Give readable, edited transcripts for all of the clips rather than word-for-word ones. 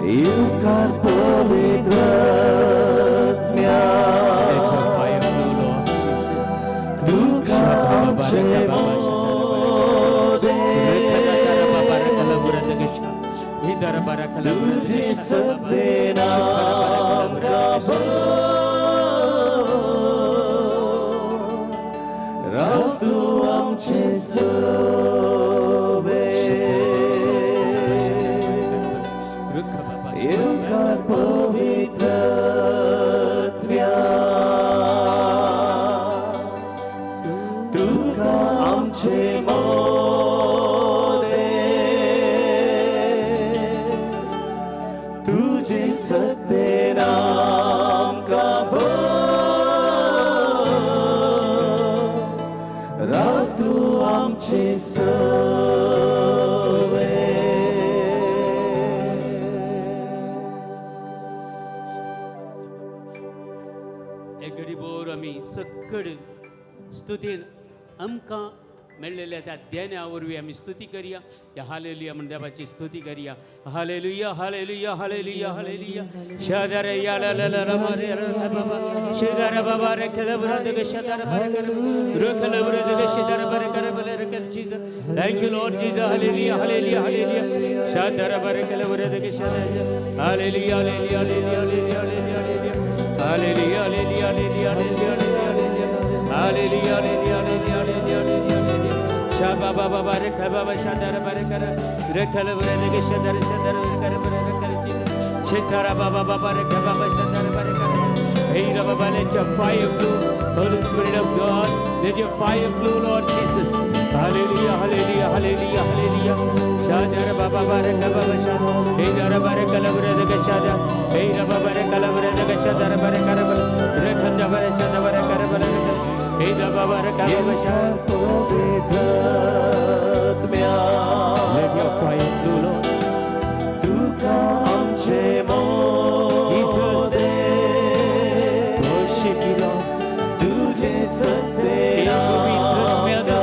Iukar povitratmia. Let your fire flow, Lord Jesus. Duka amche mode. Tujhe satya naam ka Rav tu amche sove. Iukar povitratmia. Duka amche mode. Tujhe satya naam ka Rav tu amche sove. एक गरीबोर आम्ही सकड स्तुती आमकां मेळ्ळेल्या त्या ध्याना वरवीं आमी स्तुती करया. या हालेलुया म्हण देवाची स्तुती करया. Hallelujah hallelujah hallelujah hallelujah. शादार या ला ला ला मारे बाबा शादार बाबा रे खला बरद के शादार बारे कर रखल बरद के शादार बारे कर बले रखल चीज. Thank you Lord Jesus. Hallelujah hallelujah hallelujah. शादार बारे खला बरद के शादार. Hallelujah hallelujah hallelujah hallelujah hallelujah hallelujah hallelujah hallelujah hallelujah hallelujah hallelujah. Shaba baba bare khaba ba shadar bare kar rekhal bare de shadar shadar kar bare rekhal chis shitara baba baba re khaba ba shadar bare kar. Hey baba let your fire flow, Holy Spirit of God, let your fire flow, Lord Jesus. Hallelujah hallelujah hallelujah hallelujah. Shadar baba bare khaba ba shadar hey dar bare kal bare de shadar hey baba bare kal bare de shadar bare kar rekhal bare shadar bare kar bare hey baba bare kal ba shadar. Let your fire flow, Lord. Duka amche mode. Worship you, Lord. Tujhe satya naam ka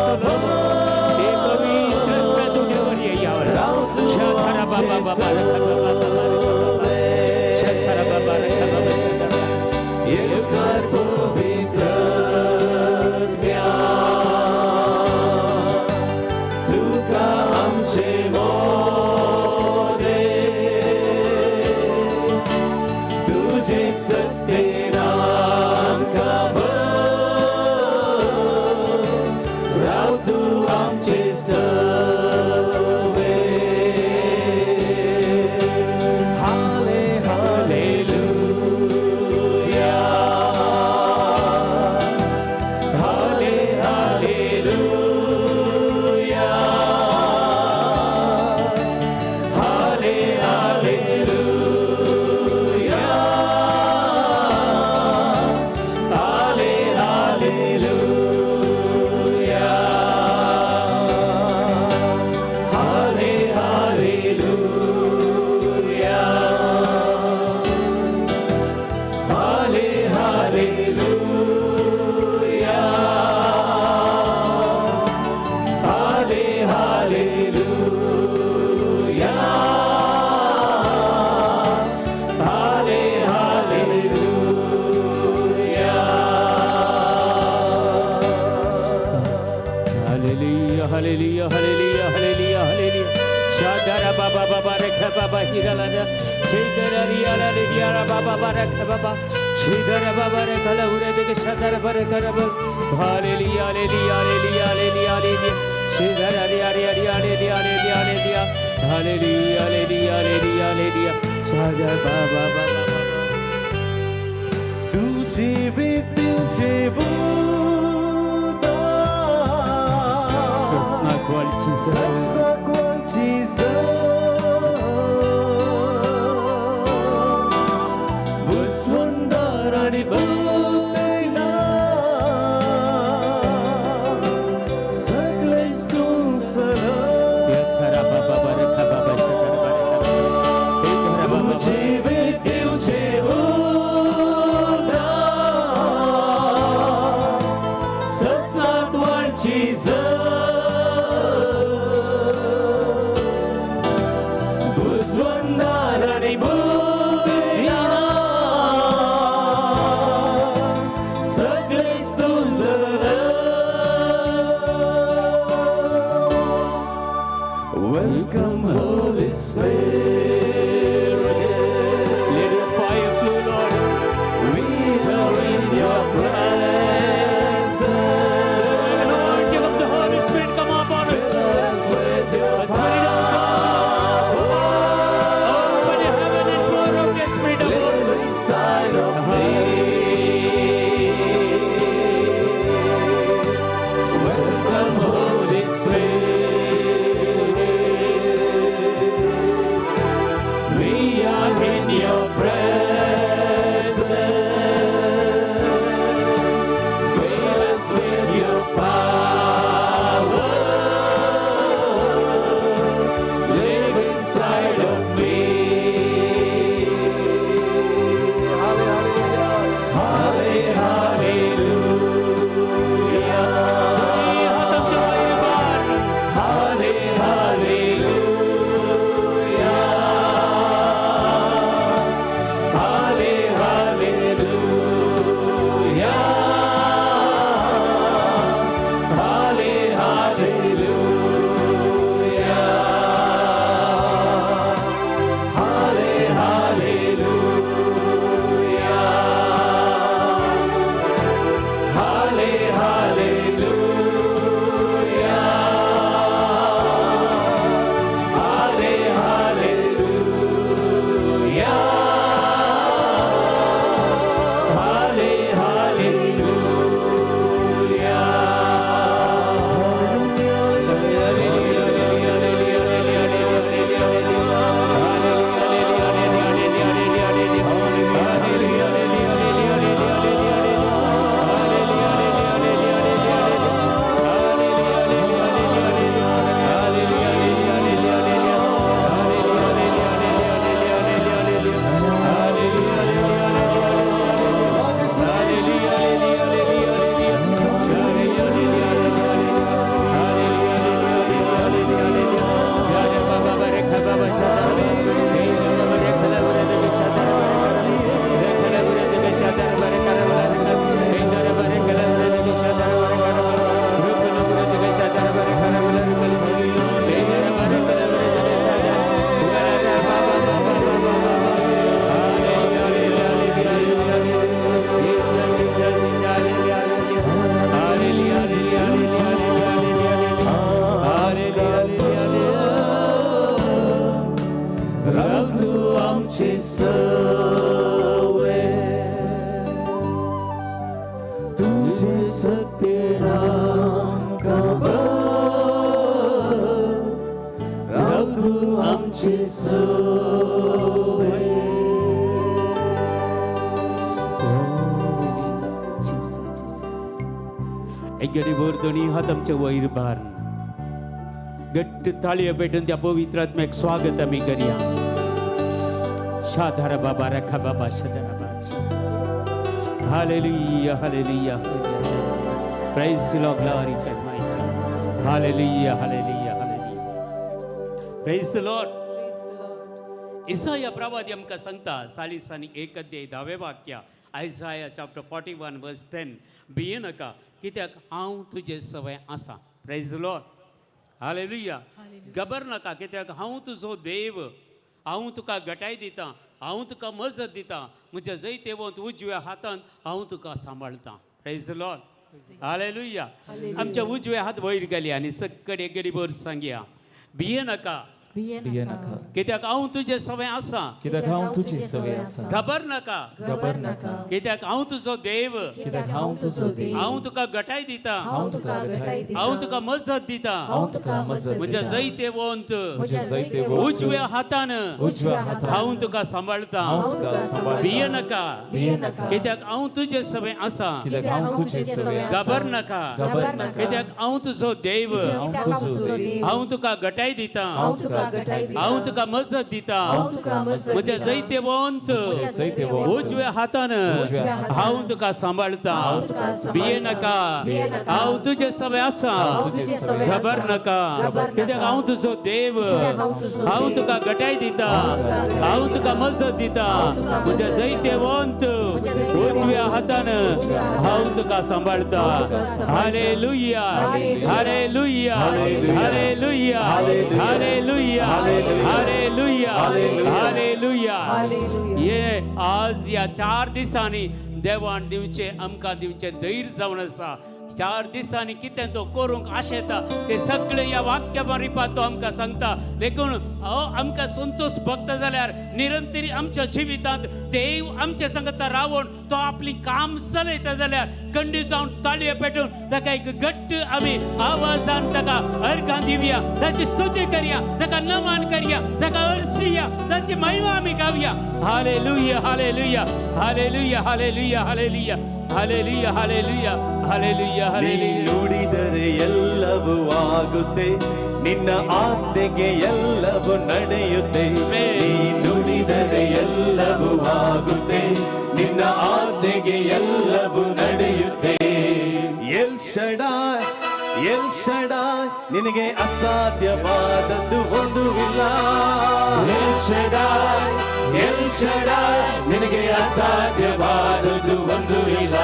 Iukar povitratmia. Duka amche mode. Tujhe satya naam ka Rav tu amche sove. Hale hallelujah. Hale hallelujah. Hale hallelujah. Hale hallelujah. Hale hallelujah. Hale hallelujah. Hale hallelujah. Hale Hallelujah, hallelujah, hallelujah, hallelujah, hallelujah. Shadara baba baba rekha baba hiralada. Shidara riyala riyala baba baba rekha baba. Shidara baba rekha la ure de shadara bare karab. Hallelujah, hallelujah, hallelujah, hallelujah, hallelujah. Shidara riyala riyala riyala riyala riyala. Hallelujah, hallelujah, hallelujah, hallelujah. Shadara baba baba. Tujhe tujhe Buddha. Sasna kwal chisa. Sasta kwanchiza. Buswandarani bhutena. Saklens tu salam. Yathara baba bare khaba ba shadara bare karab. Yathara baba Tujhe tujhe Buddha. Sasta kwanchiza. Buswandarani bhutena. Welcome, Holy Spirit. Let your fire flow, Lord. We are in your presence. Lord, give up the Holy Spirit. Come upon us. Fill us with your The Spirit of God. Open your heaven and pour out your Spirit of God. Live inside of me. Welcome, Holy Spirit. We are in your presence. Fill us with your power. Live inside of me. गरीबोर दोन्ही हात आमच्या वयर भार गट्ट ताळयो पेटून त्या पवित्र आत्म्याक स्वागत आमी करूया. शाधारा बाबा रखा बाबा शाधारा बाबा. Hallelujah hallelujah. Praise the Lord, glorify mighty. Hallelujah, hallelujah, hallelujah. Praise the Lord. Isaiah प्रवादी आमकां सांगता 40 आनी 1 अध्याय 10वें वाक्य. Isaiah chapter 41 verse 10. भिये नाका कित्याक हांव तुजे सवय आसा. Praise the Lord. Hallelujah. घबर नाका कित्याक हांव तुजो देव. हांव तुका घटाय दिता. हांव तुका मजत दिता. म्हज्या जैतेवंत उजव्या हातान हांव तुका सांबाळटा. Praise the Lord. हालेलुया. आमच्या उजवे हात वयर घाली आनी सक्कड एक गडीभर सांगया भिये नाका कित्याक हांव तुजे सवय आसा. कित्याक हांव तुजी सवय आसा. घबर नाका कित्याक हांव तुजो देव. कित्याक हांव तुजो देव. हांव तुका घटाय दिता. हांव तुका घटाय दिता. हांव तुका मजत दिता. हांव तुका मजत दिता. म्हज्या जैतेवंत म्हज्या जैतेवंत उजव्या हातान उजव्या हातान हांव तुका सांबाळटा. हांव तुका सांबाळटा. भिये नाका नाका कित्याक हांव तुजे सवय आसा. कित्याक हांव तुजी सवय आसा. घबर नाका कित्याक हांव तुजो देव. हांव तुजो देव. हांव तुका घटाय दिता. हांव तुका घटाय दिता. हांव तुका मजत दिता. हांव तुका मजत म्हज्या दिता. जैतेवंत म्हज्या जैतेवंत उजव्या हातान उजव्या हातान हांव तुका सांबाळटा. हांव तुका सांबाळटा. भिये नाका हांव तुजे सवय आसा. हांव तुजे सवय आसा. घबर नाका कित्याक हांव तुजो देव. हांव तुका घटाय दिता. हांव तुका मजत दिता. म्हज्या जैतेवंत उजव्या हातान हांव तुका सांबाळटा. Hallelujah hallelujah hallelujah hallelujah hallelujah hallelujah hallelujah Hallelujah. ये आज या 4 दिसांनी देवान दिवचे आमकां दिवचे धैर्य जावन आसा 4 दिसांनी कितें तो करूंक आशेता ते सगळे या वाक्या रिपात तो आमकां सांगता देखून आमकां संतोष भक्त जाल्यार निरंतरी आमच्या जिवितांत देव आमचे संगत रावून तो आपली काम चलयता जाल्यार कंडी जावन ताळयो पेटून ताका एक घट्ट आमी आवाजान ताका अर्घां दिवया ताची स्तुती करया ताका नमन करया ताका हर्षिया ताची महिमा आमी गावया hallelujah hallelujah hallelujah hallelujah hallelujah hallelujah hallelujah hallelujah ನುಡಿದರೆ ಎಲ್ಲವೂ ಆಗುತ್ತೆ ನಿನ್ನ ಆಜ್ಞೆಗೆ ಎಲ್ಲವೂ ನಡೆಯುತ್ತೆ ನೀ ನುಡಿದರೆ ಎಲ್ಲವೂ ಆಗುತ್ತೆ ನಿನ್ನ ಆಜ್ಞೆಗೆ ಎಲ್ಲವೂ ನಡೆಯುತ್ತೆ ಎಲ್ ಶಡಾಯ್ ನಿನಗೆ ಅಸಾಧ್ಯವಾದದ್ದು ಒಂದು ಇಲ್ಲ ಎಲ್ ಶಡಾಯ್ ನಿನಗೆ ಅಸಾಧ್ಯವಾದದ್ದು ಒಂದು ಇಲ್ಲ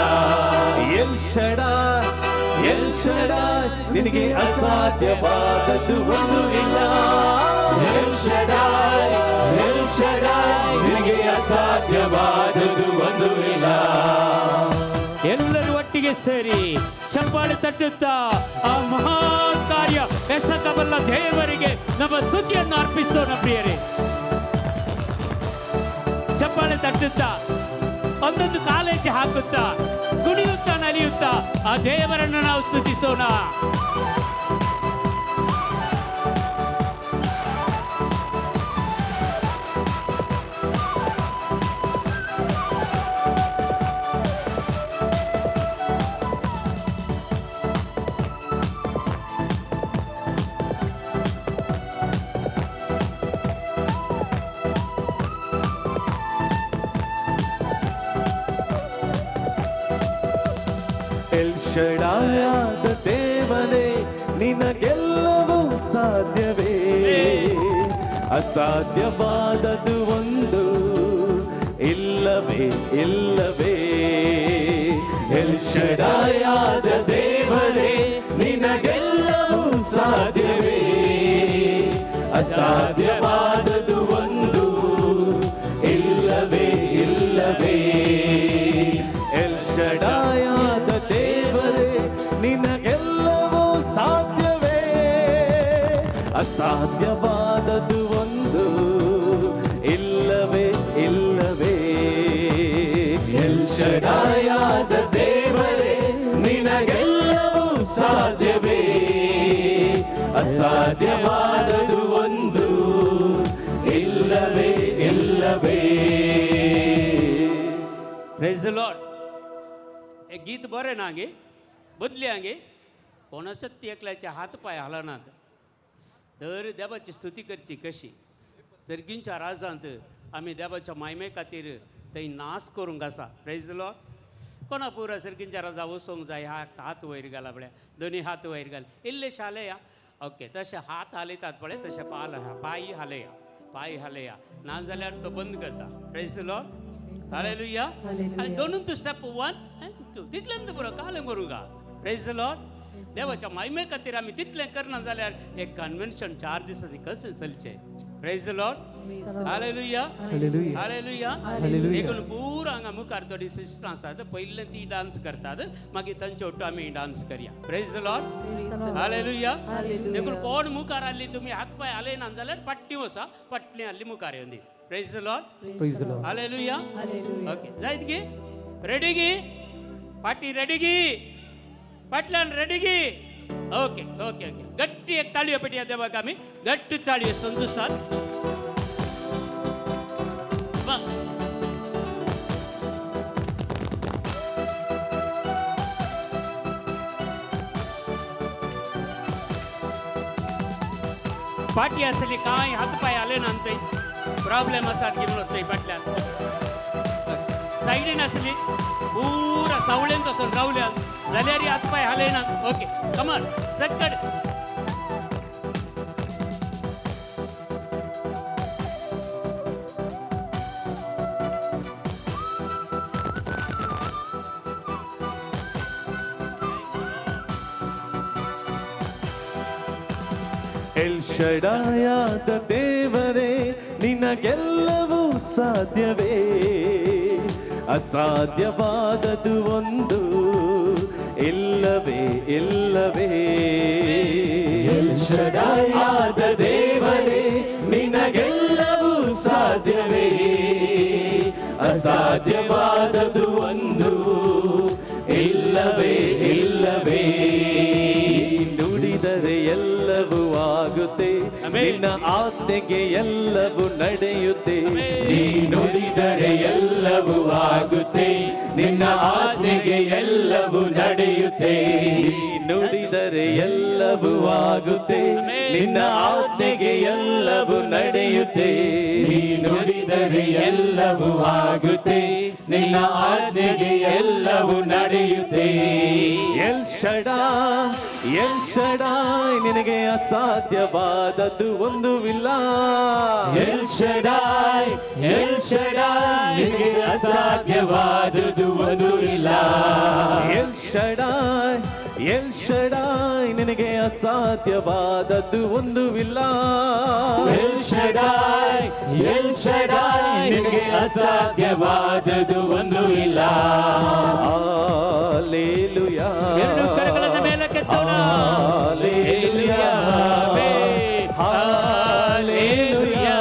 ಎಲ್ ಶಡಾಯ್ ನಿನಗೆ ಅಸಾಧ್ಯವಾದದ್ದು ಒಂದು ಇಲ್ಲ ಎಲ್ ಶಡಾಯ್ ನಿನಗೆ ಅಸಾಧ್ಯವಾದದ್ದು ಒಂದು ಇಲ್ಲ ಎಲ್ಲರೂ ಒಟ್ಟಿಗೆ ಸೇರಿ ಚಪ್ಪಾಳೆ ತಟ್ಟುತ್ತಾ ಆ ಮಹಾ ಕಾರ್ಯ ಎಸಗಬಲ್ಲ ದೇವರಿಗೆ ನಮ್ಮ ಸ್ತುತಿಯನ್ನು ಅರ್ಪಿಸೋಣ ಪ್ರಿಯರೇ ಚಪ್ಪಾಳೆ ತಟ್ಟುತ್ತಾ ಒಂದೊಂದು ಕಾಲೇಜ್ ಹಾಕುತ್ತಾ ಕುಣಿಯುತ್ತಾ ನಲಿಯುತ್ತಾ ಆ ದೇವರನ್ನು ನಾವು ಸ್ತುತಿಸೋಣ ಶಡಾಯಾದ ದೇವನೇ ನಿನಗೆಲ್ಲವೂ ಸಾಧ್ಯವೇ ಅಸಾಧ್ಯವಾದದ್ದು ಒಂದು ಇಲ್ಲವೇ ಎಲ್ ಶಡಾಯಾದ ದೇವನೇ ನಿನಗೆಲ್ಲವೂ ಸಾಧ್ಯವೇ ಅಸಾಧ್ಯವಾದದ್ದು ಒಂದು ಇಲ್ಲವೇ ಎಲ್ ಶಡಾಯಾದ ದೇವರೇ ನಿನಗೆಲ್ಲವೂ ಸಾಧ್ಯವೇ ಅಸಾಧ್ಯವಾದದ್ದು ಒಂದು ಇಲ್ಲವೇ ಎಲ್ ಶಡಾಯಾದ ದೇವರೇ ನಿನಗೆಲ್ಲವೂ ಸಾಧ್ಯವೇ ಅಸಾಧ್ಯವಾದದ್ದು ಒಂದು ಇಲ್ಲವೇ Praise the Lord. एक गीत बरें ना गे बदली आगे कोणाच्याच एकल्याचे हात पाय हलनात तर देवाची स्तुती करची कशी सर्गींच्या राजांत आमी देवाच्या महिमे खातीर थंय नाच करूंक आसा प्रेज द लॉर्ड कोणा पुरा सर्गींच्या राजा वसोंक जाय हात वयर घाला पळय दोनी हात वयर घाल इल्लेशे हालया ओके तशे हात हालयतात पळय तशे पाय हालया ना जाल्यार तो बंद करता प्रेज द लॉर्ड हालेलुया आणि दोनूच स्टेप 1 and 2 तितलेंत बरो कालें करूंका प्रेज द लॉर्ड देवाच्या महिमे खातीर आमी तितलें करना जाल्यार एक कन्वेन्शन 4 दिसांनी कशें चलचें praise the Lord hallelujah hallelujah देखून पुरो हांगा मुखार थोडी सिस्टर आसात पयलें ती डान्स करतात मागीर तांचे ओटो आमी डान्स करया प्रेज द लॉर्ड हालेलुया देखून कोण मुखार आल्ली तुमी हात पाय हालयना जाल्यार पट्टी वसा पटली आल्ली मुखार येवन दी Praise the Lord. Praise the Lord. Hallelujah. Okay. जायत गे रेडी गे पार्टी रेडी गे पाटलान रेडी गे ओके ओके ओके गट्टी एक ताळयो पेटया देवाक आमी गट्टी ताळयो संतोषात पार्टी आसली काय हात पाय आले नांतय प्रॉब्लेम आसात घेवन वचय फाटल्यान सायडीन आसली पुरा सावळेन तसो रावल्यान जाल्यार हात पाय हालयनात ओके कमान सकड ಎಲ್ ಶಡಾಯಾದ ದೇವರೇ ನಿನಗೆಲ್ಲವೂ ಸಾಧ್ಯವೇ, ಅಸಾಧ್ಯವಾದದು ಒಂದು ಇಲ್ಲವೇ ಇಲ್ಲವೇ. ಎಲ್ ಶಡಾಯಾದ ದೇವರೇ ನಿನಗೆಲ್ಲವೂ ಸಾಧ್ಯವೇ, ಅಸಾಧ್ಯವಾದದು ಒಂದು ಇಲ್ಲವೇ ಇಲ್ಲವೇ. ನುಡಿದರೆ ಎಲ್ಲವೂ ಆಗುತ್ತೆ, ನಿನ್ನ ಆಜ್ಞೆಗೆ ಎಲ್ಲವೂ ನಡೆಯುತ್ತೆ. ನೀ ನುಡಿದರೆ ಎಲ್ಲವೂ ಆಗುತ್ತೆ, ನಿನ್ನ ಆಜ್ಞೆಗೆ ಎಲ್ಲವೂ ನಡೆಯುತ್ತೆ. ನುಡಿದರೆ ಎಲ್ಲವೂ ಆಗುತ್ತೆ, ನಿನ್ನ ಆಜ್ಞೆಗೆ ಎಲ್ಲವೂ ನಡೆಯುತ್ತೆ. ನೀ ನುಡಿದರೆ ಎಲ್ಲವೂ ಆಗುತ್ತೆ, ನಿನ್ನ ಆಜ್ಞೆಗೆ ಎಲ್ಲವೂ ನಡೆಯುತ್ತೆ. ಎಲ್ ಶಡಾಯ್, ಎಲ್ ಶಡಾಯ್ ನಿನಗೆ ಅಸಾಧ್ಯವಾದದ್ದು ಒಂದೂವಿಲ್ಲ. ಎಲ್ ಶಡಾಯ್, ಎಲ್ ಶಡಾಯ್ ನಿನಗೆ ಅಸಾಧ್ಯವಾದದ್ದು ಒಂದೂ ಇಲ್ಲ. ಎಲ್ ಶಡಾಯ್, ಎಲ್ ಶಡಾಯ್ ನಿನಗೆ ಅಸಾಧ್ಯವಾದದ್ದು ಒಂದೂವಿಲ್ಲ. ಎಲ್ ಶಡಾಯ್, ಎಲ್ ಶಡಾಯ್ ನಿನಗೆ ಅಸಾಧ್ಯವಾದದ್ದು ಒಂದೂ ಇಲ್ಲ. ಹಲ್ಲೆಲೂಯಾ. ಎರಡು ಕರಗಳನ್ನು ಮೇಲಕ್ಕೆತ್ತೋಣ. Hallelujah, hallelujah,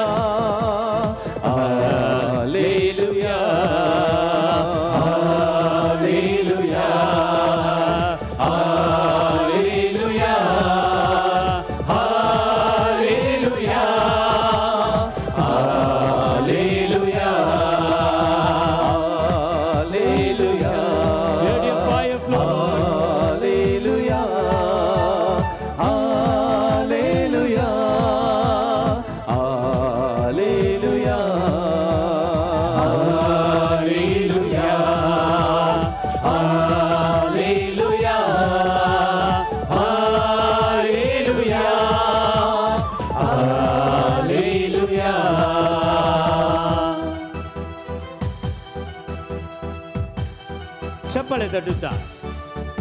hallelujah, hallelujah, hallelujah, hallelujah, hallelujah, hallelujah. Let your fire flow. Hallelujah, hallelujah, hallelujah, hallelujah, hallelujah, hallelujah, hallelujah. ಚಪ್ಪಳೆ ತಟ್ಟುತ್ತಾ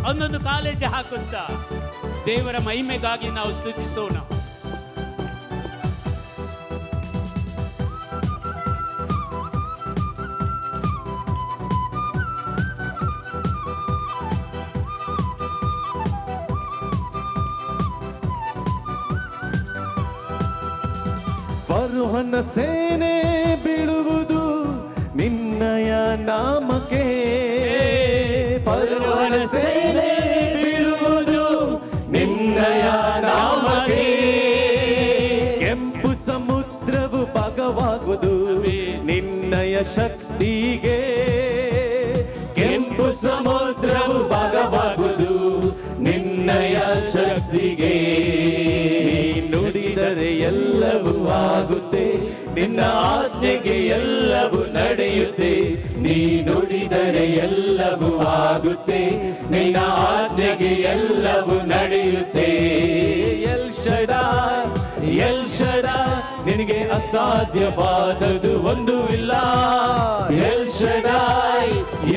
ಒಂದೊಂದು ಕಾಲೇಜ್ ಹಾಕುತ್ತಾ ದೇವರ ಮಹಿಮೆಗಾಗಿ ನಾವು ಸ್ತುತಿಸೋಣ. ಫರೋಹನ ಸೇನೆ ಬೀಳುವುದು ನಿನ್ನಯ ನಾಮಕ್ಕೆ. ಫರೋಹನ ಸೇನೆ ಬೀಳುವುದು ನಿನ್ನಯ ನಾಮಕ್ಕೆ. ಕೆಂಪು ಸಮುದ್ರವು ಭಾಗವಾಗುವುದು ನಿನ್ನಯ ಶಕ್ತಿಗೆ. ಕೆಂಪು ಸಮುದ್ರವು ಭಾಗವಾಗುವುದು ನಿನ್ನಯ ಶಕ್ತಿಗೆ. ನುಡಿದರೆ ಎಲ್ಲವೂ ಆಗುತ್ತೆ, ನಿನ್ನ ಆಜ್ಞೆಗೆ ಎಲ್ಲವೂ ನಡೆಯುತ್ತೆ. ನೀ ನುಡಿದರೆ ಎಲ್ಲವೂ ಆಗುತ್ತೆ, ನಿನ್ನ ಆಜ್ಞೆಗೆ ಎಲ್ಲವೂ ನಡೆಯುತ್ತೆ. ಎಲ್ ಶಡಾಯ್, ಎಲ್ ಶಡಾಯ್ ನಿನಗೆ ಅಸಾಧ್ಯವಾದದ್ದು ಒಂದೂ ಇಲ್ಲ. ಎಲ್ ಶಡಾಯ್,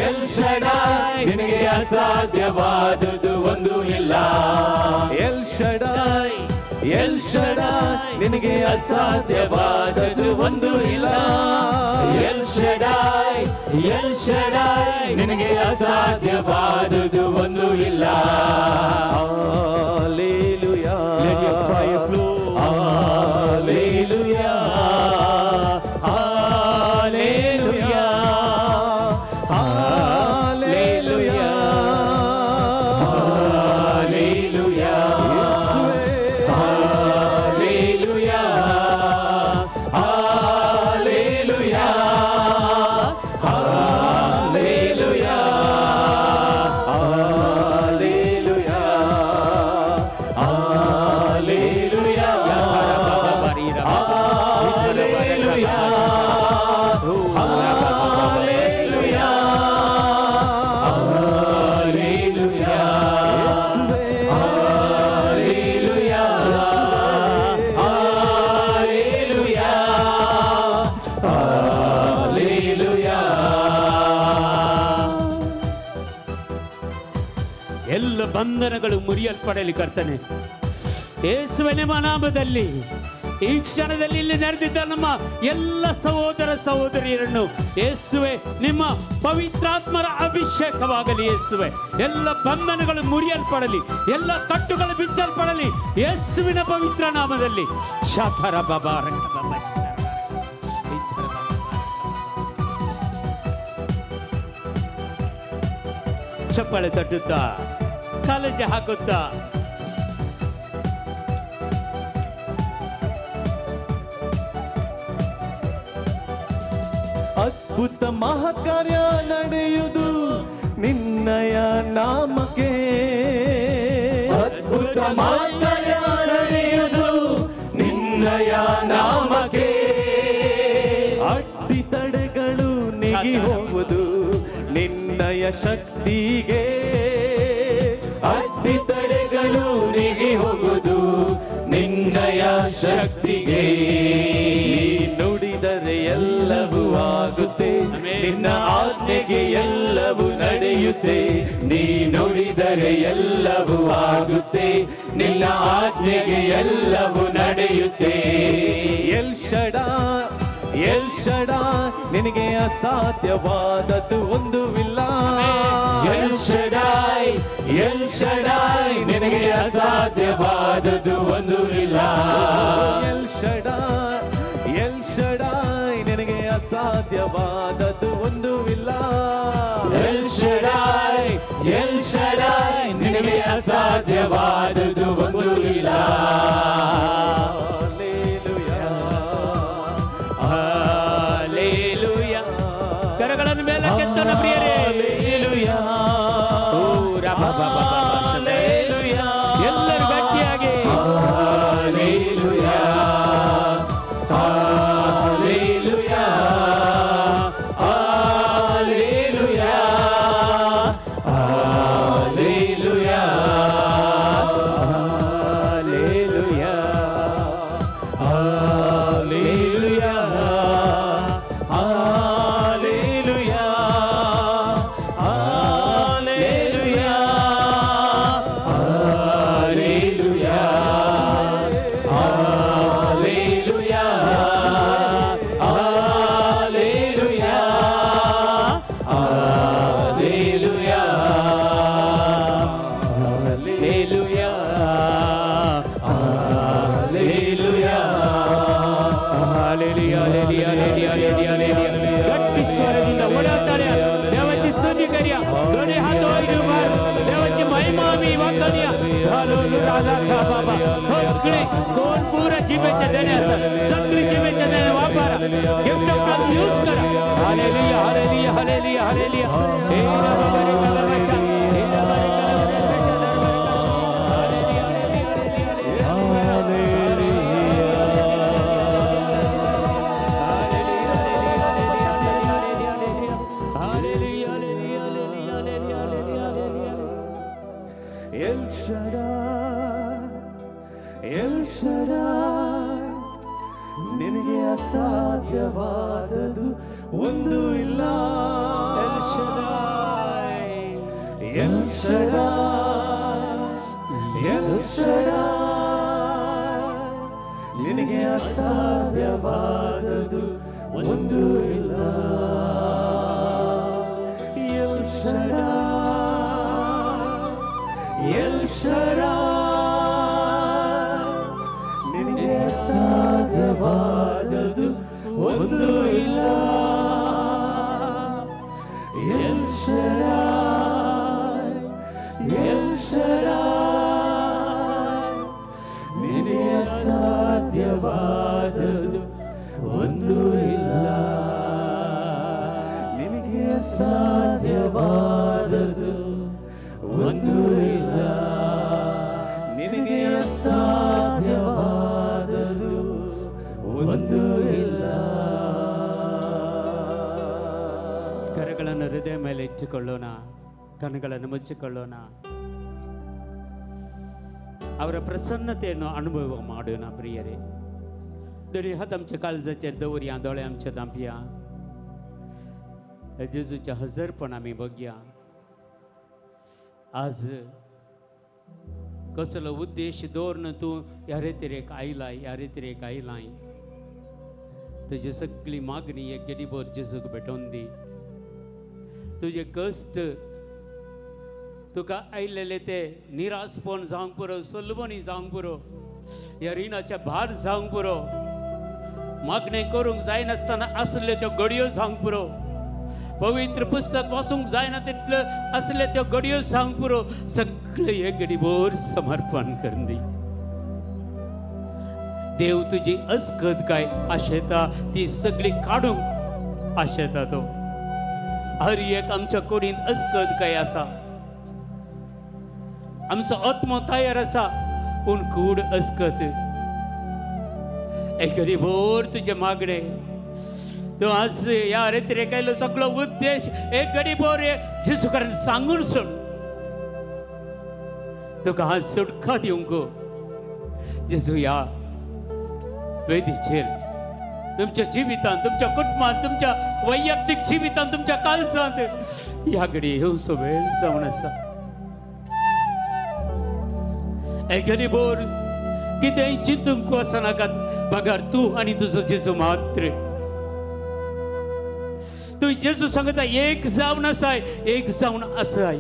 ಎಲ್ ಶಡಾಯ್ ನಿನಗೆ ಅಸಾಧ್ಯವಾದದ್ದು ಒಂದೂ ಇಲ್ಲ. ಎಲ್ ಶಡಾಯ್, ಎಲ್ ಶಡಾಯ್ ನಿನಗೆ ಅಸಾಧ್ಯವಾದದ್ದು ಒಂದೂ ಇಲ್ಲ. ಎಲ್ ಶಡಾಯ್, ಎಲ್ ಶಡಾಯ್ ನಿನಗೆ ಅಸಾಧ್ಯವಾದದ್ದು ಒಂದೂ ಇಲ್ಲ. Hallelujah. Let your fire flow. Hallelujah, hallelujah, hallelujah, hallelujah. ಯೇಸುವೇ. Hallelujah, hallelujah, hallelujah, hallelujah, hallelujah, hallelujah, hallelujah, hallelujah. ಯೇಸುವೇ. Hallelujah, hallelujah, hallelujah. ಎಲ್ಲ ಬಂಧನಗಳು ಮುರಿಯಲ್ಪಡಲಿ ಕರ್ತನೆ. ಯೇಸುವೆ ನಿಮ್ಮ ನಾಮದಲ್ಲಿ ಈ ಕ್ಷಣದಲ್ಲಿ ಇಲ್ಲಿ ನೆರೆದಿದ್ದ ನಮ್ಮ ಎಲ್ಲ ಸಹೋದರ ಸಹೋದರಿಯರನ್ನು ಯೇಸುವೆ ನಿಮ್ಮ ಪವಿತ್ರಾತ್ಮರ ಅಭಿಷೇಕವಾಗಲಿ. ಯೇಸುವೆ ಎಲ್ಲ ಬಂಧನಗಳು ಮುರಿಯಲ್ಪಡಲಿ, ಎಲ್ಲ ಕಟ್ಟುಗಳು ಬಿಚ್ಚಲ್ಪಡಲಿ ಯೇಸುವಿನ ಪವಿತ್ರ ನಾಮದಲ್ಲಿ. ಶಾಖರ ಬಾಬಾ ಚಪ್ಪಳೆ ತಟ್ಟುತ್ತಾ ಕಾಲಜೆ ಹಾಕುತ್ತಾ ಅದ್ಭುತ ಮಹಾಕಾರ್ಯ ನಡೆಯುವುದು ನಿನ್ನಯ ನಾಮಕ್ಕೆ. ಅದ್ಭುತ ಮಹಾಕಾರ್ಯ ನಡೆಯುವುದು ನಿನ್ನಯ ನಾಮಕ್ಕೆ. ಅಡ್ಡಿತಡೆಗಳು ನೀಗಿ ಹೋಗುವುದು ನಿನ್ನಯ ಶಕ್ತಿಗೆ. ಅಡ್ಡಿತಡೆಗಳು ನೀಗಿ ಹೋಗುವುದು ನಿನ್ನಯ ಶಕ್ತಿಗೆ. ನುಡಿದರೆ ಎಲ್ಲವೂ ಆಗುತ್ತೆ, ನಿನ್ನ ಆಜ್ಞೆಗೆ ಎಲ್ಲವೂ ನಡೆಯುತ್ತೆ. ನೀ ನುಡಿದರೆ ಎಲ್ಲವೂ ಆಗುತ್ತೆ, ನಿನ್ನ ಆಜ್ಞೆಗೆ ಎಲ್ಲವೂ ನಡೆಯುತ್ತೆ. ಎಲ್ ಶಡಾ ನಿನಗೆ ಅಸಾಧ್ಯವಾದದ್ದು ಒಂದೂ ಇಲ್ಲ. ಎಲ್ ಶಡಾಯ್ ನಿನಗೆ ಅಸಾಧ್ಯವಾದದ್ದು ಒಂದೂ ಇಲ್ಲ. ಎಲ್ ಶಡಾಯ್ ನಿನಗೆ ಅಸಾಧ್ಯವಾದದ್ದು ಒಂದೂ ಇಲ್ಲ. ಎಲ್ ಶಡಾಯ್ ನಿನಗೆ ಅಸಾಧ್ಯವಾದದ್ದು ಒಂದೂ ಇಲ್ಲ. ಕರಗಳನ್ನು ಮೇಲೆ ಕೆತ್ತನ ಪ್ರಿಯರೇ. ಎಲ್ಲರೂ ಗಟ್ಟಿಯಾಗಿ ಗಟ್ಟಿ ಸ್ವರದಿಂದ ಓಡಾಡ್ತಾರೆ. ದೇವಚ್ಚಿ ಸ್ತುತಿ ಕರಿಯ दोन्ही हात वर मार. देवाची महिमा मी वाकनिया हालेलुया राधा का बाबा. सगळे कोण पुरा जिबेच्या देण्याचा सगळी जिबेच्या देण्या वापरा. गिफ्ट ऑफ गॉड यूज करा. Hallelujah hallelujah hallelujah hallelujah. हे बाबा रे कलरचा हे बाबा रे कलरचा हालेलुया ಎಲ್ ಶಡಾಯ್ ನಿನಗೆ ಅಸಾಧ್ಯವಾದದ್ದು ಒಂದು ಇಲ್ಲ. ಎಲ್ ಶಡಾಯ್ ನಿನಗೆ ಅಸಾಧ್ಯವಾದದ್ದು ಒಂದು ಇಲ್ಲ. ಎಲ್ ಶಡಾಯ್ ನಿನಗೆ ಅಸಾಧ್ಯವಾದದ್ದು ಒಂದು ಇಲ್ಲ. ಎಲ್ ಶಡಾಯ್ ನಿನಗೆ ಅಸಾಧ್ಯವಾದದ್ದು ಒಂದು ಇಲ್ಲ. ನಿನಗೆ ಅಸಾಧ್ಯವಾದದ್ದು ಒಂದು ಇಲ್ಲ. ನಿನಗೆ ಅಸಾಧ್ಯವಾದದ್ದು ಒಂದು ಇಲ್ಲ. ಕರಗಳನ್ನು ಹೃದಯ ಮೇಲೆ ಇಟ್ಟುಕೊಳ್ಳೋಣ, ಕಣ್ಣುಗಳನ್ನು ಮುಚ್ಚಿಕೊಳ್ಳೋಣ. ಅವರ प्रसन्नतेಯನ್ನು अनुभव ಮಾಡೋಣ प्रियरे. दोन्ही हात आमच्या काळजाचेर दवरया, दोळे आमचे धांपया. जेजूच्या हजरपण आमी बघया. आज कसलो उद्देश दवरून तूं ह्या रेतीरेक आयलाय, ह्या रेतीरेक आयलाय. तुजी सगळी मागणी एक गेडीभर जेजूक भेटोवन दी. तुझे कश्ट तुका आयलेले ते निरासपण जावंक पुरो, सुलभणी जावंक पुरो, ह्या रिणाचे भार जावंक पुरो, मागणे करूंक जायनासतना असले त्यो घडयो जावंक पुरो, पवित्र पुस्तक वाचूंक जायना तितल्यो असले त्यो घडयो जावंक पुरो, सगळे एक घडीभर समर्पण करून दी. देव तुजी अस्कद काय आशेता ती सगळी काढूंक आशेता तो. हर एक आमच्या कुडीन अस्कद काय आसा, आमचो आत्मो तयार आसा, पूण कूड अस्कत. एक घडीभर तुजे मागणे तूं आज ह्या रेतीरेक आयलो सगळो उद्देश एक घडीभर जेजू कडेन सांगून सोड. तुका आज सुटका दिवंक जेजू ह्या वेदीचेर तुमच्या जिवितांत, तुमच्या कुटुंबांत, तुमच्या वैयक्तीक जिवितांत, तुमच्या काळजांत ह्या घडी येवचो वेळ जावन आसा. एक घडीभर कितेंय चिंतूंक वचनाकात, पगार तूं आनी तुजो जेजू मात्र. तूं जेजू सांगता एक जावन आसाय, एक जावन आसाय.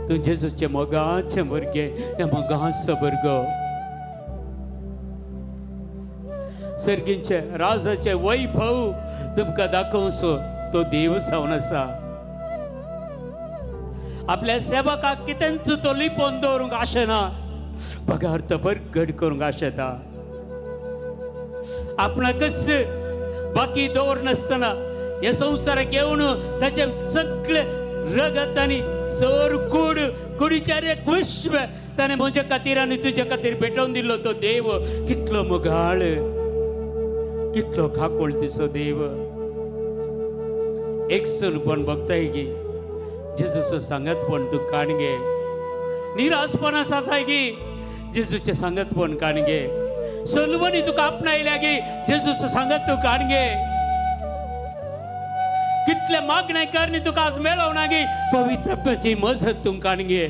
तूं जेजूचे मोगाचे भुरगे, ह्या मोगाचो भुरगो. सर्गींचे राजाचे वैभव तुमकां दाखोवचो तो देव जावन आसा. आपल्या सेवकाक कितेंच तो लिपोवन दवरूंक आशेना, पगार तो परगट करूंक आशेता. आपणाकच बाकी दवर नासतना ह्या संवसाराक येवन ताचे सगळे रगत आनी सर कूड कुडीचेर एक विश्व ताणें म्हजे खातीर आनी तुजे खातीर भेटोवन दिलो तो देव. कितलो मोगाळ, कितलो खाकोळतीचो देव. एकसलपण बघताय की जेजूचो सांगतपण तू काणगे. निरासपण आसा काय की जेजूचे सांगतपण काणगे. सलवणी तुका आपणायल्या की जेजूचो सांगत तू काणगे. कितले मागणे करणी तुका आज मेळवना की पवित्र आत्म्याची मजत तू काणगे.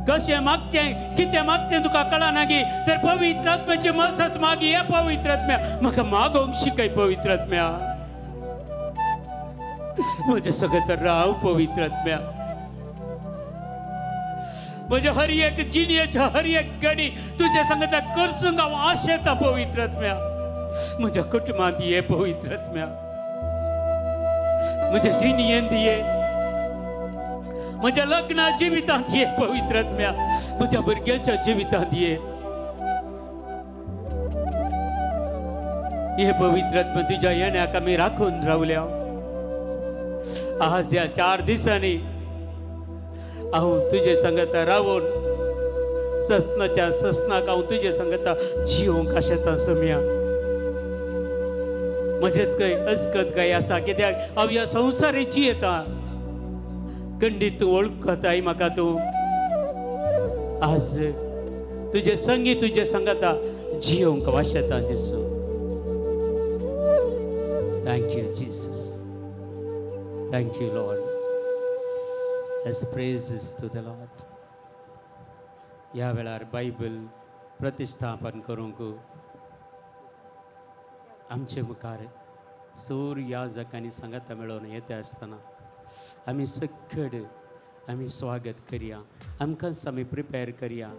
कशें मागचें कितें मागचें तुका कळना की तर पवित्र आत्म्याची मजत मागी. हे पवित्र आत्म्या म्हाका मागोवंक शिकय. पवित्र आत्म्या म्हजे सगळें तर राव. पवित्र आत्म्या म्हजे हर एक जिणेच्या हर एक घडी तुजे सांगता करसूंक हांव आशेता. पवित्र आत्म्या म्हज्या कुटुंबांत ये. पवित्र आत्म्या म्हज्या जिणयेंत ये, म्हज्या लग्ना जिवितांत ये. पवित्र आत्म्या म्हज्या भुरग्याच्या जिवितांत ये. हे पवित्र आत्मा तुज्या येण्याक आमी राखून रावल्या. आज ह्या 4 दिसांनी हांव तुजे सांगता रावून ससनाच्या ससनाक हांव तुजे सांगता जिवंक आशेता. सम्या म्हजेत खंय अस्कत काय आसा, कित्याक हांव ह्या संवसारी जियेता. खंडीत तूं वळखताय म्हाका. तूं आज तुजे संगी तुजे सांगता जिवंक वाशेता. जेजू thank you Jesus. Thank you, Lord. As praises to the Lord. या वेळार बायबल प्रतिष्ठापन करूंक आमचे मुखार सूर याजकांनी सांगता मेळोवन येता आसतना आमी सगळे आमी स्वागत करया. आमकांच आमी प्रिपेर करया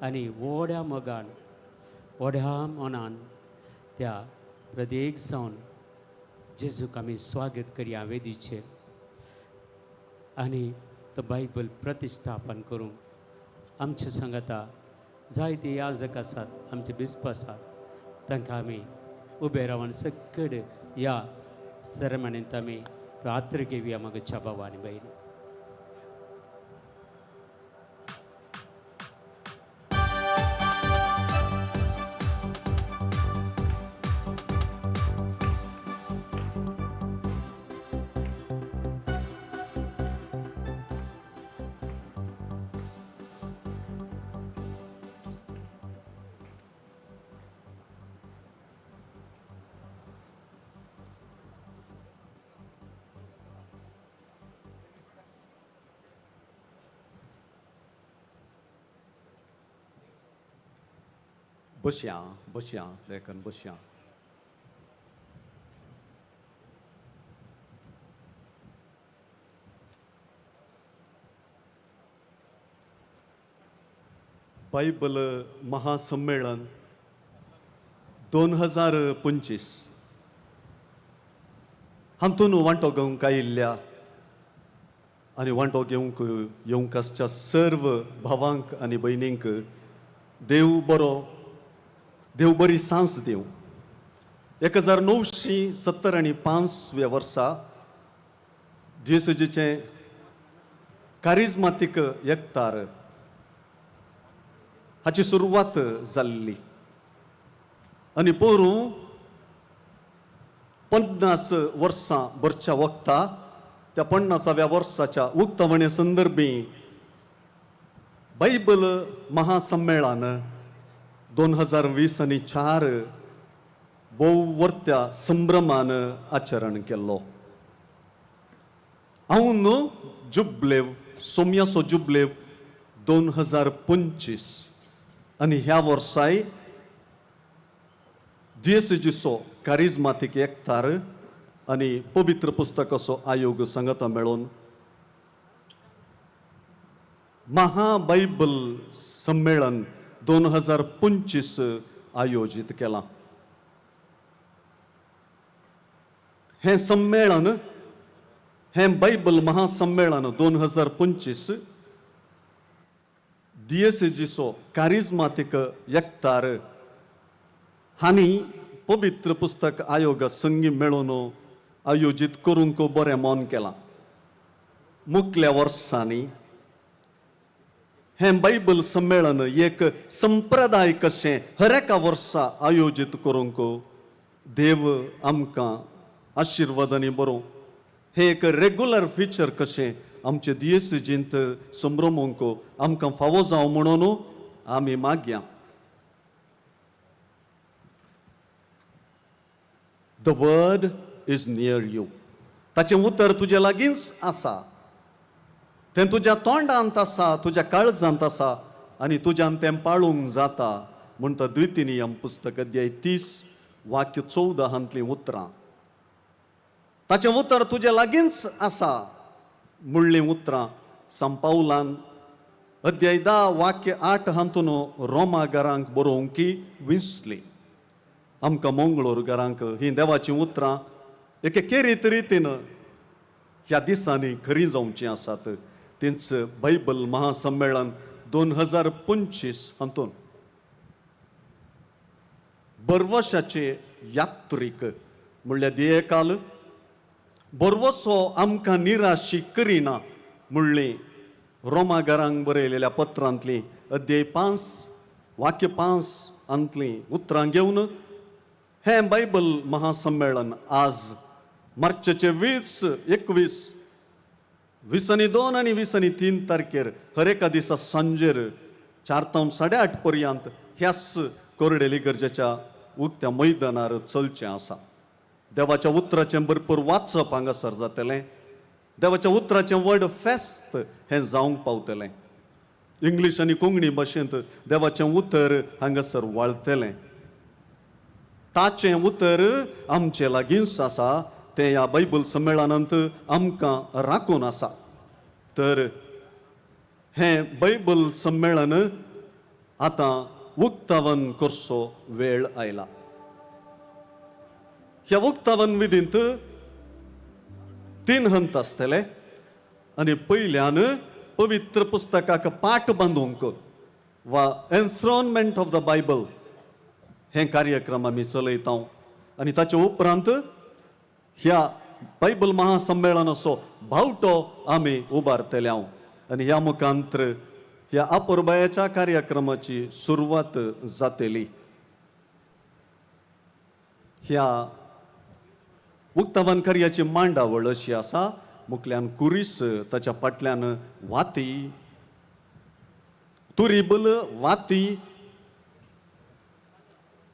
आनी व्हड्या मोगान व्हड्या मनान त्या प्रत्येक जावन जेजूक आमी स्वागत करया वेदीचेर. आनी तो बायबल प्रतिश्ठापन करूंक आमचे सांगता जायते याजक आसात, आमचे बिस्प आसात, तांकां आमी उबे रावन सगळे ह्या सेरेमनींत आमी पात्र घेवया. मागच्या भावा आनी भयणी बसया बसया देखन बसया. बायबल महासंमेलन 2025 हातून वांटो घेवंक आयिल्ल्या आनी वांटो घेवंक येवंक आसच्या सर्व भावांक आनी भयणींक देव बरी सांस दिवं. 1975 वर्सा दियोसेजीचे कारिझमातीक एकतार हाची सुरवात जाल्ली आनी पोरूं 50 वर्सां भरच्या वक्ता त्या 50व्या वर्साच्या उक्तावणे संदर्भी बायबल महासंमेलन 2024 भोववर्त्या संभ्रमान आचरण केल्लो. हांव जुबलेव सोमयाचो जुबलेव 2025 आनी ह्या वर्साय दियोसेजीचो कारिझमातीक एकतार आनी पवित्र पुस्तकाचो आयोग संगता मेळून महाबायबल संमेलन 2025 आयोजीत केलां. हें संमेलन हें बायबल महासंमेलन 2025 दियोसेजीचो कारिझमातीक एकतार हांणी पवित्र पुस्तक आयोग संगी मेळून आयोजीत करूंक बरें मोन केलां. मुखल्या वर्सांनी हें बायबल संमेलन एक संप्रदाय कशें हर एका वर्सा आयोजीत करूंक देव आमकां आशिर्वादांनी बरो हें एक रेग्युलर फीचर कशें आमचे दियोसेजींत संभ्रमूंक आमकां फावो जावं म्हणून आमी मागया. The word is near you. ताचें उतर तुजे लागींच आसा. तें तुज्या तोंडांत आसा, तुज्या काळजांत आसा आनी तुज्यान तें पाळूंक जाता म्हणटा द्वितीनियम पुस्तक अध्याय 30 वाक्य 14 हांतलीं उतरां. ताचें उतर तुज्या लागींच आसा म्हणलीं उतरां संपावलान अध्याय 10 वाक्य 8 हांतून रोमागारांक बरोवंक विसली. आमकां मंगळूर घरांक ही देवाचीं उतरां एके केरीत रितीन ह्या दिसांनी खरीं जावचीं आसात. तेंच बायबल महासंमेलन 2025 हातून बरवर्साचे यात्रीक म्हणल्यार देयकाल बरवसो आमकां निराशी करिना म्हणलें रोमागारांक बरयलेल्या पत्रांतलीं अध्याय 5 वाक्य 5 हांतलीं उतरां घेवन हें बायबल महासंमेलन आज मार्चचे 20-21 20-2 आनी 20-3 तारखेर हर एका दिसा सांजेर 4 ते 8:30 पर्यंत ह्याच कोरडेली गरजेच्या उक्त्या मैदानार चलचें आसा. देवाच्या उतराचें भरपूर वाचप हांगासर जातलें. देवाच्या उतराचें वर्ड फेस्त हें जावंक पावतलें. इंग्लीश आनी कोंकणी भाशेंत देवाचें उतर हांगासर वाळटलें. ताचें उतर आमचे लागींच आसा. तें ह्या बायबल संमेलनांत आमकां राखून आसा. तर हें बायबल संमेलन आतां उक्तावन करचो वेळ आयला. ह्या उक्तावन विधींत 3 हंत आसतले आनी पयल्यान पवित्र पुस्तकाक पाठ बांदूंक वा एन्थ्रोनमेंट ऑफ द बायबल हें कार्यक्रम आमी चलयता आनी ताचे उपरांत ह्या बायबल महासंमेलनाचो भावटो आमी उबारतले आनी ह्या मुखांतर ह्या अपुरबायाच्या कार्यक्रमाची सुरवात जातली. ह्या उक्तावन कार्याची मांडावळ अशी आसा. मुखल्यान कुरीस ताच्या फाटल्यान वाती तुरिबल वाती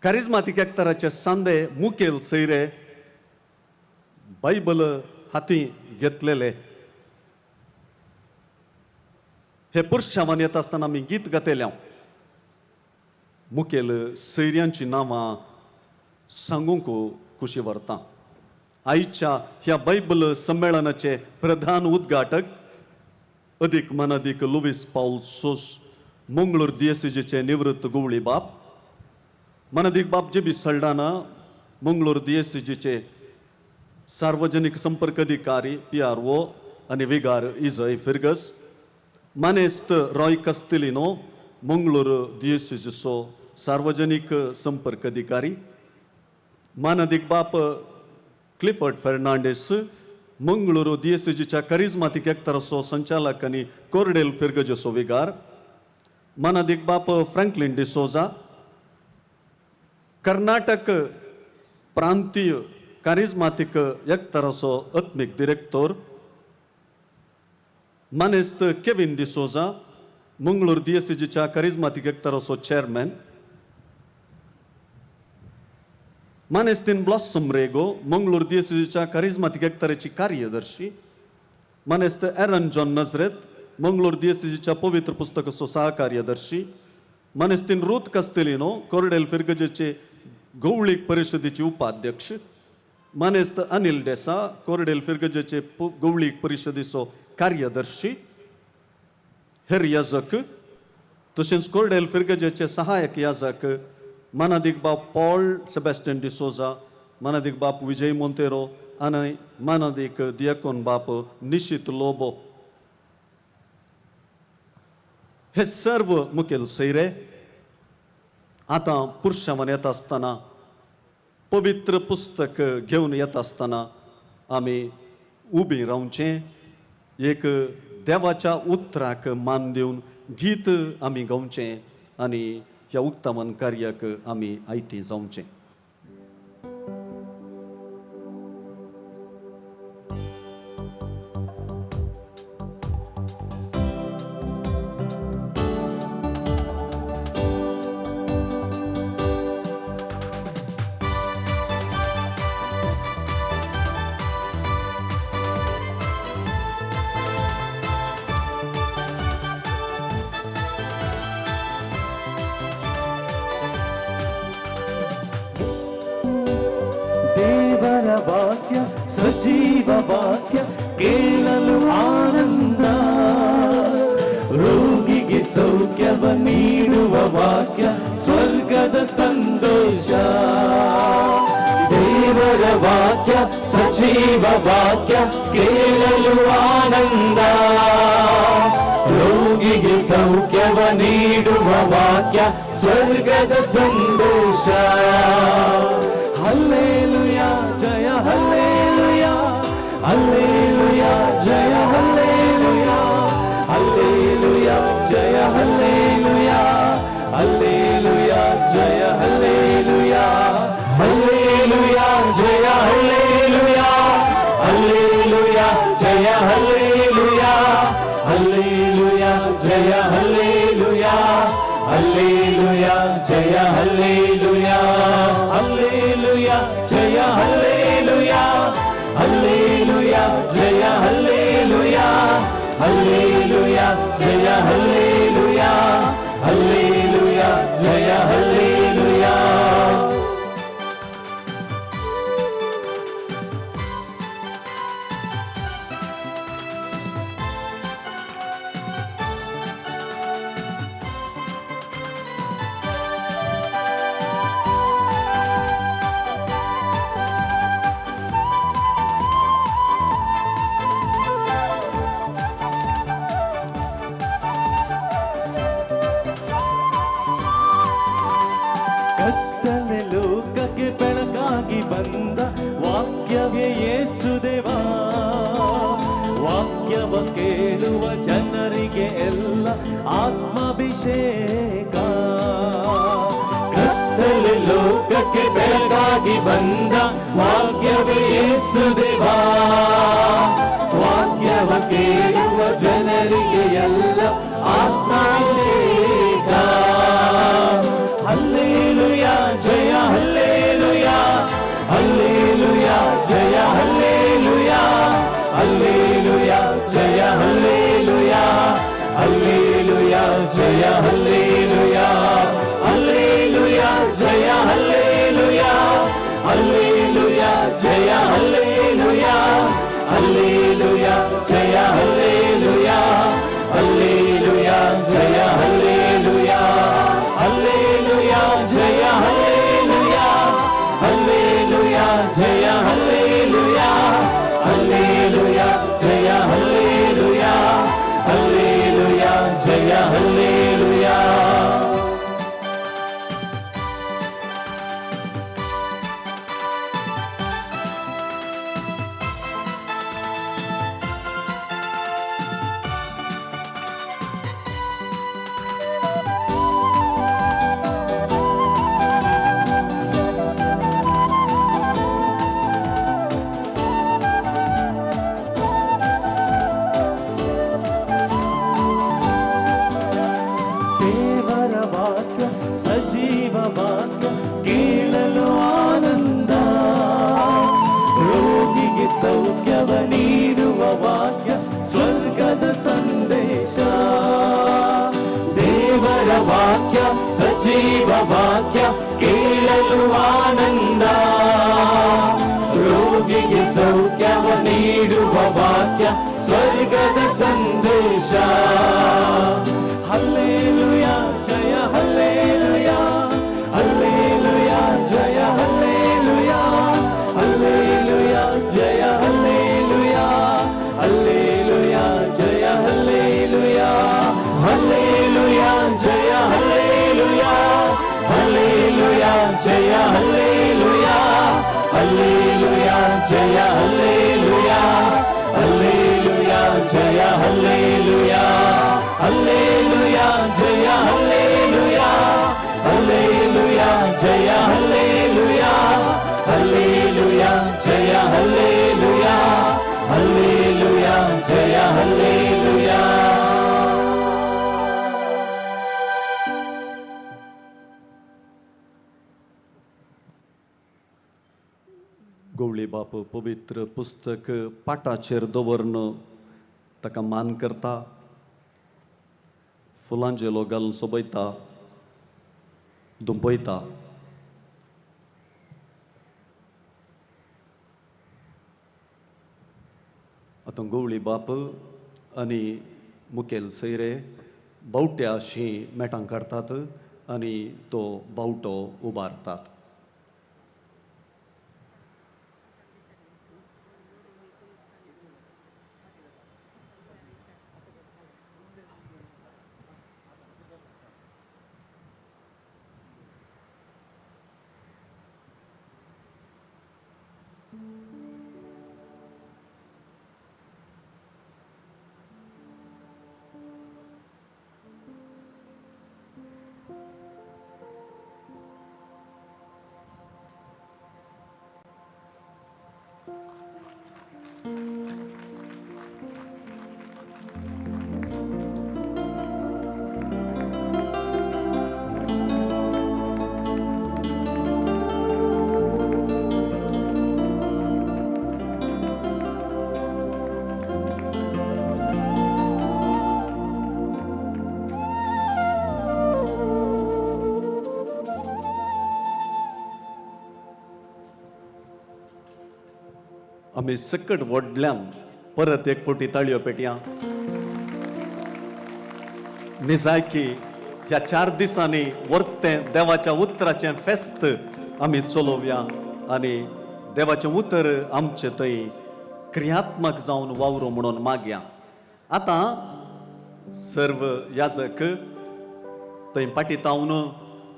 कारिझमातीक एकताराचे सांदे मुखेल सैरे बायबल हाती घेतलेले. हे पुरुषावान येता आसतना आमी गीत गातले. मुखेल सैर्यांची नांवां सांगूंक खुशी व्हरता. आयच्या ह्या बायबल संमेलनाचे प्रधान उद्घाटक अदीक मनादीक लुईस पाउल्सोस, मंगळूर दियेसीचे निवृत्त गवळी बाप, मनादीक बाप जेबी सल्डाना, मंगळूर दियेसीचे सार्वजनिक संपर्क अधिकारी PRO आनी विगार इजय फिर्गस, मानेस्त रॉय कस्तेलिनो, मंगळूर दियेसीचो सार्वजनिक संपर्क अधिकारी, मानादीक बाप क्लिफर्ड फेर्नांडीस, मंगळूर दियेसीच्या करिज्मातीक एकताराचो संचालक आनी कोर्डेल फिर्गजसो विगार, मानादीक बाप फ्रँकलिन डिसोजा, कर्नाटक प्रांतीय कारिज्मातीक एकताराचो आत्मीक डिरेक्टर, मानेस्त केविन डिसोजा, मंगळूर दियेसीच्या करिज्मातीक एकताराचो चेअरमॅन, मानेस्तीन ब्लॉसम रेगो, मंगळूर दियेसीच्या करिज्मातीक एकताराची कार्यदर्शी, मानेस्त एरन जॉन नजरेत, मंगळूर दियेसीच्या पवित्र पुस्तकाचो सहकार्यदर्शी, मानेस्तीन रूथ कस्तेलिनो, कोर्डेल फिर्गजेचे गवळीक परिशदेची उपाध्यक्ष, मानेस्त अनिल डेसा, कोर्डेल फिर्गजेचे गवळीक परिशदेचो कार्यदर्शी, हेर याजक, तशेंच कोर्डेल फिर्गजेचे सहायक याजक मानादीक बाप पॉल सेबॅस्टियन डिसोजा, मानादीक बाप विजय मोंतेरो आनी मानादीक दियाकोन बाप निशित लोबो. हे सर्व मुखेल सैरे आतां पुरुषावन येता आसतना, पवित्र पुस्तक घेवन येता आसतना आमी उबी रावचें, एक देवाच्या उतराक मान दिवन गीत आमी गावचें आनी ह्या उक्तावन कार्याक आमी आयती जावचें. ವಾಕ್ಯ ಸಜೀವ ವಾಕ್ಯ ಕೇಳಲು ಆನಂದ, ರೋಗಿಗೆ ಸೌಖ್ಯವ ನೀಡುವ ವಾಕ್ಯ ಸ್ವರ್ಗದ ಸಂತೋಷ. ದೇವರ ವಾಕ್ಯ ಸಜೀವ ವಾಕ್ಯ ಕೇಳಲು ಆನಂದ, ರೋಗಿಗೆ ಸೌಖ್ಯವ ನೀಡುವ ವಾಕ್ಯ ಸ್ವರ್ಗದ ಸಂತೋಷ. ಹಲ್ಲೇಲುಯಾ ಜಯ ಹಲ್ಲೇಲುಯಾ, ಹಲ್ಲೇಲುಯಾ ಜಯ ಹಲ್ಲೇಲುಯಾ, ಹಲ್ಲೇಲುಯಾ ಜಯ ಹಲ್ಲೇಲುಯಾ, ಹಲ್ಲೇಲುಯಾ ಜಯ ಹಲ್ಲೇಲುಯಾ, ಹಲ್ಲೇಲುಯಾ ಜಯ ಹಲ್ಲೇಲುಯಾ, ಹಲ್ಲೇಲುಯಾ ಜಯ ಹಲ್ಲೇಲುಯಾ, ಹಲ್ಲೇಲುಯಾ ಜಯ ಹಲ್ಲೇಲುಯಾ, ಹಲ್ಲೇಲುಯಾ ಜಯ ಹಲ್ಲೇಲುಯಾ, ಹಲ್ಲೇಲುಯಾ ಜಯ ಹಲ್ಲೇಲುಯಾ, ಹಲ್ಲೇಲುಯಾ ಜಯ ಹಲ್ಲೇಲುಯಾ, ಹಲ್ಲೇಲುಯಾ ಜಯ ಹಲ್ಲೇಲುಯಾ, ಹಲ್ಲೇಲುಯಾ ಜಯ ಹಲ್ಲೇಲುಯಾ. ಕತ್ತಲೆ ಲೋಕಕ್ಕೆ ಬೆಳಕಾಗಿ ಬಂದ ವಾಕ್ಯವೇ ಯೇಸುದೇವ, ವಾಕ್ಯವ ಕೇಳುವ ಜನರಿಗೆ ಎಲ್ಲ ಆತ್ಮಾಭಿಷೇಕ. ಕತ್ತಲೆ ಲೋಕಕ್ಕೆ ಬೆಳಕಾಗಿ ಬಂದ ವಾಕ್ಯವೇ ಯೇಸುದೇವ, ವಾಕ್ಯವ ಕೇಳುವ ಜನರಿಗೆ ಎಲ್ಲ ಆತ್ಮಾಭಿಷೇಕ. ಹಲ್ಲೇಲುಯಾ ಜಯ ಹಲ್ಲೇಲುಯಾ, ಹಲ್ಲೇಲುಯಾ ಜಯ ಹಲ್ಲೇಲುಯಾ, ಹಲ್ಲೇಲುಯಾ ಜಯ ಹಲ್ಲೇಲುಯಾ, ಹಲ್ಲೇಲುಯಾ ಜಯ ಹಲ್ಲೇಲುಯಾ, ಹಲ್ಲೇಲುಯಾ ವಾಕ್ಯ ಕೇಳಲು ಆನಂದ, ರೋಗಿಗೆ ಸೌಖ್ಯವ ನೀಡುವ ವಾಕ್ಯ ಸ್ವರ್ಗದ ಸಂದೇಶ. ಹಲ್ಲೇಲುಯ ಜಯ ಹಲ್ಲೇಲುಯ, ಹಲ್ಲೇಲುಯ ಜಯ ಹಲ್ಲೇಲುಯ, ಹಲ್ಲೇಲುಯ ಜಯ ಹಲ್ಲೇಲುಯ, ಹಲ್ಲೇಲುಯ ಜಯ ಹಲ್ಲೇಲುಯ, ಹಲ್ಲೇಲುಯ ಜಯ ಹಲ್ಲೇಲುಯ, ಹಲ್ಲೇಲುಯ ಜಯ ಹಲ್ಲೇಲುಯ, ಹಲ್ಲೇಲುಯ ಜಯ ಹಲ್ಲೇಲುಯ, ಹಲ್ಲೇಲುಯ ಜಯ ಹಲ್ಲೇಲುಯ, ಹಲ್ಲೇಲುಯ ಜಯ ಹಲ್ಲೇಲುಯ, ಹಲ್ಲೇಲುಯ ಜಯ ಹಲ್ಲೇಲುಯ, ಹಲ್ಲೇಲುಯ ಜಯ ಹಲ್ಲೇಲುಯ, ಹಲ್ಲೇಲುಯ ಜಯ hallelujah. गवळी बाप पवित्र पुस्तक पाटाचेर दवरन ताका मान करता, फुलांचेलो घालून सोबयता, दुंपयता. आतां गवळी बाप आनी मुखेल सैरे बावट्या अशीं मेटां काडटात आनी तो बावटो उबारतात. आमी सकट व्हडल्यान परत एक पोटी ताळयो पेटया. न्ही जाय की ह्या 4 दिसांनी वर्तें देवाच्या उतराचें फेस्त आमी चलोवया आनी देवाचें उतर आमचे थंय क्रियात्मक जावन वावरूं म्हणून मागया. आतां सर्व याजक थंय पाटितावन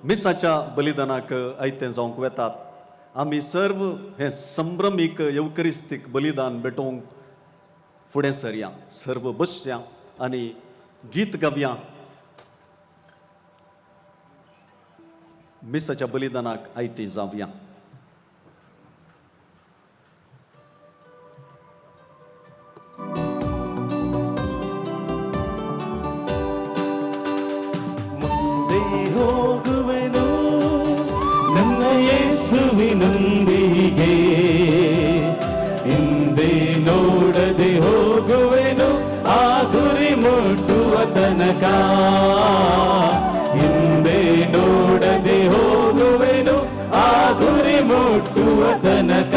मिसाच्या बलिदानाक आयतें जावंक वेतात. आमी सर्व हे संभ्रमीक येवकरिस्तीक बलिदान भेटोवंक फुडें सरया. सर्व बसया आनी गीत गावया. मिसाच्या बलिदानाक आयती जावया. ಹೋಗುವೆನು ನನ್ನ ಯೇಸುವಿನೊಂದಿಗೆ, ಹಿಂದೆ ನೋಡದೆ ಹೋಗುವೆನು ಆ ಗುರಿ ಮುಟ್ಟುವ ತನಕ, ಹಿಂದೆ ನೋಡದೆ ಹೋಗುವೆನು ಆ ಗುರಿ ಮುಟ್ಟುವ ತನಕ.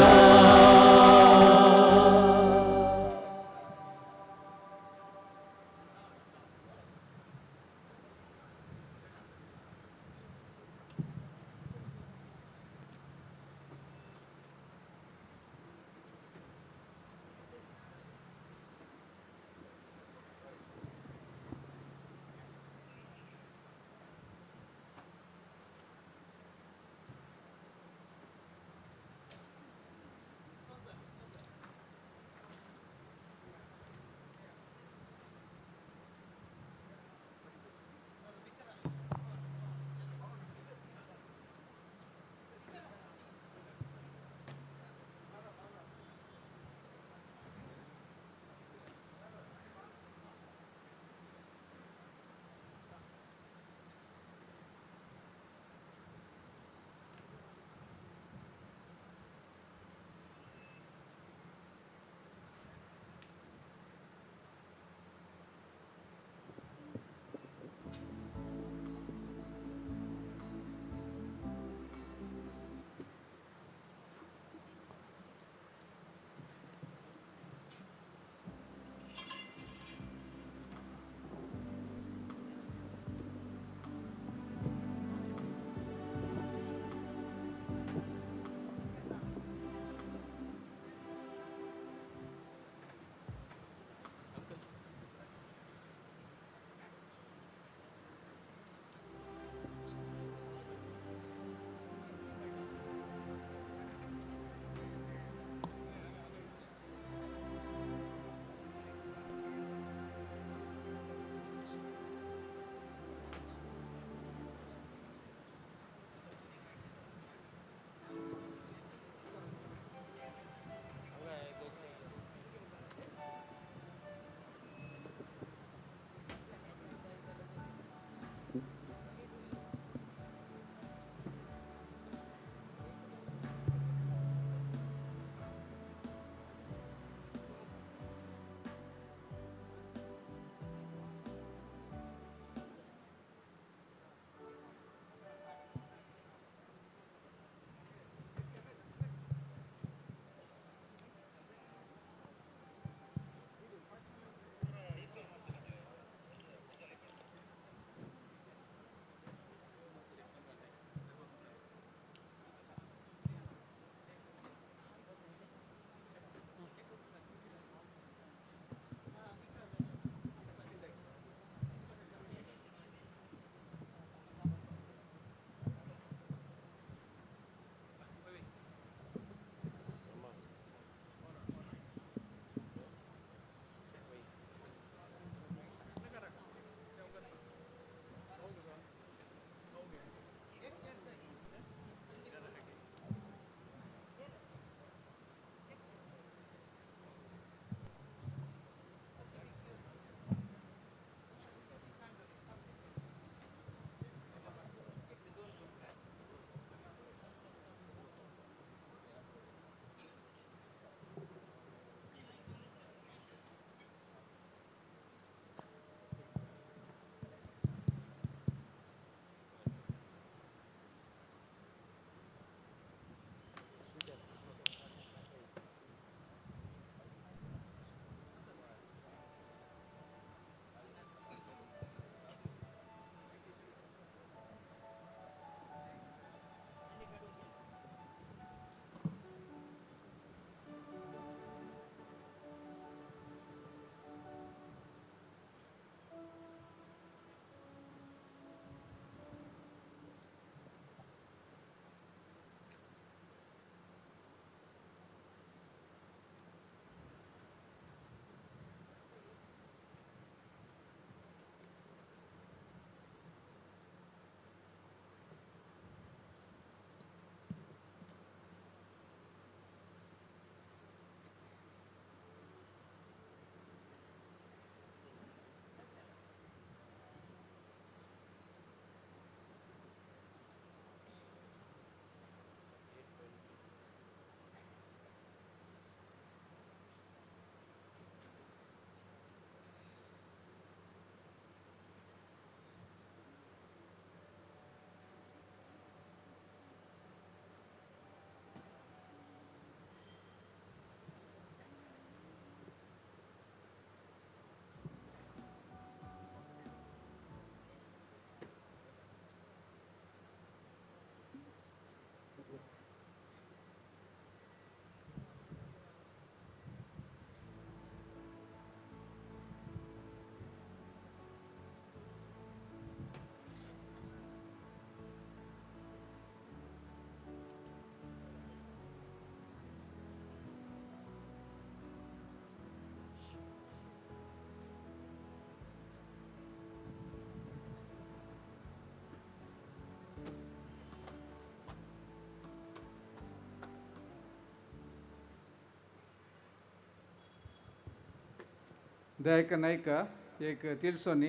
दयाक नायका एक तिलसोनी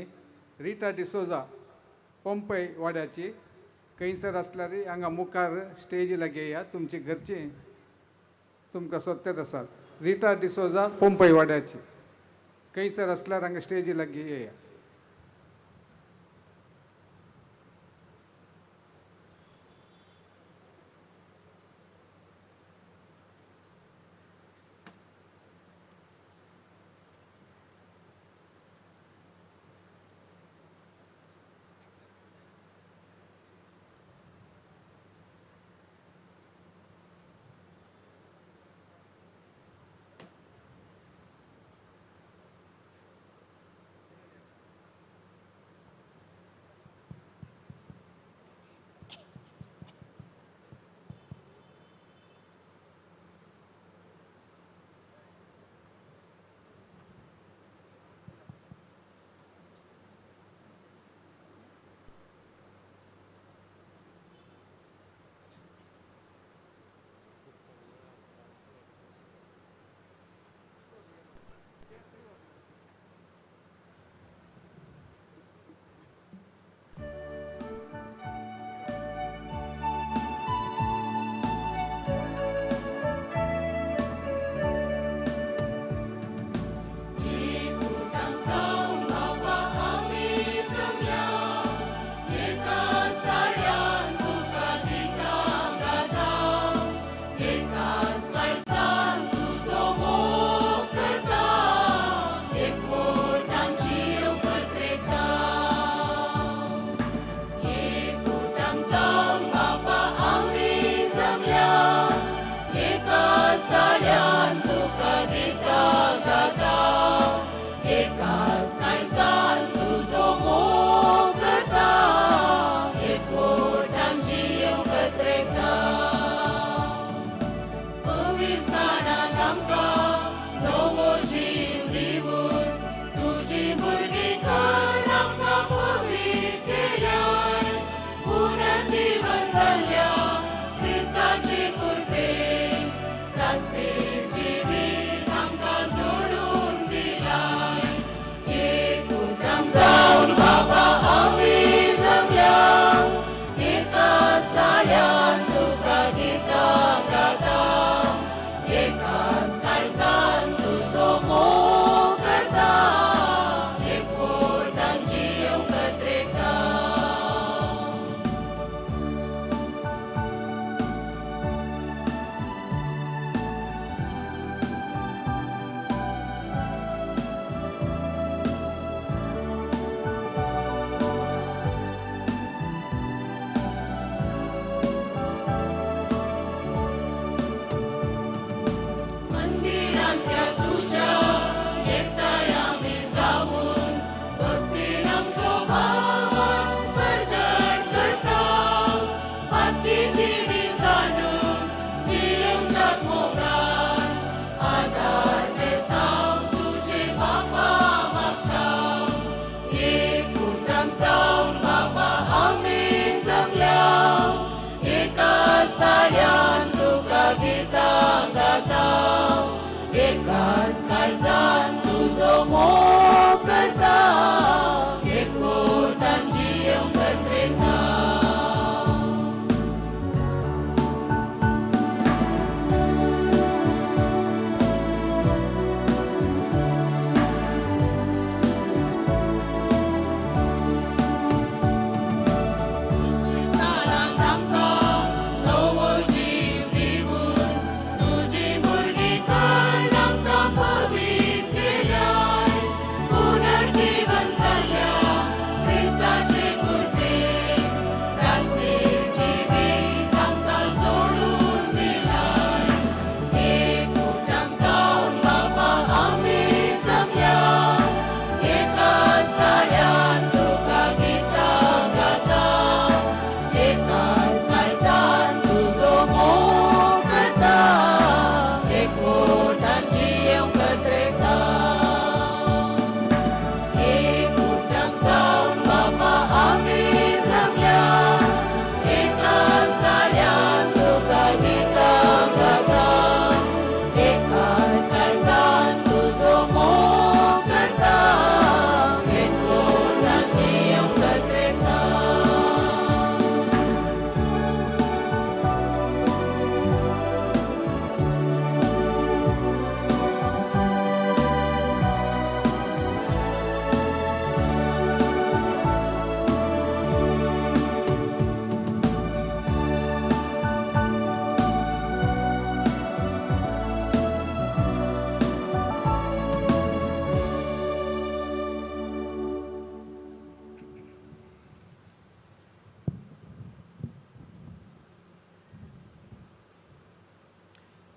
रिटा डिसोजा पंपई वाड्याची कैसर असल्यारी हांगा मुखार स्टेजीला घेया तुमची घरची तुमकां सोदतात आसात रिटा डिसोजा पंपई वाड्याची कैसर असल्यार हांगा स्टेजीला घेया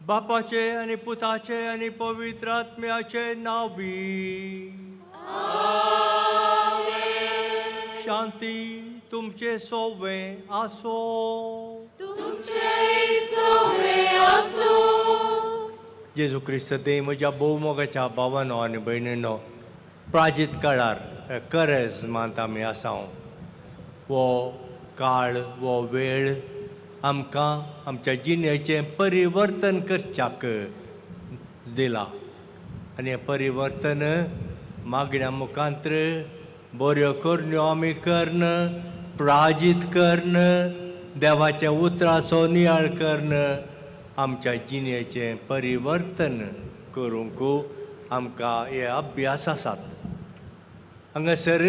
बापाचे आणि पुताचे आणि पवित्र आत्म्याचे नावी. शांती तुमचे सोवे आसो. जेजू ख्रिस्त ते म्हज्या भोवमोगाच्या भावांनो आनी भयणींनो, प्राजीत काळार खरेंच मात आमी आसां. वो काळ वो वेळ आमकां आमच्या जिणेचें परिवर्तन करच्याक दिला. आनी हें परिवर्तन मागण्या मुखांतर बऱ्यो करण्यो आमी करन, प्राजीत करन, देवाच्या उतराचो नियाळ करन, आमच्या जिणेचें परिवर्तन करूंक आमकां हे अभ्यास आसात. हांगासर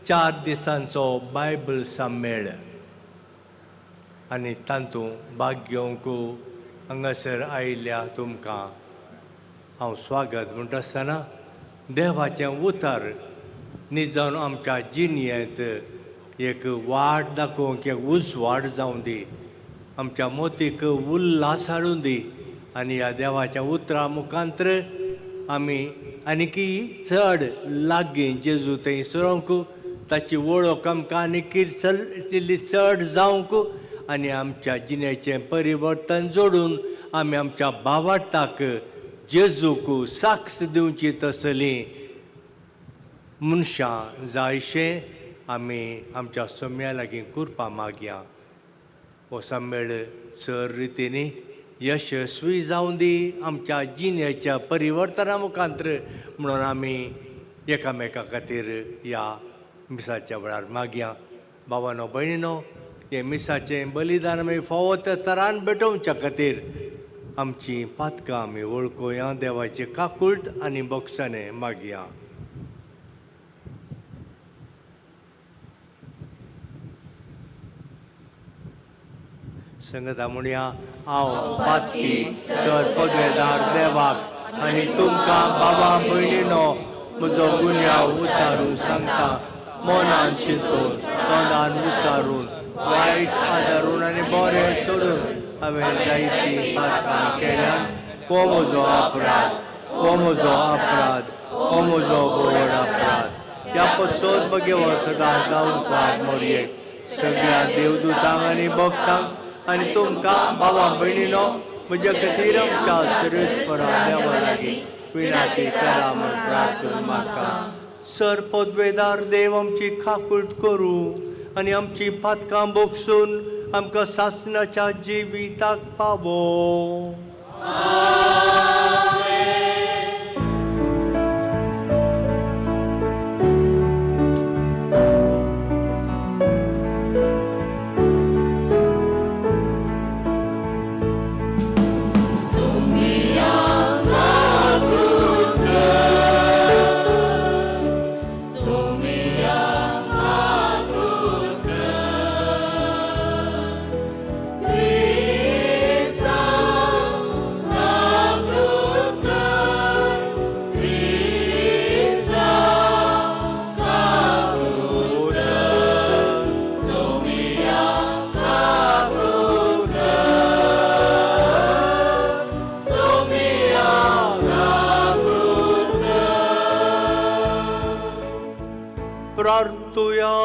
4 दिसांचो बायबल संमेळ आनी तातूंत भाग घेवंक हांगासर आयिल्ल्या तुमकां हांव स्वागत म्हणटा आसतना देवाचें उतर न्ही आमच्या जिणयेंत एक वाट दाखोवंक, एक उजवाड जावं दी, आमच्या मोतीक उल्हास हाडून दी. आनी ह्या देवाच्या उतरा मुखांतर आमी आनीकी चड लागीं जेजू थंयसरूंक, ताची वळख आमकां आनीक तितली चड जावंक आनी आमच्या जिणेचें परिवर्तन जोडून आमी आमच्या भावार्थाक जेजूक साक्ष दिवची तसलीं मनशां जायशें आमी आमच्या सोम्या लागीं करपा मागया. हो संमेळ चड रितीनी यशस्वी जावं दी आमच्या जिणेच्या परिवर्तना मुखांतर म्हणून आमी एकामेका खातीर ह्या मिसाच्या वेळार मागया. भावांनो भयणींनो, हे मिसाचें बलिदान आमी फावो त्या तरान भेटोवच्या खातीर आमची पातकां आमी वळखुया. देवाचे काकूळट आनी बक्षाने मागया. संगता म्हणया, हांव पातकी सर पदवेदार देवाक आनी तुमकां बाबा भयणीनो म्हजो गुन्यांव उच्चारून सांगता. मनान चिंतून, तोंडान उच्चारून, वायट आदारून आनी बरें सोडून हांवें जायतीं पातकां केल्यान हो म्हजो अपराध, हो म्हजो अपराध, हो म्हजो व्हड अपराध. ह्या पसत बगेवो सदां जावंक वाट मोरयेक सगळ्या देवदूतांक आनी भक्तांक आनी तुमकां भावा भयणीनो म्हजे खातीर आमच्या सर्वेस्परा देवा लागीं विनाती करा म्हूण प्रार्थना मागता. सर पदवेदार देव आमची खाकूळट करूं आनी आमची पातकां बोगसून आमकां सासणाच्या जिविताक पावो. प्रार्थुया.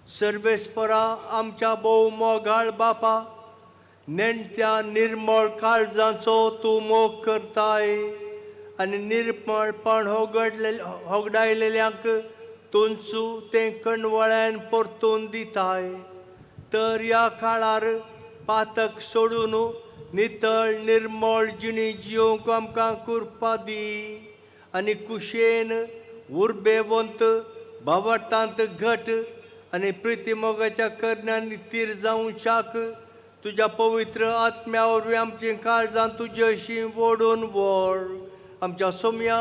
सर्वेस्परा आमच्या भोव मोगाळ बापा, नेणत्या निर्मळ काळजांचो तूं मोग करताय आनी निर्मळपण होगडायलेल्यांक तुंचू तें कणवळ्यान परतून दिताय. तर ह्या काळार पातक सोडून नितळ निर्मळ जिणी जिवंक आमकां करपा दी आनी कुशेन उर्बेवंत भावार्थांत घट आनी प्रितीमोगाच्या करण्यांनी तीर जावं शाक तुज्या पवित्र आत्म्या वरवीं आमची काळजां तुजे अशीं ओडून व्हर. आमच्या सोम्या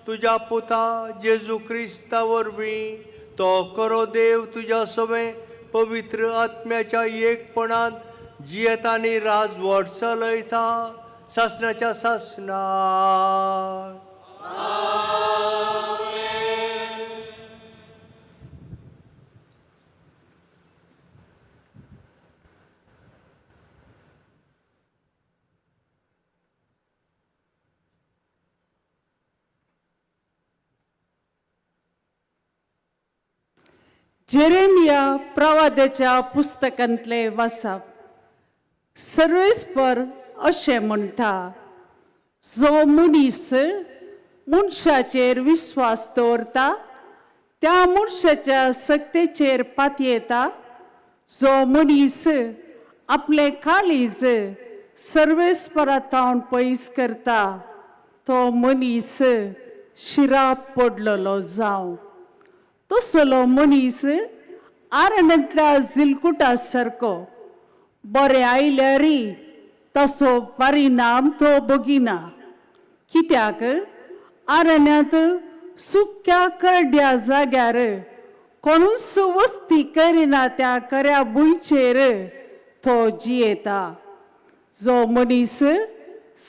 तुज्या पुता जेजू क्रिस्ता वरवीं तो खरो देव तुज्या सवे पवित्र आत्म्याच्या एकपणांत जियेत आनी राजवट चलयता सासणाच्या सासणाक. जेरेमिया प्रवाद्याच्या पुस्तकांतले वाचप. सर्वेस्पर अशें म्हणटा, जो मनीस मनशाचेर विश्वास दवरता त्या मनशाच्या सक्तेचेर पातयेता, जो मनीस आपले काळीज सर्वेस्परांतावन पयस करता, तो मनीस शिराप पडलेलो जावं. तसलो मनीस आरण्यांतल्या जिलकुटा सारको बरें आयल्यारी तसो परिणाम तो बगिना. कित्याक आरण्यांत सुक्या करड्या जाग्यार कोणूच वस्ती करिना त्या कर्या भुंयचेर तो जियेता. जो मनीस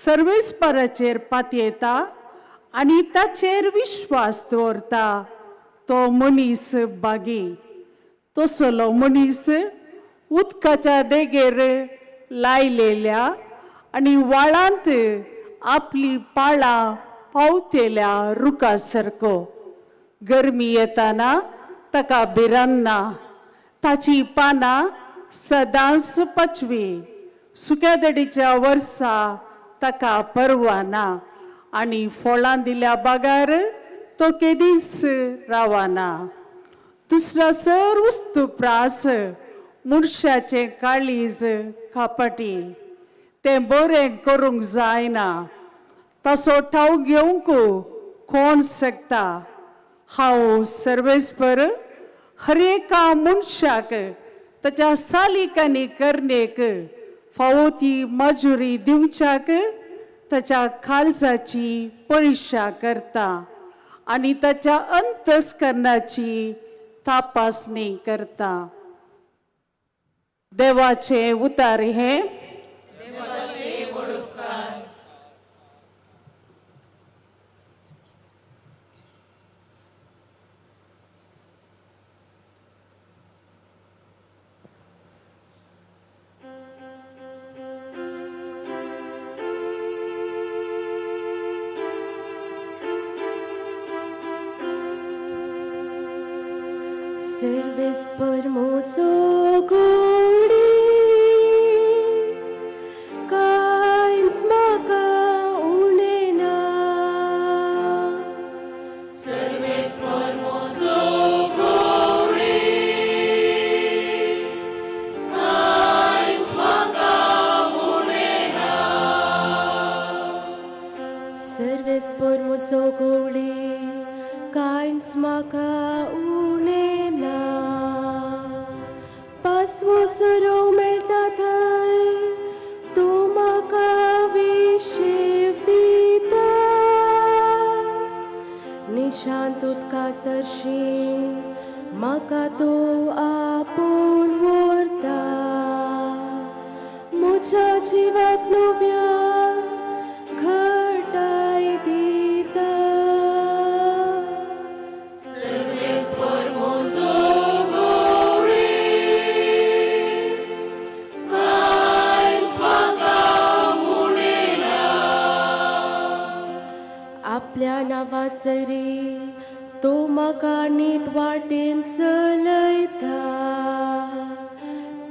सर्वेस्पराचेर पातयेता आनी ताचेर विश्वास दवरता, तो मनीस बागी. तसलो मनीस उदकाच्या देगेर लायलेल्या आनी व्हाळांत आपली पाळां पावतेल्या रुखा सारको. गरमी येताना ताका भिरांना, ताची पानां सदांच पचवी. सुक्यादडीच्या वर्सा ताका परवाना आनी फळां दिल्या बागार तो केदीच रावना. दुसरा सर वस्तू प्रास मनशाचे काळीज कापटी. तें बरें करूंक जायना. तसो ठाव घेवंक कोण शकता. हांव सर्वेस्पर हर एका मनशाक ताच्या सालीक आनी करणेक फावो ती मजुरी दिवच्याक ताच्या काळजाची परीक्षा करता आनी ताच्या अंतस्करणाची तपासणी करता. देवाचे उतार हे. Servespor moso godi kains maka unena. Servespor moso godi kains maka unena. Servespor moso godi kains maka unena. Paswo soro melta thai tu maka vishiv dita. Nishantut ka sarshin maka to apun vorta. Mucha jivak novya घटाई दीता. Servespor moso आपल्या नावासरी तो म्हाका NEET वाटेन चलयता.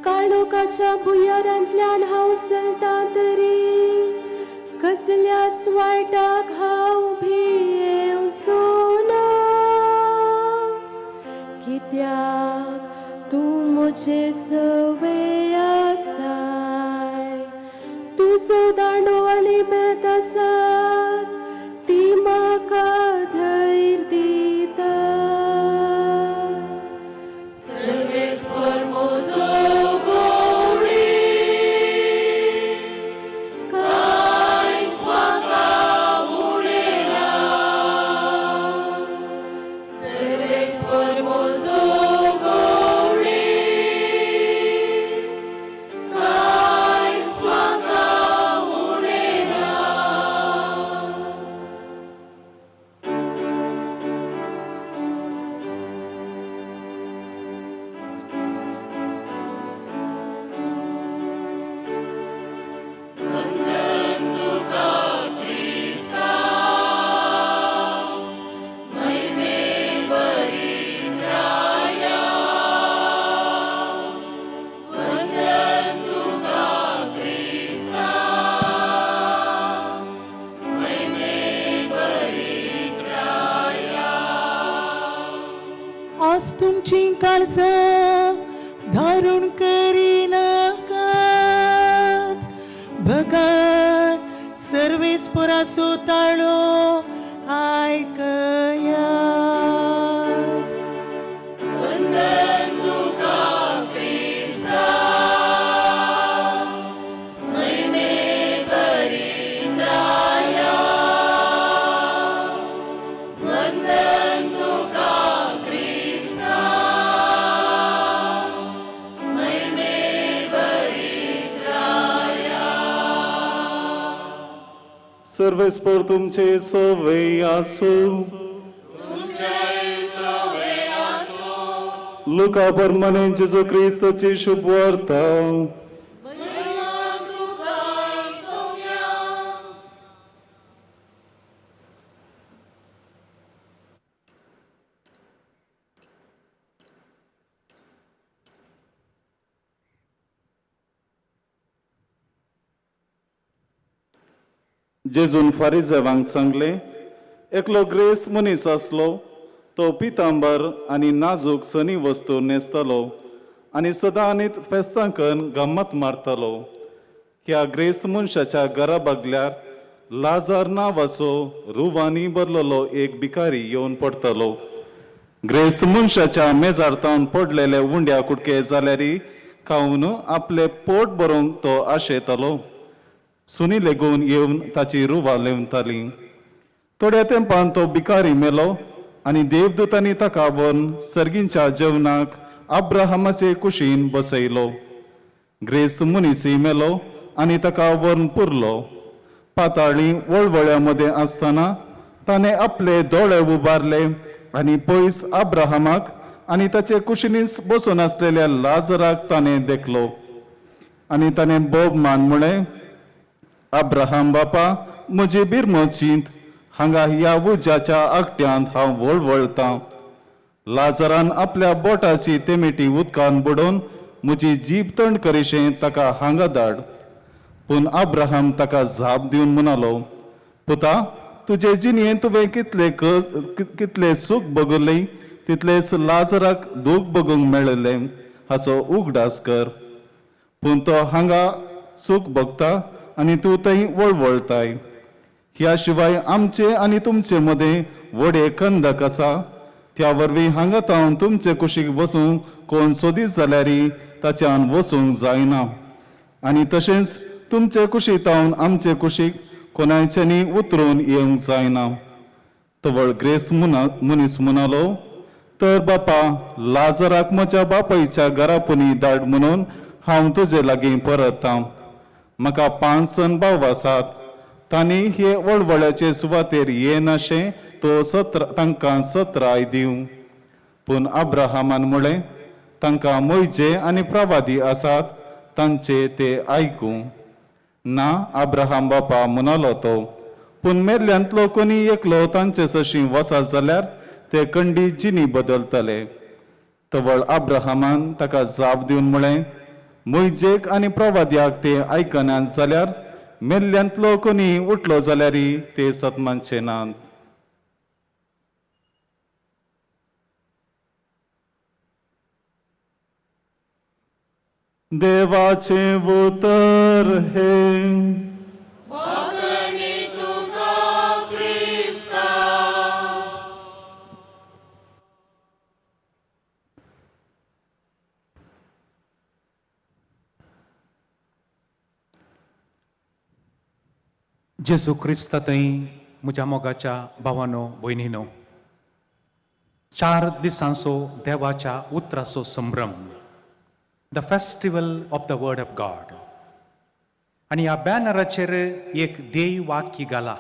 काळोखाच्या भुंयारांतल्यान हांव चलतां तरी कसल्याच वायटाक हांव भियेवचो ना. कित्याक तूं म्हजे सवय आसाय. तुजो दांडो आनी बेत आसात ती म्हाका धैर्य दिता. Servespor moso godi kains maka unena. Servespor moso godi काळजा धारून करी नाकात भगार सर्वेस पोरासो ताळो ऐकयात. वंदन तुका क्रिस्ता महिमे परित्राया. वंदन तुका क्रिस्ता महिमे परित्राया. सर्वेस्पर तुमचे सोवे आसो. लुका प्रमाणे जेजू ख्रिस्ताची शुभ वार्ता. जेजून फारिजेवांक सांगले, एकलो ग्रेस मनीस आसलो. तो पितांबर आनी नाजूक सनी वस्तू न्हेसतालो आनी सदांनीत फेस्तांकन गम्मत मारतालो. ह्या ग्रेस मनशाच्या घरा बगल्यार लाजार नांवाचो रुवांनी भरलेलो एक भिकारी येवन पडतालो. ग्रेस मनशाच्या मेजारतावन पडलेले उंड्या कुडके जाल्यारी खावन आपले पोट भरूंक तो आशेतालो. सुनी लेगून येवन ताची रुवां लेवताली. थोड्या तेंपान तो भिकारी मेलो आनी देवदूतांनी ताका व्हरून सर्गींच्या जेवणाक अब्राहमाचे कुशीन बसयलो. ग्रेस मनीसय मेलो आनी ताका व्हरून पुरलो. पाताळी वळवळ्या मदें आसतना ताणें आपले दोळे उबारले आनी पयस अब्राहमाक आनी ताचे कुशीनीस बसून आसलेल्या लाजराक ताणें देखलो. आनी ताणें बोब मान म्हळें, अब्राहम बापा, म्हजी बिरमो चिंत. हांगा ह्या उज्याच्या आकट्यांत हांव वळवळतां. लाजरान आपल्या बोटाची तेमिटी उदकान बुडोवन म्हजी जीब थंड करीशें ताका हांगा धाड. पूण अब्राहम ताका जाप दिवन म्हणालो, पुता, तुजे जिणेंत तुवें कितले सूख भोगलें तितलेच लाजराक दूख भोगूंक मेळिल्लें हाचो उगडास कर. पूण तो हांगा सूख भोगता आनी तूं थंय वळवळताय. ह्या शिवाय आमचे आनी तुमचे मदें व्हडे खंदक आसा. त्या वरवीं हांगा तावन तुमचे कुशीक वचूंक कोण सोदीत जाल्यारी ताच्यान वचूंक जायना. आनी तशेंच तुमचे कुशीक तावन आमचे कुशीक कोणायच्यांनी उतरून येवंक जायना. तवळ ग्रेस मनीस म्हणालो, तर बापा, लाजराक म्हज्या बापायच्या घरापुनी धाड म्हणून हांव तुजे लागीं परतां. म्हाका 5 सन भाव आसात. तांणी हे वळवळ्याचे सुवातेर येनाशें तो तांकां 17 दिवं. पूण अब्राहमान म्हळें, तांकां मोयजे आनी प्रवादी आसात, तांचे ते आयकूं. ना, अब्राहम बापा म्हणालो तो. पूण मेल्ल्यांतलो कोणी एकलो तांचे सशीं वसात जाल्यार ते कंडी जिनी बदलतले. तवळ अब्राहमान ताका जाप दिवन म्हळें, मोयजेक आनी प्रवाद्याक ते आयकनात जाल्यार मेल्ल्यांतलो कोणी उठलो जाल्यारी ते सतमानचे नात. देवाचे उतर हे. वंदनी तुका क्रिस्ता. जेजू क्रिस्तांतय म्हज्या मोगाच्या भावानो भयणीनो, 4 दिसांचो देवाच्या उतराचो संभ्रम, the festival of the word of God. आनी ह्या बॅनराचेर एक देय वाक्य घाला,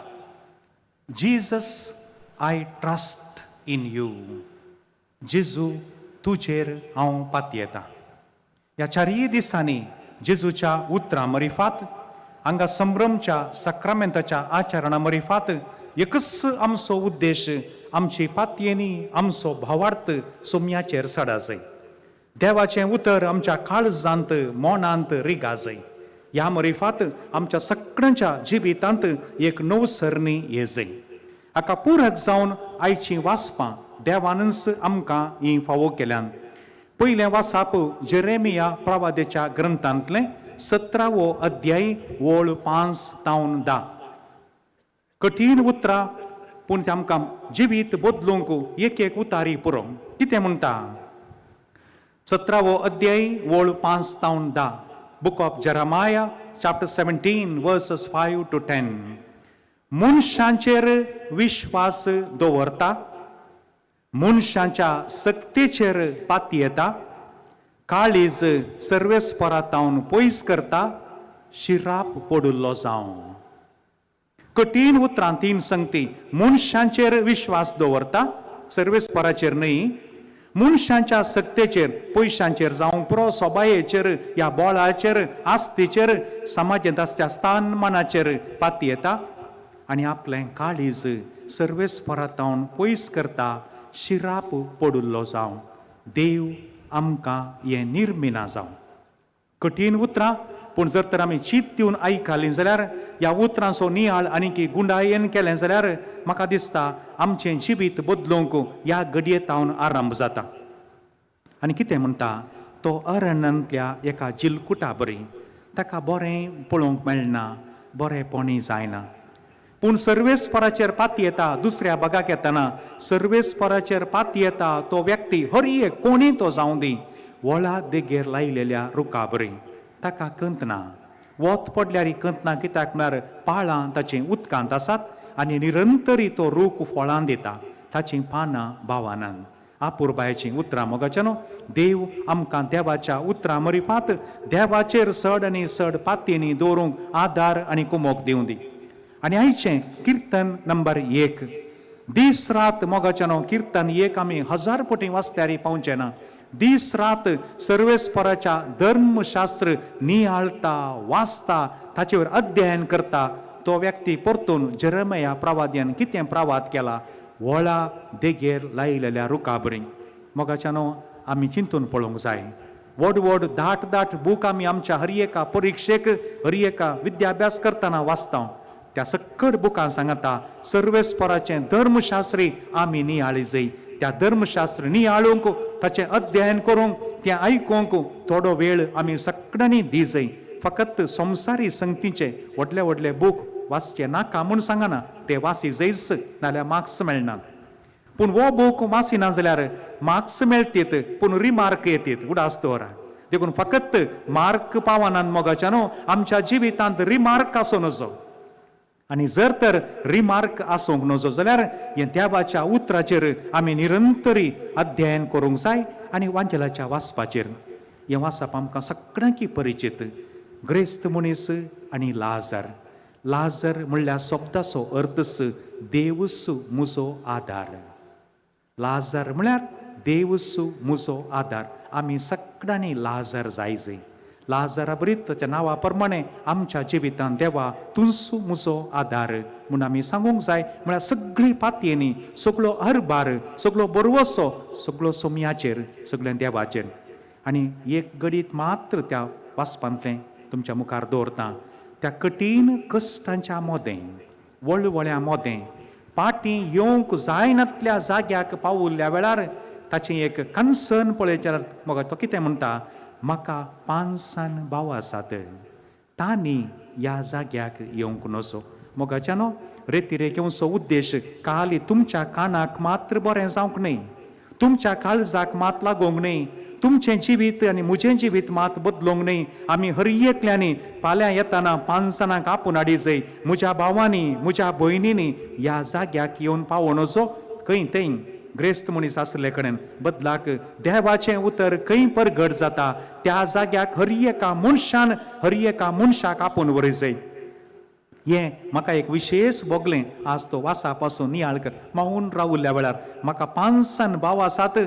Jesus I trust in you. जेजू तुजेर हांव पातयेतां. ह्या 4 दिसांनी जेजूच्या उतरां मरिफात हांगा संभ्रमच्या सक्रामेंताच्या आचरणा मरिफात एकच आमचो उद्देश, आमची पातयेनी आमचो भावार्थ सोम्याचेर सडा जाय. देवाचें उतर आमच्या काळजांत मोनांत रिगा जाय. ह्या मरिफात आमच्या सगळ्यांच्या जिवितांत एक नवसरणी ये जाय. हाका पुरक जावन आयची वाचपां देवानच आमकां ही फावो केल्यान. पयलें वाचाप जेरेमिया प्रवादेच्या ग्रंथांतलें 17वो अध्याय वळ 5 तावन 10. कठीण उतरां पूण ते आमकां जिवीत बदलूंक एक एक उतारी पुरो. कितें म्हणटा? 17वो अध्याय वळ 5 तावन 10. Book of Jeremiah chapter 17 verses 5 to 10. मनशांचेर विश्वास दवरता, मनशांच्या सक्तीचेर पातयेता, काळीज सर्वेस्परांतावन पयस करता, शिराप पडुल्लो जावं. कठीण उतरां 3 संगती. मनशांचेर विश्वास दवरता, सर्वेस्पराचेर न्हय, मनशांच्या सक्तेचेर, पयशांचेर जावं पुरो सोबायेचेर, ह्या बोळाचेर, आस्तीचेर, समाजांत आसच्या स्थानमानाचेर पातयेता आनी आपलें काळीज सर्वेस्परांतावन पयस करता, शिराप पडुल्लो जावं. देव आमकां हें निर्मिना जावं. कठीण उतरां, पूण जर तर आमी चीत दिवन आयकलीं जाल्यार, ह्या उतरांचो नियाळ आनी गुंडायेन केलें जाल्यार म्हाका दिसता आमचें जिवीत बदलूंक ह्या घडयेंतावन आरंभ जाता. आनी कितें म्हणटा? तो अरण्यांतल्या एका जिलकुटा बरी, ताका बरें पळोवंक मेळना, बरेंपणी जायना. पूण सर्वेस्पराचेर पातयेता, दुसऱ्या भागाक येतना सर्वेस्पराचेर पातयेता तो व्यक्ती, हर एक कोणी तो जावं दी, वळा देगेर लायलेल्या रुखा बरी, ताका कंत ना. वत पडल्यार कंत ना. कित्याक म्हळ्यार पाळां ताची उदकांत आसात आनी निरंतरी तो रूख फळां दिता, ताची पानां भावानान. आपुरबायेची उतरां मोगाच्यानो, देव आमकां देवाच्या उतरां मरिफात देवाचेर चड आनी चड पातयेनी दवरूंक आदार आनी कुमोक दिवं दी. आनी आयचें किर्तन नंबर 1. दीस रात मोगाच्यानो, किर्तन 1 आमी 1000 पटी वाचल्यारय पावचे ना. दीस रात सर्वेस्पराच्या धर्मशास्त्र नियाळता, वाचता, ताचेर अध्ययन करता तो व्यक्ती परतून जेरेमिया प्रवाद्यान कितें प्रवाद केला? वळा देगेर लायलेल्या रुखा बरी. मोगाच्यानो, आमी चिंतून पळोवंक जाय. व्हड व्हड दाट बूक आमी आमच्या हर एका परिक्षेक, हर एका विद्याभ्यास करतना वाचता. त्या सकट बुकां सांगता सर्वेस्पराचें धर्मशास्त्री आमी नियाळी जाय. त्या धर्मशास्त्र नियाळूंक, ताचें अध्ययन करूंक, तें आयकूंक थोडो वेळ आमी सगळ्यांनी दी जाय. फकत संवसारी संगतीचे व्हडले व्हडले बूक वाचचे नाका म्हूण सांगना, ते वाची जायच, नाल्यार मार्क्स मेळना. पूण हो बूक वाचिना जाल्यार मार्क्स मेळटात, पूण रिमार्क येतात उडास दवरा. देखून फकत मार्क पावनान मोगाच्यानो, आमच्या जिवितांत रिमार्क आसूं नजो. आनी जर तर रिमार्क आसूंक नजो जाल्यार हें देवाच्या उतराचेर आमी निरंतरी अध्ययन करूंक जाय आनी वांजेलाच्या वाचपाचेर. हें वाचप आमकां सगळ्यांकी परिचीत. ग्रेस्त मनीस आनी लाजर. लाजर म्हणल्यार शब्दाचो अर्थच देवूच म्हजो आदार. लाजर म्हळ्यार देवूच म्हजो आदार. आमी सगळ्यांनी लाजर जाय. लाजरा बरीत ताच्या नांवा प्रमाणे आमच्या जिवितांत देवा तूंच म्हजो आदार म्हूण आमी सांगूंक जाय. म्हळ्यार सगळी पातयेनी, सगळो हरबार, सगळो बरवसो, सगळो सोम्याचेर, सगळें देवाचेर. आनी एक घडीत मात्र त्या वाचपांतलें तुमच्या मुखार दवरता. त्या कठीण कश्टांच्या मोदें, वळवळ्या मोदें, पाटी येवंक जायनातल्या जाग्याक पावुल्ल्या वेळार ताची एक कन्सर्न पळयल्यार मोगा तो कितें म्हणटा? म्हाका 5 भाव आसात, तांणी ह्या जाग्याक येवंक नजो. मोगाच्यानो, रेतिरेखेचो उद्देश खाली तुमच्या कानाक मात्र बरें जावंक न्हय, तुमच्या काळजाक मात लागोंक न्हय, तुमचें जिवीत आनी म्हजें जिवीत मात बदलोंक न्हय. आमी हर एकल्यांनी फाल्यां येताना 5 जाणांक आपूण हाडी जाय. म्हज्या भावांनी, म्हज्या भयणींनी ह्या जाग्याक येवन पावों नजो. खंय थंय ग्रेस्त मनीस आसले कडेन बदलाक देवाचें उतर खंय परगट जाता, त्या जाग्याक हर एका मनशान, हर एका मनशाक आपूण व्हर जाय. हें म्हाका एक विशेश भोगलें. आज तो वासा पासून नियाळ कर. मावून रावुल्ल्या वेळार म्हाका 5 भाव आसात.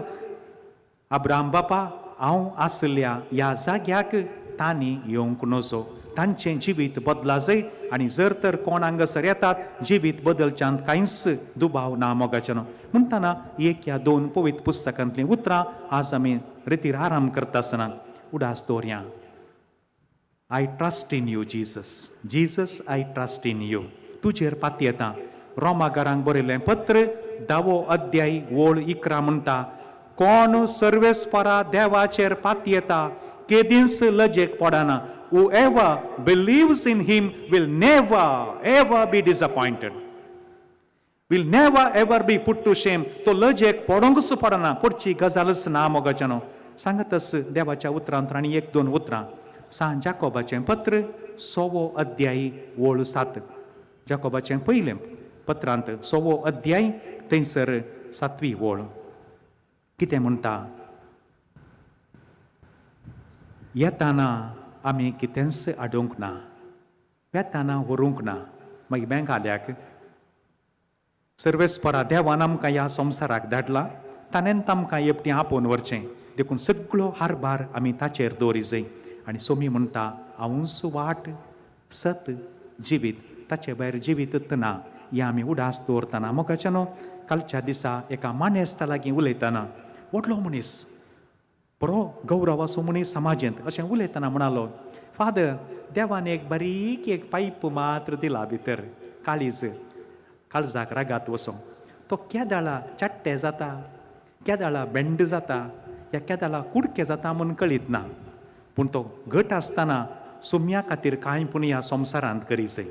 अब्राम बापा, हांव आसल्या ह्या जाग्याक तांणी येवंक नजो. तांचें जिवीत बदला जाय. आनी जर तर कोण हांगासर येतात, जिवीत बदलच्यांत कांयच दुबाव ना मोगाच्यानो. म्हणटना 1 या 2 पवित्र पुस्तकांतलीं उतरां आज आमी रितीर आराम करता आसतना उडास दवरया. I trust in you Jesus. Jesus, I trust in you. तुजेर पातयेता. रोमाकारांक बरयलें पत्र 10वो अध्याय वळ 11 म्हणटा, कोण सर्वेस्परा देवाचेर पातयेता केदींच लजेक पडना. Whoever believes in him will never ever be disappointed. Will never ever be put to shame. तो लजेक पडोंकच पडना. पुढची गजालच ना मोगाच्यानो. सांगतस देवाच्या उतरांत आनी 1-2 उतरां. सांग जाकोबाचें पत्र 6 अध्याय वळ 7. जाकोबाचें पयलें पत्रांत 6 अध्याय थंयसर 7वी वळ. कितें म्हणटा? येताना आमी कितेंच आडूंक ना, येताना व्हरूंक ना. मागीर बेंगाल्याक सर्वेस्परा देवान आमकां ह्या संवसाराक धाडला, ताणें तामकां एकटी आपोवन व्हरचें. देखून सगळो हारभार आमी ताचेर दवरी जाय. आनी सोमी म्हणटा हांवूच वाट सत जिवीत, ताचे भायर जिवीतच ना. हें आमी उडास दवरतना मोगाच्यानो कालच्या दिसा एका मानेस्ता लागीं उलयतना व्हडलो मनीस, बरो गौरवाचो मनीस समाजेंत अशें उलयतना म्हणालो, फादर देवान एक बारीक एक पायप मात्र दिला भितर काळीज, काळजाक रागात वचों. तो केदाळा चाट्टे जाता, केदाळा बेंड जाता, या केदाळा कुडके जाता म्हूण कळीत ना. पूण तो घट आसतना सोम्या खातीर कांय पूण ह्या संवसारांत करी जाय.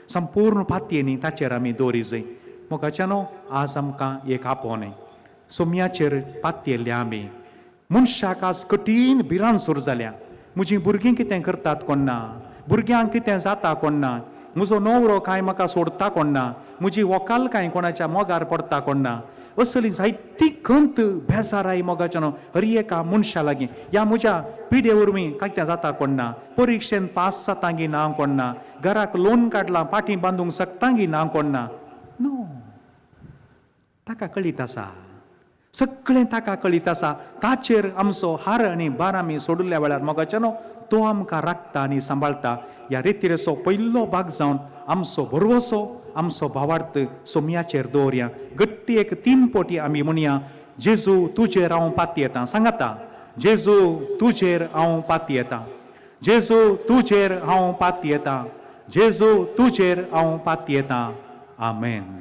संपूर्ण पातयेनी ताचेर आमी दवरी जाय. मोगाच्यानो आज आमकां एक आपोवणें. सोम्याचेर पातयेल्ले आमी. मनशाक आज कठीण भिरांत सुरू जाल्या. म्हजीं भुरगीं कितें करतात कोण ना, भुरग्यांक कितें जाता कोण ना, म्हजो णवरो कांय म्हाका सोडता कोण ना, म्हजी व्हंकल कांय कोणाच्या मोगार पडटा कोण ना. असली जायती खंत बेजाराय मोगाच्यानो हर एका मनशा लागीं. ह्या म्हज्या पिढे वरवीं कितें जाता कोण ना, परिक्षेन पास जाता गी ना कोण ना, घराक लोन काडलां फाटीं बांदूंक शकता गी ना कोण ना. नो, ताका कळीत आसा, सगळें ताका कळीत आसा. ताचेर आमचो हार आनी भार आमी सोडिल्ल्या वेळार मोगाच्यानो तो आमकां राखता आनी सांबाळटा. ह्या रितीरेचो पयलो भाग जावन आमचो भरवोसो, आमचो भावार्थ सोम्याचेर दवरया. गट्टी एक 3 पोटी आमी म्हणया, जेजू तुजेर हांव पातयेतां. सांगाता, जेजू तुजेर हांव पातयेतां, जेजू तुजेर हांव पातयेतां, जेजू तुजेर हांव पातयेतां. आमेन.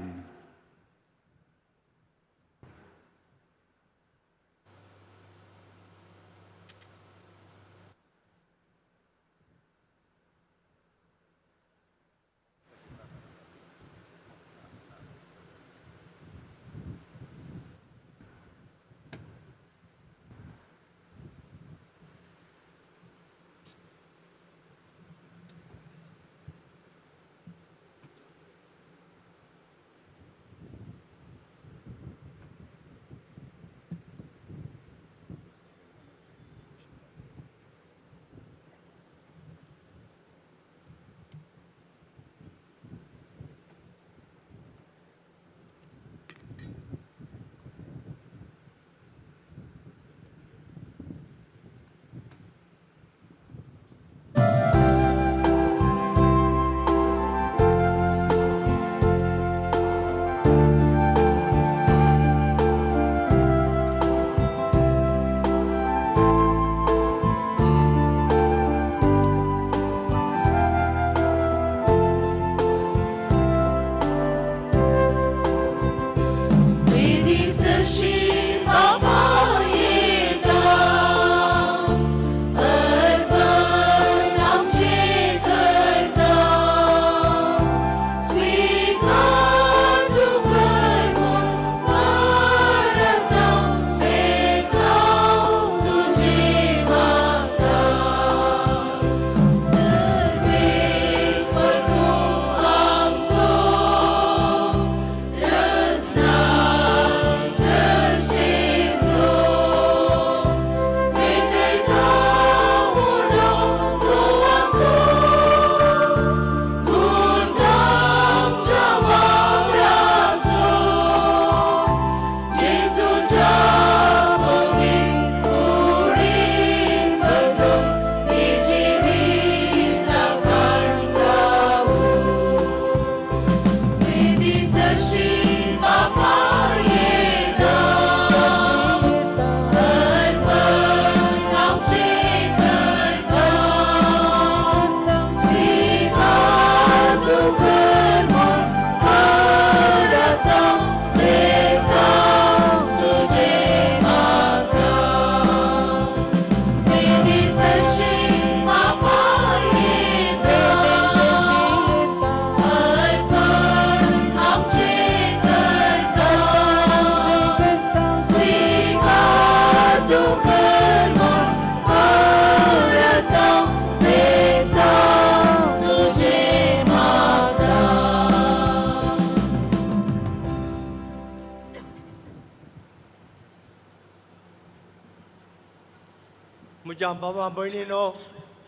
म्हज्या भावा भयणीनो,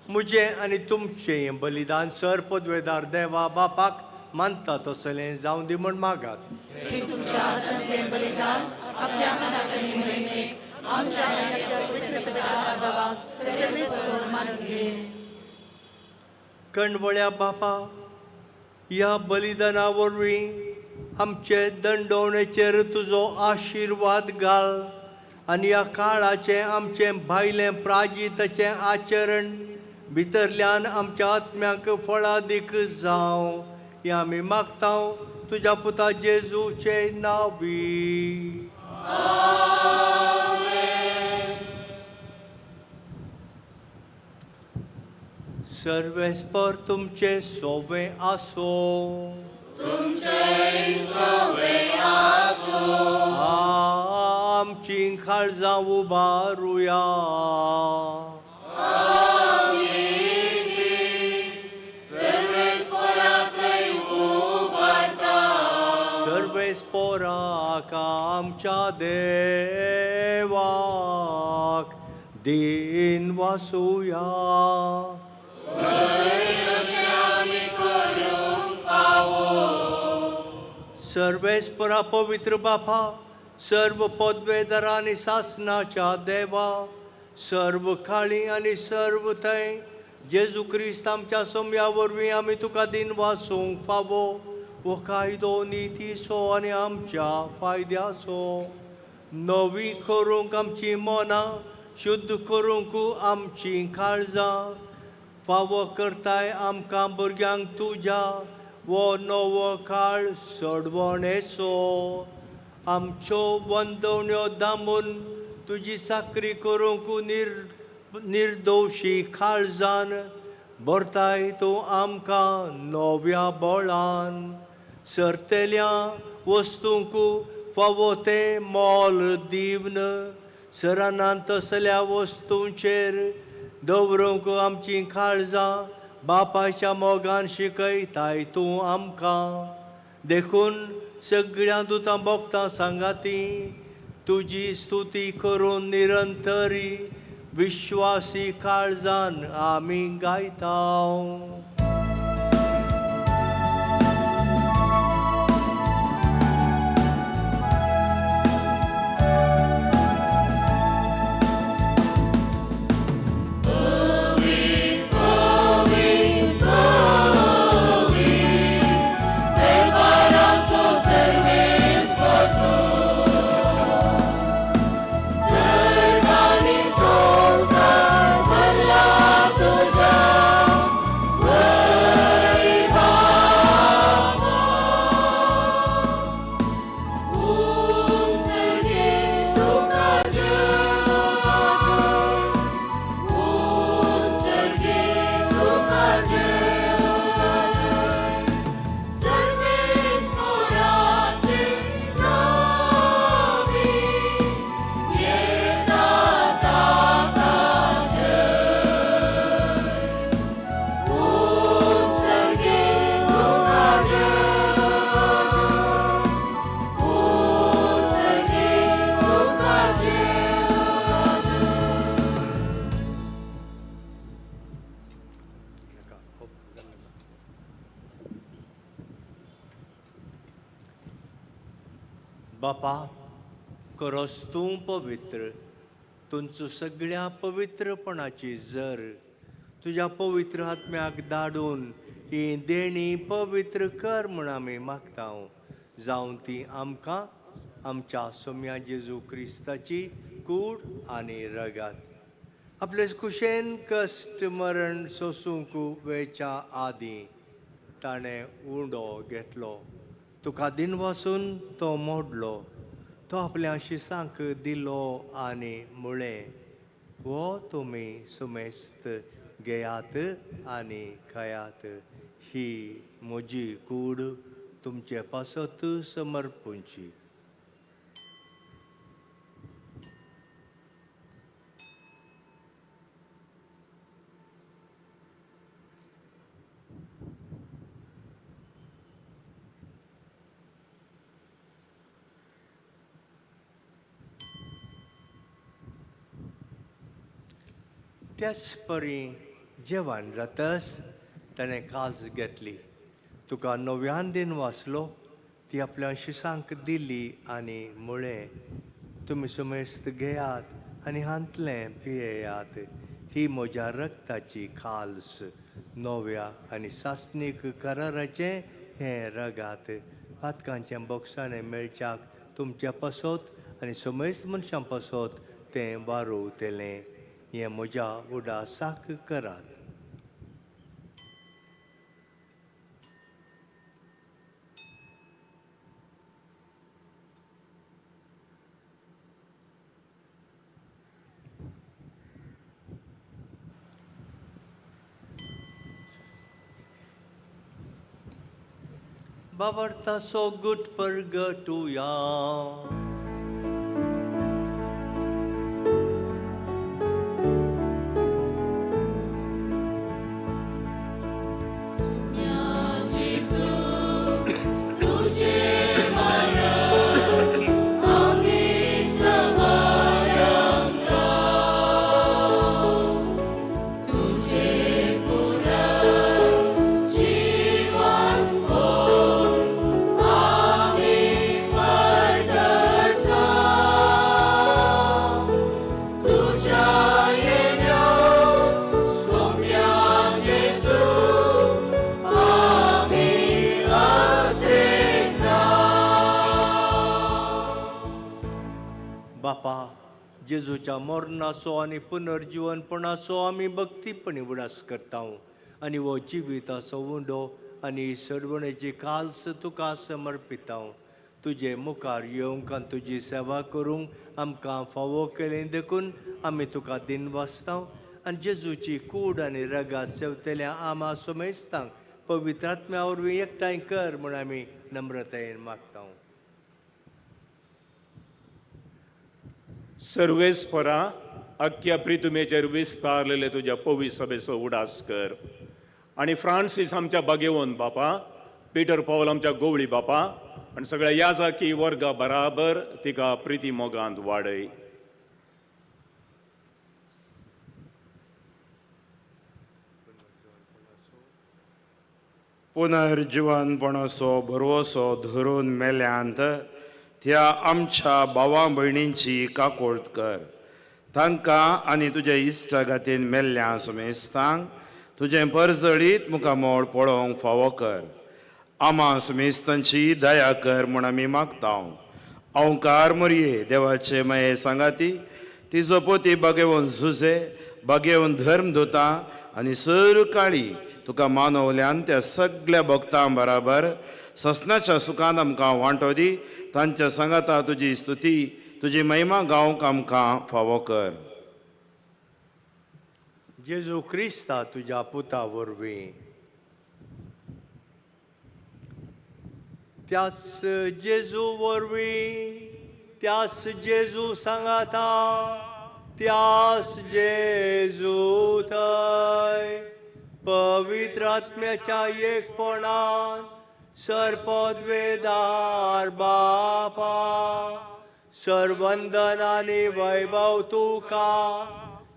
म्हजें आनी तुमचें बलिदान सर पदवेदार देवा बापाक मानता तसलें जावं दी म्हण मागात. हे तुमच्या हातांतलें बलिदान आपल्या मनाक आनी महिमेक आमच्या आत्म्याच्या आदाराक सर्वेस्वर मानून घे. कणवळ्या बापा, ह्या बलिदाना वरवीं आमचे दंडोवणेचेर तुजो आशिर्वाद घाल आनी ह्या काळाचें आमचें भायलें प्राजिताचें आचरण भितरल्यान आमच्या आत्म्याक फळादीक जावं हें आमी मागता तुज्या पुता जेजूचे नांवी. सर्वेस्पर तुमचे सोवे आसो. आमची काळजां उबारुया. सर्वेस्पराक आमच्या देवाक दिन वासुया. सर्वेस्परा पवित्र बापा, सर्व पदवेदार आनी शासनाच्या देवा, सर्व काळी आनी सर्व थंय जेजू क्रिस्त आमच्या सोम्या वरवीं आमी तुका दिन वासूंक फावो. हो कायदो नितीसो आनी आमच्या फायद्याचो. नवी करूंक आमची मनां, शुद्ध करूंक आमची काळजां. फावो करताय आमकां भुरग्यांक तुज्या वो नवो काळ सोडवणेचो. आमच्यो वंदवण्यो दामून तुजी साकरी करूंक निर्दोशी काळजान भरताय तूं आमकां नव्या बळान. सरतेल्या वस्तूंक फावो तें मोल दिवन सरानांत तसल्या वस्तूंचेर दवरूंक आमची काळजां बापाच्या मोगान शिकयताय तूं आमकां. देखून सगळ्या दुतां भोगतां सांगाती तुजी स्तुती करून निरंतरी विश्वासी काळजान आमी गायता. बापा, करोस तूं पवित्र. तुमचो सगळ्या पवित्रपणाची जर तुज्या पवित्र आत्म्याक धाडून ही देणी पवित्र कर म्हण आमी मागता. जावं ती आमकां आमच्या सोम्या जेजू क्रिस्ताची कूड आनी रगत. आपले कुशेन कश्ट मरण सोसूंक वेच्या आदीं ताणें उंडो घेतलो. तुका दिन वासून तो मोडलो. तो आपल्या शिसांक दिलो आनी म्हळें, हो तुमी सुमेस्त घेयात आनी खायात. ही म्हजी कूड तुमचे पासत समर्पूंची. त्याच परी जेवण जातस ताणें काल्ज घेतली. तुका 9व्यान दिन वाचलो ती आपल्या शिसांक दिली आनी म्हळें, तुमी सुमेस्त घेयात आनी हांतलें पियेयात. ही म्हज्या रक्ताची काल्स, नव्या आनी सासणीक कराराचें हें रगात. पातकांचें बोक्साणें मेळच्याक तुमच्या पासत आनी समेस्त मनशां पासत तें वारोवतलें. हें म्हज्या उडासाक करात. Bavarta so good purgatoria. बापा, जेजूच्या मरणाचो आनी पुनर्जीवनपणाचो आमी भक्तीपणी उडास करता आनी हो जिविताचो उंडो आनी सडवणेची काल्स तुका समर्पिता. तुजे मुखार येवंक आनी तुजी सेवा करूंक आमकां फावो केलें देखून आमी तुका दिन वाचता आनी जेजूची कूड आनी रगात सेवतल्या आमा समेस्तांक पवित्र आत्म्या वरवीं एकठांय कर म्हूण आमी नम्रतायेन मागता. सर्वेस्परा, अख्ख्या प्रितुमेचेर विस्तारलेले तुज्या पवित्र सभेचो उडास कर. आनी फ्रांसीस आमच्या बागेवन बापा, पिटर पौल आमच्या गोवळी बापा आनी सगळ्या याजाकी वर्गा बराबर तिका प्रिती मोगांत वाडय. पुनर्जीवनपणाचो भरवोसो धरून मेल्यांत त्या आमच्या भावां भयणींची काकोळट कर. तांकां आनी तुज्या इश्टागातीन मेल्ल्या सुमेस्तांक तुजें परजळीत मुखामोळ पळोवंक फावो कर. आमा सुमेस्तांची दया कर म्हूण आमी मागता. अवकार मरये देवाचे माये सांगाती, तिजो पोती बागेवन झुजे, बागेवन धर्मदूता आनी सर काळी तुका मानवल्यान त्या सगळ्या भक्तां बराबर ससनाच्या सुखान आमकां वांटो दी. तांच्या सांगाता तुजी स्तुती, तुजी महिमा गावंक आमकां फावो कर. जेजू क्रिस्ता तुज्या पुता वरवीं त्याच जेजू वरवीं, त्याच जेजू सांगाता, त्याच जेजू थंय पवित्र आत्म्याच्या एकपणान सरपदवेदार बापा, सरवंदन आनी वैभव तुका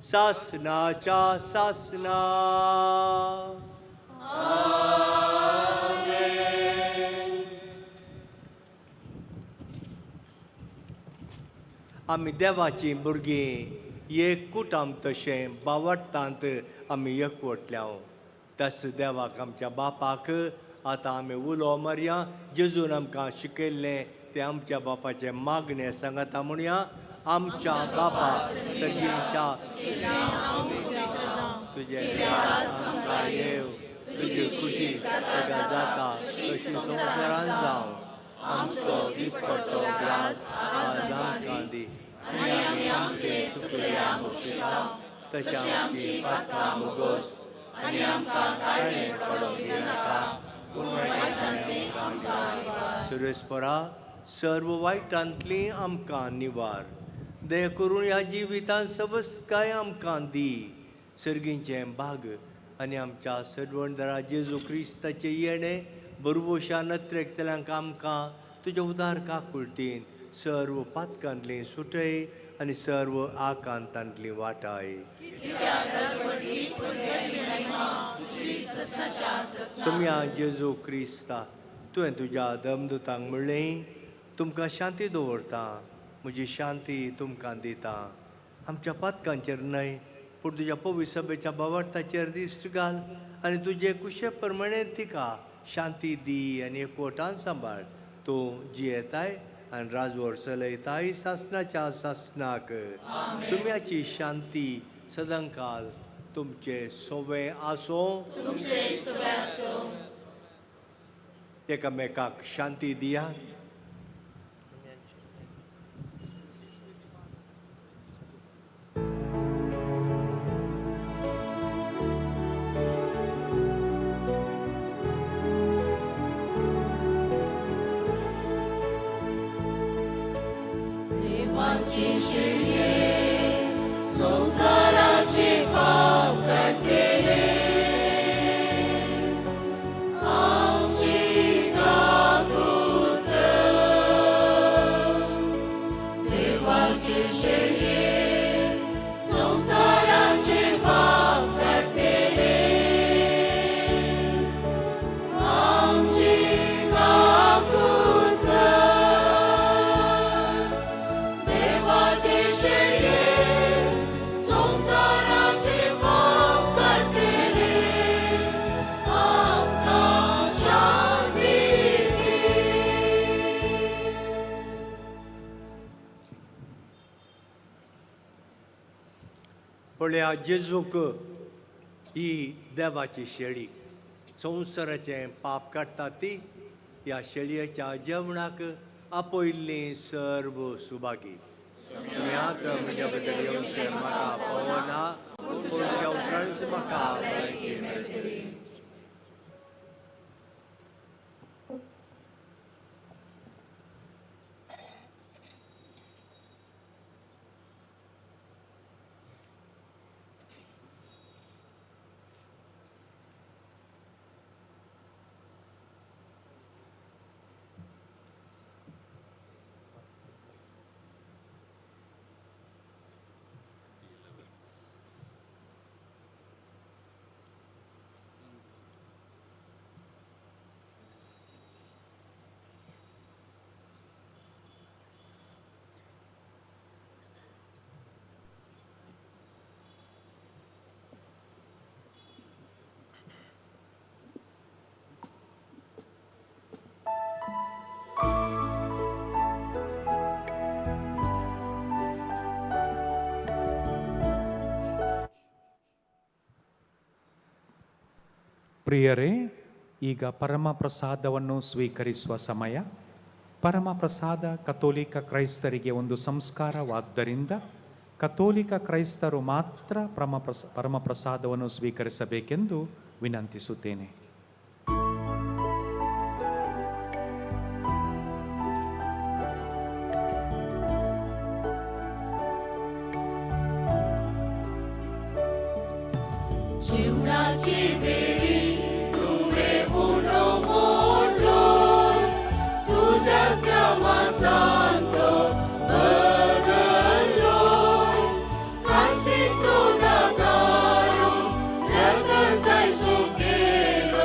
सासनाच्या सासना. आमी देवाची भुरगीं एक कुटुंब तशें बावडटांत आमी एकवटल्या. तस देवाक आमच्या बापाक आतां आमी उलो मारया. जेजून आमकां शिकयल्लें तें आमच्या बापाचें मागणें सांगाता म्हणया. आमच्या बापा सगळींच्या तुजे आमकां येव, तुजी खुशी सगळ्या जाता तशी संवसारान जावं. आमचो दिसपट्टो ग्रास आज आमकां दी आनी आमी आमचे चुकल्यांक बक्षिता तशें आमची पातकां मुगोस आनी आमकां काळें पडोवंक दिनाका. सुरेस्परा, सर्व वायटांतली आमकां निवार. दया करून ह्या जिवितांत सबस्काय आमकां दी. सर्गींचें भाग आनी आमच्या सडवणदारा जेजू क्रिस्ताचे येणे बरवोशा नत्रेकतल्यांक आमकां तुज्या उदार काकुळटीन सर्व पातकांतली सुटय आनी सर्व आकांतांतली वाटाय. सुम्या जेजू क्रिस्ता तुवें तुज्या दमदुतांक म्हणलें तुमकां शांती दवरता, म्हजी शांती तुमकां दिता. आमच्या पातकांचेर न्हय पूण तुज्या पवित्र सभेच्या भावार्थाचेर दिश्ट घाल आनी तुजे कुशे प्रमाणे तिका शांती दी आनी एकवटान सांबाळ. तूं जियेताय आनी राजवट चलयताय सासणाच्या सासणाक. सुम्याची शांती सदांकाल तुमचे सोवे आसो. एकामेकाक शांती दिया. संसाराचे पाप काढलेले आमची काकूत. देवाचे शेळये संसाराचे पाप काढलेले आमची काकूत. देवाचे शेळये संसाराचे पाप काढलेले आमकां शांती दी. पळया जेजूक ही देवाची शेळी संवसाराचें पाप काडटा ती. ह्या शेळयेच्या जेवणाक आपयल्ली सर्व सुभागी. सुम्याक म्हज्या बद्दल येवचें म्हाका पवना पूण त्या उपरांत म्हाका बळगी मेळटली. ಪ್ರಿಯರೇ, ಈಗ ಪರಮ ಪ್ರಸಾದವನ್ನು ಸ್ವೀಕರಿಸುವ ಸಮಯ. ಪರಮ ಪ್ರಸಾದ ಕಥೋಲಿಕ ಕ್ರೈಸ್ತರಿಗೆ ಒಂದು ಸಂಸ್ಕಾರವಾದ್ದರಿಂದ ಕಥೋಲಿಕ ಕ್ರೈಸ್ತರು ಮಾತ್ರ ಪರಮ ಪ್ರಸಾದವನ್ನು ಸ್ವೀಕರಿಸಬೇಕೆಂದು ವಿನಂತಿಸುತ್ತೇನೆ. जीवनाची वेळी तुवे उडो मोडलो तुझ्या श्रमासान तो बदललो. काशी तो नाकारो रगत जायसो गेलो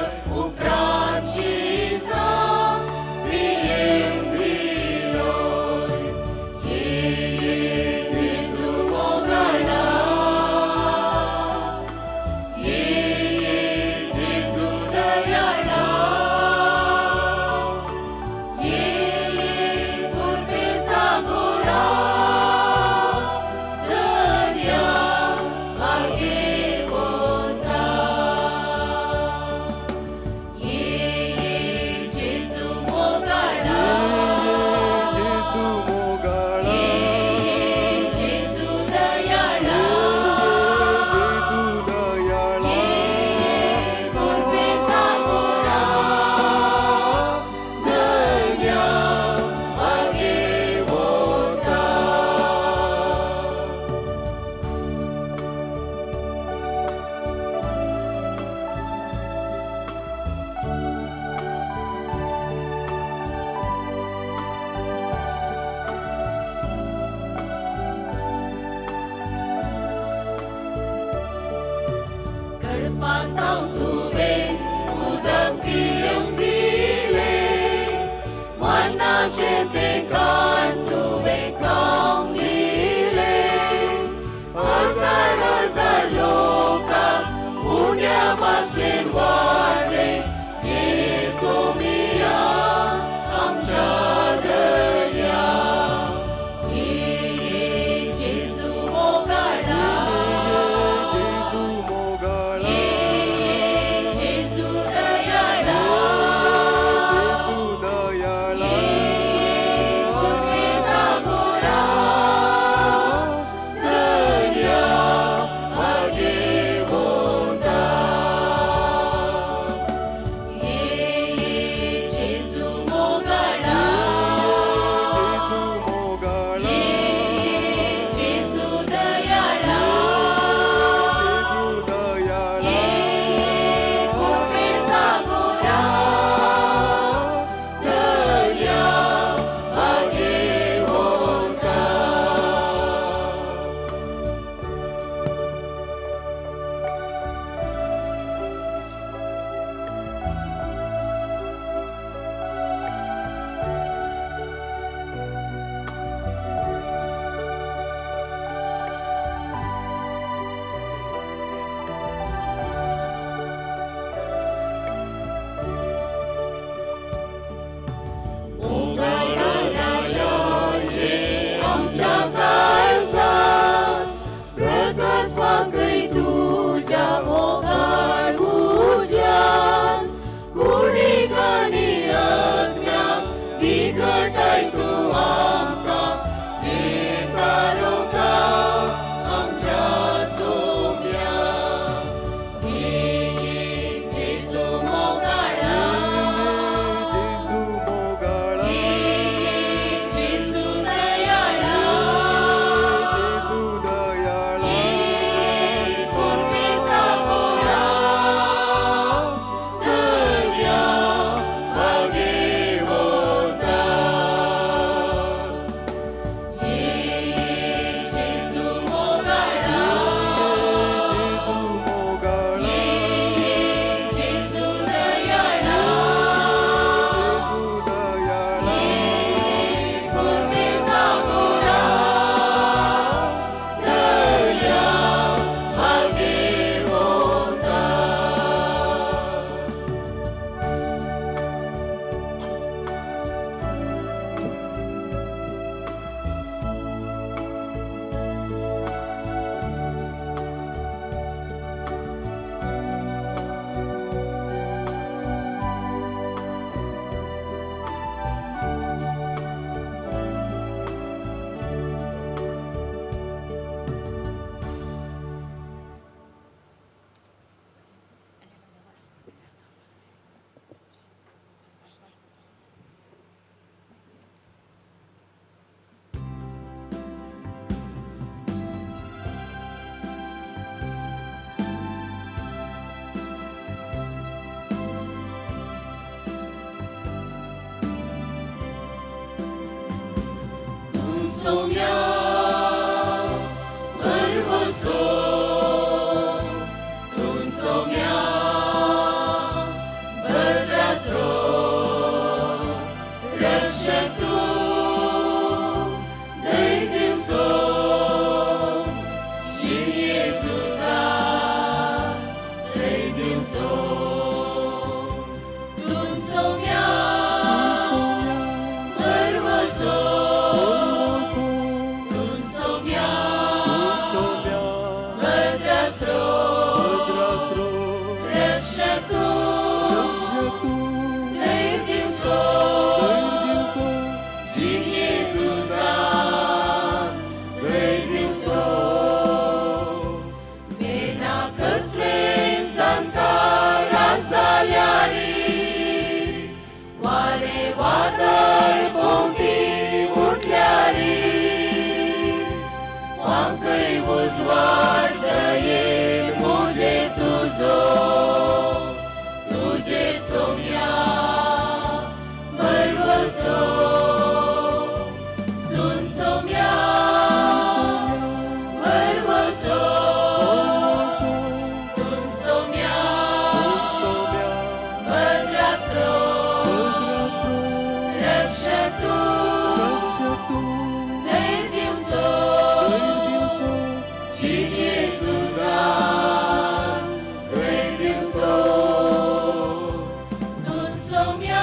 सौम्या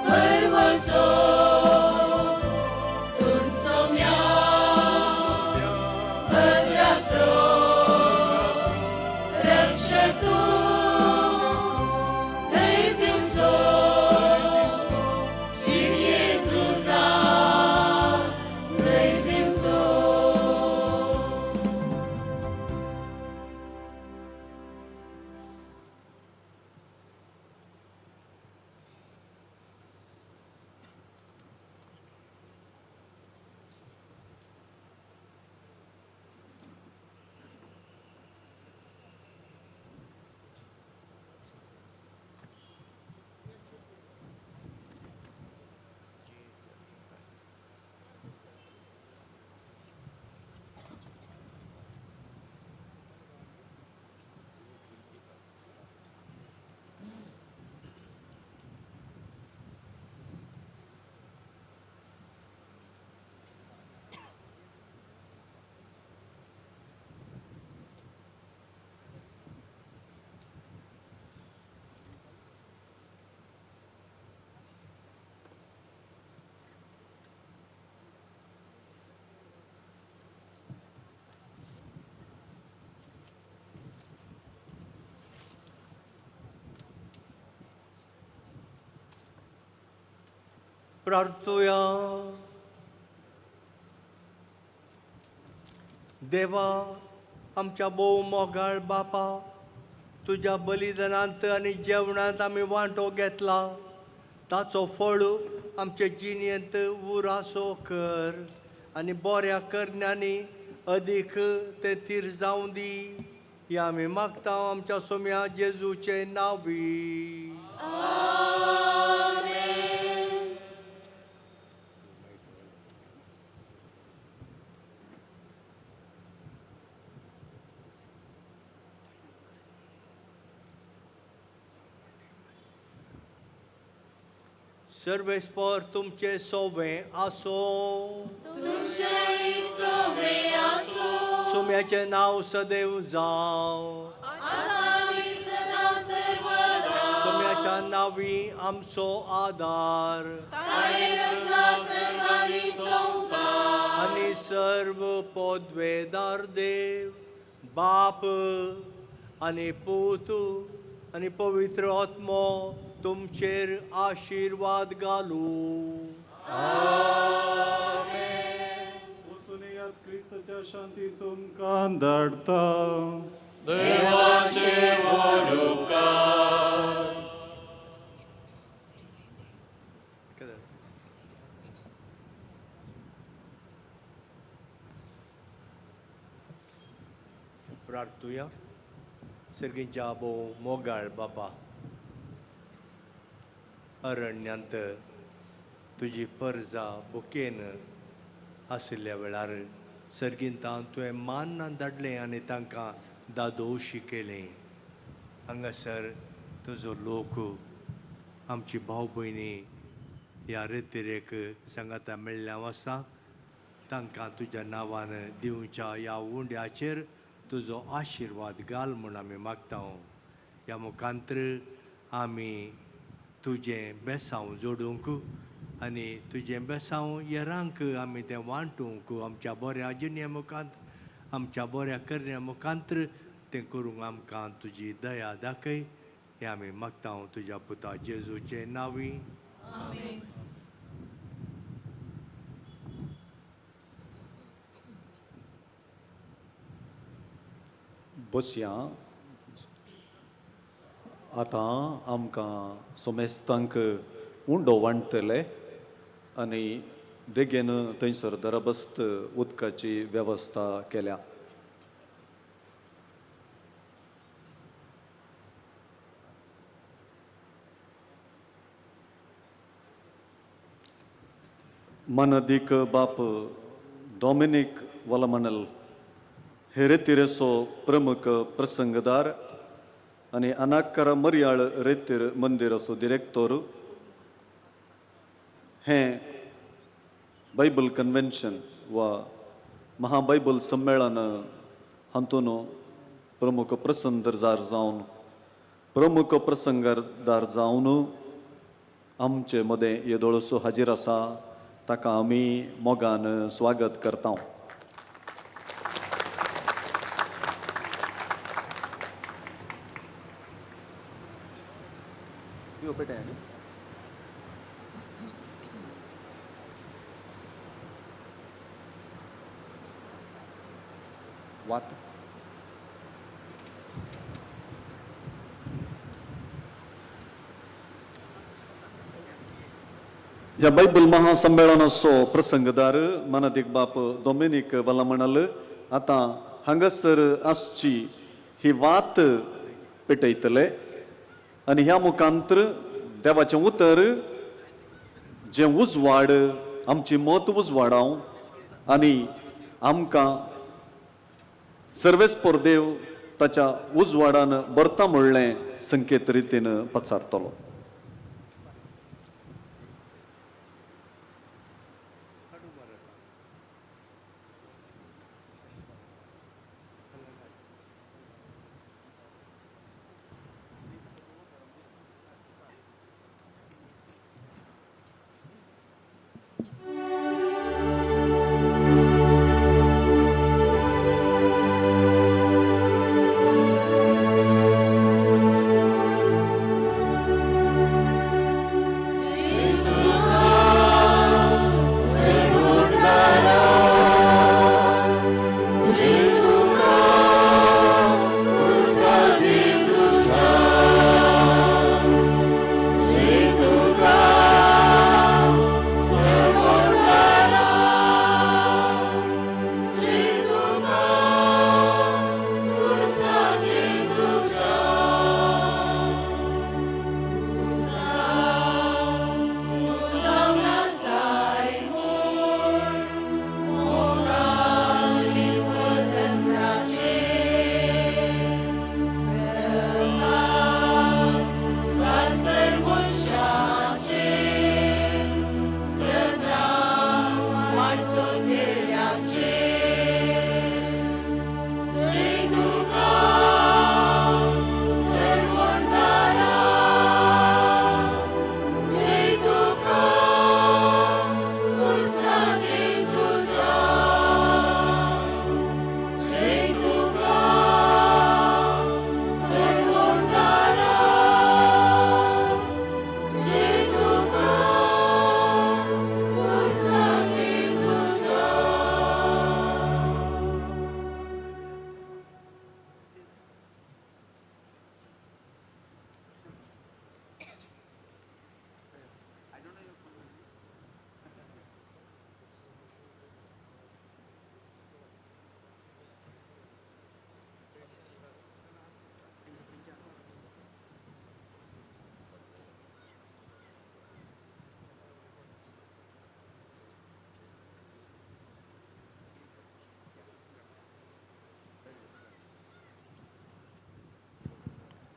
भरवसो तुम सौम्या भद्रास्रो रक्षतु दैतिंसो जिण येसूसा दैतिंसो. प्रार्थूया. देवा, आमच्या भोव मोगाळ बापा, तुझ्या बलिदानांत आनी जेवणांत आमी वांटो घेतला, ताचो फळ आमचे जिणेंत उरासो कर आनी बऱ्या करण्यांनी अदीक ते तीर जावं दी. हे आमी मागता आमच्या सोम्या जेजूचे नांवी. सर्वेस्पर तुमचे सोवे आसो. तुमचे सोवे आसो. सोम्याचे नांव सदैव जावं. आनी सदा सर्वदा. सोम्याच्या नांवी आमचो आदार. ताणे रचला सर्वांनी संसार. आनी सर्व पदवेदार देव बाप आनी पूत आनी पवित्र आत्मो तुमचेर आशीर्वाद घालू. वचून येयात, क्रिस्ताच्या शांतीन तुमकां धाडटा. देवाचे व्हड उपकार. प्रार्थूया. सर्गींच्या भोव मोगाळ बापा, अरण्यांत तुजी परजा बुकेन आशिल्ल्या वेळार सर्गिंतां तुवें मान्न धाडलें आनी तांकां दादोशी केलें. हांगासर तुजो लोक आमची भाव भयणी ह्या रितीरेक सांगाता मेळ्ळ्या आसा. तांकां तुज्या नांवान दिवच्या ह्या उंड्याचेर तुजो आशिर्वाद घाल म्हूण आमी मागता. ह्या मुखांतर आमी तुजें बेसांव जोडूंक आनी तुजें बेसांव येरांक आमी तें वांटूंक आमच्या बऱ्या जिणे मुखांत, आमच्या बऱ्या करण्या मुखांतर तें करूंक आमकां तुजी दया दाखय. हें आमी मागता तुज्या पुता जेजूचे नांवी. बसया. आतां आमकां सोमेस्तांक उंडो वांटतले आनी देगेन थंयसर दरबस्त उदकाची वेवस्था केल्या. मनदीक बाप डॉमिनिक वालामनल हे रेतीरेचो प्रमुख प्रसंगदार आनी अनाक्करा मरियाळ रेतीर मंदिराचो डिरेक्टर. हें बायबल कन्वेन्शन वा महाबायबल संमेलन हातून प्रमुख प्रसंगदार जावन प्रमुख प्रसंगदार जावन आमचे मदें येदोळसो हाजीर आसा ताका आमी मोगान स्वागत करता. ह्या बायबल महासंमेलनाचो प्रसंगदार मानादीक बाप डॉमिनिक वालामणाल आतां हांगासर आसची ही वात पेटयतले आनी ह्या मुखांतर देवाचें उतर जें उजवाड आमची मत उजवाडाव आनी आमकां सर्वेस्पोर देव ताच्या उजवाडान बरता म्हणलें संकेत रितीन पचारतलो.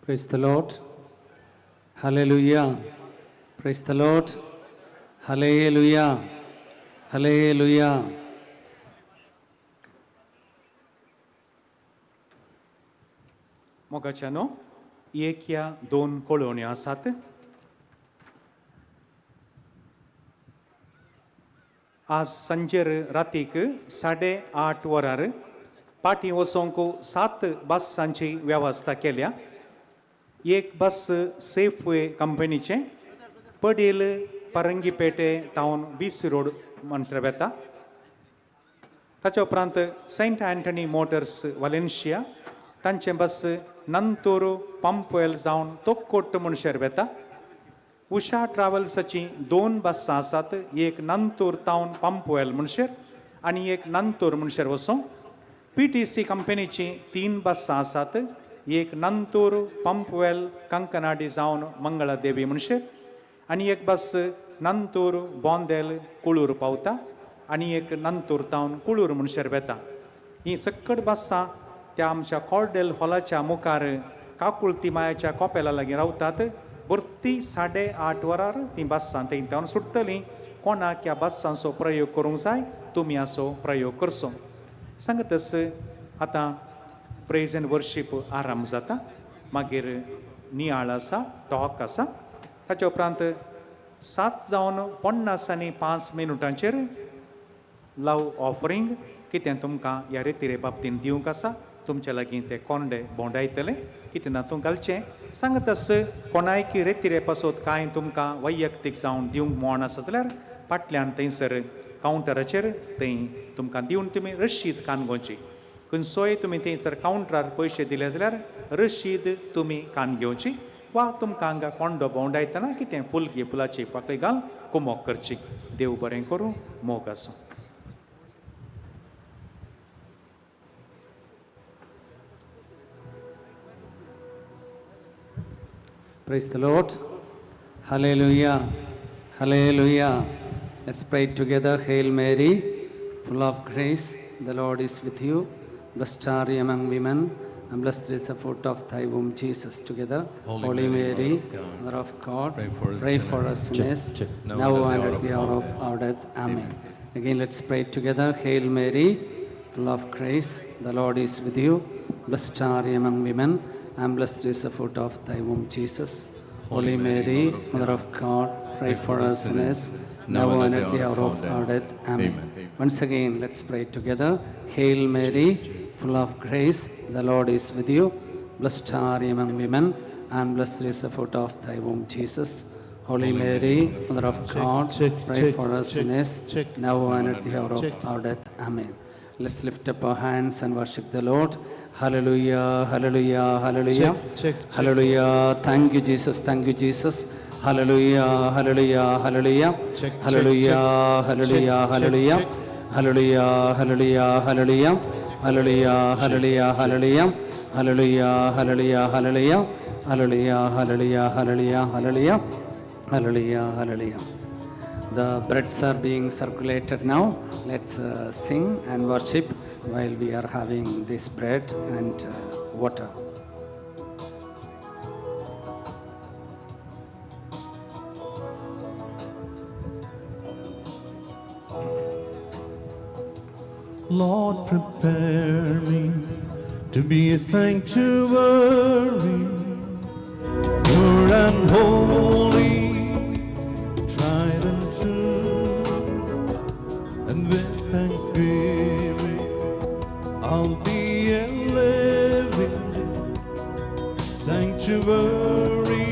Praise the Lord. Hallelujah. Praise the Lord. Hallelujah. Hallelujah. मोगाच्यानो एक या दोन कळवण्यो आसात. आज संजेर रातीक 8:30 वरार पाटी वचोंक 7 बसांची वेवस्था केल्या. एक बस सेफवे कंपनीचे पडेल परंगीपेटे टावन बीसी रोड मनशार वेता. ताच्या उपरांत सेंट अँटनी मोटर्स वालेन्शिया तांचे बस नंतूर पंपवेल जावन तोक्कोट मनशार वेता. उषा ट्रॅव्हल्साची 2 बसां आसात. एक नंतूर टावन पंपवेल मनशार आनी एक नंतूर मनशार वचों. PTC कंपनीची 3 बसां आसात. एक नंतूर पंपवेल कंकनाडी जावन मंगळा देवी मनशार आनी एक बस नंतूर बोंदेल कुळूर पावता आनी एक नंतूर टावन कुळूर मनशार वेता. ही सकट बसां त्या आमच्या कॉर्डेल हॉलाच्या मुखार काकुळती मायाच्या कोपेला लागीं रावतात. भरती 8:30 वरार ती बसां थंयच्यान सुट्टली. कोणाक ह्या बसांचो प्रयोग करूंक जाय तुमी असो प्रयोग करचो. सांगतस आतां प्रेज एंड वर्शीप आरंभ जाता. मागीर नियाळ आसा टॉक आसा ताचे उपरांत 7:50 मिनटांचेर लव ऑफरींग कितें तुमकां ह्या रितीरे बाबतींत दिवंक आसा तुमचे लागीं ते कोंडे भोंवडायतले कितें तातूंत घालचें सांगत आस कोणायकी रितीरे पासत कांय तुमकां वैयक्तीक जावन दिवंक म्हण आसा जाल्यार फाटल्यान थंयसर कावंटराचेर थंय तुमकां दिवन तुमी रशीद काणगोवची खंयसोय तुमी थंयसर कावंटरार पयशे दिले जाल्यार रशीद तुमी कान घेवची वा तुमकां हांगा कोंडो भोंवडायतना कितें फुलगी फुलाची पाकळी घाल कुमोक करची देव बरें करूं मोग आसूं Praise the Lord. Hallelujah. Hallelujah. Let's pray together. Hail Mary, full of grace, the Lord is with you. Blessed are you among women, and blessed is the fruit of thy womb, Jesus. Together. Holy Mary, Mother of God, pray for us sinners, now and at the hour of our death. Amen. Again, let's pray together. Hail Mary, full of grace, the Lord is with you. Blessed are you among women, and blessed is the fruit of thy womb, Jesus. Holy Mary, Mother of God, pray for us sinners, now and at the hour of our death. Amen. Once again, let's pray together. Hail Mary, full of grace, the Lord is with you. Blessed are you among women, and blessed is the fruit of thy womb, Jesus. Holy Mary, Mother of God, pray for us sinners, now and at the hour of our death. Amen. Let's lift up our hands and worship the Lord. Hallelujah, hallelujah, hallelujah. Hallelujah. Thank you, Jesus. Thank you, Jesus. Hallelujah, hallelujah, hallelujah. Hallelujah, hallelujah, hallelujah. Hallelujah, hallelujah, hallelujah. Hallelujah, hallelujah, hallelujah. Hallelujah, hallelujah, hallelujah. Hallelujah, hallelujah, hallelujah, hallelujah. Hallelujah, hallelujah. The breads are being circulated now. Let's sing and worship while we are having this bread and water. Lord, prepare me to be a sanctuary, pure and holy, tried and true, and with thanksgiving I'll be a living sanctuary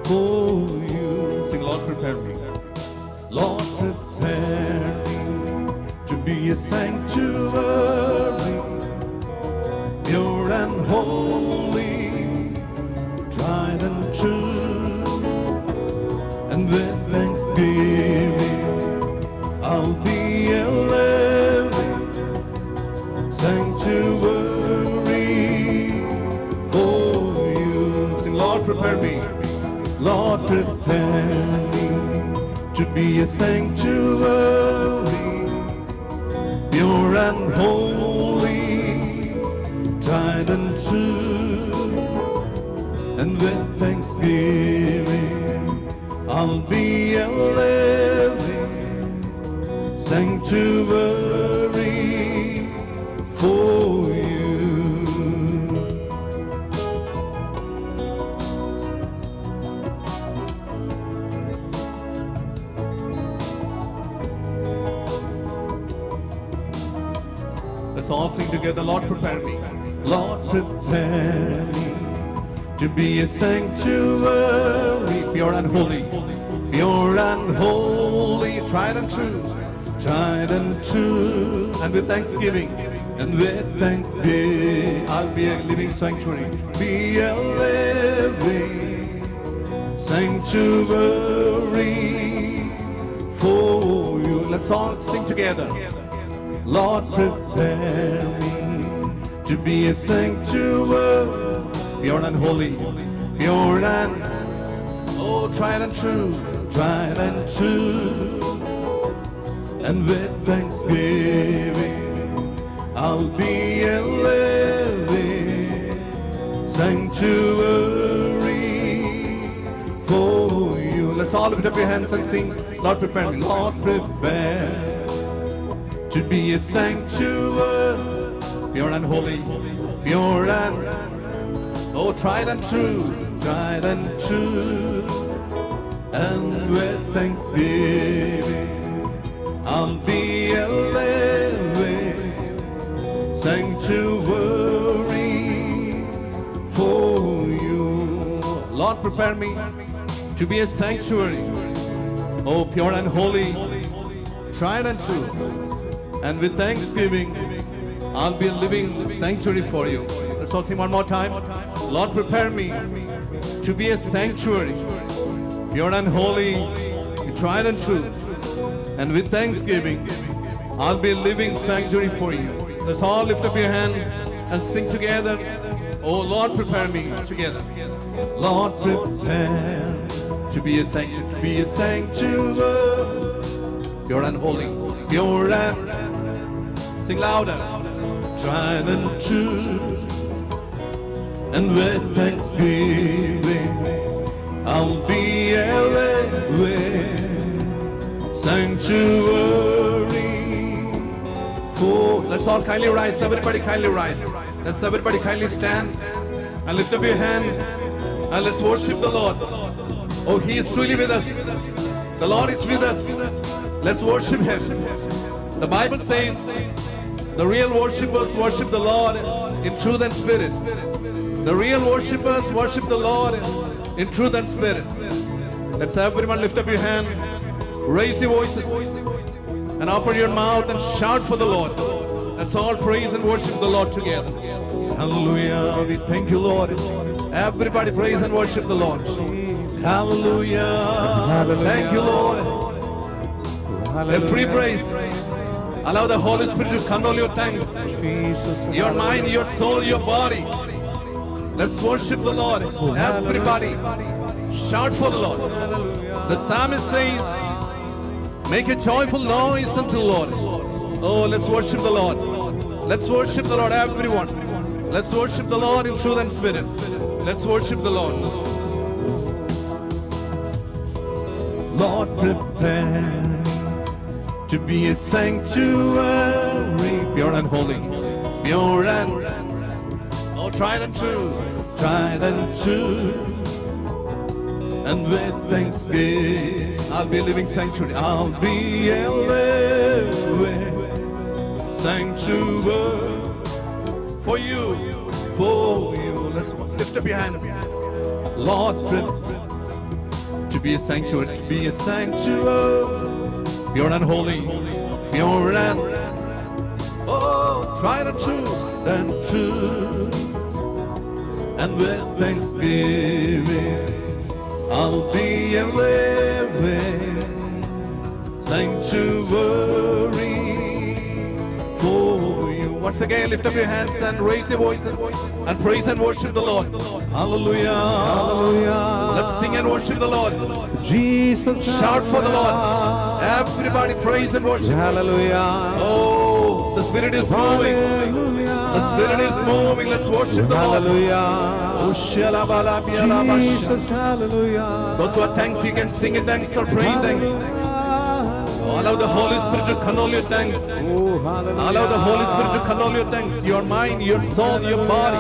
for you. Sing, Lord, prepare me. Lord, prepare me to be a sanctuary, pure and holy, tried and true, and with thanksgiving I'll be a living sanctuary for you. Sing, Lord, prepare me. Lord, prepare me to be a sanctuary, pure and holy, tried and true, and with thanksgiving I'll be a living sanctuary for you. Let's all sing together. Lord, prepare me. Lord, prepare me to be a sanctuary, pure and holy, pure and holy, tried and true, tried and true, and with thanksgiving, and with thanksgiving, I'll be a living sanctuary, be a living sanctuary for you. Let's all sing together. Lord, prepare me to be a sanctuary, pure and holy, pure and, oh, tried and true, tried and true, and with thanksgiving I'll be a living sanctuary for you. Let's all lift up your hands and sing, Lord, prepare me. Lord, prepare to be a sanctuary, pure and holy, pure and, Oh, tried and true, tried and true. And with thanksgiving, I'll be a living sanctuary for you. Lord, prepare me to be a sanctuary. Oh, pure and holy, tried and true. And with thanksgiving, I'll be a living sanctuary for you. Let's all sing one more time. Lord, prepare me to be a sanctuary, pure and holy, tried and true. And with thanksgiving, I'll be a living sanctuary for you. Let's all lift up your hands and sing together. Oh, Lord, prepare me together. Lord, prepare to be a sanctuary, pure and holy, pure and, sing louder, tried and true. And with thanksgiving, I'll be a living sanctuary for. Let's all kindly rise. Everybody kindly rise. Let's everybody kindly stand and lift up your hands and let's worship the Lord. Oh, He is truly with us. The Lord is with us. Let's worship Him. The Bible says the real worshippers worship the Lord in truth and spirit. The real worshippers worship the Lord in truth and spirit. Let's everyone lift up your hands, raise your voices, and open your mouth and shout for the Lord. Let's all praise and worship the Lord together. Hallelujah. We thank you, Lord. Everybody praise and worship the Lord. Hallelujah. Thank you, Lord. A free praise. Allow the Holy Spirit to control your tongues, your mind, your soul, your body. Let's worship the Lord. Everybody, shout for the Lord. The psalmist says, make a joyful noise unto the Lord. Oh, let's worship the Lord. Let's worship the Lord, everyone. Let's worship the Lord in truth and spirit. Let's worship the Lord. Lord, prepare to be a sanctuary, pure and holy, pure and, oh, tried and true, tried and true. And with thanksgiving, I'll be a living sanctuary. I'll be a living sanctuary for you, for you. Let's lift up your hands. Lord, to be a sanctuary, to be a sanctuary, pure and holy, pure and, oh, tried and true, and true. And with thanksgiving, I'll be a living sanctuary for you. Once again, lift up your hands and raise your voices and praise and worship the Lord. Hallelujah. Hallelujah. Let's sing and worship the Lord. Jesus. Shout for the Lord. Everybody praise and worship. Hallelujah. Oh, the Spirit is moving. The Spirit is moving. Let's worship the Lord. Hallelujah. Jesus, hallelujah. Those who are thanks, you can sing in thanks or pray in thanks. Allow the Holy Spirit to control your thanks. Allow the Holy Spirit to control your thanks, your mind, your soul, your body.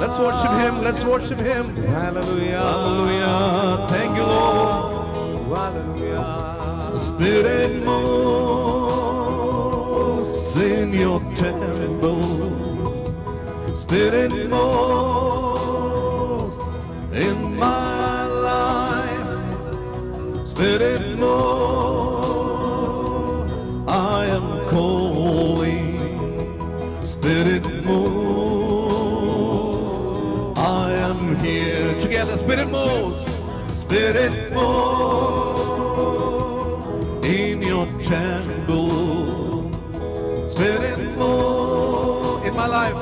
Let's worship Him. Let's worship Him. Hallelujah. Hallelujah. Thank you, Lord. Hallelujah. The Spirit moves in your temple. Spirit moves in my life. Spirit moves, I am calling. Spirit moves, I am here. Together, Spirit moves. Spirit moves in your temple. Spirit moves in my life.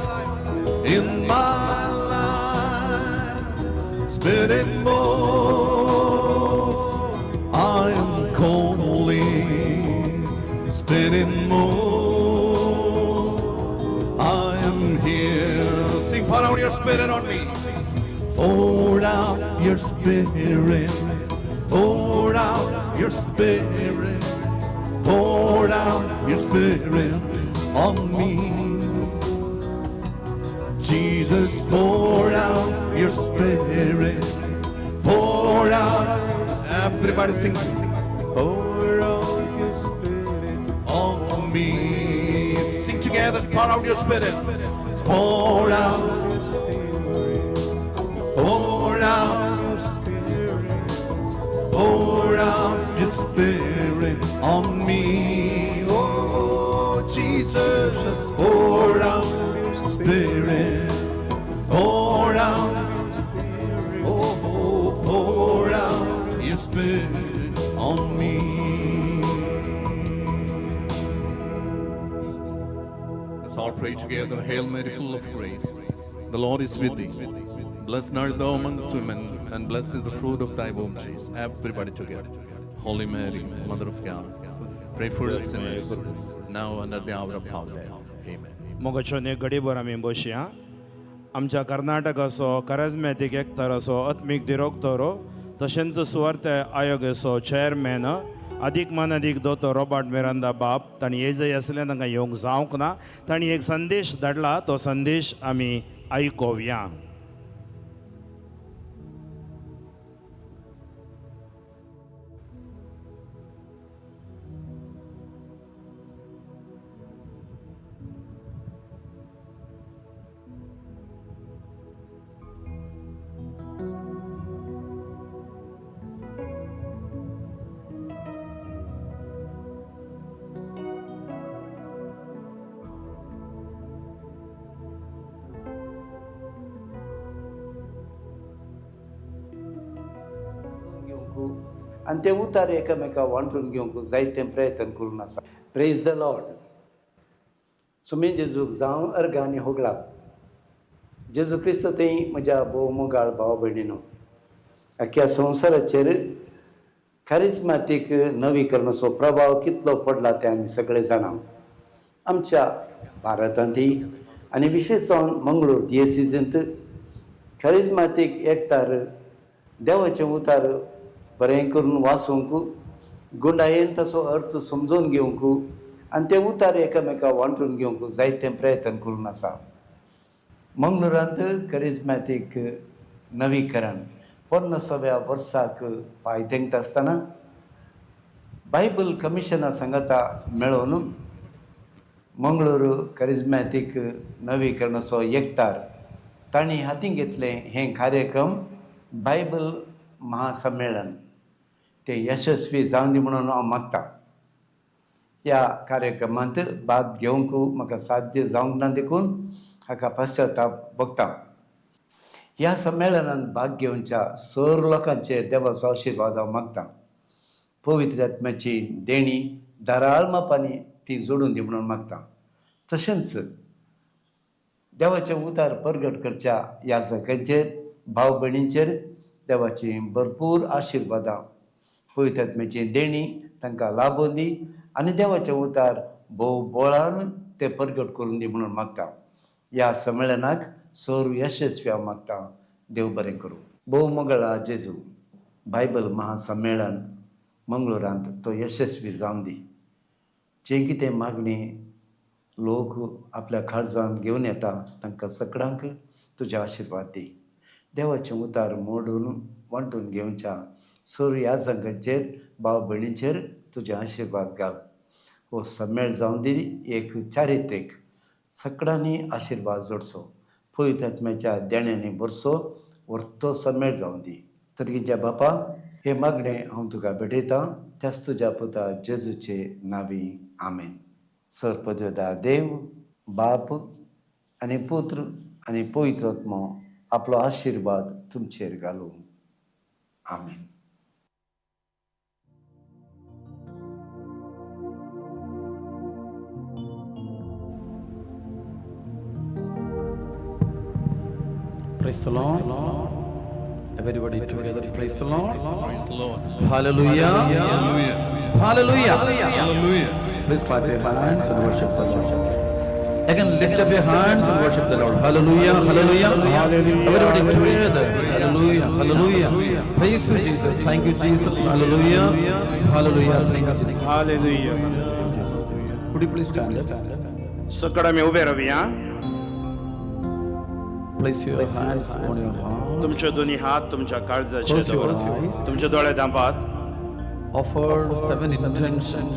In my life, Spirit moves, I am calling. Spirit moves, I am here. Sing, pour out your Spirit on me. Pour out your Spirit. Pour out your Spirit. Pour out your Spirit on me. Jesus, pour out your spirit. Pour out. Everybody sing. Pour out your spirit on me. Sing together. Pour out your spirit. Pour out. Pour out. Pour out your spirit on me. Oh, Jesus, pour out your spirit. Pour out. Oh, pour out your spirit on me. Let's all pray together. Hail Mary, full of grace. The Lord is with thee. Blessed art thou amongst women, and blessed is the fruit of thy womb, Jesus. Everybody together. Holy Mary, Mother of God, pray for us sinners, now and at the hour of our death. Amen. मोगाचो एक घडीभर आमी बसया. आमच्या कर्नाटक असो, कॅरिझमॅटीक एकठार असो, आत्मीक दिरोगतोरो, तशेंच सुवार्थ आयोग असो चेअरमॅन अधिक मान अधिक दोतोर रॉबर्ट मिरांदा बाब तांणी येजय आसले तांकां येवंक जावंक ना. तांणी एक संदेश धाडला, तो संदेश आमी आयकोवया. आणि ते उतार एकामेका वांटून घेवंक जायते प्रयत्न करून आसा. Praise the Lord. सुमी जेजूक जावं अर्घ आनी होगला. जेजू क्रिस्त थंय म्हज्या भोव मोगाळ भाव भयणीनो, अख्ख्या संवसाराचेर कॅरिझमॅटीक नवीकरणाचो प्रभाव कितलो पडला ते आमी सगळे जाणा. आमच्या भारतांतय आनी विशेश जावन मंगळूर डिओसिसींत कॅरिझमॅटीक एकठार देवाचें उतार बरें करून वाचूंक, गुंडायेन ताचो अर्थ समजून घेवंक आनी ते उतार एकामेका वांटून घेवंक जायते प्रयत्न करून आसा. मंगळुरांत कॅरिझमॅटीक नवीकरण 50व्या वर्साक पांय तेंकता आसतना बायबल कमिशना सांगता मेळोवन मंगळूर कॅरिझमॅटीक नवीकरणाचो एकठार तांणी हातीन घेतलें. हें कार्यक्रम बायबल महासम्मेलन ते यशस्वी जावन दी म्हणून हांव मागतां. ह्या कार्यक्रमांत भाग घेवंक म्हाका साध्य जावंक ना देखून हाका पश्चाताप भोगता. ह्या संमेलनांत भाग घेवच्या सर लोकांचेर देवाचो आशिर्वाद हांव मागतां. पवित्र आत्म्याची देणी धाराळ मापांनी ती जोडून दी म्हणून मागतां. तशेंच देवाचें उतार परगट करच्या याजकांचेर भाव भयणींचेर देवाची भरपूर आशिर्वादां, पवित्र आत्म्याची देणी तांकां लाबून दी आनी देवाचें उतार भोव बोळान ते परगट करून दी म्हणून मागता. ह्या संमेलनाक सर यशस्वी हांव मागतां. देव बरें करूं. भोव मोगळा जेजू बायबल महासम्मेलन मंगळुरांत तो यशस्वी जावन दी. जें कितें मागणी लोक आपल्या काळजांत घेवन येता तांकां सगळ्यांक तुजे आशिर्वाद दी. देवाचें उतार मोडून वांटून घेवच्या सर याजकांचेर भाव भयणींचेर तुजे आशिर्वाद घाल. हो सम्मेळ जावन दी एक चारित्रीक सगळ्यांनी आशिर्वाद जोडचो. पवित्र आत्म्याच्या देण्यांनी भरसो व्हरतो सम्मेळ जावन दी. सर्गीच्या बापा, हे मागणें हांव तुका भेटयतां त्याच तुज्या पुता जेजूचे नांवी. आमेन. सर्वपदवेदार देव, बाप आनी पुत्र आनी पवित्र आत्मो आपलो आशिर्वाद तुमचेर घालूं. आमेन. Praise the Lord. Everybody together, praise the Lord. Praise the Lord. Hallelujah. Hallelujah. Hallelujah. Hallelujah. Please clap your hands and worship the Lord. Again, lift up your hands and worship the Lord. Hallelujah. Hallelujah. Everybody together. Hallelujah. Hallelujah. Praise you, Jesus. Thank you, Jesus. Hallelujah. Hallelujah. Thank you, Jesus. Hallelujah. Would you please stand up? सकड आमी ube रावया. Place your hands on your heart. तुमचे दोन्ही हात तुमच्या काळजाचेर Close your दवरात. eyes. तुमचे दोळे धांपात. Offer 7 intentions,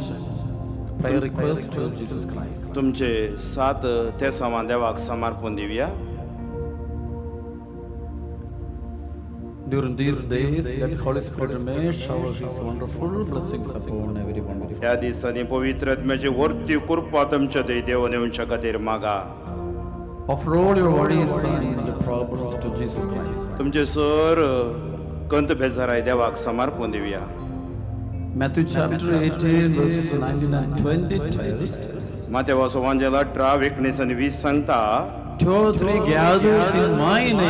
prayer requests to Jesus Christ. तुमचे 7 तेसावां देवाक समर्पण Divya. During these days, let Holy Spirit may shower His wonderful blessings upon every one of ह्या us. दिसांनी पवित्र आत्म्याची वर्ती कृपा तुमच्या थंय देवन येवच्या खातीर मागा. Offer all your worries and problems to Jesus Christ. तुमचे सर कंत बेजाराय देवाक समर्पण Divya. Matthew chapter 18, verses 19 and 20 tells, मातेवाचो वांजेल 18, 19 आनी 20 सांगता, 2 or 3 gathers in my name, I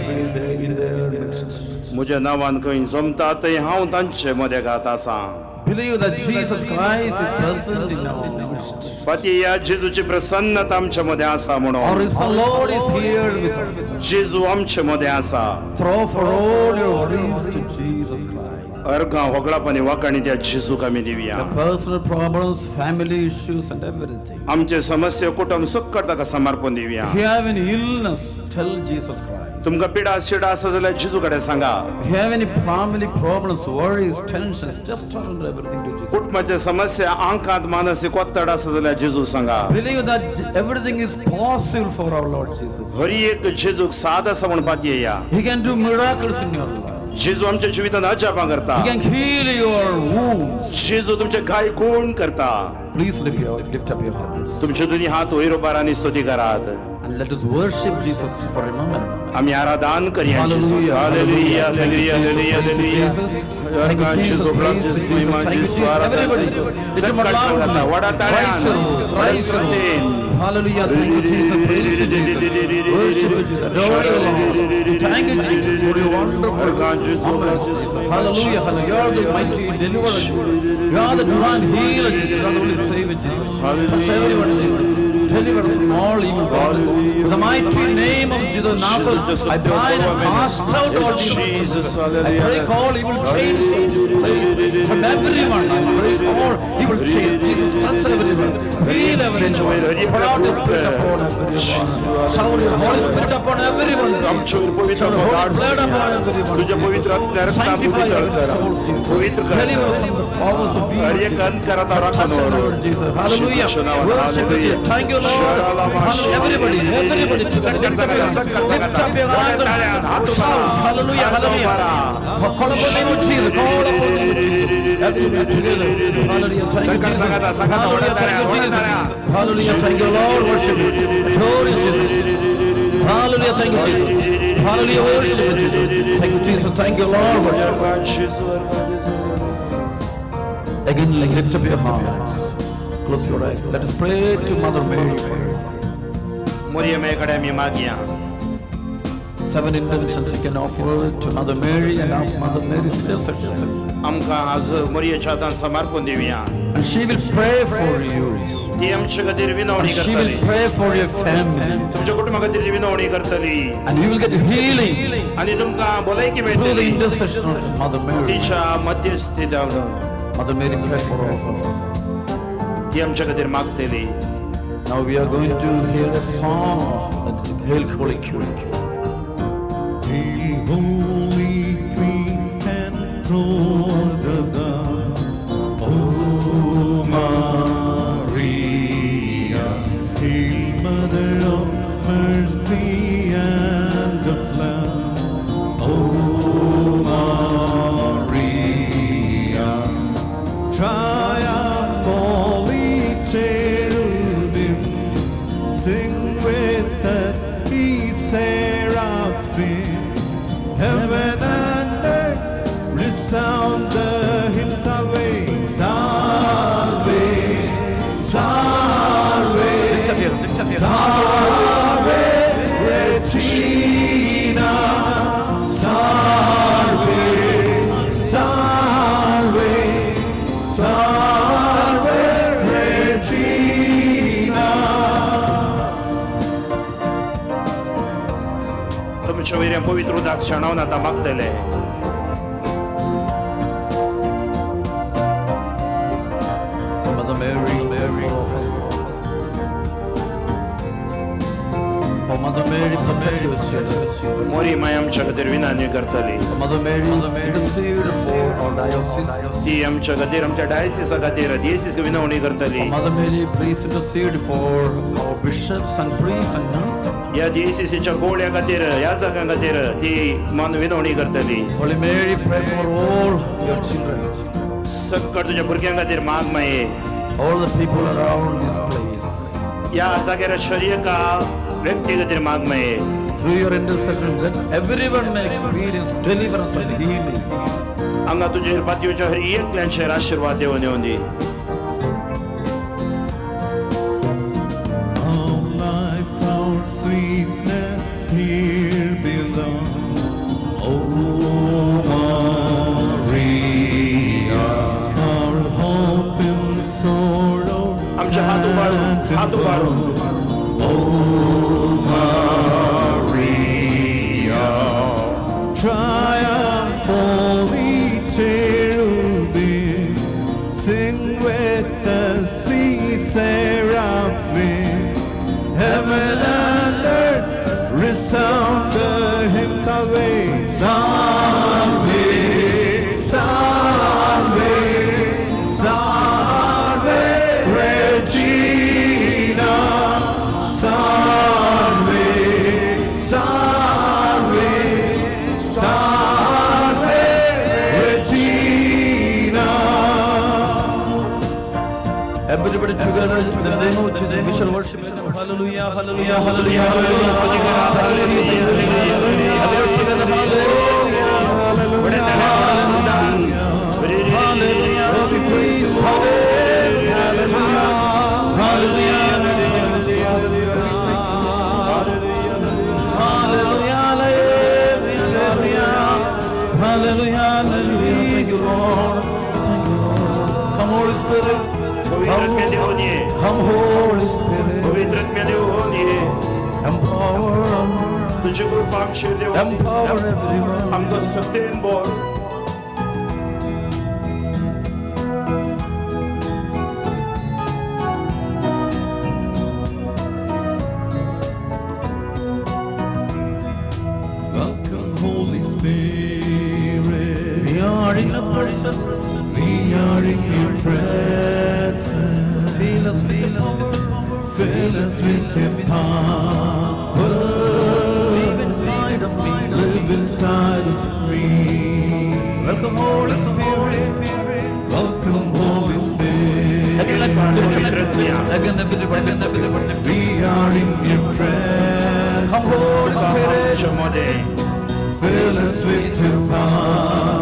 will be there in their midst. म्हज्या नांवान खंय जमता थंय हांव तांचे मदें घात आसां. Believe that Jesus Christ is present in our midst. पातयेया जेजूची प्रसन्नता आमचे मदें आसा Our म्हणून. risen Lord is here with us. जेजू आमचे मदें आसा. Throw for all your worries to Jesus Christ. अर्गां वगळापणी Vakani त्या जेजूक आमी Divya. The personal problems, family issues and everything. आमचे समस्या कुटुंब सक्कट ताका समर्पण Divya. If you have any illness, tell Jesus Christ. तुमकां पिडा शिडा आसा जाल्यार जेजू कडेन सांगा. If you have any family problems, worries, tensions, just surrender everything to Jesus. कुटुंबाचे समस्या आंकांत मानसीक वत्तड आसा जाल्यार जेजू सांगा. Believe that everything is possible for our Lord Jesus. हर एक जेजूक साद आसा म्हण पातयेया. He can do miracles in your life. जेजू आमच्या जिवितांत अजापां करता. He can heal your wounds. जेजू तुमचे घाय कोण करता. Please lift up your hands तुमचे दोन्ही हात वयर उबारानी स्तुती करात. and let us worship Jesus for a moment. आमी आराधन करया. Hallelujah. Hallelujah hallelujah hallelujah hallelujah. Thank you, Jesus. Praise Jesus. Thank you, Jesus. Everybody, lift him up loudly. Vada Praise the Lord. Praise the Lord. Hallelujah. Thank you, Jesus. Praise you, Jesus. Worship you, Jesus. Adore you, Lord. Thank you, Jesus, for your wonderful moments. Hallelujah. Hallelujah. You are the mighty deliverer. You are the divine healer, Jesus. You are the only Savior, Jesus. Touch everyone, Jesus. Deliver us from all evil, God. In the mighty name of Jesus Nazareth, I bind and cast out all Jesus. I break all evil chains from everyone. I break all evil chains. Jesus, touch everyone. Heal everyone. Pour out the Spirit upon everyone. Shower your Holy Spirit upon everyone. Shower your Holy Blood upon everyone. Sanctify every soul, Jesus. Deliver us from the powers of evil. Touch everyone, Jesus. Hallelujah. Worship you. Thank you, Lord. Everybody, lift up your hands and shout, hallelujah, hallelujah. Call upon the name of Jesus, call upon the name of Jesus. Everybody together, hallelujah, thank you, Jesus. Hallelujah, thank you, Jesus. Hallelujah, thank you, Lord, worship you. Adore you, Jesus. Hallelujah, thank you, Jesus. Hallelujah, worship you, Jesus. Thank you, Jesus. Thank you, Lord, worship you. Again, lift up your hands. Close your eyes. Let us pray to Mother Mary for you. मोरयेमेकडे आमी मागया. 7 intentions you can offer to Mother Mary and ask Mother Mary's intercession. आमकां आज मोरयेच्या हातान समर्पण Divya. And she will pray for you. ती आमचे खातीर विनवणी And she will करतली. pray for your family. तुमच्या कुटुंबा खातीर विनवणी करतली. And you will get healing आनी तुमकां भलायकी through the मेळटली. intercession of Mother Mary. तिच्या मध्यस्थीत Mother Mary, pray for all of us. ती आमच्या खातीर मागतली. Now we are going to hear a song of Hail Holy Queen. Hail, Holy Queen, and throne of God, O Maria, Hail, Mother of Mercy and of Love, O Maria, triumphantly cherubim, sing with us, ye seraphim, heaven and earth resound the hymn, salve, salve, salve, salve, Regina, salve, salve, salve, Regina. तुमच्या वयल्यान पवित्र उदक क्षणावन आतां मागतले. Mother Mary, for all of us. Oh, Mother Mary, the Mori my आमच्या खातीर विनवणी करतली. Mother Mary, intercede for our diocese. ती आमच्या खातीर आमच्या डायसिसा खातीर Diocese विनवणी करतली. Mother Mary, please intercede for our bishops and priests and nuns. या Dioceseच्या गोड्या खातीर याजकां खातीर ती मन विनवणी करतली. Holy Mary, pray for all your children. सकट तुझ्या भुरग्यां खातीर माग माये. All the people around this place. या जाग्यार शर्यका व्यक्ती खातीर माग माये. Through your intercession, let everyone may experience deliverance and healing. हांगा तुजेर पातयेच्या हर एकल्याचेर आशीर्वाद देवन येवं दी. All life, our sweetness here below. Oh, Maria, our hope in sorrow. आमचे हात उबाळून. Oh, Maria, triumphantly cherubim, sing with the sea seraphim, heaven and earth resound the hymn salve, salve, salve, salve, Regina, salve, salve, salve, Regina. Everybody together in the name of Jesus, we shall worship Him. Hallelujah, hallelujah, hallelujah, hallelujah. Everybody together, hallelujah, hallelujah, hallelujah. We praise you, hallelujah, hallelujah, hallelujah, hallelujah, hallelujah. Thank you, Lord. Thank you, Lord. Come, Holy Spirit. Come, Holy Spirit. Empower everyone. I'm the certain boy. Welcome, Holy Spirit. We are in the person. We are in your presence. Fill us with your power. Fill us with your power. Live inside of me. Live inside of me. Welcome, Holy Spirit. Welcome, Holy Spirit. Again, everybody. We are in your presence. Come, Holy Spirit. Fill us with your power.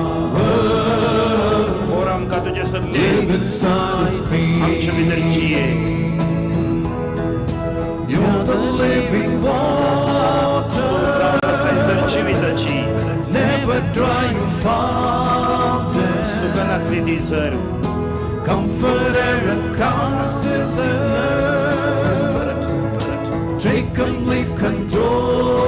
Live inside of me. You're the living water. Never dry your fountain. Comforter and counselor. Take complete control.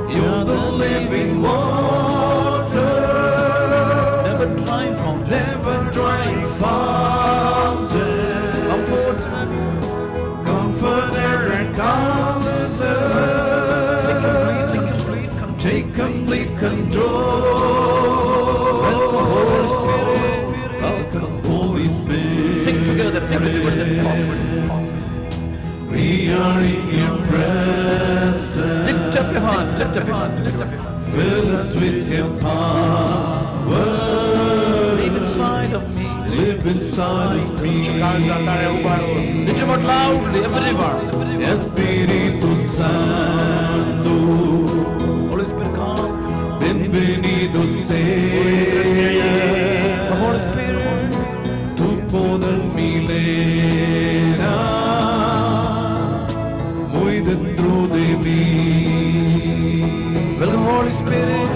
You're the living water. Never dry fountain. Never dry your fountain. Comforter and counselor. Take complete control. Welcome, Holy Spirit. Welcome, Holy Spirit. Sing together, everybody. We are in your presence. Lift up your hands. Lift up your hands. Lift up your hands. Fill us with your power. Live inside of me. Live inside of me. Lift your mouth loudly, everyone. Espíritu Santo. Holy Spirit, come. Bienvenido sea. Come, Holy Spirit. Tu poder milena muy dentro de mí. Welcome, Holy Spirit.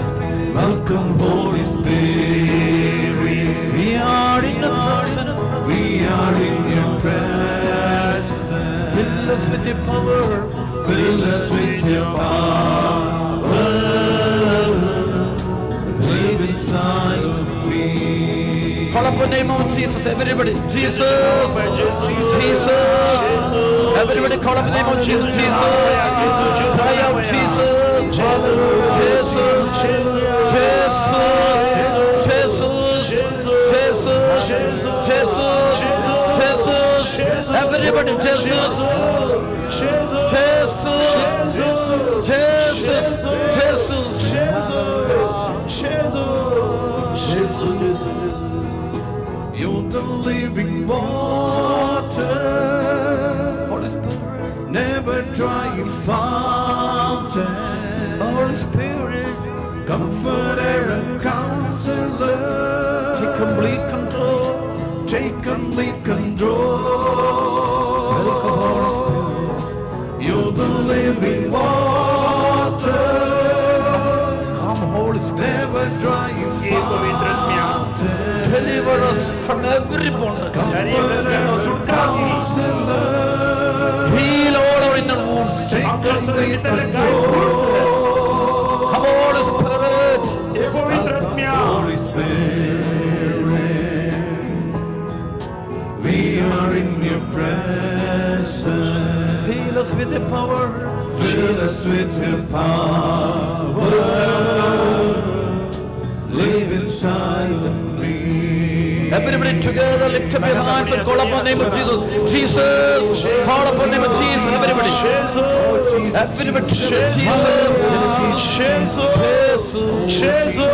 Welcome, Holy Spirit. We are in the presence. We are in your presence. Fill us with your power. Fill us with your power. Live inside of me. Call upon the name of Jesus, everybody. Jesus, Jesus. Everybody call upon the name of Jesus, Jesus. Cry out, Jesus, Jesus, Jesus, Jesus, Jesus. Everybody, Jesus, You're the living water, never drying fountain, Holy Spirit, comforter and counselor. take complete control. Take complete control. You're the living water. Come, Holy Spirit. Never drying fountain. Deliver us from every bondage. Counselor. Heal all our inner wounds. Take complete control. Come, Holy Spirit. Holy Spirit, we are in your presence. Fill us with the power. Fill us with your power. Live inside of me. Everybody together, lift up your hands and call upon the name of Jesus. Jesus, call upon the name of Jesus. Everybody, everybody together. Jesus, Jesus, Jesus,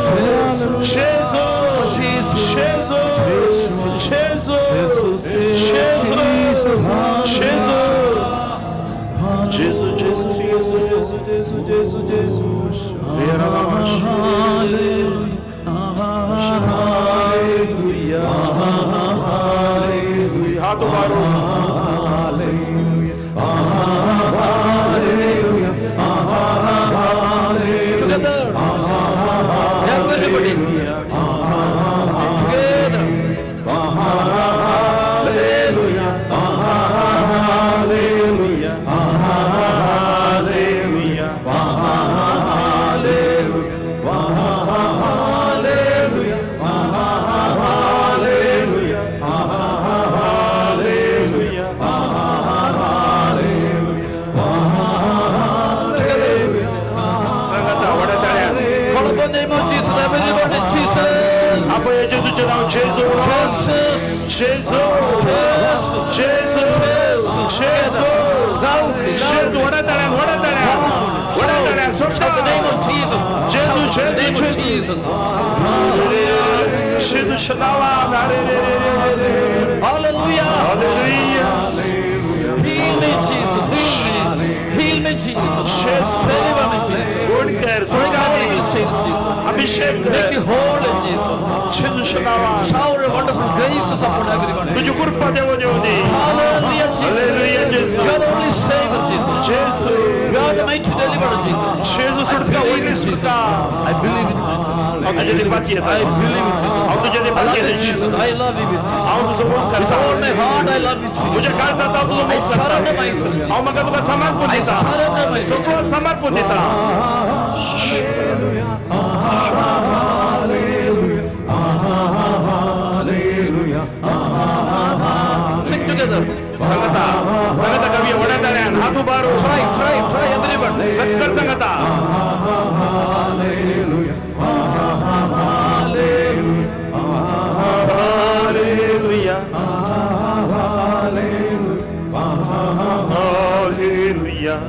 together, everybody, together. Hallelujah, hallelujah, hallelujah, Hallelujah. Heal me, Jesus. Heal me, Jesus. Deliver me, Jesus. Abhishek, make me whole in Jesus. Shower a wonderful graces upon everyone. Hallelujah, Jesus. You are the only Savior, Jesus. You are the mighty deliverer, Jesus. I believe in Jesus. I believe in Jesus. I believe in Jesus. I love you, Jesus. I love you, Jesus. With all my heart, I love you, Jesus. I surrender myself. I surrender myself. Sing together. Sangata kaviya vadadaran hathu baro. Try everybody. Sakkar sangata. Hallelujah. Hallelujah. Hallelujah.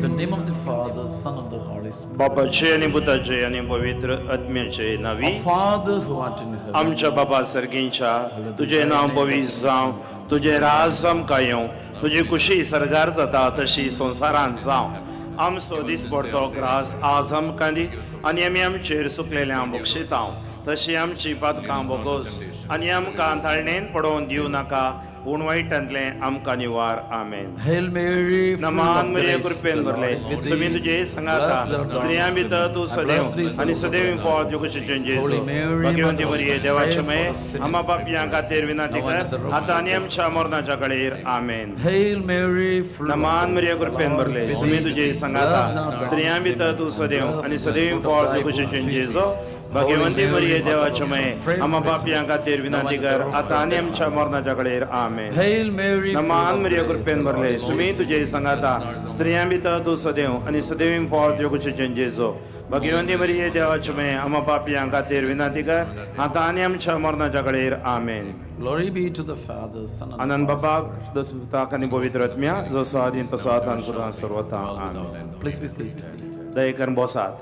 The name of the Father, Son of the Holy Spirit. बापाचे आणि पुताचे आणि पवित्र आत्म्याचे नावी. Our Father who art in heaven. आमच्या बाबा सर्गींच्या तुझे नाव पवित्र जावं, तुझे राज आमकां तुझी कुशी सरगार जाता तशी संसारांत जावं. आमचो दिसपडतो ग्रास आज आमकां दी आनी आमी आमचेर सुकलेल्या बक्षितांव तशी आमची पातकां बोगोस आनी आमकां ताळणेन पडोवन दिवं नाका पूण वाईटांतले आमकां निवार आमेन. Hail Mary, full नमान of मरिये grace, कृपेन the Lord भरले is with समी thee. तुझे सांगाता Blessed art thou स्त्रियां amongst भितर women, तू and सदैव blessed is the आणि fruit of सदैव thy फळ womb. तुझे जेजू. Holy Mary, Bhagyavanti Mother of मरिये God, देवाचे pray मये for us sinners, आम्हा पापियां खातीर विनंती now and at the कर hour of आता आनी our आमच्या मरणाच्या कडेर आमेन. Hail Mary, full of नमान grace, मरिये the कृपेन Lord भरले is with समी thee. तुझे सांगाता Blessed art thou स्त्रियां amongst भितर women, तू and सदैव blessed आणि is the सदैव fruit of फळ thy तुझे womb, जेजू. Jesus. भाग्यवंती Holy मरिये Mary, देवाचे Mother of मये God, pray आम्हा for us पापियां sinners, खातीर now विनंती and at कर the hour of आता आनी our आमच्या death. मरणाच्या कडेर आमेन. Hail Mary, full नमान of मरिये grace, कृपेन the Lord भरले is सुमी with तुझे thee. सांगाता Blessed art thou स्त्रियां भितर तू सदैव आणि सदैव फळ तुझे जेजू. भाग्यवंती मरिये देवाचे मये आम्हा पापियां खातीर विनंती कर आता आनी आमच्या मरणाच्या कडेर आमेन. Glory be to the Father, Son, and the Anand Holy बापाक Spirit. दसपुताक आनी पवित्र आत्म्या जसो आदीन तसो आतां सदां सर्वथा आमेन. Please be seated. दया करून बसात.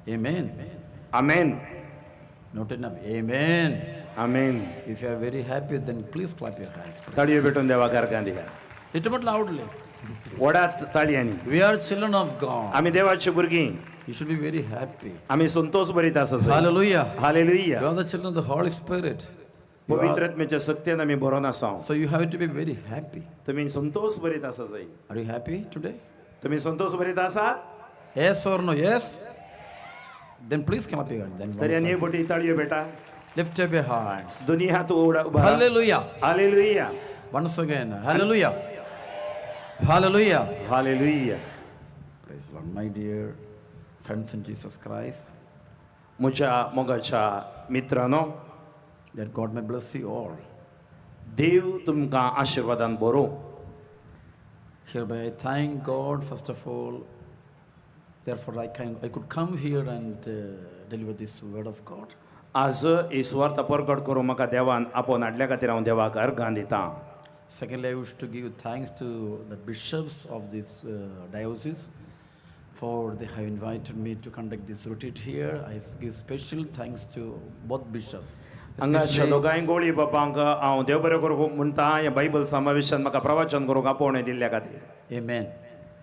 Amen. Amen. Not enough. Amen. Amen. If you are very happy, then please clap your hands. ताळयो भेटून देवा कारकां दिया. Little bit loudly. वडात ताळयांनी. We are children of God. आमी देवाची भुरगीं. You should be very happy. आमी संतोष भरीत आसा. Hallelujah. Hallelujah. You are the children of the Holy Spirit. You पवित्र are- आत्म्याच्या सत्यान आमी बरोवन आसा. So you have to be very happy. तुमी संतोष भरीत आसा जाय. Are you happy today? तुमी संतोष भरीत आसात? Yes or no? Yes? Then please clap your hands. Then once तरी आनी again. बोटी ताळयो भेटा. Lift up your hands. दोन्ही हात उबा. Hallelujah. Hallelujah. Once again. Hallelujah. Hallelujah. Hallelujah. Praise the Lord. My dear friends in Jesus Christ, म्हज्या मोगाच्या मित्रांनो, that God may bless you all. देव तुमकां आशिर्वादान बरो. Hereby I thank God, first of all. Therefore I could come here and deliver this word of God. आज ईश्वर प्रकट करूं म्हाका देवान आपोवन हाडल्या खातीर हांव देवाक अर्घां दितां. Secondly, I wish to give thanks to the bishops of this diocese for they have invited me to conduct this retreat here. I give special thanks to both bishops. हांगाच्या दोगांय गोळी बापांक हांव देव बरें करूं म्हणटा ह्या बायबल समावेशान म्हाका प्रवचन करूंक आपोवणें दिल्ल्या खातीर. Amen.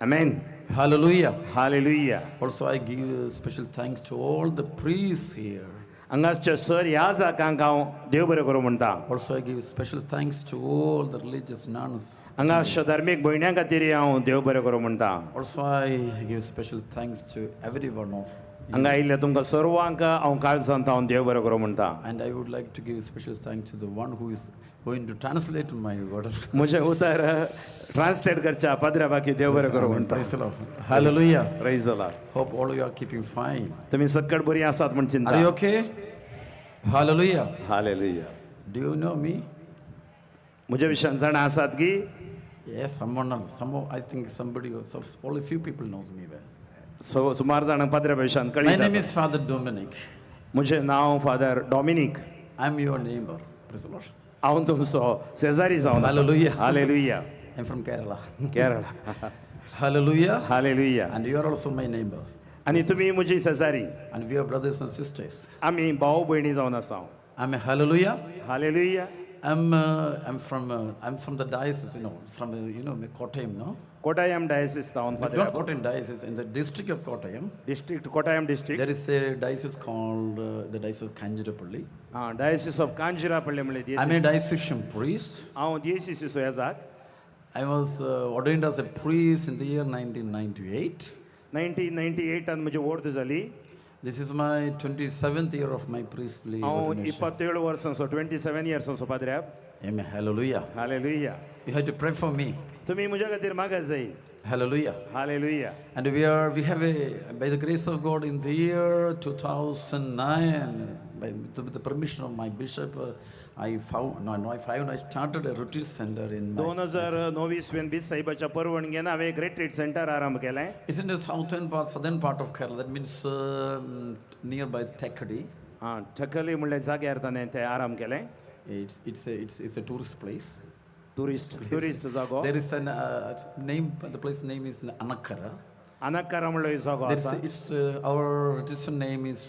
Amen. Hallelujah. Hallelujah. Also, I give special thanks to all the priests here. हांगाच्या सर ह्या जाकांक हांव देव बरें करूं म्हणटा. Also, I give special thanks to all the religious nuns. हांगाच्या धार्मीक भयण्यां खातीर हांव देव बरें करूं म्हणटा. Also, I give special thanks to every one of you. हांगा आयिल्ल्या तुमकां सर्वांक हांव काळजांत हांव देव बरें करूं म्हणटा. And I would like to give special thanks to the one who is going to translate my word. म्हजें उतर ट्रान्सलेट करच्या पाद्रा बाकी देव बरें करूं म्हणटा. Praise the Lord. Hallelujah. Praise the Lord. Hope all of you are keeping fine. तुमी सकट बरीं आसात म्हण Are you चिंता. okay? Hallelujah. Hallelujah. Do you know me? म्हज्या विशयान जाणा आसात की Yes, someone else. I think somebody, only few people knows me well. सुमार जाणांक पाद्रा विशयान My कळीत name आसा. is Father Dominic. म्हजें नांव father Dominic. I'm your neighbor. Praise the Lord. हांव तुमचो शेजारी जावन आसा. Hallelujah. Hallelujah. I'm from Kerala. Kerala. Hallelujah. Hallelujah. And you are also my neighbor. आनी तुमी म्हजी शेजारी. And we are brothers and sisters. आमी भाव भयणी जावन आसा. I'm a hallelujah. Hallelujah. I'm from the diocese, from Kottayam, no? Kottayam diocese जावन But father. not Kottayam diocese, in the district of Kottayam. District Kottayam district. There is a diocese called the Diocese of Kanjirapalli. Diocese of Kanjirappally म्हणले. I'm a diocesan priest. हांव DCC सोयाजाक. I was ordained as a priest in the year 1998. 1998 म्हजी ओर्द जाली. This is my 27th year of my priestly हांव ordination. 27 वर्सांचो 27 इयर्सांचो पाद्र्याब. Amen. Hallelujah. Hallelujah. You have to pray for me. तुमी म्हज्या खातीर मागात जाय. Hallelujah. Hallelujah. And we have by the grace of God, in the year 2009, with the permission of my bishop, I started a retreat center in my 2019 साहेबाच्या परवानगीन हांवें एक retreat centre आरंभ केलें. It's in the southern part of Kerala. That means nearby Thekkady. ठकली म्हणले जाग्यार ताणें तें आरंभ केलें. It's a tourist place. Tourist जागो. There is name. The place name is Anakkara. अनाक्कारा म्हणलो एक जागो आसा. Our retreat name is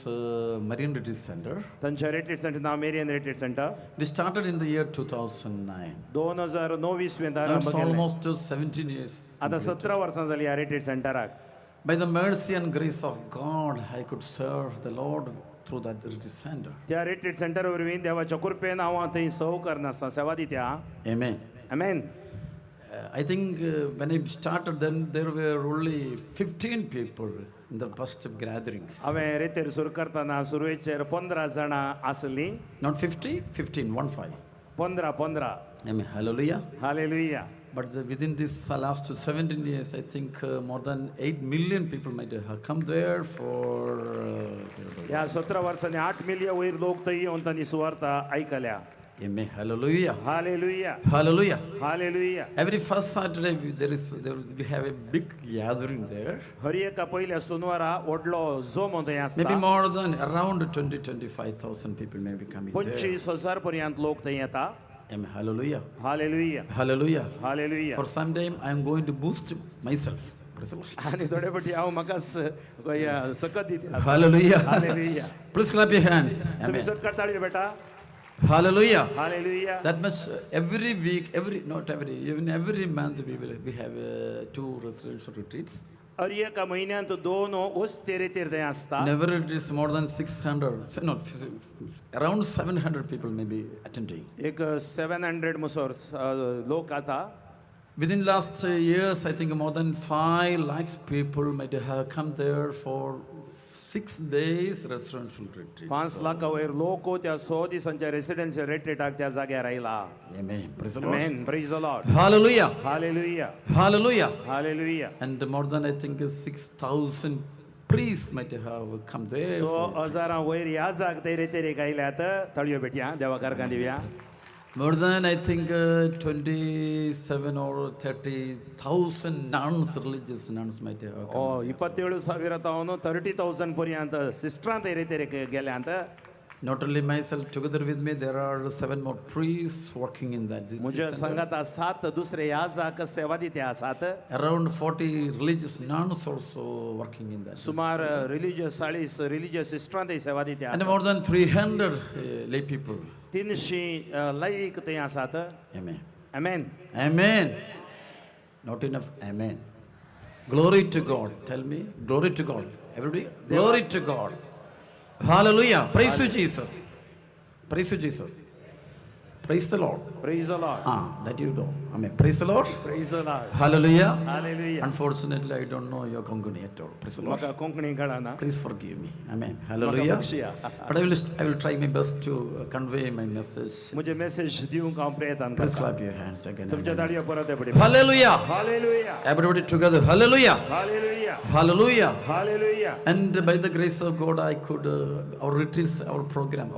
Marian Retreat Center. तांच्या रिट्रीट सेंटर नांव Marian retreat centre. It started in the year 2009. 2019 Now आरंभ it's केलें. almost 17 years. आतां 17 वर्सां जालीं ह्या retreat सेंटराक. By the mercy and grace of God, I could serve the Lord through that retreat center. त्या retreat centre वरवीं देवाच्या कृपेन हांव थंय सर्व करनासता सेवा दित्या. Amen. Amen. I think when I started, then there were only 15 people in the first gatherings. हांवें रितेर सुरू करतना सुरवेचेर 15 जाणां आसलीं. Not 50, 15, 1-5. 15. Amen. Hallelujah. Hallelujah. But within this last 17 years, I think more than 8 million people might have come there for. ह्या 17 वर्सांनी 8 million वयर लोक थंय येवन तांणी सुवार्ता आयकल्या. Amen. Hallelujah. Hallelujah. Hallelujah. Hallelujah. Every first Saturday we have a big gathering there. हर एका पयल्या सोनवारा व्हडलो जोम थंय आसता. Maybe more than around 20-25,000 people may be coming there. 25,000 पर्यंत लोक थंय येता. Amen. Hallelujah. Hallelujah. Hallelujah. Hallelujah. For some time I am going to boost myself. आनी थोडे फाटी हांव म्हाकाच सकत दिता. Hallelujah. Hallelujah. Please clap your hands. तुम्ही Amen. सत्कार ताळयो बेटा. Hallelujah. Hallelujah. That much every week, even every month we have 2 residential retreats. हर एका म्हयन्यांत 2 वस्ते रितीर थंय आसता. Never it is more than 600, no, around 700 people may be attending. एक 700 मुसोर लोक आता. Within last years, I think more than 5 lakhs people might have come there for 6 days residential retreat. 5 लाखा वयर लोक त्या 100 दिसांच्या रेसिडेन्शियल रिट्रीटाक त्या जाग्यार आयला. Amen. Praise the Lord. Amen. Praise the Lord. Hallelujah. Hallelujah. Hallelujah. Hallelujah. And more than I think 6,000 priests might have come there. 100,000 वयर ह्या जाग ते रितीर आयल्यात. ताळयो बेटया देवा कारकां Divya. More than I think 27 or 30,000 nuns, religious nuns might have come. 27,000 तावन 30,000 पर्यंत सिस्टरां ते रितीर गेल्यांत. Not only myself, together with me, there are 7 more priests working in that. म्हज्या संगात 7 दुसरे ह्या जाग सेवा दिते आसात. Around 40 religious nuns also working in that. सुमार रिलिजियस 40 रिलिजियस सिस्टरां ते सेवा दिते And आसात. more than 300 lay people. 300 लायक थंय आसात. Amen. Amen. Amen. Not enough. Amen. Glory to God. Tell me. Glory to God. Everybody. Glory to God. Hallelujah. Praise to Jesus. Praise to Jesus. Praise the Lord. Praise the Lord. That you know. Amen. Praise the Lord. Praise the Lord. Hallelujah. Hallelujah. Unfortunately, I don't know your Konkani at all. Praise the Lord. म्हाका कोंकणी कळना. Please forgive me. Amen. Hallelujah. But I will try my best to convey my message. मुझे message दिवंक हांव प्रयत्न Please करता. clap your hands again. तुमच्या ताळयो परत पडे. Hallelujah. Hallelujah. Everybody together. Hallelujah. Hallelujah. Hallelujah. Hallelujah. And by the grace of God, I could, our retreats, our program,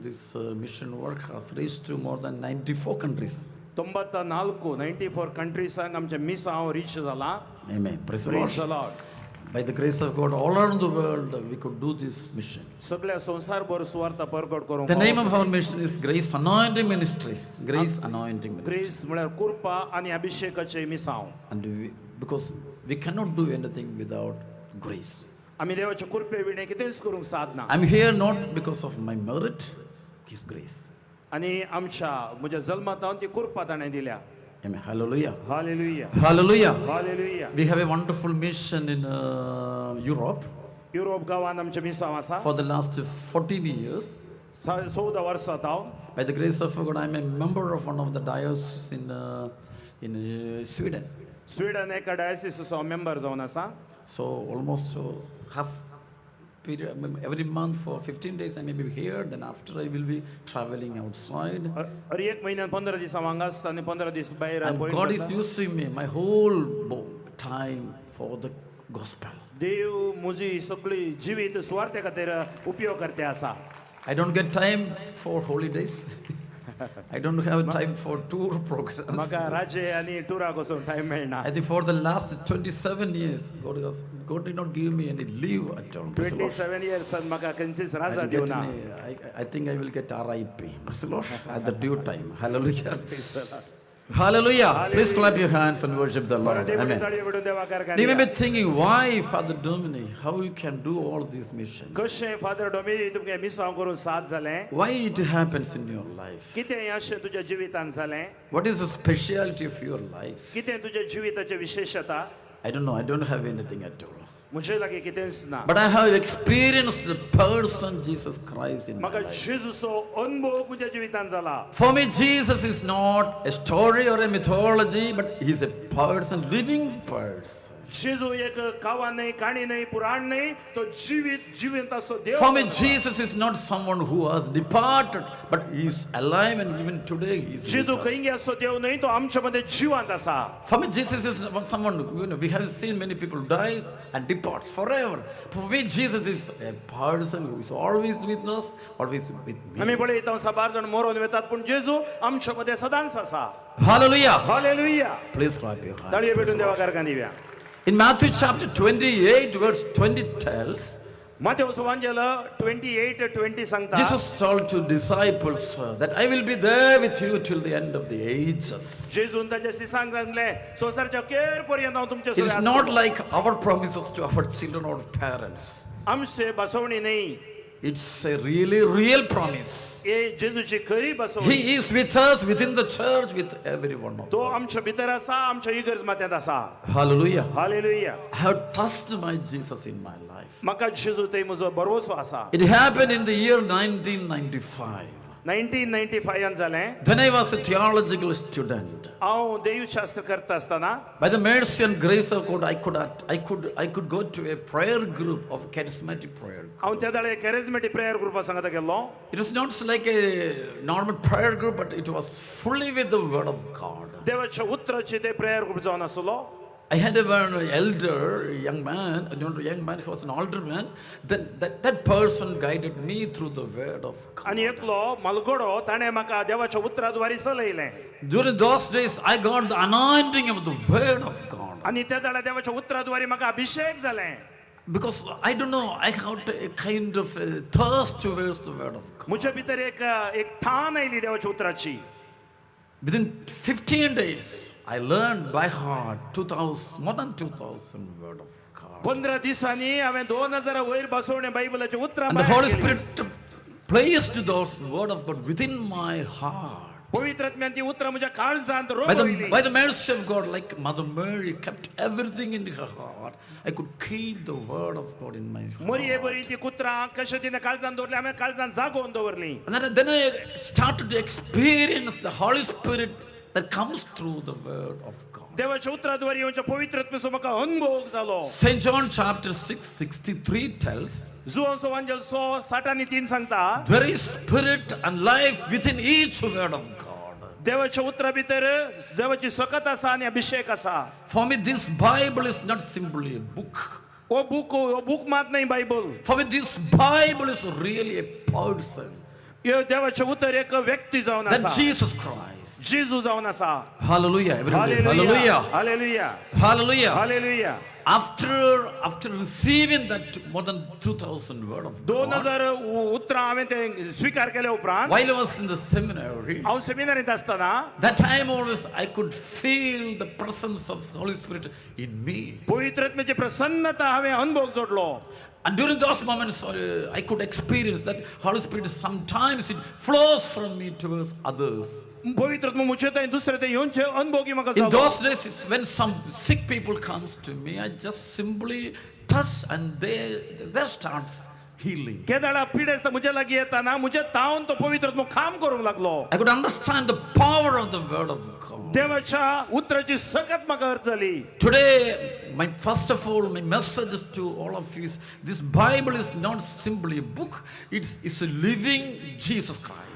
this mission work has reached to more than 94 countries. 94 कंट्रीसांक आमचे miss हांव reach जाला. Amen. Praise the Praise the Lord. Lord. By the grace of God, all around the world, we could do this mission. सगळ्या संवसारभर सुवार्ता परगट करूंक. The name of our mission is Grace Anointing Ministry. Grace Anointing Ministry. Grace म्हळ्यार कृपा आनी अभिषेकाचे मिसांव. And because we cannot do anything without grace. आमी देवाचे कृपे विणे कितेंच करूंक साधना. I'm here not because of my merit, His grace. आनी आमच्या म्हज्या जल्मांत हांव ती कृपा ताणें दिल्या. Amen. Hallelujah. Hallelujah. Hallelujah. Hallelujah. We have a wonderful mission in Europe. Europe गांवांत आमचे मिसांव आसा. For the last 14 years. 14 वर्सां हांव. By the grace of God, I am a member of one of the dioceses in Sweden. Sweden एका डायोसिसाचो member जावन आसा. So almost half period, every month for 15 days I may be here, then after I will be traveling outside. हर एक म्हयन्यान 15 दीस हांव हांगा आसता आनी 15 दीस भायर. And God is using me my whole time for the gospel. देव म्हजी सगळी जिवीत सुवार्ते खातीर उपयोग करते आसा. I don't get time for holidays. I don't have time for tour programs. म्हाका राज्य आनी टुराक वचूंक टायम मेळना. I think for the last 27 years, God did not give me any leave at all. 27 years म्हाका खंयचीच राजा दिवना. I think I will get RIP. Praise the Lord. At the due time. Hallelujah. Hallelujah. Please clap your hands and worship the Lord. Amen. You may be thinking, why, Father Dominic, how you can do all these missions? कशें father Dominic तुमगे मिसांव करून साथ जालें? Why it happens in your life? कितें अशें तुज्या जिवितांत जालें? What is the speciality of your life? कितें तुज्या जिविताचें विशेशता? I don't know, I don't have anything at all. मुझे लगे कितेंच ना. But I have experienced the person Jesus Christ in my म्हाका life. जेजूचो अनुभव म्हज्या जिवितांत जाला. For me, Jesus is not a story or a mythology, but he's a person, living person. जेजू एक कावा नाही, काणी नाही, पुराण नाही, तो जिवंत असो देव. For me, Jesus is not someone who has departed, but he is alive, and even today he is with Jeju us. खंय असो देव नाही, तो आमच्यामध्ये जिवंत असा. For me, Jesus is someone, we have seen many people dies and departs forever. For me, Jesus is a person who is always with us, always with me. आम्ही पळयता साबार जाण मरून वेतात, पण जेजू आमच्यामध्ये सदांच असा. Hallelujah. Hallelujah. Please clap your hands. ताळये भेटून देवा कारका Divya. In Matthew chapter 28, verse 20 tells, Matthew सुवांजल 28:20 सांगता. Jesus told to disciples that I will be there with you till the end of the ages. जेजून ताच्या शिसांक सांगले, संसारच्या अखेर पर्यंत हांव तुमचे It is सोबत not आसतलो. like our promises to our children or parents. आमचे बसवणी नाही. It's a really real promise. हे जेजूची खरी बसवणी. He is with us within the church, with every one of तो us. आमच्या भितर असा, आमच्या इगर्ज माथ्यात असा. Hallelujah. Hallelujah. I have trusted my Jesus in my life. म्हाका जेजू थंय म्हजो भरवसो असा. It happened in the year 1995. 1995 जालें. Then I was a theological student. हांव देवशास्त्र करता आसतना By the mercy and grace of God, I could go to a prayer group of charismatic prayer. हांव त्या दाळे कॅरिझमॅटिक प्रेयर ग्रुपा सांगता गेल्लो. It was not like a normal prayer group, but it was fully with the word of God. देवाच्या उतराचे ते prayer group जावन आसलो. I had a very elder young man, not a young man, he was an older man. Then that person guided me through the word of God. आनी एकलो मलगडो ताणे म्हाका देवाच्या उतराद्वारे चलयलें. During those days, I got the anointing of the word of God. आनी त्या दाळे देवाच्या उतराद्वारे म्हाका अभिषेक जालें. Because I don't know, I had a kind of a thirst towards the word of God. म्हज्या भितर एक थान आयली देवाच्या उतराची. Within 15 days, I learned by heart more than 2,000 word of God. 15 दिसांनी हांवें 2000 वयर बसवणे बायबलाचे उतरां And the Holy Spirit placed those word of God within my heart. पवित्र आत्म्यान ती उतरां म्हज्या काळजांत रोवली. By the mercy of God, like Mother Mary kept everything in her heart, I could keep the word of God in my heart. मरी बरी ती कुत्रां कशें तिणें काळजांत दवरली, हांवें काळजांत जागोवन दवरली. And then I started to experience the Holy Spirit that comes through the word of God. देवाच्या उतराद्वारे येवच्या पवित्र आत्म्याचो म्हाका अनुभव जालो. St. John chapter 6:63 tells, जुआंचो वांजल 6:63 सांगता, there is spirit and life within each word of God. देवाच्या उतरा भितर देवाची सकत आसा आनी अभिषेक आसा. For me, this Bible is not simply a book. ओ बुक मात नाही Bible. For me, this Bible is really a person. ह्यो देवाचे उतर एक व्यक्ती जावन That आसा. Jesus Christ. जेजू जावन आसा. Hallelujah. Everybody. Hallelujah. Hallelujah. Hallelujah. Hallelujah. Hallelujah. After receiving that more than 2,000 word of God, 2000 उतरां हांवें ते स्वीकार केले उपरांत while I was in the seminary, हांव सेमिनारींत आसतना that time always I could feel the presence of the Holy Spirit in me. पवित्र आत्म्याची प्रसन्नता हांवें अनुभव जोडलो. And during those moments, I could experience that Holy Spirit sometimes it flows from me towards others. पवित्र आत्मा मुझे ताई दुसरे ते येवचे अनुभव की म्हाका In जालो. those days, it's when some sick people comes to me, I just simply touch and they start healing. केदाळा पिडे आसता मुझे लागीं येताना मुझे तावन तो पवित्र आत्मा काम करूंक लागलो. I could understand the power of the word of God. देवाच्या उतराची सकत म्हाका अर्थ जाली. Today, first of all, my message to all of you is this Bible is not simply a book, it's a living Jesus Christ.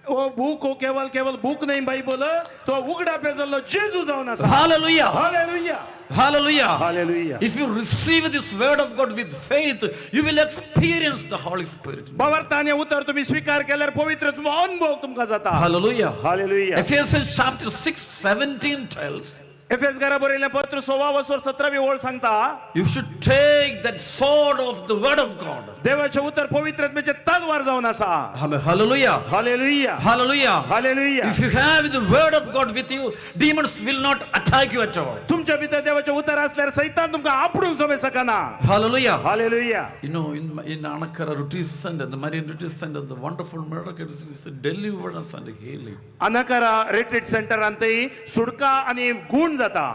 ओ book ओ केवल book नाही Bible, तो उघडा पेजल्लो जेजू जावन आसा. Hallelujah. Hallelujah. Hallelujah. Hallelujah. If you receive this word of God with faith, you will experience the Holy Spirit. बावरताने उतर तुम्ही स्वीकार केल्यार पवित्र आत्मा अनुभव तुमका जाता. Hallelujah. Hallelujah. Ephesians chapter 6:17 tells, FS घरा बरयलें पत्र 16 ओळ सांगता, you should take that sword of the word of God. देवाचे उतर पवित्र आत्म्याचे तलवार जावन आसा. Hallelujah. Hallelujah. Hallelujah. Hallelujah. If you have the word of God with you, demons will not attack you at all. तुमच्या भितर देवाचे उतर असल्यार सैतान तुमका आपडूंक सोबे सकना. Hallelujah. Hallelujah. You know, in Anakkara Retreat Center, the Marian Retreat Center, the wonderful miracle is deliverance and healing. Anakkara retreat centre अंतई सुडका आणि गुण जाता.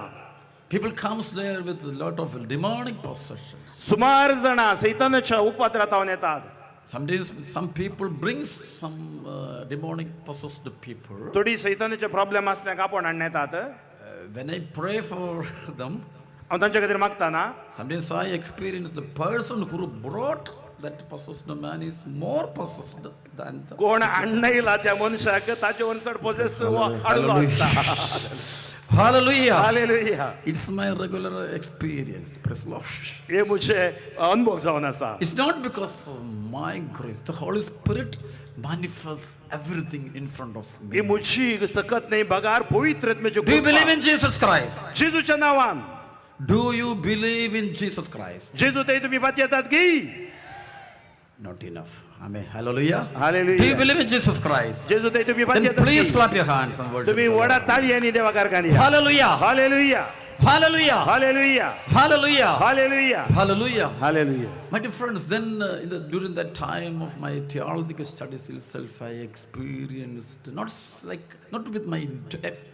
People comes there with a lot of demonic possessions. सुमार जाणां सैतानाच्या उपद्रवांत येतात. Sometimes some people brings some demonic possessed people. थोडी सैतानाचे problem असल्याक आपण हाडून येतात. When I pray for them, हांव तांचे खातीर मागताना sometimes I experience the person who brought that possessed man is more possessed than the कोण हाडून येयला त्या मनशाक ताचे वनचड पोसेस्ड हाडलो आसता. Hallelujah. Hallelujah. It's my regular experience. Praise the Lord. हे मुझे अनुभव जावन आसा. It's not because of my grace. The Holy Spirit manifests everything in front of me. ही मुझी सकत नाही बगार पवित्र आत्म्याचे Do you believe in Jesus Christ? जेजूच्या नावान Do you believe in Jesus Christ? जेजू ते तुम्ही पात येतात की Not enough. Amen. Hallelujah. Hallelujah. Do you believe in Jesus Christ? जेजू ते तुम्ही पात Then येतात please clap your hands and worship. तुम्ही the Lord. वडा ताळी आणि देवा कारखानी Hallelujah. Hallelujah. Hallelujah. Hallelujah. Hallelujah. Hallelujah. Hallelujah. Hallelujah. My dear friends, then during that time of my theological studies itself, I experienced not with my intellect.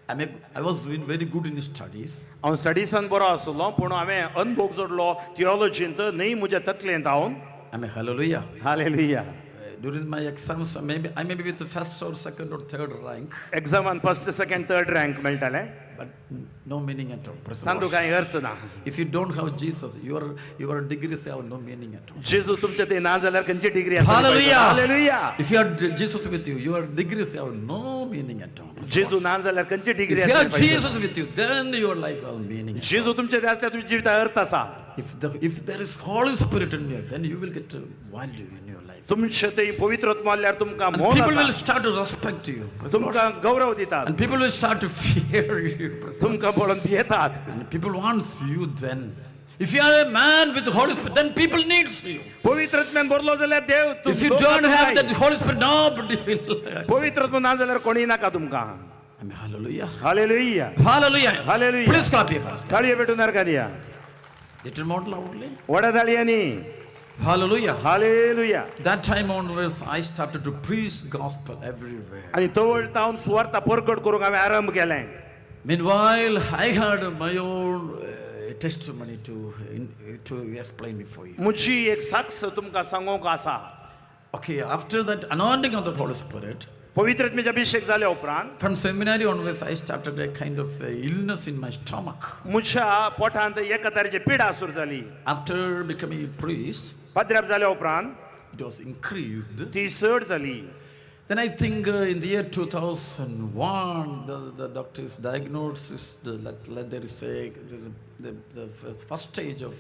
I was doing very good in studies. हांव स्टडीसान बरो आसलो पूण हांवें अनुभव जोडलो थियोलॉजींत न्ही म्हज्या तकलेंत हांव. Amen. Hallelujah. Hallelujah. During my exams, I may be with the first or second or third rank. Examan first, second, third rank मेळटालें. But no meaning at all. Praise the तांतू Lord. कांय अर्थ ना. If you don't have Jesus, your degrees have no meaning at all. जेजू तुमचे ते ना जाल्यार खंयची degree आसा? Hallelujah. Hallelujah. If you have Jesus with you, your degrees have no meaning at all. जेजू ना जाल्यार खंयची डिग्री If you आसा? have Jesus with you, then your life have meaning. जेजू तुमचे ते आसल्यार तुमच्या जिवितात अर्थ आसा. If there is Holy Spirit in you, then you will get value in your life. तुमचे ते पवित्र आत्मा आसल्यार तुमकां And मोल people will आसा. start to respect you. Praise the Lord. तुमकां गौरव दितात. And people will start to fear you. Praise the Lord. तुमकां पळोवन भियेतात. And people want you then. If you are a man with the Holy Spirit, then people needs you. पवित्र आत्म्यान भरलो जाल्यार देव If you don't have that Holy Spirit, nobody will. पवित्र आत्मा ना जाल्यार कोणी नाका तुमकां. Amen. Hallelujah. Hallelujah. Hallelujah. Hallelujah. Please clap your hands. ताळयो पेटून नारकानिया. Little more loudly. Vada ताळयांनी. Hallelujah. Hallelujah. That time onwards, I started to preach gospel everywhere. आणि तवळ तावन सुवार्ता परगट करूंक हांवें आरंभ केलें. Meanwhile, I had my own testimony to explain before you. मुझी एक साक्ष तुमकां सांगूंक आसा. Okay, after that anointing of the Holy Spirit, पवित्र आत्म्याचे अभिषेक जाल्या उपरांत from seminary onwards, I started a kind of illness in my stomach. म्हज्या पोटांत एका तरेची पिडा सुरू जाली. After becoming a priest, पाद्र्याप जाल्या उपरांत it was increased. ती चड जाली. Then I think in the year 2001, the doctors diagnosed there is the first stage of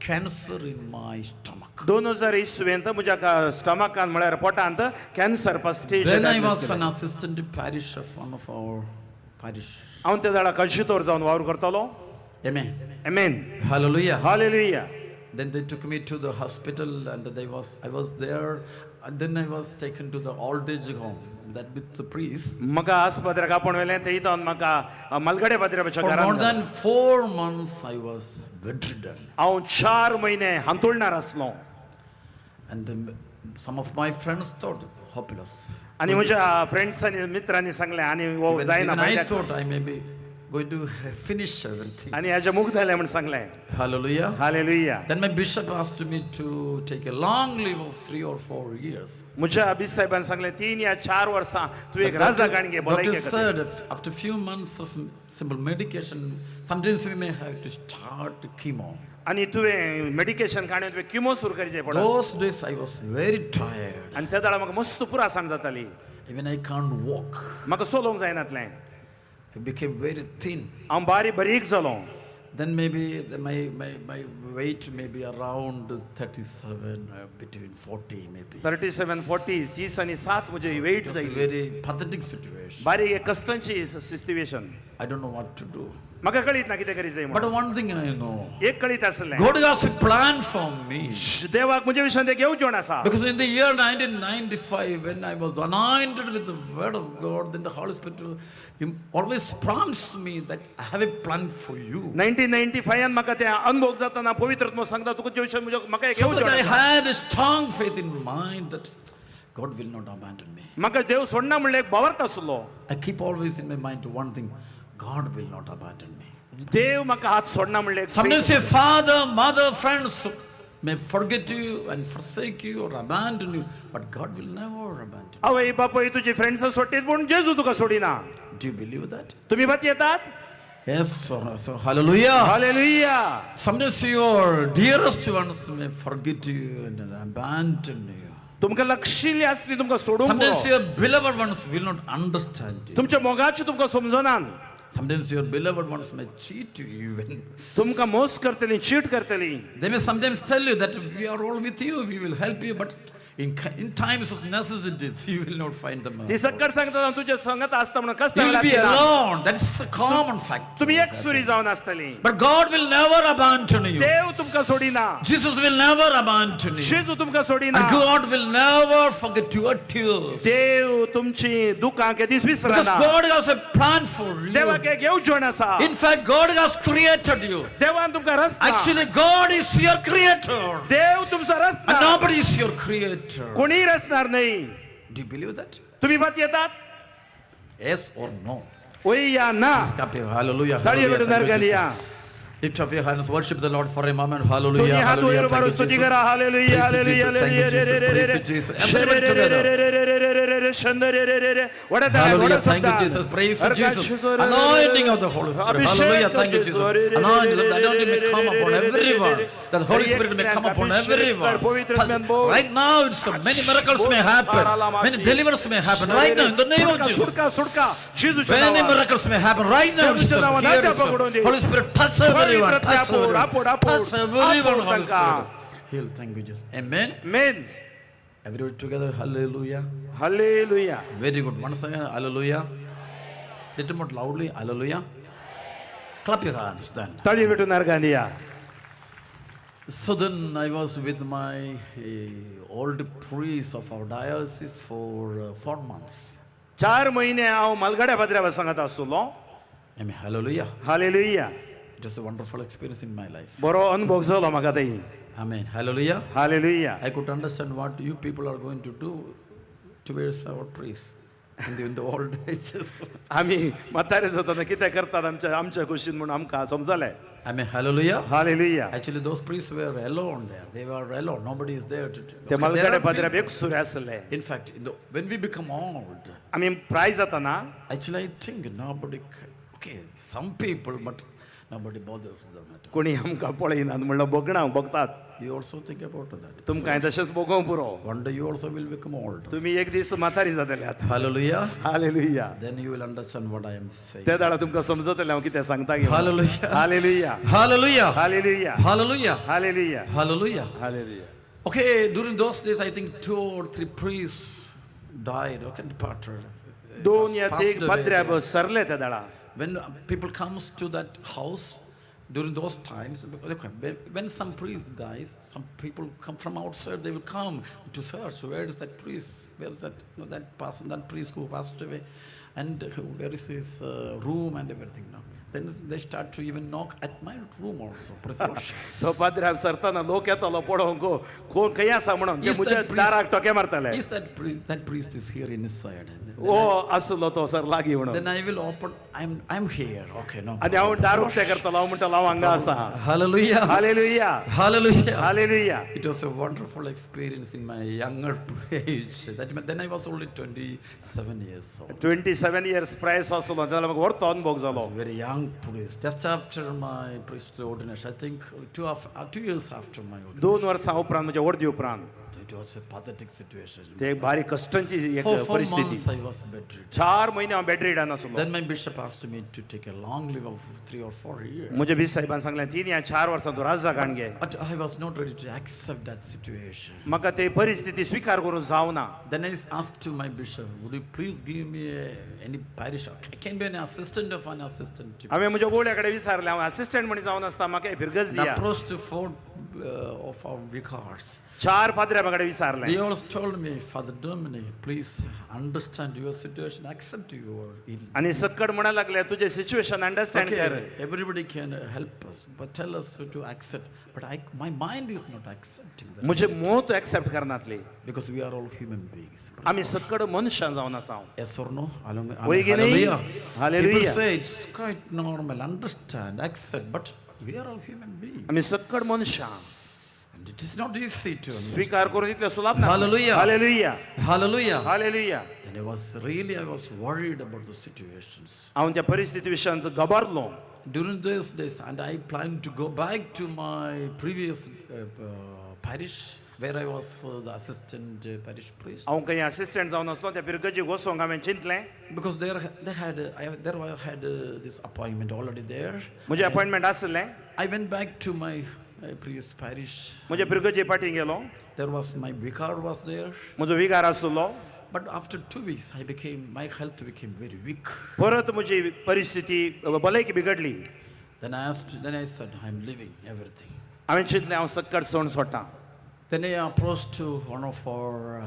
cancer in my stomach. 2020 म्हज्या स्टमकान म्हळ्यार पोटांत cancer first stage. Then I was an assistant parish of one of our parish. हांव त्या झाडा कशितोर जावन वावर करतलो. Amen. Amen. Hallelujah. Hallelujah. Then they took me to the hospital and I was there. And then I was taken to the old age home, that with the priest. म्हाका आस्पत्रेक आपण व्हेलें ते हितून म्हाका मलगडे पाद्र्याच्या For more घरांत. than 4 months I was bedridden. हांव 4 म्हयने हांतुळणार आसलो. And some of my friends thought hopeless. आनी म्हज्या फ्रेंड्सांनी मित्रांनी सांगलें आनी वो जायना. Even I thought I may be going to finish everything. आनी हाजे मुख जालें म्हण सांगलें. Hallelujah. Hallelujah. Then my bishop asked me to take a long leave of 3 or 4 years. म्हज्या अभिष साहेबान सांगलें 3 या 4 वर्सां तूं एक राजा गाण घे Doctor भलायके खातीर. said after few months of simple medication, sometimes we may have to start chemo. आनी तुवें मेडिकेशन काडून तुवें किमो सुरू करचें पडत. Those days I was very tired. आनी त्या दाडा म्हाका मस्त पुरासाण जाताली. Even I can't walk. म्हाका चलोवंक जायनातलें. I became very thin. हांव बारीक जालो. Then maybe my weight may be around 37 between 40 maybe. 37, 40, 30 आणि 7 म्हजे वेट It was a जायली. very pathetic situation. बारीक एक कश्टांची situation. I don't know what to do. म्हाका कळीत ना कितें करी जाय But म्हणून. one thing I know. एक कळीत आसलें. God has a plan for me. देवाक म्हजे विशयान एक येवजण आसा. Because in the year 1995, when I was anointed with the word of God, then the Holy Spirit always promised me that I have a plan for you. 1995 म्हाका ते अनुभव जाताना पवित्र आत्मा सांगता तुका विशयान म्हाका एक So that I येवजण आसा. had a strong faith in mind that God will not abandon me. म्हाका देव सोडना म्हणले एक भावार्थ आसलो. I keep always in my mind one thing, God will not abandon me. देव म्हाका हात सोडना म्हणले. Sometimes your father, mother, friends may forget you and forsake you or abandon you, but God will never abandon you. आवय बापूय तुजी friends सोडटीत पूण जेजू तुका सोडिना. Do you believe that? तुम्ही बात येतात? Yes, so hallelujah. Hallelujah. Sometimes your dearest ones may forget you and abandon you. तुमकां लागशिल्ली आसली तुमकां सोडूंक Sometimes पुरो. your beloved ones will not understand you. तुमच्या मोगाची तुमकां समजनान. Sometimes your beloved ones may cheat you even. तुमकां मोस करतली, चीट करतली. They may sometimes tell you that we are all with you, we will help you, but in times of necessities, you will not find them. ती सकट सांगता तुझ्या संगत आसता म्हणून कष्ट You will be alone. That's a common fact. तुम्ही एकसुरी जावन आसतली. But God will never abandon you. देव तुमकां सोडिना. Jesus will never abandon you. जेजू तुमकां सोडिना. And God will never forget your tears. देव तुमची दुखां केदीस Because विसरना. God has a plan for you. देवाक एक येवजण आसा. In fact, God has created you. देवान तुमकां रचना. Actually, God is your creator. देव तुमचो रचना. And nobody is your creator. कोणी रचणार नाही. Do you believe that? तुम्ही बात येतात? Yes or no? ओय या ना. Hallelujah. ताळी वाजून घालूया. Lift up your hands, worship the Lord for a moment. तुम्ही Hallelujah. हात Hallelujah. वयर मारून Thank you, स्तुती Jesus. करा. Hallelujah, Praise you, hallelujah, Jesus. Thank you, Jesus. Praise you, Jesus. Everyone together. Hallelujah. Thank you, Jesus. Praise you, Jesus. Anointing of the Holy Spirit. Hallelujah. Thank you, Jesus. Anointing. The anointing may come upon everyone. The Holy Spirit may come upon everyone. Right now, it's many miracles may happen. Many deliverance may happen. Right now, in the name of Jesus. सुटका सुटका जेजूच्या Many नावात. miracles may happen right now. जेजूच्या नावात Here आज्ञा is the पकडून दे. Holy Spirit, touch everyone. Touch everyone. आपोड, आपोड. Touch everyone. Holy आपोड तांकां. Spirit. Heal. Thank you, Jesus. Amen. Amen. Everyone together. Hallelujah. Hallelujah. Very good. Once again, hallelujah. Little more loudly. Hallelujah. Clap your hands then. ताळी भेटून अर्गानिया. So then I was with my old priest of our diocese for 4 months. 4 महिने हांव मालगड्या पाद्र्या सांगत आसलो. Amen. Hallelujah. Hallelujah. It was a wonderful experience in my life. बरो अनुभव जालो म्हाका थंय. Amen. Hallelujah. Hallelujah. I could understand what you people are going to do towards our priest in the old ages. आम्ही म्हातारे जाताना कितें करतात आमच्या कुशीन म्हणून आमकां समजलें. Amen. Hallelujah. Hallelujah. Actually, those priests were alone there. They were alone. Nobody is there to. ते मालगड्या पाद्र्या एकसुरे आसले. In fact, when we become old, आम्ही प्राय जाताना actually, I think nobody. Okay, some people, but nobody bothers them at all. कोणी आमकां पळयनात म्हणलं बघना बघतात. You also think about that. तुमकां तशेंच बघूं पुरो. One day you also will become old. तुम्ही एक दीस म्हातारी जातल्यात. Hallelujah. Hallelujah. Then you will understand what I am saying. त्या दाडा तुमकां समजतलें हांव कितें सांगता घेवन. Hallelujah. Hallelujah. Hallelujah. Hallelujah. Hallelujah. Hallelujah. Hallelujah. Hallelujah. Okay, during those days, I think 2 or 3 priests died or departed. दोन या Passed तीन away. पाद्र्या सरले त्या दाडा. When people comes to that house during those times, when some priest dies, some people come from outside. They will come to search where is that priest, where is that that person, that priest who passed away, and where is his room and everything. No, then they start to even knock at my room also. तो पाद्र्या सरताना लोक येतालो पळोवंक कोण खंय आसा म्हणून ते Is म्हज्या that priest- दाराक टोके मारताले. Is that priest is here inside? ओ आसलो तो सर लागी म्हणून. Then I will open. I'm here. Okay, no. आनी हांव दार उक्तें करतालो हांव म्हणटालो हांव हांगा आसा. Hallelujah. Hallelujah. Hallelujah. Hallelujah. It was a wonderful experience in my younger age. Then I was only 27 years old. 27 years प्रायस आसलो जाल्यार म्हाका व्हरतो अनुभव जालो. Very young priest. Just after my priestly ordination, I think 2 years after my ordination. 2 वर्सां उपरांत म्हज्या वर्दी उपरांत. It was a pathetic situation. ते एक भारी कश्टांची एक For 4 परिस्थिती. months I was bedridden. 4 महिने हांव बेडरिडन आसलो. Then my bishop asked me to take a long leave of 3 or 4 years. म्हज्या बीस साहेबान सांगलें 3 या 4 वर्सां तूं राजा काण गे. But I was not ready to accept that situation. म्हाका ते परिस्थिती स्वीकार करूं जावना. Then I asked to my bishop, would you please give me any parish? I can be an assistant of an assistant. हांवें म्हज्या गोड्या कडेन विचारलें हांव असिस्टंट म्हण जावन आसता म्हाका फिरगज And दिया. approached 4 of our vicars. 4 पाद्र्याकडे विचारले. They always told me, Father Dominic, please understand your situation, accept your healing. आणि सक्कड म्हणा लागले तुझे सिच्युएशन अंडरस्टँड कर. Okay, everybody can help us, but tell us to accept. But my mind is not accepting that. मुझे मोह तो accept करनातले. Because we are all human beings. आम्ही सक्कड मनुष्य जाऊन असाव. Yes or no? होय की नाही? Hallelujah. Hallelujah. People say it's quite normal, understand, accept, but we are all human beings. आम्ही सक्कड मनुष्य. And it is not easy to स्वीकार करून इतले सुलभ नाही. Hallelujah. Hallelujah. Hallelujah. Hallelujah. Then I was worried about the situations. हांव त्या परिस्थिती विशयी घबरलो. During those days, and I planned to go back to my previous parish, where I was the assistant parish priest. हांव काही assistant जावन असलो त्या पिरगजी गोसोंग हांवें चिंतलें. Because there I had this appointment already there. म्हजें अपॉइंटमेंट आसलें. I went back to my previous parish. म्हजे पिरगजी पाटी गेलो. There was my vicar was there. म्हजो विगार आसलो. But after 2 weeks, my health became very weak. परत म्हजी परिस्थिती भलायकी बिगडली. Then I said, I'm leaving everything. हांवें चिंतलें हांव सक्कड सोडून सोडटां. Then I approached to one of our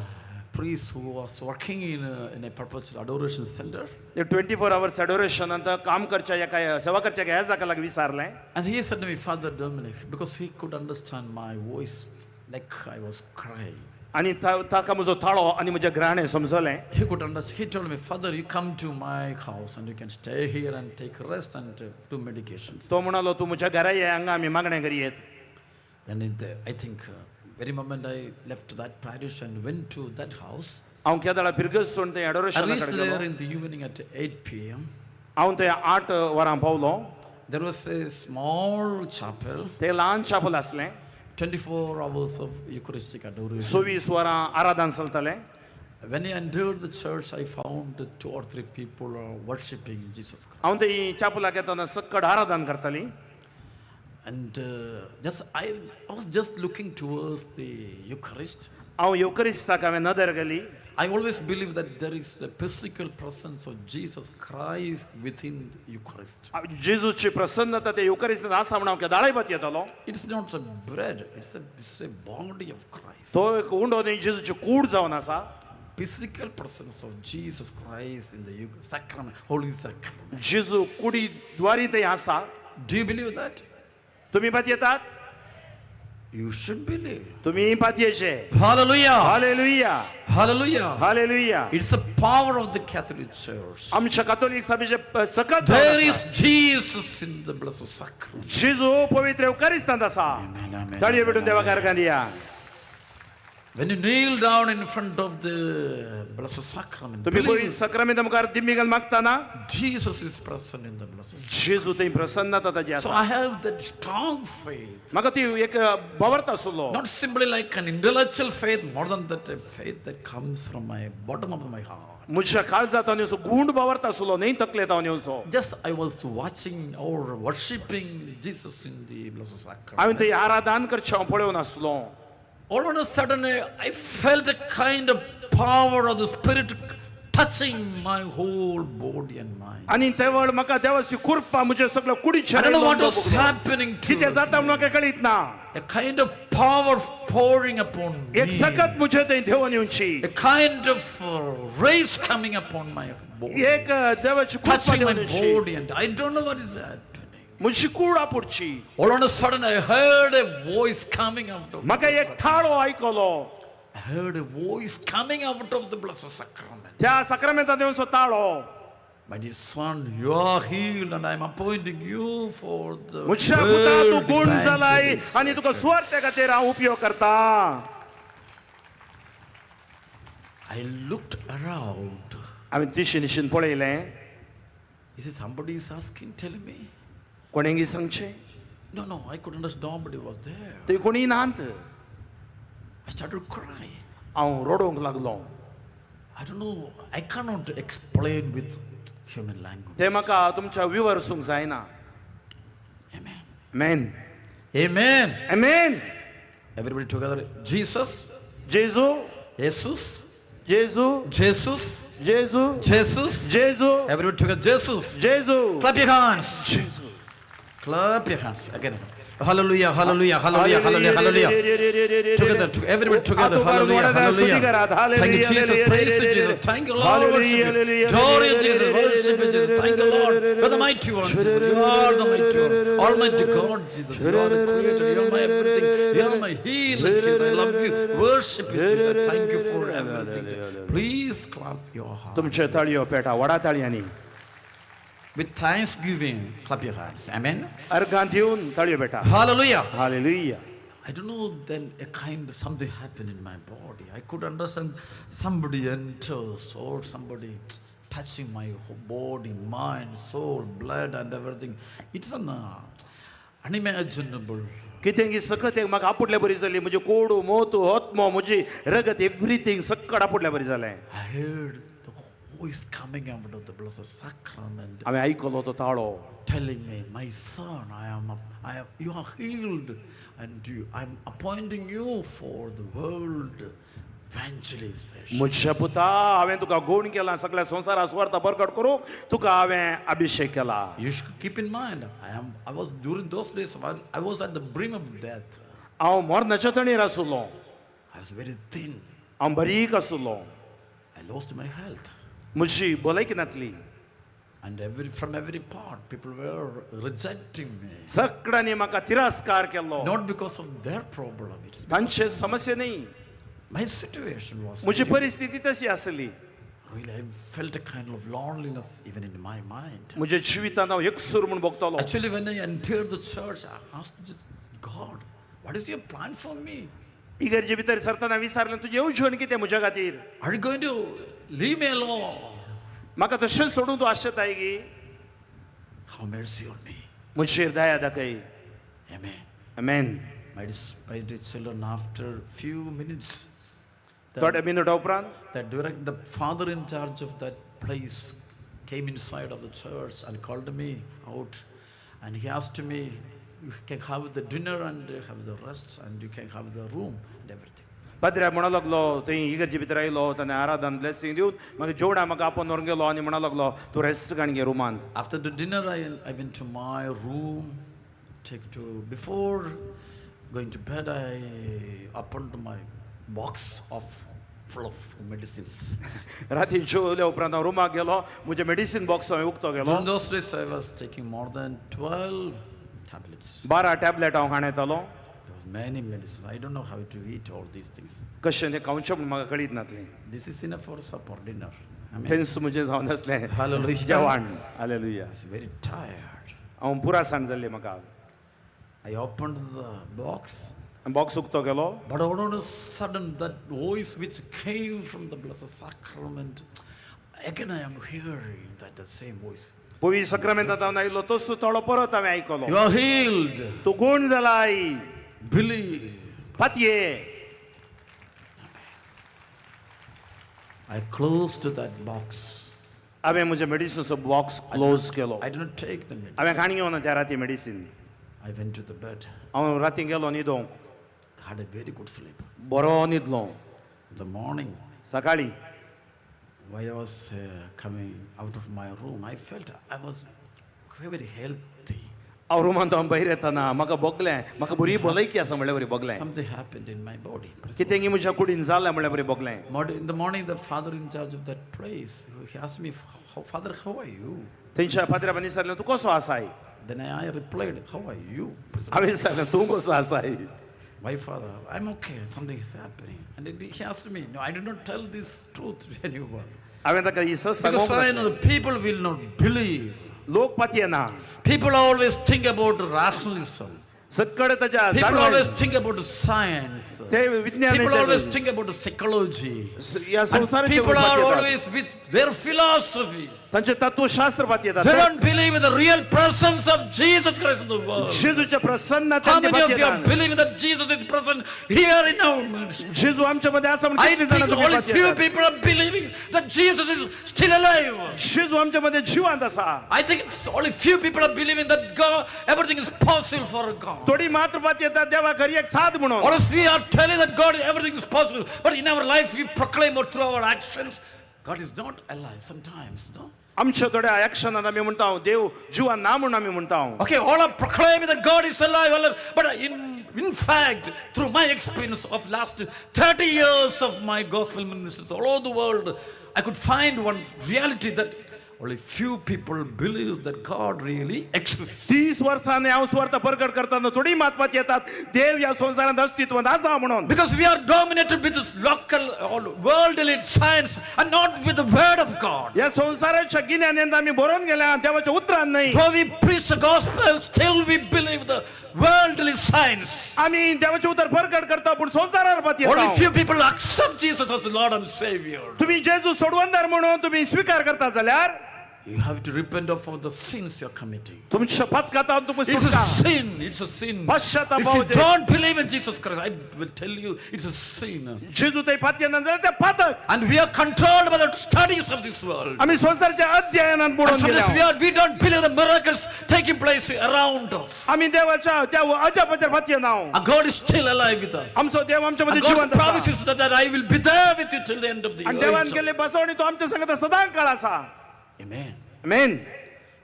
priests who was working in a perpetual adoration center. 24 hours adoration अंत काम करच्या एका सेवा करच्या ह्या जाका लागीं विचारलें. And he said to me, Father Dominic, because he could understand my voice, like I was crying. आनी ताका म्हजो ताळो आनी म्हजें घराणें समजलें. He could understand. He told me, Father, you come to my house and you can stay here and take rest and do medications. तो म्हणालो तूं म्हज्या घरा ये हांगा आमी मागणें करियेत. Then I think very moment I left that parish and went to that house. हांव केदाळा पिरगज सोडून ते I एडोरेशन reached कडेन there गेलो. in the evening at 8 p.m. हांव ते 8 वरां Paulo. There was a small chapel. ते ल्हान चॅपल आसलें. 24 hours of Eucharistic adoration. 24 वरां आराधन चलतलें. When I entered the church, I found 2 or 3 people worshipping Jesus Christ. हांव ते चॅपलाक येताना सक्कड आराधन करतालीं. And I was just looking towards the Eucharist. हांव युकरिस्ताक हांवें नदर गेली. I always believe that there is a physical presence of Jesus Christ within the Eucharist. जेजूची प्रसन्नता ते युकरिस्तांत आसा म्हण हांव केदाळाय बत येतालो. It's not a bread, it's a body of Christ. तो एक उंडो न्ही जेजूची कूड जावन आसा. Physical presence of Jesus Christ in the sacrament, holy sacrament. जेजू कुडी द्वारी ते आसा. Do you believe that? तुम्ही बत येतात? You should believe. तुम्ही बत येचे. Hallelujah. Hallelujah. Hallelujah. Hallelujah. It's the power of the Catholic Church. आमच्या कॅथोलिक सभेचे सकत There is Jesus in the blessed sacrament. जेजू पवित्र युकरिस्तांत आसा. ताळयो भेटून देवा कारकान दिया. When you kneel down in front of the blessed sacrament, तुम्ही believe सक्रामेंत मुखार दिम्मीगल मागताना Jesus is present in the blessed sacrament. जेजू थंय प्रसन्नता ताची So आसा. I have that strong faith. म्हाका ती एक बावर्त आसलो. Not simply like an intellectual faith, more than that, a faith that comes from my bottom of my heart. म्हज्या काळजांत असो गूंड बावर्त आसलो न्ही तकलेंत असो. Just I was watching or worshipping Jesus in the blessed sacrament. हांवें थंय आराधन करचें हांव पळोवन आसलो. All of a sudden, I felt a kind of power of the Spirit touching my whole body and mind. आनी ते वेळ म्हाका देवाची कृपा म्हजे सगळं कुडीचेर I don't know what was happening to कितें जाता म्हण म्हाका कळीत ना. A kind of power pouring upon me. एक सकत म्हजे थंय देवन येवची. A kind of race coming upon my body. एक देवाची कृपा Touching my देवन येवची. body, and I don't know what is that. म्हजी कूड आपुरची. All of a sudden, I heard a voice coming out of. म्हाका एक थाळो आयकलो. I heard a voice coming out of the blessed sacrament. त्या साक्रामेंतांत येवचो ताळो. My dear son, you are healed, and I am appointing you for the म्हज्या पुत्रा तूं world गुण जालाय evangelist. आनी तुका सुवार्ते खातीर हांव उपयोग करता. I looked around. हांवें दिशेन दिशेन पळयलें. Is it somebody is asking, telling me? कोणेंगी सांगचें? No, I couldn't understand. Nobody was there. थंय कोणी नात. I started crying. हांव रडोंक लागलो. I don't know. I cannot explain with human language. ते म्हाका तुमच्या विवरसूंक जायना. Amen. Amen. Amen. Amen. Everybody together. Jesus. Jeju. Jesus. Jeju. Jesus. Jeju. Jesus. Jeju. Everybody together. Jesus. Jeju. Clap your hands. Jeju. Clap your hands. Again. Hallelujah, hallelujah, hallelujah, hallelujah, hallelujah. Together, everybody together. Hallelujah, hallelujah. Thank you, Jesus. Praise you, Jesus. Thank you, Lord. Worship you. Glory to Jesus. Worship you, Jesus. Thank you, Lord. You are the mighty one, Jesus. You are the mighty one. Almighty God, Jesus. You are the creator. You are my everything. You are my healer, Jesus. I love you. Worship you, Jesus. Thank you for everything. Please clap your hands. तुमचे तळयो पेटा वडा ताळयांनी With thanksgiving, clap your hands. Amen. अर्घां दिवन तळयो पेटा. Hallelujah. Hallelujah. I don't know, then a kind of something happened in my body. I could understand somebody enters or somebody touching my whole body, mind, soul, blood and everything. It's unimaginable. कितें सकत एक म्हाका आपुटल्या बरी जाली म्हजे कोडू मोतू आत्मो म्हजी रगत एवरीथिंग सक्कड आपुटल्या बरी जालें. I heard the voice coming out of the blessed sacrament. हांवें आयकलो तो ताळो telling me, my son, you are healed and I'm appointing you for the world evangelization. म्हज्या पुता हांवें तुका गूण केला सगळ्या संवसारा सुवार्ता प्रकट करूंक तुका हांवें अभिषेक केला. You should keep in mind, I was during those days, I was at the brim of death. हांव मरणाच्या तणीर आसलो. I was very thin. हांव बारीक आसलो. I lost my health. म्हजी भलायकी नासली. And from every part, people were rejecting me. सगळ्यांनी म्हाका तिरस्कार केलो. Not because of their problem. It's तांचे समस्या न्ही. my situation was. म्हजी परिस्थिती तशी आसली. Really, I felt a kind of loneliness even in my mind. म्हज्या जिवितांत हांव एकसूर म्हूण भोगतालो. Actually, when I entered the church, I asked God, what is your plan for me? इगर्जे भितर सरतना विचारलें तुजें येवजण कितें म्हज्या खातीर? Are you going to leave me alone? म्हाका तशेंच सोडून तूं आसताय गी? Have mercy on me. म्हजेर दया दाखय. Amen. Amen. My dear children, after few minutes, थोड्या मिनटां उपरांत the father in charge of that place came inside of the church and called me out, and he asked me, you can have the dinner and have the rest and you can have the room and everything. पाद्र्याक म्हणूंक लागलो थंय इगर्जे भितर आयलो ताणें आराधन blessing दिवन मागीर जेवणा म्हाका आपोवन व्हरून गेलो आनी म्हणूंक लागलो तूं रेस्ट काण गे रुमांत. After the dinner, I went to my room. Before going to bed, I opened my box full of medicines. राती जेवल्या उपरांत हांव रुमाक गेलो म्हजें मेडिसीन बॉक्स हांवें उक्तो गेलो. In those days, I was taking more than 12 tablets. 12 tablet हांव खाण येतालो. There was many medicines. I don't know how to eat all these things. कशें तें खावचें म्हूण म्हाका कळीत नासलें. This is enough for supper, dinner. थंयच म्हजें जावन आसलें. Hallelujah. जेवण. Hallelujah. I was very tired. हांव पुरासाण जाल्लें म्हाका. I opened the box. Box उक्तो गेलो. But all of a sudden, that voice which came from the blessed sacrament, again I am hearing the same voice. पवी सक्रामेंतांत हांव आयलो तोच तोळो परत हांवें आयकलो. You are healed. तूं गूण जालाय. Believe. फातये. I closed that box. हांवें म्हजें मेडिसिनचो बॉक्स क्लोज केलो. I did not take the medicine. हांवें खाण घेवना त्या राती medicine. I went to the bed. हांव राती गेलो न्हिदोंक. Had a very good sleep. बरो न्हिदलो. The morning, सकाळी while I was coming out of my room, I felt I was very healthy. हांव रुमांत हांव भायर येताना म्हाका भोगलें. म्हाका बरी भलायकी आसा म्हणल्यार बरी भोगलें. Something happened in my body. कितें गी म्हज्या कुडीन जालें म्हणल्यार बरी भोगलें. In the morning, the father in charge of that place, he asked me, Father, how are you? थंयच्या पाद्र्यान विचारलें तूं कसो आसाय? Then I replied, how are you? हांवें विचारलें तूं कसो आसाय? My father, I'm okay, something is happening. And he asked me, no, I did not tell this truth to anyone. हांवें ताका ही सच Because सांगूंक I know the people will not believe. लोक पातयेना. People always think about rationalism. सक्कड ताच्या People always think about science. ते विज्ञान People always think about psychology. ह्या And संवसाराचेर people are पातयेतात. always with their philosophies. तांचे तत्वशास्त्र पातयेतात. They don't believe in the real presence of Jesus Christ in the world. जेजूच्या प्रसन्नतेन How ते many of you are पातयेतात. believing that Jesus is present here in our midst? जेजू आमच्या मध्ये आसा म्हणून I कितली जाणां think तुम्ही only few पातयेतात. people are believing that Jesus is still alive. जेजू आमच्या मध्ये जिवंत आसा. I think it's only few people are believing that God, everything is possible for God. थोडी मात्र पातयेतात देवा घरी एक साथ म्हणून. Or else we are telling that God, everything is possible, but in our life we proclaim or through our actions, God is not alive sometimes, no? आमच्या थोड्या ॲक्शनान आमी म्हणटा देव जिवान ना म्हणून आमी म्हणटा. Okay, all are proclaiming that God is alive, but in fact, through my experience of last 30 years of my gospel ministries all over the world, I could find one reality that only few people believe that God really exists. 30 वर्सांनी हांव स्वार्थ प्रकट करतना थोडी महत्वाची येतात देव या संसारात अस्तित्वात आसा म्हणून. Because we are dominated with this local worldly science and not with the word of God. या संसाराच्या गिन्यान आमी बरोवन गेल्या देवाच्या उतरान नाही. Though we preach the gospel, still we believe the worldly science. आमी देवाचे उतर प्रकट करता पण संसारार पात येता. Only few people accept Jesus as the Lord and Savior. तुम्ही जेजू सोडवंदार म्हणून तुम्ही स्वीकार करता जाल्यार you have to repent of all the sins you are committing. तुमच्या पथकातान तुम्ही It's सुटका. a sin. It's a sin. पश्चाताप If you होते. don't believe in Jesus Christ, I will tell you, it's a sin. जेजू ते पातयेना जाल्यार ते पातक. And we are controlled by the studies of this world. आमी संसाराच्या अध्ययनात बुडून And sometimes गेल्या. we don't believe the miracles taking place around us. आमी देवाच्या त्या अजापाचेर पातयेना. And God is still alive with us. आमचो देव आमच्या मध्ये And God's जिवंत आसा. promises that I will be there with you till the end of the आणि देवान age. केले बसवणी तो आमच्या संगत सदां काळ आसा. Amen. आमेन.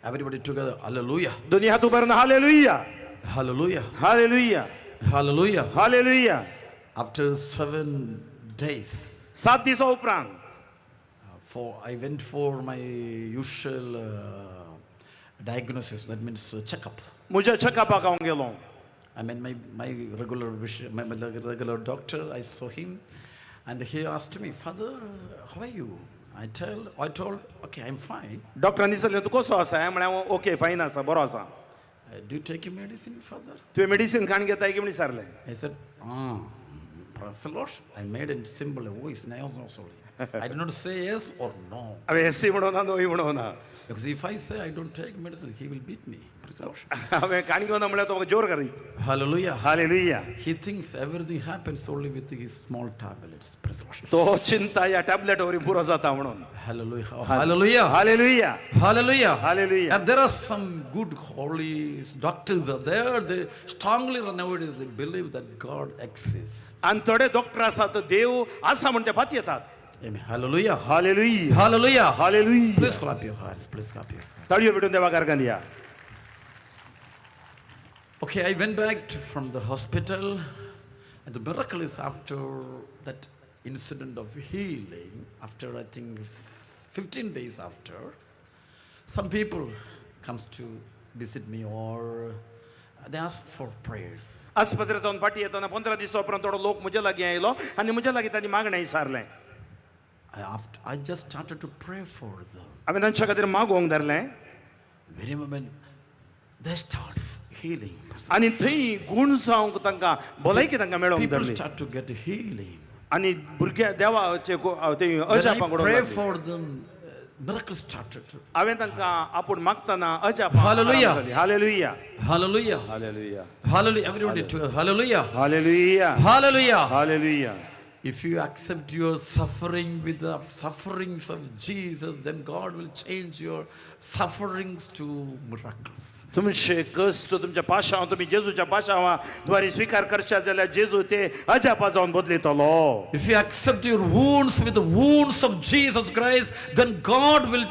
Everybody together. Hallelujah. दोन्ही हात उभारून hallelujah. Hallelujah. Hallelujah. Hallelujah. Hallelujah. After 7 days, 7 दिवसा उपरांत I went for my usual diagnosis. That means checkup. म्हज्या चेकअपाक हांव गेलो. I mean my regular doctor. I saw him, and he asked me, "Father, how are you?" I told, "Okay, I'm fine." डॉक्टरांनी विचारले तूं कसो आसा? हांवें म्हळें ओके फायन आसा बरो आसा. Do you take your medicine, Father? तुवें मेडिसीन खाण घेताय की म्हण विचारलें. I said, praise the Lord. I made a simple voice. I did not say yes or no. हांवें AC म्हणोना नोय म्हणोना. Because if I say I don't take medicine, he will beat me. Praise the Lord. हांवें खाण घेवना म्हळ्यार तो म्हाका जोर करी. Hallelujah. Hallelujah. He thinks everything happens only with his small tablets. Praise the Lord. तो चिंता या टॅबलेटवरी पुरो जाता म्हणून. Hallelujah. Hallelujah. Hallelujah. Hallelujah. Hallelujah. And there are some good holy doctors are there. They strongly nowadays they believe that God exists. आनी थोडे doctor आसात देव आसा म्हण ते फात येतात. Amen. Hallelujah. Hallelujah. Hallelujah. Hallelujah. Please clap your hands. Please clap your hands. ताळयो भेटून देवा कारकान दिया. Okay, I went back from the hospital, and the miracle is after that incident of healing, after I think 15 days after, some people comes to visit me or they ask for prayers. आस्पत्रेतून फाटी येताना 15 दिवसा उपरांत थोडो लोक म्हज्या लागीं आयलो आनी म्हज्या लागीं तांणी मागणें विचारलें. I just started to pray for them. हांवें तांच्या खातीर मागोवंक धरलें. Very moment, they starts healing. आनी थंय गुण जावंक तांकां भलायकी तांकां मेळोवंक People धरली. start to get healing. आनी भुरग्या देवाचे थंय When अजापां I pray घडोवंक for them, miracles started. हांवें तांकां आपूण मागतना अजापां Hallelujah. Hallelujah. Hallelujah. Hallelujah. Hallelujah. Everybody together. Hallelujah. Hallelujah. Hallelujah. Hallelujah. If you accept your suffering with the sufferings of Jesus, then God will change your sufferings to miracles. तुमचे कष्ट तुमच्या पाशांव तुम्ही जेजूच्या पाशांवा द्वारे स्वीकार करशात जाल्यार जेजू ते अजापा जावन बदलितलो. If you accept your wounds with the wounds of Jesus Christ, then God will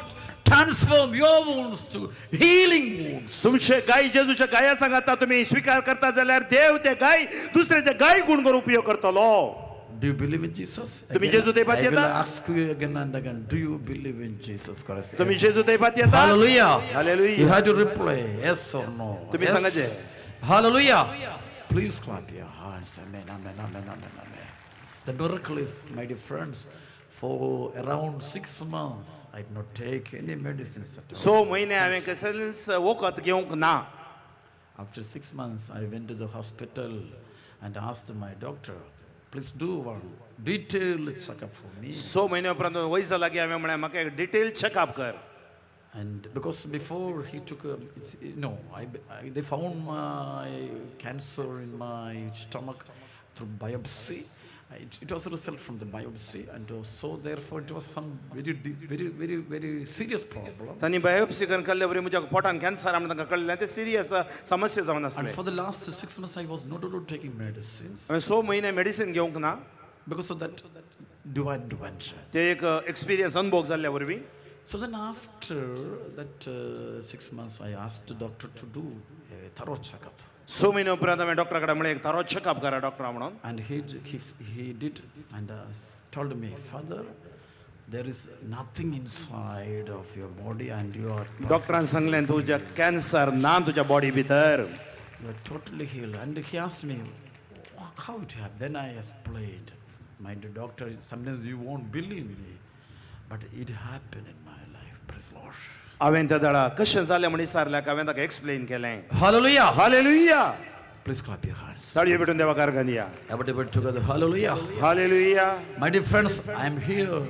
transform your wounds to healing wounds. तुमचे गाय जेजूच्या गाया सांगाता तुम्ही स्वीकार करता जाल्यार देव ते गाय दुसऱ्याचे गाय गुण करून उपयोग करतलो. Do you believe in Jesus? तुम्ही जेजू तेपात I will येता? ask you again and again. Do you believe in Jesus Christ? तुम्ही जेजू तेपात येता? Hallelujah. Hallelujah. You have to reply yes or no. तुम्ही Yes. सांगायचे. Hallelujah. Please clap your hands. Amen. Amen. Amen. Amen. Amen. The miracle is, my dear friends, for around 6 months, I did not take any medicines at all. सो महिने हांवें कसलीच वखद घेवंक ना. After 6 months, I went to the hospital and asked my doctor, please do one detailed checkup for me. सो महिने उपरांत वयसा लागीं हांवें म्हळें म्हाका एक डिटेल चेकअप कर. And because before he took they found my cancer in my stomach through biopsy. It was a result from the biopsy, and so therefore it was some very serious problem. तांणी biopsy करून कळले बरी म्हज्या पोटान cancer आमी तांकां कळलें ते serious समस्या जावन And आसले. for the last 6 months I was not taking medicines. हांवें सो महिने मेडिसीन घेवंक ना. Because of that divine intervention. ते एक एक्सपिरियन्स अनुभव जाल्ल्या वरवीं. So then after that 6 months, I asked the doctor to do a thorough checkup. 6 महिने उपरांत हांवें डॉक्टरा कडेन म्हळें एक थारो चेकअप करा डॉक्टरा म्हणून. And he did and told me, Father, there is nothing inside of your body and you are डॉक्टरान सांगलें तुज्या कॅन्सर ना तुज्या बॉडी भितर. You are totally healed. And he asked me, how it happened? Then I explained. My doctor, sometimes you won't believe me, but it happened in my life. Praise the Lord. हांवें त्या दाडा कशें जालें म्हण विचारल्याक हांवें ताका explain केलें. Hallelujah. Hallelujah. Please clap your hands. ताळयो भेटून देवाक अर्घ दिया. Everybody together. Hallelujah. Hallelujah. My dear friends, I am here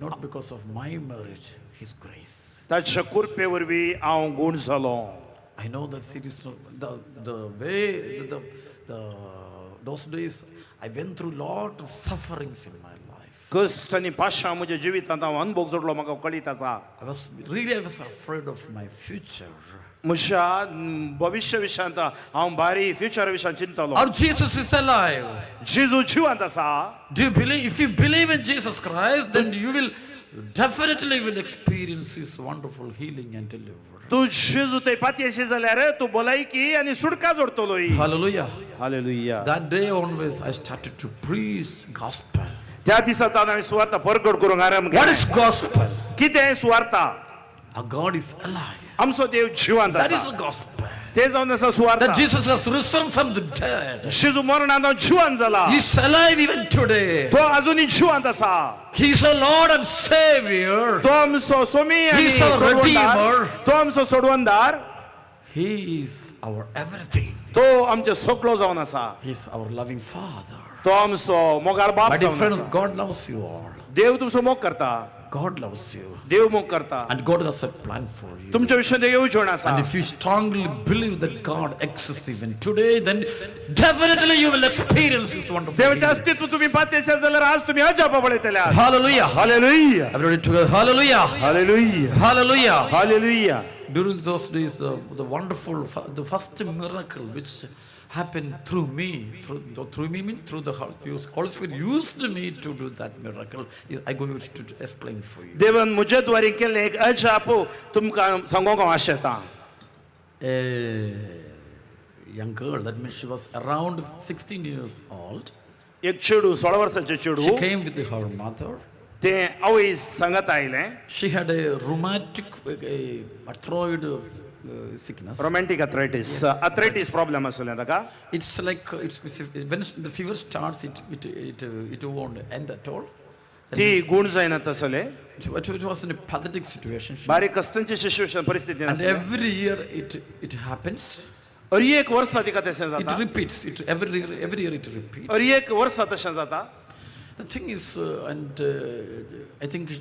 not because of my merit, His grace. ताच्या कृपे वरवीं हांव गूण जालो. I know that it is the way, those days, I went through lot of sufferings in my life. कश्ट आनी पाशां म्हज्या जिवितांत हांव अनुभव जोडलो म्हाका कळीत आसा. I was afraid of my future. म्हज्या भविश्य विशयांत हांव भारी फ्युचर विशयान चिंतलो. Our Jesus is alive. जेजू जिवंत आसा. Do you believe? If you believe in Jesus Christ, then you will definitely experience His wonderful healing and deliverance. तू जेजू ते पातयेशी जाल्यार तू भलायकी आनी सुटका जोडतलो. Hallelujah. Hallelujah. That day onwards, I started to preach gospel. त्या दिसांतल्यान हांवें सुवार्थ परगट करूंक आरंभ केलो. What is gospel? कितें सुवार्थ? Our God is alive. आमचो देव जिवंत That is आसा. the gospel. ते जावन आसा सुवार्थ. That Jesus has risen from the dead. जेजू मरणांतल्यान जिवंत जाला. He is alive even today. तो अजूनय जिवंत आसा. He is our Lord and Savior. तो आमचो सोमी He आनी is our सोडवणदार. Redeemer. तो आमचो सोडवणदार. He is our everything. तो आमचे सगळो जावन आसा. He is our loving Father. तो आमचो मोगाळ बाप My dear जावन friends, आसा. God loves you all. देव तुमचो मोग करता. God loves you. देव मोग करता. And God has a plan for you. तुमच्या विशयान देव येवजण आसा. And if you strongly believe that God exists even today, then definitely you will experience His wonderful देवाचें healing. अस्तित्व तुम्ही पातयेचे जाल्यार आज तुम्ही अजाप पळयतले आहात. Hallelujah. Hallelujah. Everybody together. Hallelujah. Hallelujah. Hallelujah. Hallelujah. During those days, the wonderful, the first miracle which happened through me, through me means through the Holy Spirit used me to do that miracle. I go to explain for you. देवान म्हजे द्वारे केले एक अजाप तुमकां सांगोंक हांव आशेतां. A young girl, that means she was around 16 years old. एक चेडू 16 वर्साचें चेडू. She came with her mother. ते आवय सांगत आयलें. She had a rheumatic arthroid sickness. Romantic arthritis problem आसलें ताका. It's like when the fever starts, it won't end at all. ती गूण जायना तसले. It was in a pathetic situation. बारीक कश्टांची सिच्युएशन परिस्थिती And आसली. every year it happens. हर एक वर्सा तिका तशें It जाता. repeats. Every year it repeats. हर एक वर्सा तशें जाता. The thing is, I think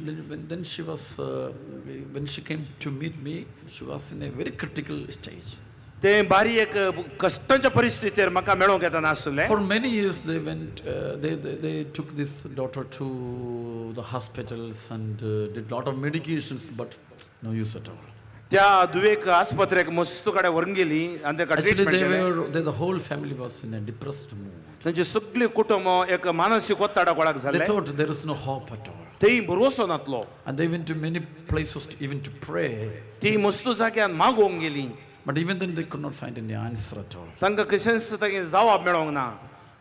then she was, when she came to meet me, she was in a very critical stage. ते बारी एक कश्टांच्या परिस्थितीर म्हाका मेळोंक येताना आसलें. For many years they went, they took this daughter to the hospitals and did lot of medications, but no use at all. त्या दुवेक आस्पत्रेक मस्त कडेन व्हरून गेली आनी ताका Actually, ट्रीटमेंट केलें. the whole family was in a depressed mood. तांची सगळी कुटुंब एक मानसीक ओत्ताडाक वळख They जालें. thought there is no hope at all. तेय भरोसो नासलो. And they went to many places even to pray. ती मस्त जाग्यान मागोवंक गेली. But even then they could not find any answer at all. तांकां कशेंच तागे जवाब मेळोंक ना.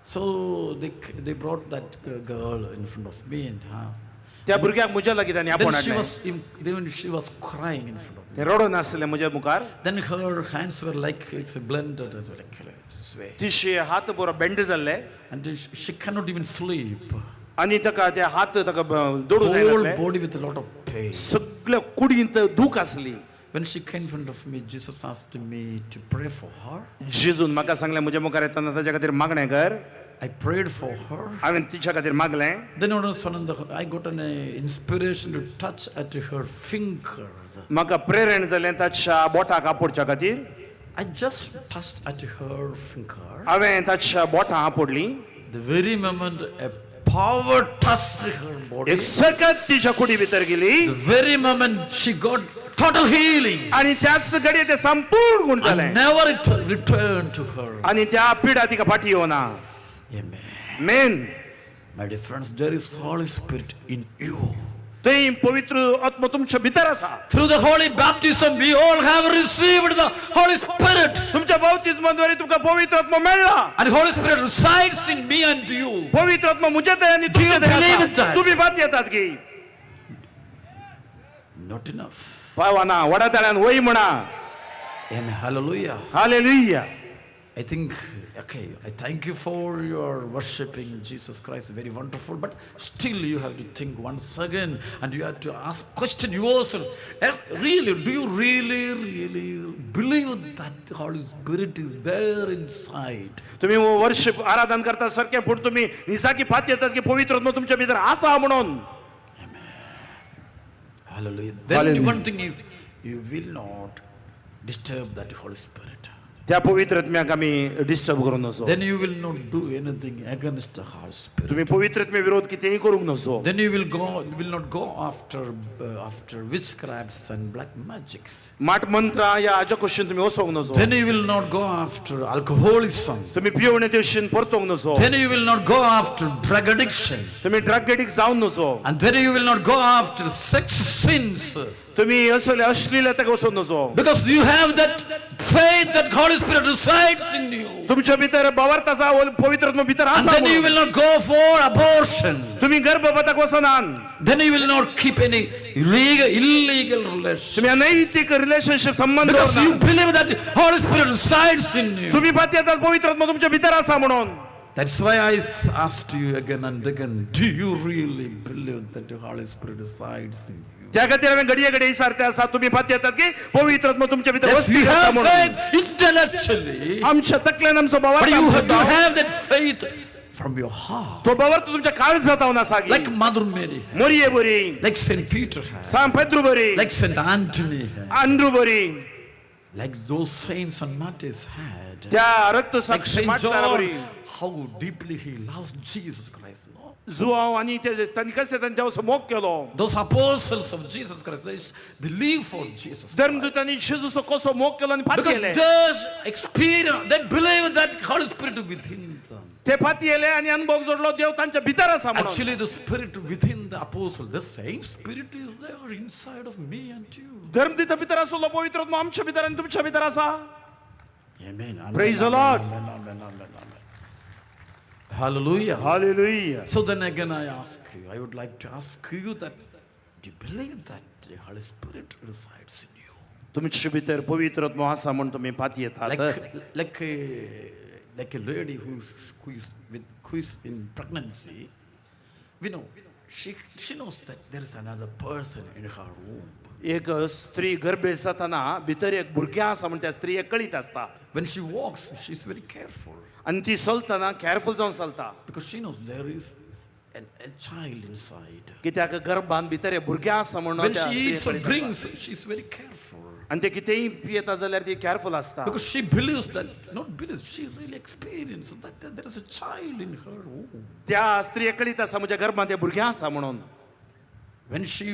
So they brought that girl in front of me and त्या भुरग्याक म्हज्या लागीं तांणी then आपण she was crying in front of me. ते रडोन आसले म्हज्या मुखार. Then her hands were like it's blended like this way. तिचे हात बरो बेंड जाल्ले. And she cannot even sleep. आनी ताका ते हात ताका दोडू Whole जाय body with a lot of pain. सगळ्या कुडींत दूख आसली. When she came in front of me, Jesus asked me to pray for her. जेजून म्हाका सांगलें म्हज्या मुखार येताना ताच्या खातीर मागणें कर. I prayed for her. हांवें तिच्या खातीर मागलें. Then all of a sudden I got an inspiration to touch at her fingers. म्हाका प्रेरण जालें ताच्या बोटाक आपोडच्या खातीर. I just touched at her finger. हांवें ताच्या बोटां आपोडलीं. The very moment a power touched her body. एक सकत तिच्या कुडी भितर गेली. The very moment she got total healing. आनी त्याच घडये ते संपूर्ण गुण जालें. And never it returned to her. आनी त्या पिडा तिका फाटी येवना. Amen. Amen. My dear friends, there is Holy Spirit in you. थंय पवित्र आत्मा तुमच्या भितर आसा. Through the holy baptism, we all have received the Holy Spirit. तुमच्या बाप्तिस्माद्वारे तुमका पवित्र आत्मा मेळ्ळा. And Holy Spirit resides in me and you. पवित्र आत्मा मुझ्यात आहे आणि तुमच्यात believe आहे. that? तुम्ही बात येतात की Not enough. पावाना वडाताळ्यान वय म्हणा. Amen. Hallelujah. Hallelujah. I think, okay, I thank you for your worshiping Jesus Christ, very wonderful, but still you have to think once again and you have to ask, question yourself, really, do you really believe that the Holy Spirit is there inside? तुम्ही worship आराधन करता सारखे पुढे तुम्ही निसाकी पात येतात की पवित्र आत्मा तुमच्या भितर आसा म्हणून. Hallelujah. Then one thing is, you will not disturb that Holy Spirit. त्या पवित्र आत्म्याक आम्ही डिस्टर्ब करू नसो. Then you will not do anything against the Holy Spirit. तुम्ही पवित्र आत्म्या विरोध कितेही करूंक नसो. Then you will not go after witchcrafts and black magics. माट मंत्र या आजा क्वेश्चन तुम्ही वसोंक नसो. Then you will not go after alcoholism. तुम्ही पिवणे देवशीन परतोंक नसो. Then you will not go after drug addiction. तुम्ही ड्रग एडिक्ट जाऊन नसो. And then you will not go after sex sins. तुम्ही असले अश्लीलतेक वसोंक नसो. Because you have that faith that Holy Spirit resides in you. तुमच्या भितर बावर्त आसा पवित्र आत्मा भितर And आसा. then you will not go for abortion. तुम्ही गर्भपाताक वसनान. Then you will not keep any illegal relationship. तुम्ही अनैतिक रिलेशनशिप संबंध Because you believe that Holy Spirit resides in you. तुम्ही पात येतात पवित्र आत्मा तुमच्या भितर आसा म्हणून. That's why I asked you again and again, do you really believe that the Holy Spirit resides in you? त्या खातीर हांवें घडये घडये विचारते आसा तुम्ही पात येतात की पवित्र आत्मा तुमच्या भितर Yes, वसती you आसा have म्हणून. faith intellectually, आमच्या तकल्यान आमचो बावर but you have to have that faith from your heart. तो बावर तुमच्या काळजात जावन आसा की Like Mother Mary, मोरये बरी, like Saint Peter had, सांत पेद्रू बरी, like Saint Anthony had, Andrew बरी, like those saints and martyrs had, त्या like रक्तसाक्षी Saint माटणारा बरी. John, how deeply he loves Jesus Christ. No? जुआव आणि त्यांनी कसे त्यांच्या मोग केलो. Those apostles of Jesus Christ, they live for Jesus Christ. धर्मदूतांनी जेजूचो कसो मोग केलो आणि फाट Because केले. they experience, they believe that Holy Spirit within them. ते फाट येले आणि अनुभव जोडलो देव तांच्या भितर आसा म्हणून. Actually, the Spirit within the apostle, the same Spirit is there inside of me and you. धर्मदूता भितर आसलो पवित्र आत्मा आमच्या भितर आणि तुमच्या भितर आसा. Amen. Praise the Lord. Hallelujah. Hallelujah. So then again I ask you, I would like to ask you that, do you believe that the Holy Spirit resides in you? तुमच्या भितर पवित्र आत्मा आसा म्हणून तुम्ही पात येतात. Like a lady who is in pregnancy, we know, she knows that there is another person in her womb. एक स्त्री गर्भे असताना भितर एक भुरग्या आसा म्हणून त्या स्त्रीक कळीत आसता. When she walks, she is very careful. आणि ती चलतना केअरफुल जावन चलता. Because she knows there is a child inside. कित्याक गर्भान भितर एक भुरग्या आसा म्हणून When त्या she eats स्त्रीक or कळीत drinks, आसता. she is very careful. आणि ते कितेंय पियेता जाल्यार ती केअरफुल आसता. Because she believes that, not believes, she really experiences that there is a child in her womb. त्या स्त्रीक कळीत आसा म्हज्या गर्भान ते भुरग्या आसा म्हणून. When she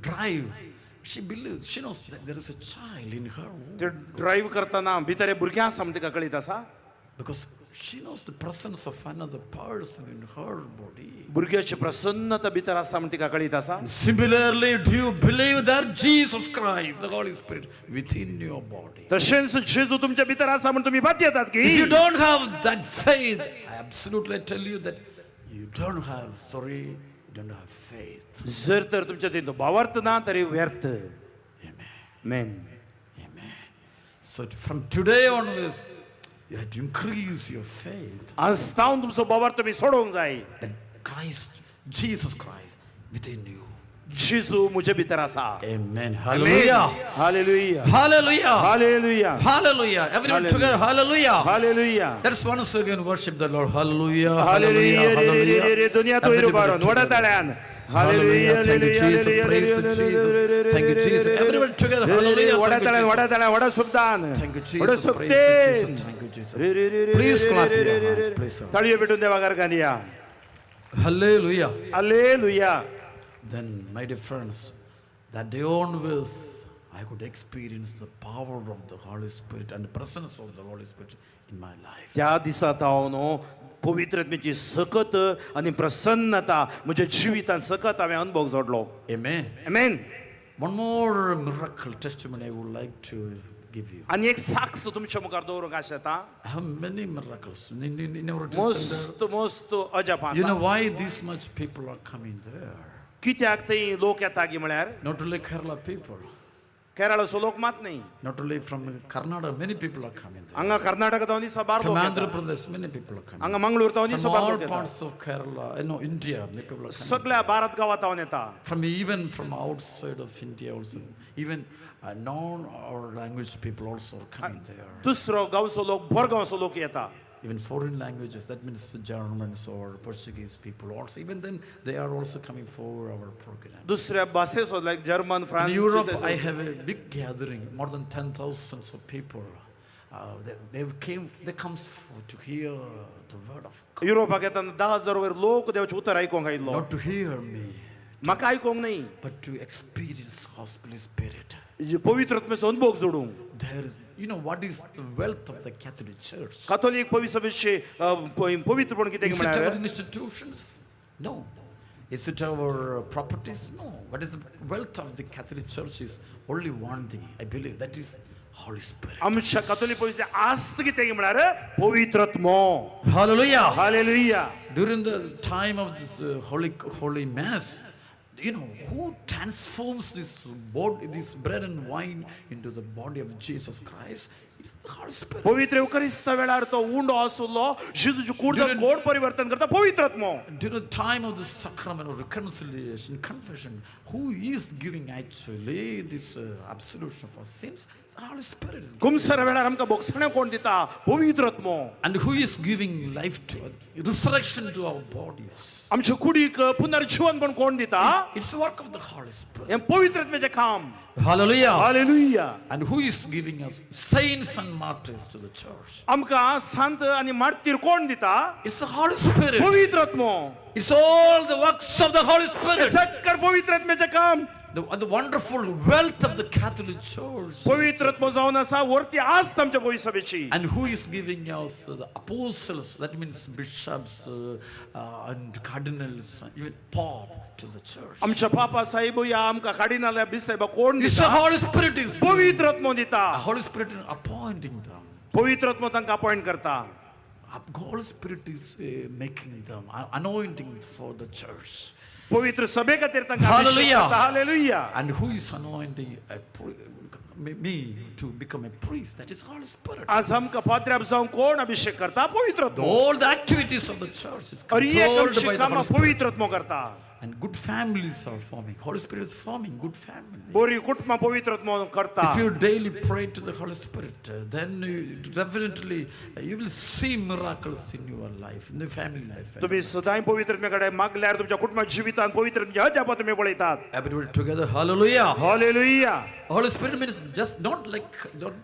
drives, she believes, she knows that there is a child in her womb. ते ड्राईव्ह करताना भितर एक भुरग्या आसा म्हणून तिका कळीत आसा. Because she knows the presence of another person in her body. भुरग्याची प्रसन्नता भितर आसा म्हणून तिका कळीत आसा. Similarly, do you believe that Jesus Christ, the Holy Spirit, within your body? तशेंच जेजू तुमच्या भितर आसा म्हणून तुम्ही पात येतात की. If you don't have that faith, I absolutely tell you that you don't have faith. जर तर तुमच्या ते भावार्थ ना तरी व्यर्थ. Amen. So from today onwards, you have to increase your faith. आज तावन तुमचो भावार्थ तुम्ही सोडोवंक जाय. That Christ, Jesus Christ, within you. जेजू मुझे भितर आसा. Amen. Hallelujah. Hallelujah. Hallelujah. Hallelujah. Hallelujah. Everyone together. Hallelujah. Hallelujah. Let's once again worship the Lord. Hallelujah. Hallelujah. Hallelujah. दुनिया तो इरुबारोन vada ताळ्यान. Hallelujah. Thank you, Jesus. Praise you, Jesus. Thank you, Jesus. Everyone together. Hallelujah. Vada Thank you, ताळ्यान Jesus. Vada ताळ्यान vada सुबदान. Thank you, vada Jesus. Praise you, सुबदेन. Jesus. Thank you, Jesus. Please clap your hands, please. ताळयो पेटून देवा गारगानिया. Hallelujah. Hallelujah. Then, my dear friends, that day onwards, I could experience the power of the Holy Spirit and the presence of the Holy Spirit in my life. त्या दिसात हांव न्हू पवित्रतेची सकत आनी प्रसन्नता म्हज्या जिवितांत सकत हांवें अनुभव जोडलो. Amen. Amen. One more miracle testimony I would like to give you. आनी एक साक्ष तुमच्या मुखार दवरूंक आशेता. I have many miracles in our descendant. मस्त अजाप You know आसा. why this much people are coming there? कित्याक थंय लोक येता गी म्हळ्यार Not only Kerala people, केरळाचो लोक मात न्ही, not only from Karnataka, many people are coming there. हांगा कर्नाटकांत दिसा बार From लोक Andhra येता. Pradesh, many people are coming. हांगा मंगळूर तावन दिसा From बार all लोक येता. parts of Kerala, India, many people are coming. सगळ्या भारत गांवांत तावन येता. Even from outside of India also, even non or language people also are coming there. दुसरो गांवचो लोक भर गांवचो लोक येता. Even foreign languages, that means Germans or Portuguese people also, even then they are also coming for our program. दुसऱ्या भाशेचो लायक German In France Europe, I have a big gathering, more than 10,000 of people. They come to hear the word of God. युरोपाक येताना 10,000 वयर लोक देवाचें उतर आयकोंक आयिल्लो. Not to hear me, म्हाका आयकोंक न्ही, but to experience Holy Spirit. पवित्र आत्म्याचो अनुभव जोडूंक. There is, you know, what is the wealth of the Catholic Church? कातोलीक पवित्र सभेचे पवित्रपण कितें Is it our म्हळ्यार institutions? No. Is it our properties? No. What is the wealth of the Catholic Church is only one thing, I believe, that is Holy Spirit. आमच्या कातोलीक पवित्र आस्त कितें म्हळ्यार पवित्र आत्मो. Hallelujah. Hallelujah. During the time of this holy mass, you know, who transforms this bread and wine into the body of Jesus Christ? It's the Holy Spirit. पवित्र युकरिस्ता वेळार तो उंडो आसलो जेजूची कूड गोड परिवर्तन करता पवित्र आत्मो. During the time of the sacrament of reconciliation, confession, who is giving actually this absolution for sins? The Holy Spirit is giving. कुमसर वेळार आमकां बोगसणे कोण दिता पवित्र आत्मो. And who is giving life to us, resurrection to our bodies? आमच्या कुडीक पुनर्जीवन पण कोण दिता. It's the work of the Holy Spirit. हें पवित्र आत्म्याचें काम. Hallelujah. Hallelujah. And who is giving us saints and martyrs to the church? आमकां संत आनी मार्तीर कोण दिता. It's the Holy Spirit. पवित्र आत्मो. It's all the works of the Holy Spirit. सककर पवित्र आत्म्याचें काम. The wonderful wealth of the Catholic Church. पवित्र आत्मो जावन आसा वरती आस्त आमच्या पवित्र सभेची. And who is giving us the apostles, that means bishops and cardinals, even pope to the church. आमच्या पापा साहेब या आमकां कार्डिनल बिसाहेब कोण It's the दिता. Holy Spirit is पवित्र आत्मो दिता. the Holy Spirit is appointing them. पवित्र आत्मो तांकां अपॉइंट करता. The Holy Spirit is making them, anointing for the church. पवित्र सभे खातीर तांकां Hallelujah. अभिषेक करता. Hallelujah. And who is anointing me to become a priest? That is Holy Spirit. आज आमकां पाद्र्याब जावन कोण अभिषेक करता पवित्र आत्मो. All the activities of the church is और ये controlled आमची by the कामां Holy Spirit. पवित्र आत्मो करता. And good families are forming. Holy Spirit is forming good families. बरी कुटुंबां पवित्र आत्मो करता. If you daily pray to the Holy Spirit, then definitely you will see miracles in your life, in the family life. तुम्ही सदांय पवित्र आत्म्याकडे मागल्यार तुमच्या कुटुंबाच्या जिवितांत पवित्र अजाप तुम्ही पळयतात. Everybody together, hallelujah. Hallelujah. Holy Spirit means not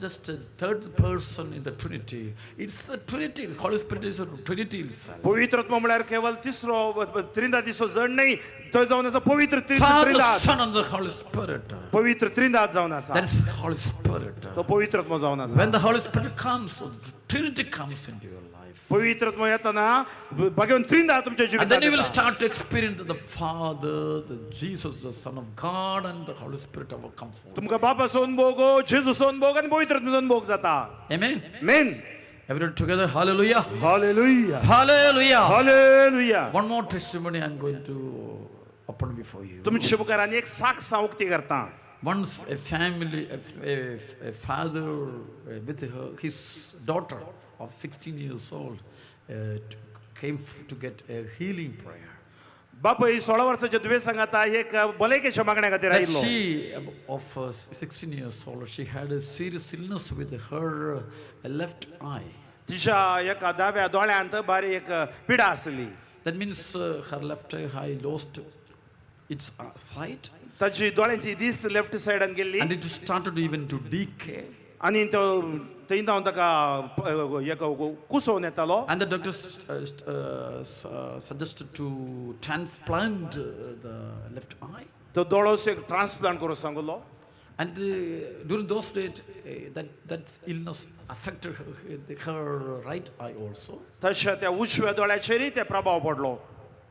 just a third person in the Trinity. It's the Trinity. Holy Spirit is a Trinity itself. पवित्र आत्मो म्हळ्यार केवळ तिसरो त्रिंदादीचो जण नाही, तो जावन आसा पवित्र Father, Trindade. Son, and the Holy Spirit. पवित्र त्रिंदाद जावन आसा. That is the Holy Spirit. तो पवित्र आत्मो जावन आसा. When the Holy Spirit comes, the Trinity comes into your life. पवित्र आत्मो येताना भगवान त्रिंदाद तुमच्या And then you will जिवितांत येता. start to experience the Father, the Jesus, the Son of God, and the Holy Spirit of our comfort. तुमकां बापाचो अनुभव, जेजूचो अनुभव आनी पवित्र आत्म्याचो अनुभव जाता. Amen. Amen. Everyone together, hallelujah. Hallelujah. Hallelujah. Hallelujah. One more testimony I'm going to open before you. तुमच्या मुखार आनी एक साक्ष हांव उक्ती करता. Once a family, a father with his daughter of 16 years old came to get a healing prayer. बापूय 16 वर्साच्या दुयेंसांत एक भलायकेच्या मागण्या खातीर That आयिल्लो. she, of 16 years old, she had a serious illness with her left eye. तिच्या एका दाव्या दोळ्यांत बारीक पिडा आसली. That means her left eye lost its sight. ताची दोळ्यांची दिस्त लेफ्ट सायडान गेल्ली. And it started even to decay. आनी तो थंय जावन ताका एक कुसोवन येतालो. And the doctors suggested to transplant the left eye. तो दोळोस एक ट्रान्सप्लांट करूंक सांगलो. And during those days, that illness affected her right eye also. तशा त्या उजव्या दोळ्याचेरय ते प्रभाव पडलो.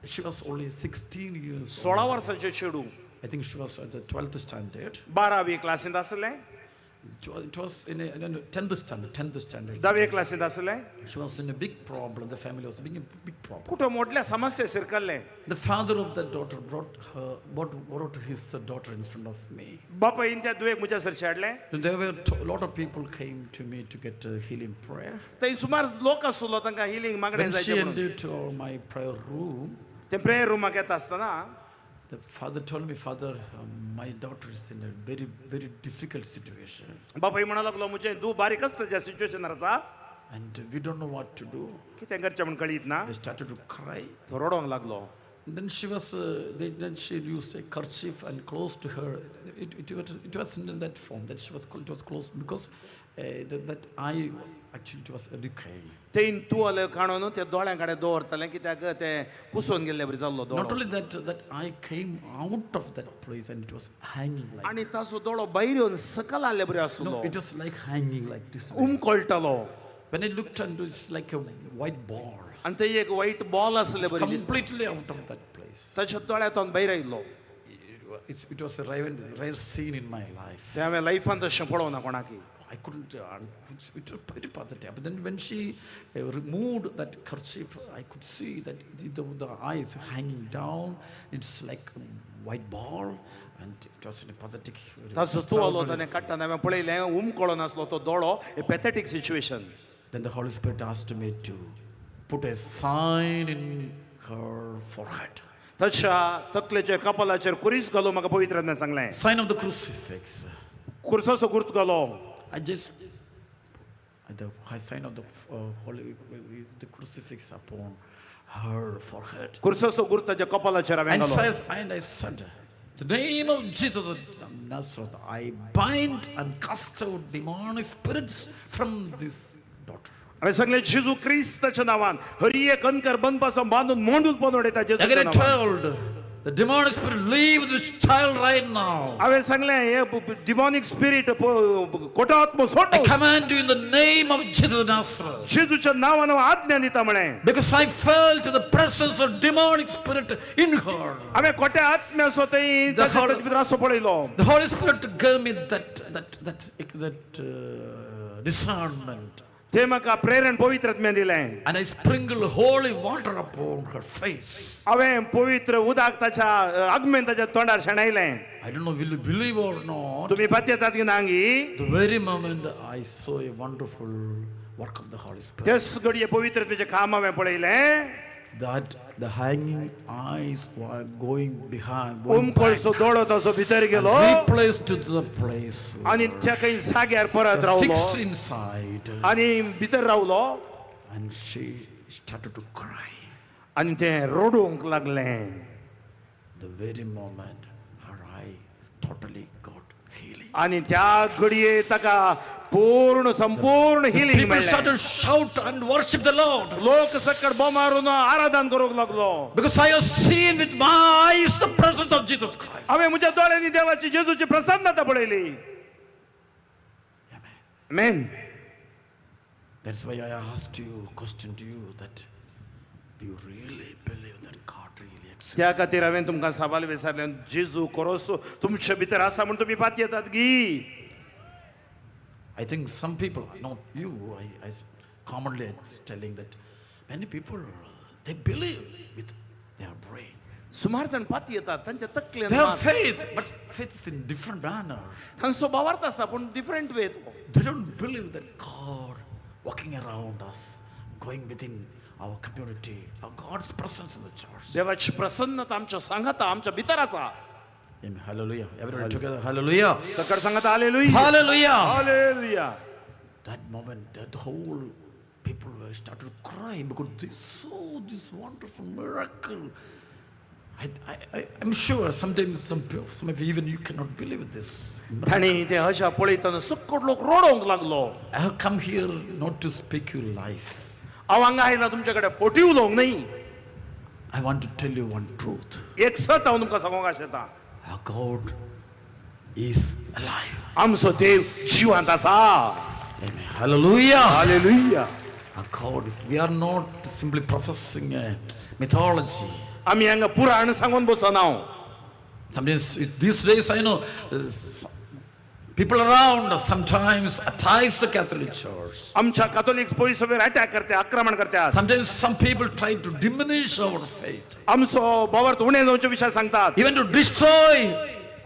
She was only 16 years 16 वर्सांचे चेडू. I think she was at the 12th standard. 12वी क्लासींत आसले. It was in a 10th standard. 10वी क्लासींत आसले. She was in a big problem. The family was in a big problem. कुठं मोठल्या समस्ये शिरकल्ले. The father of that daughter brought his daughter in front of me. बापायन त्या दुयेक मुझ्या sir हाडले. There were a lot of people came to me to get healing prayer. थंय सुमार लोक आसलो तांकां हिलिंग मागणे When she जायचे म्हणून. entered to my prayer room, ते प्रेयर रूमाक येता आसतना the father told me, Father, my daughter is in a very, very difficult situation. बापाय म्हणा लागलो मुझे दू बारी कष्टाच्या सिच्युएशनार आसा. And we don't know what to do. कितें करचें म्हण कळीत ना. They started to cry. तो रडोंक लागलो. Then she was, then she used a kerchief and close to her. It was in that form that she was, it was closed because that eye actually it was decaying. तेन तुवाले काडून त्या दोळ्यांकडे दवरतले कित्याक ते कुसोन गेल्ले बरी जाल्लो दोळो. Not only that eye came out of that place and it was hanging like. आणि तासो दोळो भायर येवन सकल आले बरी आसलो. No, it was like hanging like this. उमकळटलो. When I looked into it, it's like a white ball. आणि ते एक वाईट बॉल आसले बरी दिसता. Completely out of that place. ताच्या दोळ्यांतून भायर आयलो. It was a rare scene in my life. ते हांवें लायफान तशें पळोवना कोणाकी. I couldn't, it was pretty pathetic. But then when she removed that kerchief, I could see that the eyes hanging down. It's like a white ball. And it was in a pathetic. तासो तुवालो ताणें काडटाना हांवें पळयलें उमकळोन आसलो तो दोळो. A pathetic situation. Then the Holy Spirit asked me to put a sign in her forehead. तशा तकलेच्या कपालाचेर कुरीस घालून म्हाका पवित्रात्म्यान सांगलें. Sign of the crucifix. कुर्साचो गुर्त घालो. I just the sign of the the crucifix upon her forehead. कुर्साचो गुर्त ताच्या कपालाचेर हांवें घालो. And I said, the name of Jesus of Nazareth, I bind and cast out demonic spirits from this daughter. हांवें सांगलें जेजू क्रिस्ताच्या नांवान हर एक अंकर बंद पासून बांदून मोडून उडयता जेजूच्या Again I नांवान. told the demonic spirit, leave this child right now. हांवें सांगलें हे डिमॉनिक स्पिरीट कोटात्म I सोड. command you in the name of Jesus of Nazareth. जेजूच्या नांवान आज्ञा दिता म्हणे. Because I felt the presence of demonic spirit in her. हांवें खोटे आत्म्याचो थंय ताच्या भितर आसो पळयलो. The Holy Spirit gave me that discernment. ते म्हाका प्रेरण पवित्रात्म्यान दिलें. And I sprinkled holy water upon her face. हांवें पवित्र उदक ताच्या आगमेन ताच्या तोंडार शेणयलें. I don't know, will you believe or not? तुमी पातयेतात की नांगी. The very moment I saw a wonderful work of the Holy Spirit. तेच घडये पवित्रात्म्याचें काम हांवें पळयलें. That the hanging eyes were going behind, उमकळसो दोळो ताचो भितर गेलो. replaced to the place. आनी त्या खंय जाग्यार परत रावलो. Fixed inside. आनी भितर रावलो. And she started to cry. आनी तें रडूंक लागलें. The very moment her eye totally got healing. आनी त्या घडये ताका पूर्ण संपूर्ण हिलिंग People मेळ्ळें. started to shout and worship the Lord. लोक सकट बोमारून आराधन करूंक लागलो. Because I have seen with my eyes the presence of Jesus Christ. हांवें म्हज्या दोळ्यांनी देवाची जेजूची प्रसन्नता पळयली. Amen. That's why I asked you a question to you, that do you really believe that God really exists? त्या खातीर हांवें तुमकां सवाल विचारले जेजू खरोच तुमचे भितर आसा म्हूण तुमी पातयेतात गी. I think some people, not you, I commonly telling that many people, they believe with their brain. सुमार जाण पातयेतात तांच्या तकलेन. They have faith, but faith is in different manner. तांचो भावार्थ आसा पूण डिफरंट वे तो. They don't believe that God walking around us, going within our community, our God's presence in the church. देवाची प्रसन्नता आमच्या सांगाता आमच्या भितर आसा. Amen. Hallelujah. Everybody together. Hallelujah. सकट सांगाता hallelujah. Hallelujah. Hallelujah. That moment, that whole people were started to cry because they saw this wonderful miracle. I'm sure sometimes some of you, even you cannot believe this. ताणी ते अशा पळयतना सकट लोक रडोंक लागलो. I have come here not to speak you lies. हांव हांगा आयला तुमच्याकडे पोटी उलोवंक न्ही. I want to tell you one truth. एक सत हांव तुमकां सांगूंक आशेता. Our God is alive. आमचो देव जिवंत आसा. Amen. Hallelujah. Hallelujah. Our God is, we are not simply professing a mythology. आमी हांगा पुराण सांगून बसना. Sometimes these days I know people around sometimes attacks the Catholic Church. आमच्या कॅथोलिक सभेवर अटॅक करते, आक्रमण करतात. Sometimes some people try to diminish our faith. आमचो बावर उणे जावचे विषय सांगतात. Even to destroy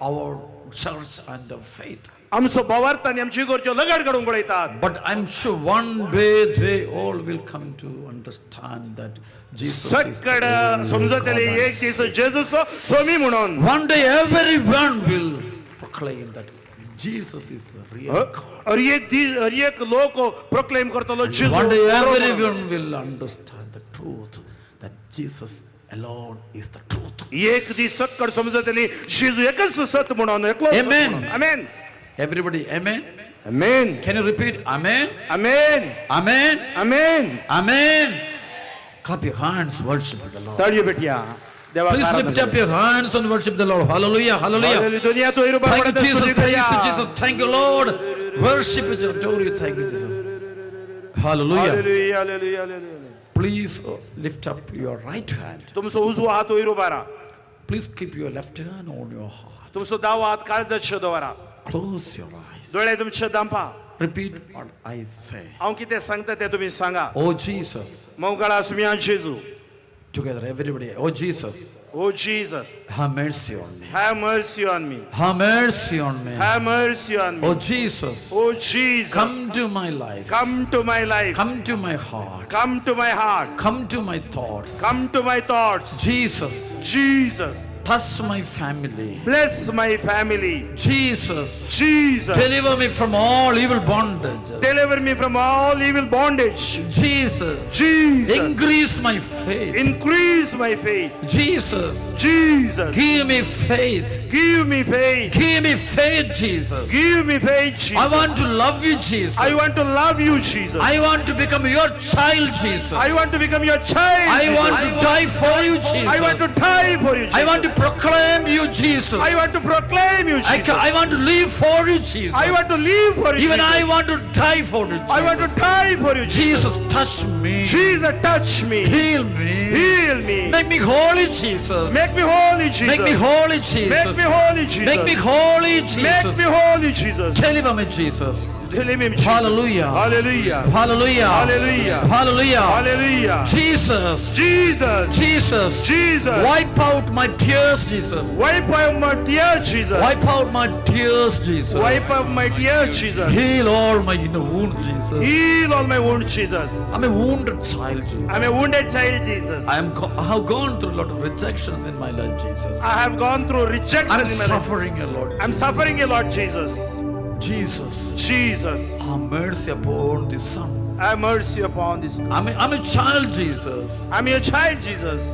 our church and our faith. आमचो बावर तांणी आमची इगोर्च्यो लगड काडून पळयतात. But I'm sure one day they all will come to understand that Jesus is the सकड Lord समजतले God. एक दीस जेजूचो स्वामी म्हणून. One day everyone will proclaim that Jesus is the real God. हर एक लोक proclaim करतलो जेजू. One day everyone will understand the truth that Jesus alone is the truth. एक दीस सकड समजतली जेजू एकच सत म्हणून एकलो. Amen. Amen. Everybody, amen. Amen. Can you repeat? Amen. Amen. Amen. Amen. Amen. Clap your hands, worship the Lord. ताळयो बेटिया. Please lift up your hands and worship the Lord. Hallelujah. Hallelujah. Thank you, Jesus. Praise you, Jesus. Thank you, Lord. Worship you, adore you. Thank you, Jesus. Hallelujah. Hallelujah. Hallelujah. Please lift up your right hand. तुमचो उजवो हात वयर उबारा. Please keep your left hand on your heart. तुमचो दावो हात काळजाचेर दवरा. Close your eyes. दोळे तुमचे दांपा. Repeat what I say. हांव कितें सांगता तें तुमी सांगा. Oh Jesus. मोगळा सुमियान Jeju. Together, everybody. Oh Jesus. Oh Jesus. Have mercy on me. Have mercy on me. Have mercy on me. Have mercy on me. Oh Jesus. Oh Jesus. Come to my life. Come to my life. Come to my heart. Come to my heart. Come to my thoughts. Come to my thoughts. Jesus. Jesus. Touch my family. Bless my family. Jesus. Jesus. Deliver me from all evil bondage. Deliver me from all evil bondage. Jesus. Jesus. Increase my faith. Increase my faith. Jesus. Jesus. Give me faith. Give me faith. Give me faith, Jesus. Give me faith, Jesus. I want to love you, Jesus. I want to love you, Jesus. I want to become your child, Jesus. I want to become your child. I Jesus. want to die for you, Jesus. I want to die for you, Jesus. I want to proclaim you, Jesus. I want to proclaim you, Jesus. I want to live for you, Jesus. I want to live for you, Even Jesus. I want to die for you, Jesus. I want to die for you, Jesus. Jesus, touch me. Jesus, touch me. Heal me. Heal me. Make me holy, Jesus. Make me holy, Jesus. Make me holy, Jesus. Make me holy, Jesus. Make me holy, Jesus. Make me holy, Jesus. Deliver me, Jesus. Deliver me, Jesus. Hallelujah. Hallelujah. Hallelujah. Hallelujah. Hallelujah. Hallelujah. Jesus. Jesus. Jesus. Jesus. Wipe out my tears, Jesus. Wipe out my tears, Jesus. Wipe out my tears, Jesus. Wipe out my tears, Jesus. Heal all my inner wounds, Jesus. Heal all my wounds, Jesus. I'm a wounded child, Jesus. I'm a wounded child, Jesus. I have gone through a lot of rejections in my life, Jesus. I have gone through rejection I'm in my life. suffering a lot. I'm suffering a lot, Jesus. Jesus. Jesus. Have mercy upon this son. Have mercy upon this. I'm a child, Jesus. I'm your child, Jesus.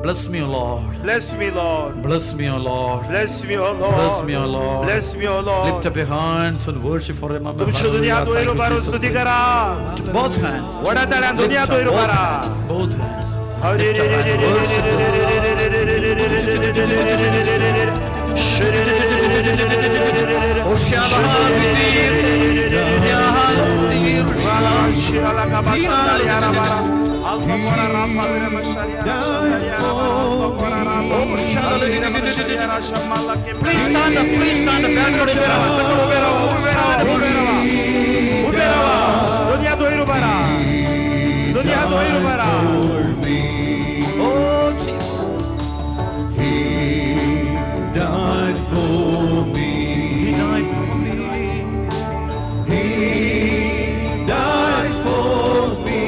Bless me, O Lord. Bless me, Lord. Bless me, O Lord. Bless me, O Lord. Bless me, O Lord. Bless me, O Lord. Lift up your hands and worship for him. तुमच्या दुनिया तो इरो बारो स्तुति करा. Both hands. Vada ताळ्या दुनिया तो इरो बारा. Both hands. हरे रे रे रे रे Please stand up, please stand up. दुनिया तो इरो बारा. दुनिया तो इरो बारा. Oh, Jesus. He died for me. He died for me. He died for me.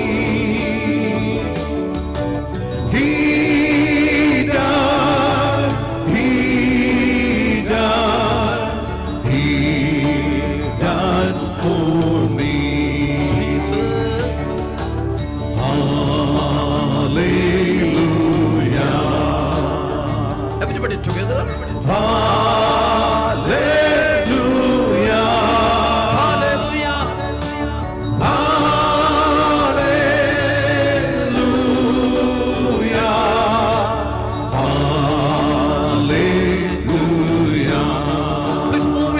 He died. He died. He died for me. Jesus. Hallelujah. Everybody together. Hallelujah. Hallelujah. Hallelujah. Hallelujah. Please move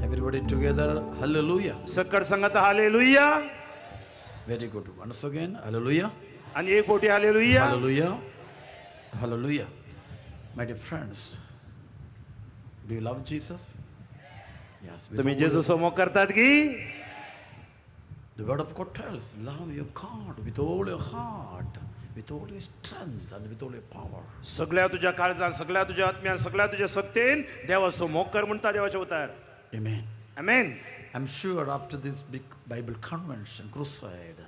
Everybody together, hallelujah. सकट संगत hallelujah. Very good. Once again, hallelujah. आणि एक कोटी hallelujah. Hallelujah. Hallelujah. My dear friends, do you love Jesus? Yes. तुम्ही Jesus मोग करतात की? The word of God tells, love your God with all your heart, with all your strength and with all your power. सगळ्या तुझ्या काळजान, सगळ्या तुझ्या आत्म्यान, सगळ्या तुझ्या सत्तेन देवाचो मोग कर म्हणता देवाचे उतार. Amen. Amen. I'm sure after this big Bible convention, crusade,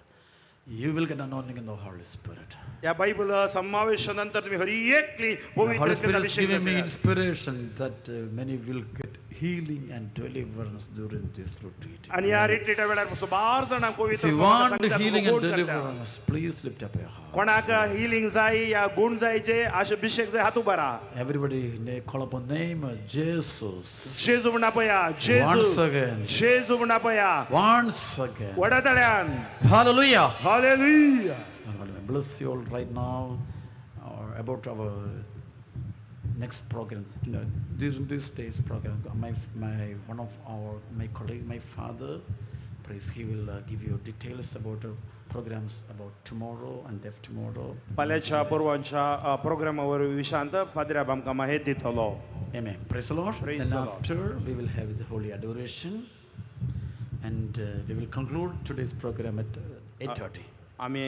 you will get anointing in the Holy Spirit. या बायबल समावेशानंतर तुम्ही हरी एकली The Holy पवित्र Spirit is Abhishek giving me घेतला. inspiration that many will get healing and deliverance during this retreat. आणि या retreat वेळार सुमार जाणांक If पवित्र you want संगीताक healing गोड and करता. deliverance, please lift up your heart. कोणाक हिलिंग जाय या गुण जायचे अभिषेक जाय हात उबारा. Everybody call upon the name of Jesus. जेजू म्हणा पया, जेजू. Once again. जेजू म्हणा पया. Once again. वडातळ्यान. Hallelujah. Hallelujah. Bless you all right now, or about our next program. During this day's program, my colleague, my father, praise, he will give you details about programs about tomorrow and after tomorrow. पाल्याच्या पूर्वांच्या प्रोग्रामावर Vishant फादराब आमकां माहिती दितलो. Amen. Praise the Lord. Praise Then the Lord. after we will have the holy adoration, and we will conclude today's program at 8:30. आमी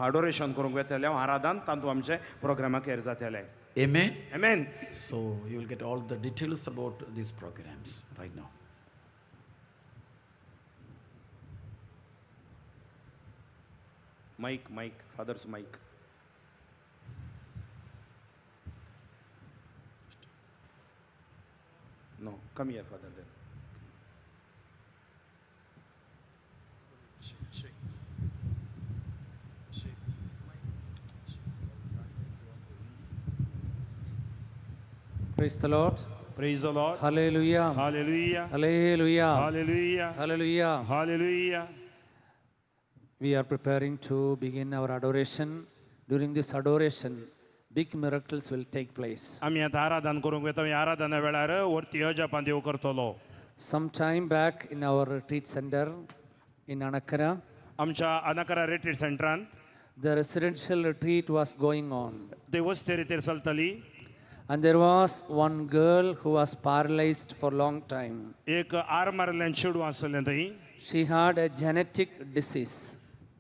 Adoration करूंक वेतले आराधन तातूंत आमचे प्रोग्रामाक हेर जातले. Amen. Amen. So you will get all the details about these programs right now. Mike, father's mic. No, come here, father. Then. Praise the Lord. Praise the Lord. Hallelujah. Hallelujah. Hallelujah. Hallelujah. Hallelujah. Hallelujah. We are preparing to begin our adoration. During this adoration, big miracles will take place. आमी आतां आराधन करूंक वेता. आराधना वेळार वर्ती अजापां देव करतलो. Some time back in our retreat center in Anakkara, आमच्या Anakkara retreat सेंटरान the residential retreat was going on. ते वस्ती रितीर चलतली. And there was one girl who was paralyzed for a long time. एक आर मारल्यान चेडूं आसलें थंय. She had a genetic disease.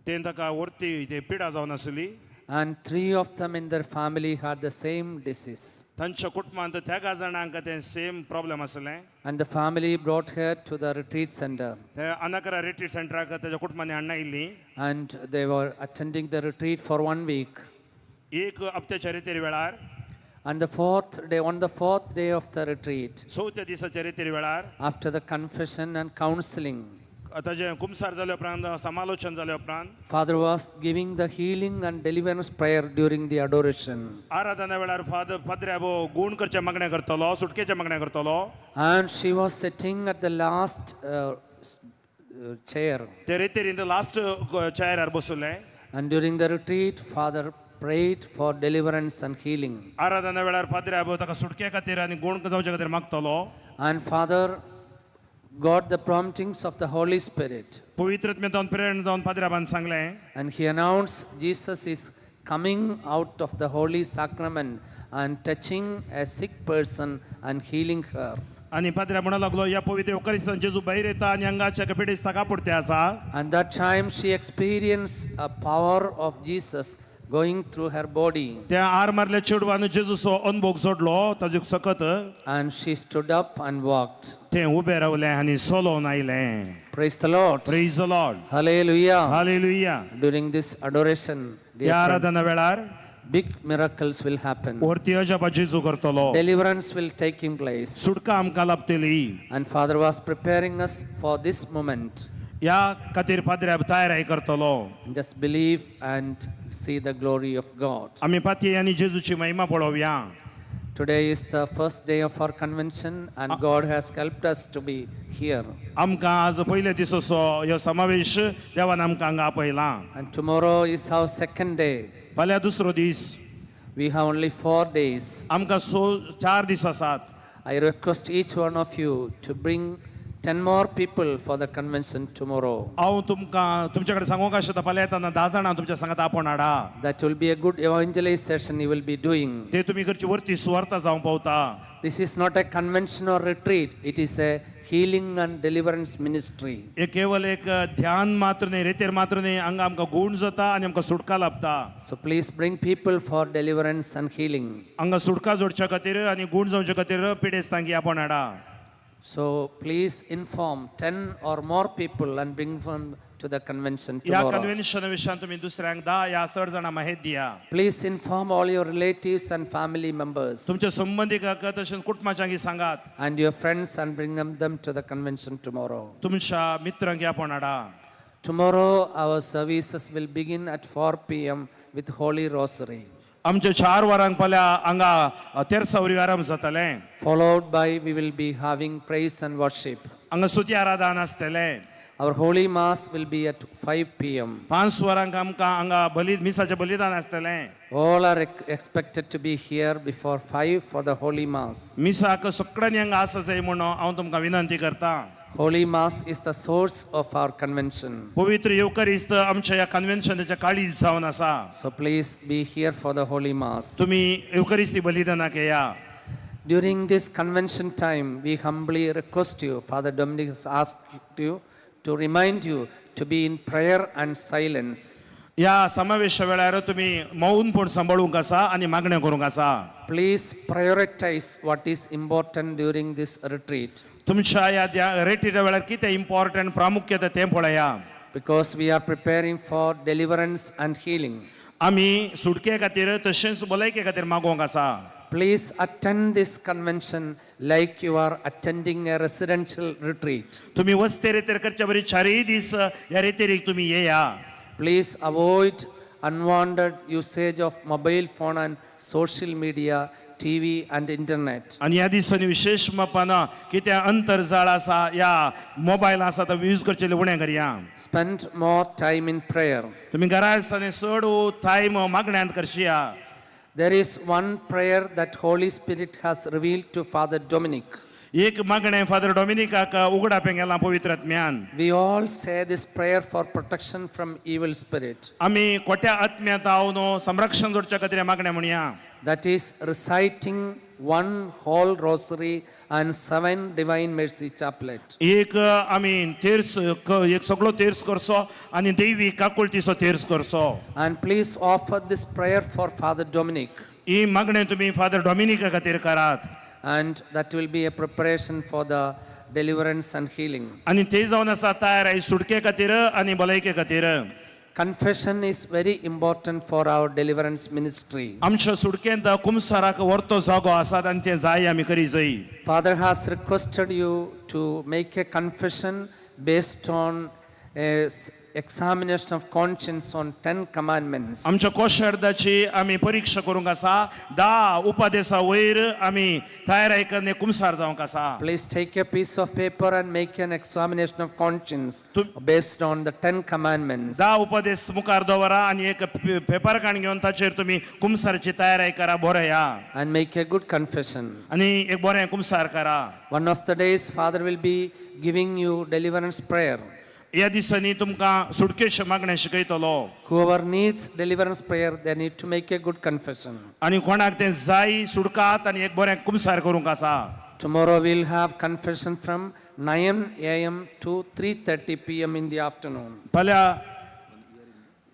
तें ताका वर्ती ते पिडा जावन आसली. And 3 of them in their family had the same disease. तांच्या कुटुंबांत त्या जाणांक तें सेम प्रॉब्लेम आसलें. And the family brought her to the retreat center. ते अनाकरा रिट्रीट सेंटराक तेच्या कुटुंबांनी हाडून आयिल्लीं. And they were attending the retreat for 1 week. एक हप्त्याच्या रितीर वेळार And on the fourth day of the retreat, चवथ्या दिसाच्या रितीर वेळार after the confession and counseling, ताजें कुमसार जाले उपरांत समालोचन जाले उपरांत Father was giving the healing and deliverance prayer during the adoration. आराधना वेळार पाद्र्याबो गूण करचे मागणें करतलो, सुटकेचे मागणें करतलो. And she was sitting at the last chair. ते रितीर इन द लास्ट चेअरार बसले. And during the retreat, Father prayed for deliverance and healing. आराधना वेळार पाद्र्याबो ताका सुटके खातीर आनी गूण जावचे खातीर मागतलो. And Father got the promptings of the Holy Spirit. पवित्रत्मेंतून प्रेरणा जावन पाद्र्याबान सांगलें. And he announced Jesus is coming out of the holy sacrament and touching a sick person and healing her. आनी पाद्र्या म्हणू लागलो ह्या पवित्र युकारिस्तान जेजू भायर येता आनी हांगाच्या पिडेस्त ताका पुरते आसा. And that time she experienced a power of Jesus going through her body. त्या आर मारल्या चेडवान जेजूचो अनुभव जोडलो ताजे सकत. And she stood up and walked. ते उबे रावले आनी सोलोवन आयलें. Praise the Lord. Praise the Lord. Hallelujah. Hallelujah. During this adoration, ह्या आराधना वेळार big miracles will happen. वर्ती अजापा जेजू करतलो. Deliverance will take place. सुटका आमकां लाभतली. And Father was preparing us for this moment. ह्या खातीर पाद्र्या तयारी करतलो. Just believe and see the glory of God. आमी पातये आनी जेजूची महिमा पळोवया. Today is the first day of our convention and God has helped us to be here. आमकां आज पयले दिसोचो ह्यो समावेश देवान आमकां हांगा आपयला. And tomorrow is our second day. फाल्यां दुसरो दीस. We have only 4 days. आमकां 4 दीस आसात. I request each one of you to bring 10 more people for the convention tomorrow. हांव तुमकां तुमचे कडेन सांगूंक आशिल्लो फाल्यां येतना 10 जाणां तुमच्या सांगात आपोवन हाडा. That will be a good evangelization you will be doing. ते तुमी करची वर्ती सुवार्ता जावं पावता. This is not a convention or retreat. It is a healing and deliverance ministry. हे केवल एक ध्यान मात्र न्ही, रेतेर मात्र न्ही, हांगा आमकां गूण जाता आनी आमकां सुटका लाभता. So please bring people for deliverance and healing. हांगा सुटका जोडच्या खातीर आनी गूण जावचे खातीर पिडेस्तांकी आपोवन हाडा. So please inform 10 or more people and bring them to the convention ह्या tomorrow. कन्व्हेन्शन विशयान तुमी दुसऱ्यांक 10 या 6 जाणां माहिती दिया. Please inform all your relatives and family members तुमच्या संबंधिकांक तशेंच कुटुंबाच्यांक सांगात. and your friends and bring them to the convention tomorrow. तुमच्या मित्रांक आपोवन हाडा. Tomorrow our services will begin at 4 p.m. with Holy Rosary. आमचे 4 वरांक फाल्यां हांगा तेरसावरी आराम जातलें. Followed by we will be having praise and worship. हांगा स्तुती आराधन आसतलें. Our Holy Mass will be at 5 p.m. 5 वरांक आमकां हांगा मिसाचें बलिदान आसतलें. All are expected to be here before 5 for the Holy Mass. मिसाक सगळ्यांनी हांगा आसा जाय म्हणून हांव तुमकां विनंती करतां. Holy Mass is the source of our convention. पवित्र युकारिस्त आमच्या ह्या कन्व्हेन्शनाच्या काळीज जावन आसा. So please be here for the Holy Mass. तुमी युकारिस्ती बलिदानाक येया. During this convention time, we humbly request you, Father Dominic has asked you to remind you to be in prayer and silence. ह्या समावेश वेळार तुम्ही मौन पण सांभाळूंक आसा आणि मागण्यो करूंक आसा. Please prioritize what is important during this retreat. तुमच्या या रेटीच्या वेळार कितें इम्पॉर्टंट प्रामुख्यता तें पळया. Because we are preparing for deliverance and healing. आमी सुटके खातीर तशेंच भलायके खातीर मागोवंक आसा. Please attend this convention like you are attending a residential retreat. तुम्ही वस्ते रेतेर करच्या बरी 4 दीस ह्या रेतेर तुम्ही येया. Please avoid unwanted usage of mobile phone and social media, TV and internet. आणि ह्या दिसांनी विशेष मापान कितें अंतरजाळ आसा या मोबायल आसा तो यूज करचेले उणें करया. Spend more time in prayer. तुम्ही घरा आसतना चड time मागण्यांत करशिया. There is one prayer that Holy Spirit has revealed to Father Dominic. एक मागणें फादर डॉमिनिकाक उगडापें गेलां पवित्र आत्म्यान. We all say this prayer for protection from evil spirit. आमी खोट्या आत्म्यांत हांव संरक्षण जोडच्या खातीर मागणें म्हणया. That is reciting one whole rosary and 7 divine mercy chaplet. एक आमी तेर्स एक सगळो तेर्स करचो आनी दैवी काकुळतीचो तेर्स करचो. And please offer this prayer for Father Dominic. ही मागणें तुमी फादर डॉमिनिका खातीर करात. And that will be a preparation for the deliverance and healing. आनी ते जावन आसा तयार आयज सुटके खातीर आनी भलायके खातीर. Confession is very important for our deliverance ministry. आमच्या सुटकेंत कुमसाराक व्हरतो जागो आसात आनी ते जाय आमी करी जाय. Father has requested you to make a confession based on a examination of conscience on 10 commandments. आमच्या कोशर्दाची आमी परीक्षा करूंक आसा. 10 उपदेशा वयर आमी तयार आयकन कुमसार जावंक आसा. Please take a piece of paper and make an examination of conscience based on the 10 commandments. 10 उपदेश मुखार दवरा आनी एक पेपर काडून घेवन ताचेर तुमी कुमसारची तयारी करा बरया. And make a good confession. आनी एक बरें कुमसार करा. One of the days Father will be giving you deliverance prayer. ह्या दिसांनी तुमकां सुटकेचे मागणें शिकयतलो. Whoever needs deliverance prayer, they need to make a good confession. आनी कोणाक तें जाय सुडकात आनी एक बरें कुमसार करूंक आसा. Tomorrow we'll have confession from 9 a.m. to 3:30 p.m. in the afternoon. फाल्यां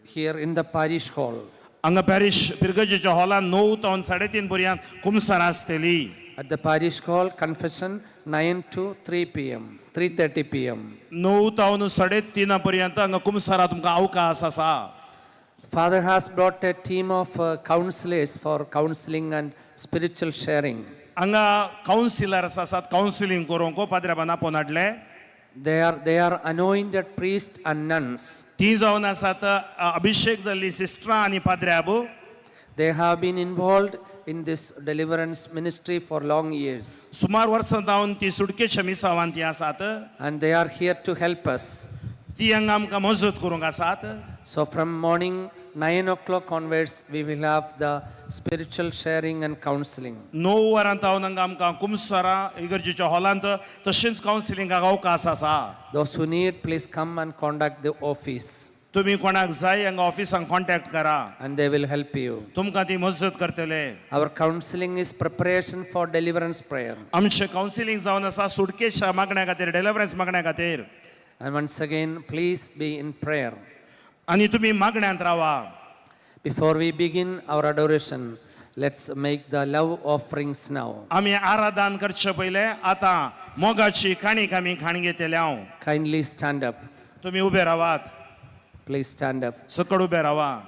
Here in the parish hall. हांगा पॅरिश पिरगजेच्या हॉलान 9 तावन 3:30 पर्यंत कुमसार आसतली. At the parish hall, confession 9 to 3 p.m. 3:30 p.m. 9 तावन 3:30 पर्यंत हांगा कुमसारा तुमकां अवकाश आसा. Father has brought a team of counselors for counseling and spiritual sharing. हांगा काउन्सिलर्स आसात काउन्सिलिंग करूंक पाद्रेबान आपोवन हाडले. They are anointed priests and nuns. ती जावन आसात अभिषेक जाल्ली सिस्टरां आनी पाद्र्याब. They have been involved in this deliverance ministry for long years. सुमार वर्सां जावन ती सुटकेच्या मिसावान ती आसात. And they are here to help us. ती हांगा आमकां मजत करूंक आसात. So from morning 9 o'clock onwards, we will have the spiritual sharing and counseling. 9 वरां जावन हांगा आमकां कुमसारा इगर्जेच्या हॉलांत तशेंच काउन्सिलिंगाक अवकाश आसा. Those who need, please come and contact the office. तुम्ही कोणाक जाय हांगा ऑफिसांक कॉन्टॅक्ट करा. And they will help you. तुमकां ती मजत करतले. Our counseling is preparation for deliverance prayer. आमचें काउन्सिलिंग जावन आसा सुटकेच्या मागण्या खातीर डेलिव्हरन्स मागण्या खातीर. And once again, please be in prayer. आनी तुमी मागण्यांत रावा. Before we begin our adoration, let's make the love offerings now. आमी आराधन करचे पयले आतां मोगाची काणीक आमी खाण घेतले हांव. Kindly stand up. तुमी उबे रावात. Please stand up. सकड उबे रावा.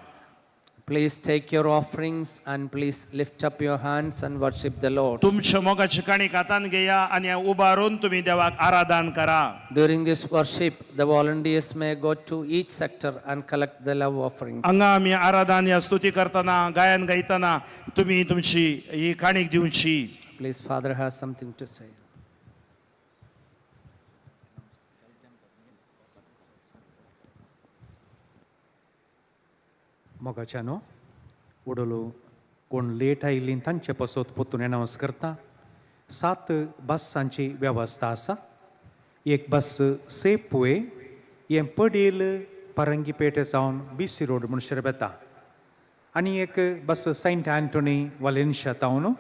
Please take your offerings and please lift up your hands and worship the Lord. तुमचे मोगाची काणीक हातान घेया आनी उबारून तुमी देवाक आराधन करा. During this worship, the volunteers may go to each sector and collect the love offerings. हांगा आमी आराधन या स्तुती करतना गायन गायतना तुमी तुमची ही काणीक दिवची. Please, Father has something to say. मोगाच्यानो उडलो कोण लेट आयिल्लीं तांचे पासत पोतून अनावंस करता. 7 बसांची वेवस्था आसा. एक बस सेपुवे हें पडेल परंगीपेटे जावन BC रोड म्हणसर बेता. आनी एक बस सेंट एंटोनी वालेन्शिया तावन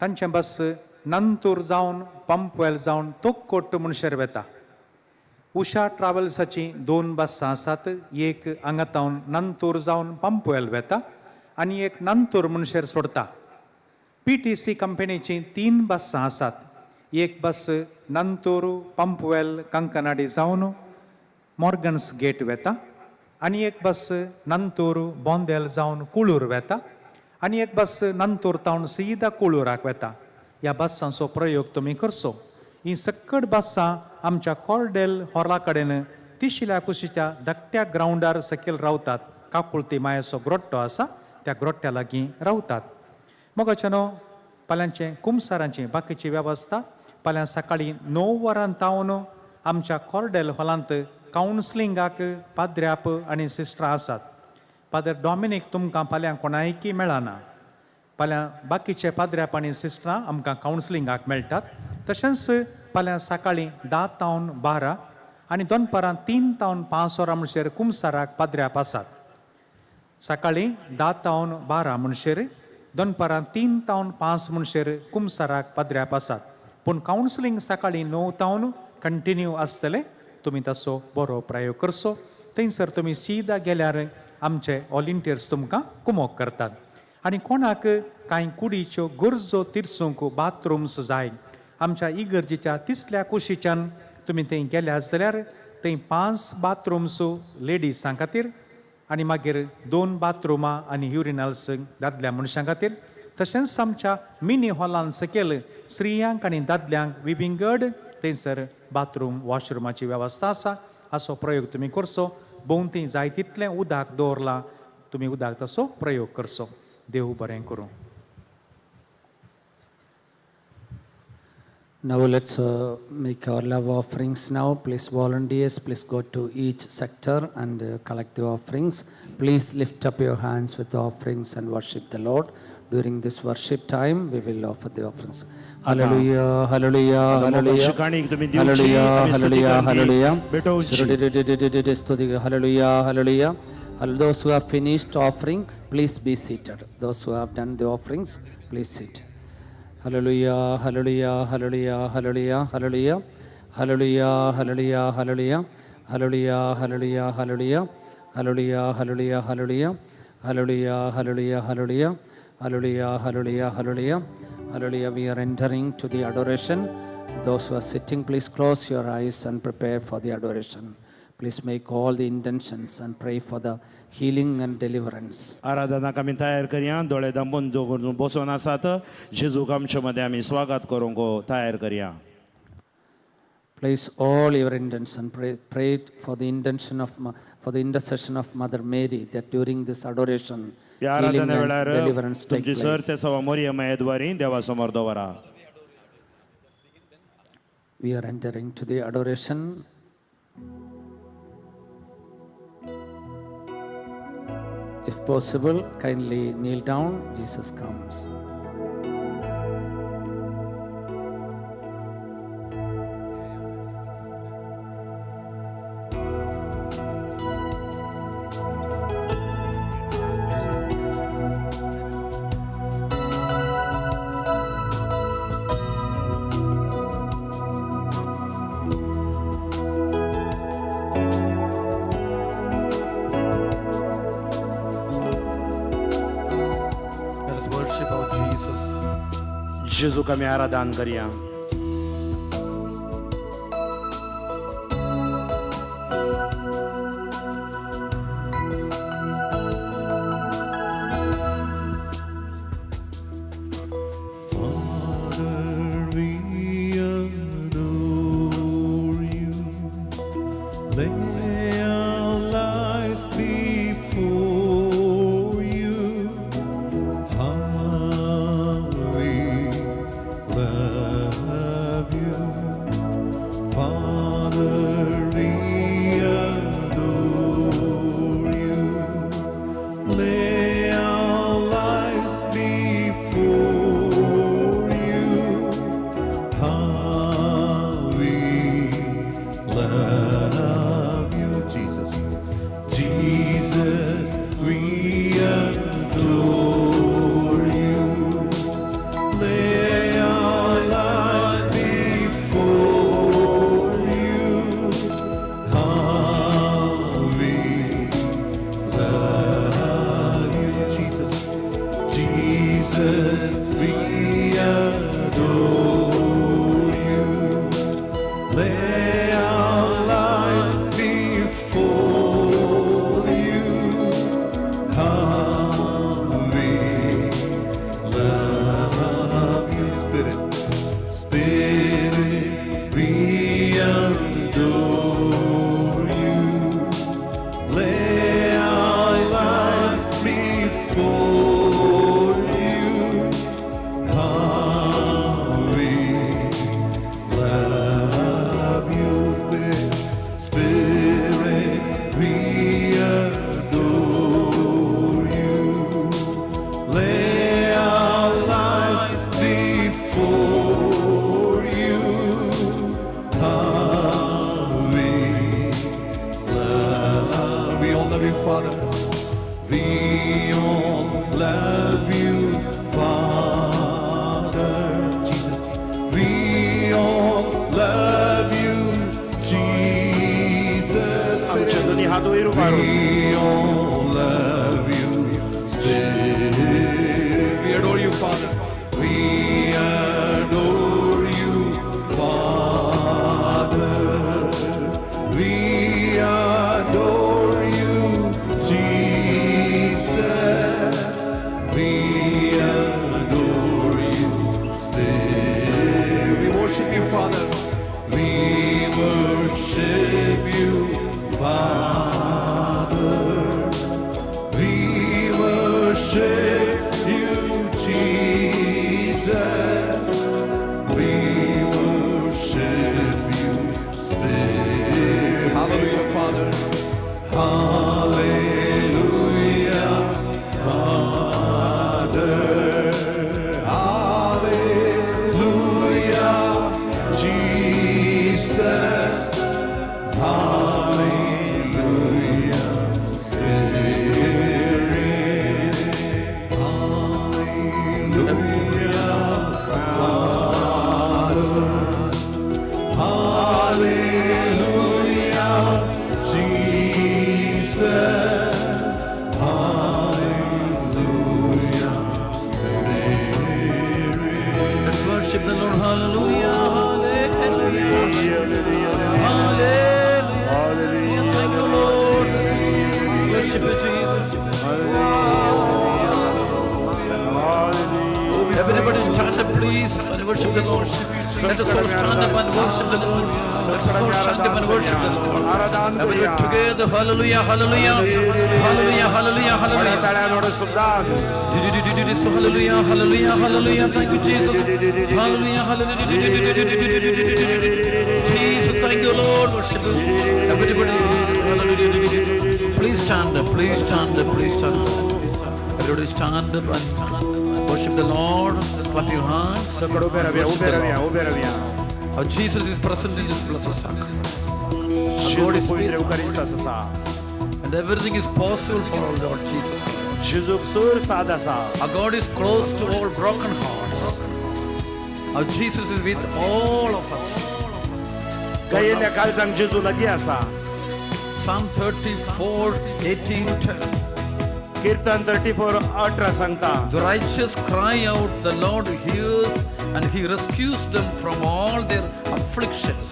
तांचें बस नंतूर जावन पंपवेल जावन तोक्कोट म्हणसर बेता. उषा ट्रॅव्हल्साची 2 बस आसात. एक हांगातावन नंतूर जावन पंपवेल वेता आनी एक नंतूर म्हणशेर सोडता. PTC कंपनीची 3 बस आसात. एक बस नंतूर पंपवेल कंकनाडी जावन मॉर्गन्स गेट वेता आनी एक बस नंतूर बोंदेल जावन कुळूर वेता आनी एक बस नंतूर तावन सीदा कुळूराक वेता. ह्या बसांचो प्रयोग तुमी करचो. ही सकट बसां आमच्या कॉर्डेल हॉला कडेन तिशिल्या कुशीच्या धाकट्या ग्रावंडार सकयल रावतात. काकुळती मायेचो ग्रोट्टो आसा त्या ग्रोट्ट्या लागीं रावतात. मोगाच्यानो फाल्यांचे कुमसारांची बाकीची वेवस्था फाल्यां सकाळीं 9 वरां तावन आमच्या कॉर्डेल हॉलांत कावन्सिलिंगाक पाद्र्याप आनी सिस्टरां आसात. फादर डॉमिनिक तुमकां फाल्यां कोणायकी मेळना. फाल्यां बाकीचे पाद्र्याप आनी सिस्टरां आमकां कावन्सिलिंगाक मेळटात. तशेंच फाल्यां सकाळीं 10 तावन 12 आनी दनपारां 3 तावन 5 वरां म्हणशेर कुमसाराक पाद्र्याप आसात. सकाळीं 10 तावन 12 म्हणशेर दनपारां 3 तावन 5 म्हणशेर कुमसाराक पाद्र्याप आसात. पूण कावन्सिलिंग सकाळीं 9 तावन कंटिन्यू आसतलें. तुमी ताचो बरो प्रयोग करचो. थंयसर तुमी सीदा गेल्यार आमचे वॉलंटियर्स तुमकां कुमोग करतात. आनी कोणाक कांय कुडीच्यो गरजो तिरसूंक बाथरुम्स जाय आमच्या इगर्जेच्या तिसऱ्या कुशीच्यान तुमी थंय गेल्यात जाल्यार थंय 5 बाथरुम्स लेडिसां खातीर आनी मागीर 2 बाथरुमां आनी युरिनल्स दादल्या मनशां खातीर. तशेंच आमच्या मिनी हॉलान सकयल स्त्रियांक आनी दादल्यांक विंगड थंयसर बाथरूम वॉशरुमाची वेवस्था आसा. असो प्रयोग तुमी करचो. भोंवती जाय तितलें उदक दवरलां. तुमी उदक ताचो प्रयोग करचो. देव बरें करूं. Now let's make our love offerings now. Please volunteers, please go to each sector and collect the offerings. Please lift up your hands with the offerings and worship the Lord. During this worship time, we will offer the offerings. Hallelujah, hallelujah, hallelujah. Hallelujah, hallelujah, hallelujah. Hallelujah, hallelujah. Those who have finished offering, please be seated. Those who have done the offerings, please sit. Hallelujah, hallelujah, hallelujah, hallelujah, hallelujah. Hallelujah, hallelujah, hallelujah. Hallelujah, hallelujah, hallelujah. Hallelujah, hallelujah, hallelujah. Hallelujah, hallelujah, hallelujah. Hallelujah, hallelujah, hallelujah. Hallelujah. We are entering to the adoration. Those who are sitting, please close your eyes and prepare for the adoration. Please make all the intentions and pray for the healing and deliverance. आराधनाक आमी तयार करया. दोळे दांबून जो बसून आसात जेजूक आमचे मध्ये आमी स्वागत करूंक तयार करया. Place all your intention. Pray for the intention of for the intercession of Mother Mary that during this adoration healing and deliverance take तुमची सर place. ते सवा मोरिया मायेद्वारी देवा समोर दवरा. We are entering to the adoration. If possible, kindly kneel down. Jesus comes. जेजूक आमी आराधन करया. Hallelujah. We all love you, Father. Jesus. We all love you, Jesus. आमच्या दोन्ही हात वयर उभारून We all love you, Spirit. We adore you, Father. We adore you, Father. We adore you, Jesus. We adore you, Spirit. We worship you, Father. We worship you, Father. We worship you, Jesus. We worship you, Spirit. Hallelujah, Father. Hallelujah, Father. Hallelujah, Jesus. Hallelujah, Spirit. Hallelujah, Father. Hallelujah, Jesus. Hallelujah, Spirit. Let's worship the Lord. Hallelujah. Hallelujah. Thank you, Lord. Worship you, Jesus. Everybody stand up, please, and worship the Lord. Let us all stand up and worship the Lord. Let us all stand up and worship the Lord. Everybody together. Hallelujah, hallelujah. Hallelujah, hallelujah, hallelujah. So hallelujah, hallelujah, hallelujah. Thank you, Jesus. Hallelujah, hallelujah. Jesus, thank you, Lord. Worship you. Everybody, hallelujah. Please stand up, please stand up, please stand up. Everybody stand up and worship the Lord. Clap your hands. Worship the Lord. Our Jesus is present in this blessed sacrament. God is faithful. And everything is possible for our Lord Jesus Christ. Our God is close to all broken hearts. Our Jesus is with all of us. Psalm 34:18 tells. कीर्तन 34:18 सांगता. The righteous cry out, the Lord hears, and He rescues them from all their afflictions.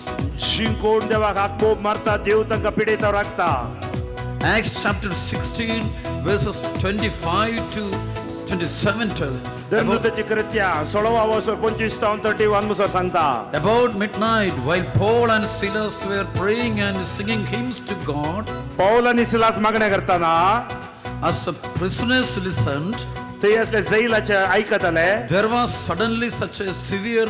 जिंकोण देवाक हाक मारता, देव तांकां पिडेता राखता. Acts chapter 16 verses 25 to 27 tells. धर्मृताची कृत्या 16:25-31 मुसर सांगता. About midnight, while Paul and Silas were praying and singing hymns to God, Paul आणि Silas मागण्या करताना, as the prisoners listened, ते असले जैलाचे ऐकताले, there was suddenly such a severe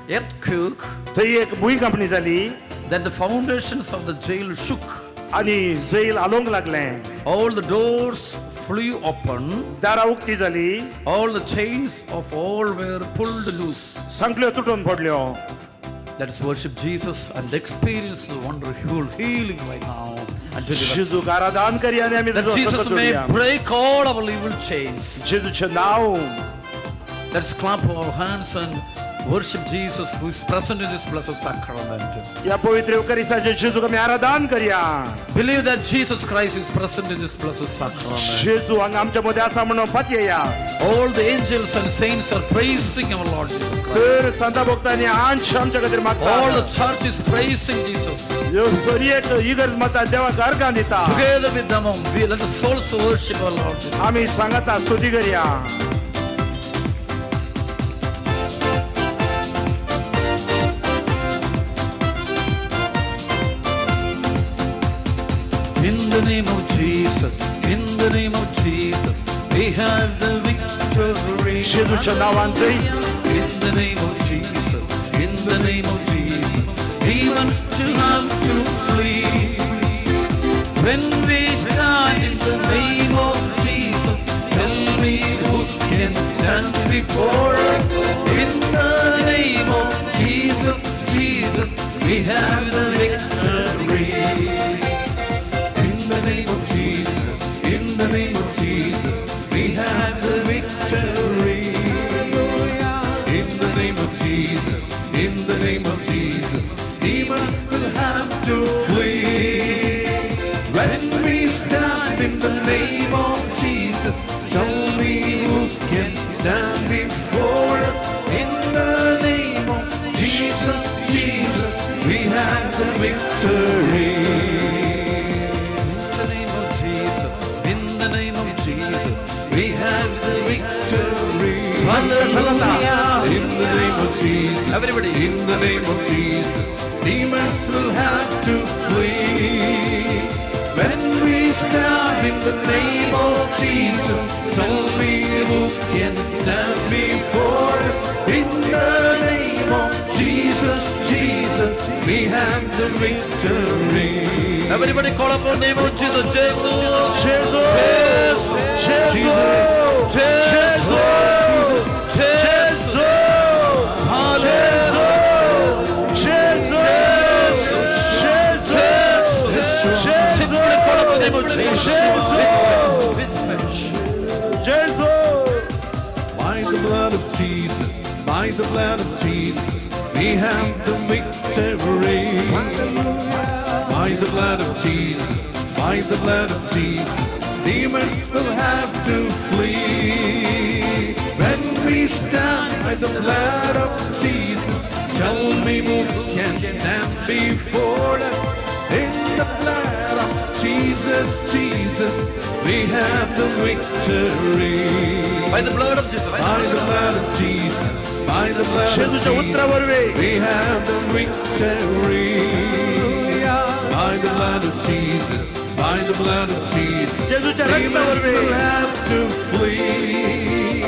earthquake थंय एक भूकंपणी जाली, that the foundations of the jail shook. आणि gel आलोंक लागले. All the doors flew open. Dara उक्ती जाली. All the chains of all were pulled loose. सांखल्यो तुटून पडल्यो. Let us worship Jesus and experience the wonderful healing right now. And Jesus आराधन करी आणि आम्ही that Jesus may break all our evil chains. जेजूचे now. Let's clap our hands and worship Jesus who is present in this blessed sacrament. या पवित्र eucharistie जेजू आम्ही आराधन करूया. Believe that Jesus Christ is present in this blessed sacrament. जेजू आमच्या मध्ये आसा म्हणून पातयेया. All the angels and saints are praising our Lord Jesus Christ. Sir संत भक्तांनी आंश आमच्या खातीर मागता. All the church is praising Jesus. यो सोरियेक इगर्ज मता देवाक अर्घ दिता. Together with them, let us also worship our Lord Jesus. आम्ही सांगता स्तुती करूया. In the name of Jesus, in the name of Jesus, we have the victory. जेजूच्या नावांचे. In the name of Jesus, in the name of Jesus, demons still have to flee. When we stand in the name of Jesus, tell me who can stand before us. In the name of Jesus, Jesus, we have the victory. In the name of Jesus, in the name of Jesus. Jesus, we have the victory. In the name of Jesus, in the name of Jesus, demons will have to flee. When we stand in the name of Jesus, tell me who can stand before us. In the name of Jesus, Jesus, we have the victory. In the name of Jesus, in the name of Jesus, we have the victory. Hallelujah. In the name of Jesus, Everybody. in the name of Jesus, demons will have to flee. When we stand in the name of Jesus, tell me who can stand before us. In the name of Jesus, Jesus, we have the victory. Everybody call upon the name of Jesus. Jesus. Jesus. Jesus, Jesus, Jesus. Simply call upon the name of Jesus. By the blood of Jesus, by the blood of Jesus, we have the victory. By the blood of Jesus, by the blood of Jesus, demons will have to flee. When we stand by the blood of Jesus, tell me who can stand before us. In the blood of Jesus, Jesus, we have the victory. By the blood of Jesus. By the blood of Jesus, by the blood of Jesus, we have the victory. By the blood of Jesus, by the blood of Jesus, demons will have to flee.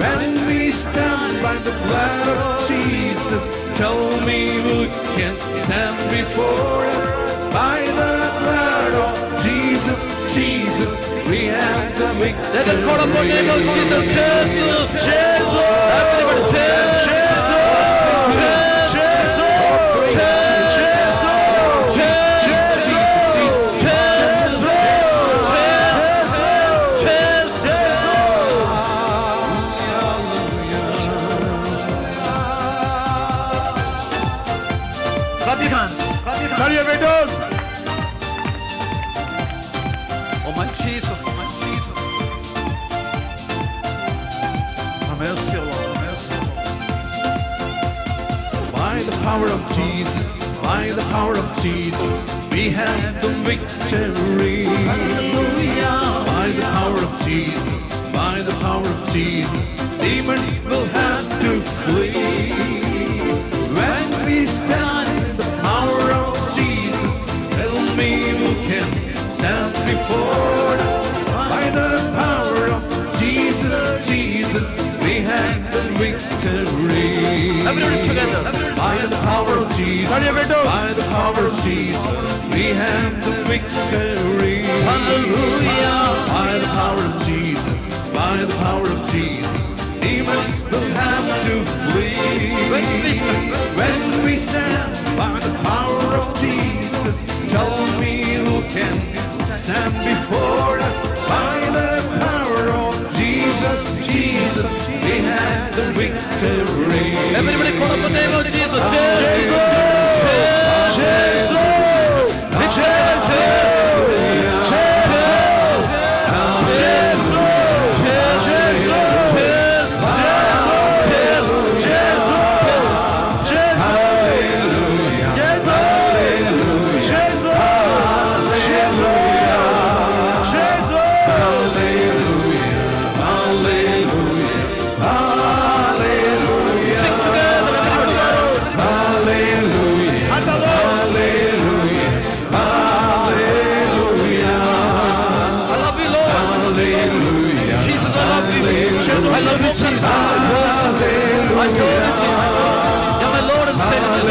When we stand by the blood of Jesus, tell me who can stand before us. By the blood of Jesus, Jesus, we have the victory. Let us call upon the name of Jesus. Jesus. Jesus. Everybody, Jesus. Oh my Jesus, oh my Jesus. Mercy, Lord, mercy, Lord. By the power of Jesus, by the power of Jesus, we have the victory. Hallelujah. By the power of Jesus, by the power of Jesus, demons will have to flee. When we stand in the power of Jesus, tell me who can stand before us. By the power of Jesus, Jesus, we have the victory. Everybody together. By the power of Jesus, by the power of Jesus, we have the victory. Hallelujah. By the power of Jesus, by the power of Jesus, demons will have to flee. When we stand by the power of Jesus, tell me who can stand before us. By the power of Jesus, Jesus, we have the victory. Everybody call upon the name of Jesus. Jesus. I love you, Jesus. I adore you, Jesus. You're my Lord and Savior.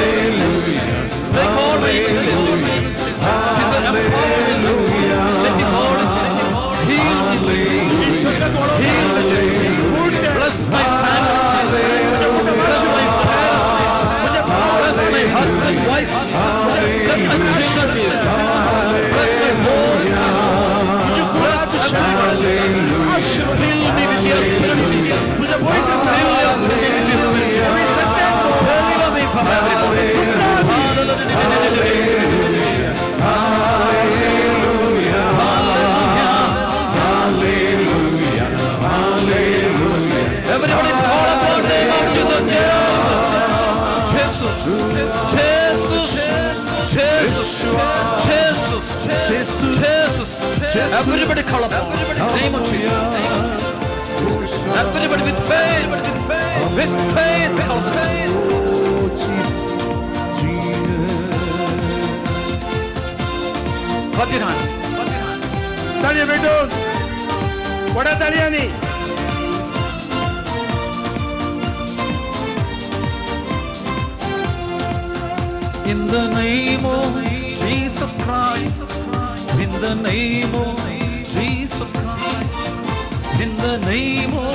Make all my Jesus. Jesus, empower me, Jesus. Let me hold it, Jesus. Heal me, Jesus. Heal me, Jesus. Bless my family, Jesus. Bless my parents, Jesus. Bless my husband, wife, Jesus. Bless my children, Jesus. Bless my home, Jesus. Bless everybody, Jesus. Everybody call upon the name of Jesus. Jesus. Everybody call upon the name of Jesus. Everybody with faith. With faith. Call upon faith. Clap your hands. तालियां भेटून मोठ्या तालियांनी In the name of Jesus Christ, in the name of Jesus Christ, in the name of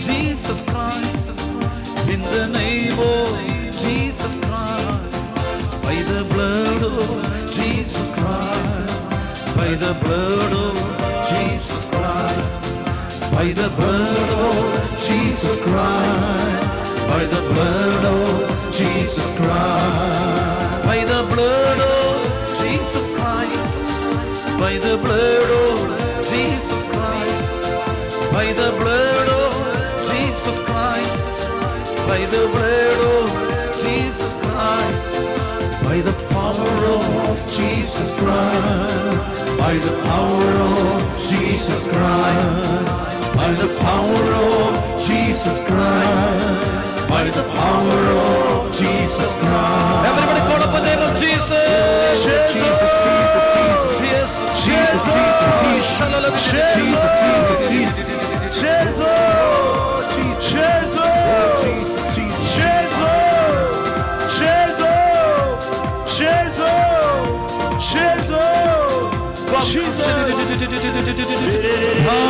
Jesus Christ, in the name of Jesus Christ, by the blood of Jesus Christ, by the blood of Jesus Christ, by the blood of Jesus Christ, by the blood of Jesus Christ. By the blood of Jesus Christ, by the blood of Jesus Christ, by the blood of Jesus Christ, by the blood of Jesus Christ, by the power of Jesus Christ, by the power of Jesus Christ, by the power of Jesus Christ, by the power of Jesus Christ. Everybody call up the name of Jesus. Jesus, Jesus, Jesus, Jesus, Jesus, Jesus, Jesus,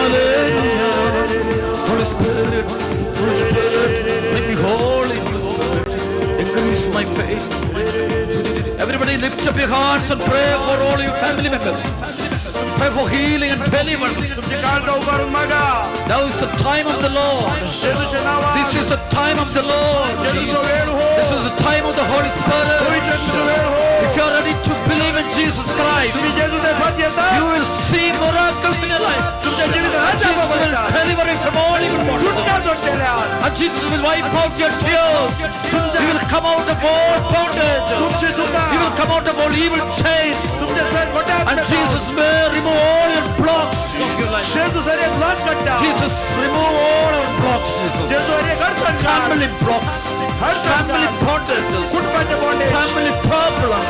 Hallelujah. Holy Spirit, make me holy. Increase my faith. Everybody lift up your hearts and pray for all your family members. Pray for healing and deliverance. Now is the time of the Lord. This is the time of the Lord. This is the time of the Holy Spirit. If you are ready to believe in Jesus Christ, you will see miracles in your life. Jesus will deliver you from all evil. And Jesus will wipe out your tears. You will come out of all bondage. You will come out of all evil chains. And Jesus may remove all your blocks of your life. Jesus, remove all your blocks. Family blocks. Family bondages. Family problems.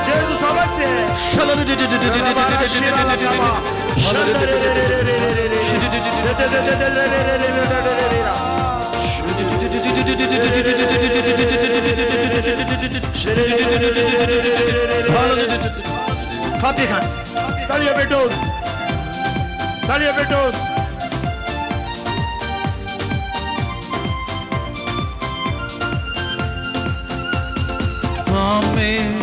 Clap your hands. तालियां भेटून तालियां भेटून Amen,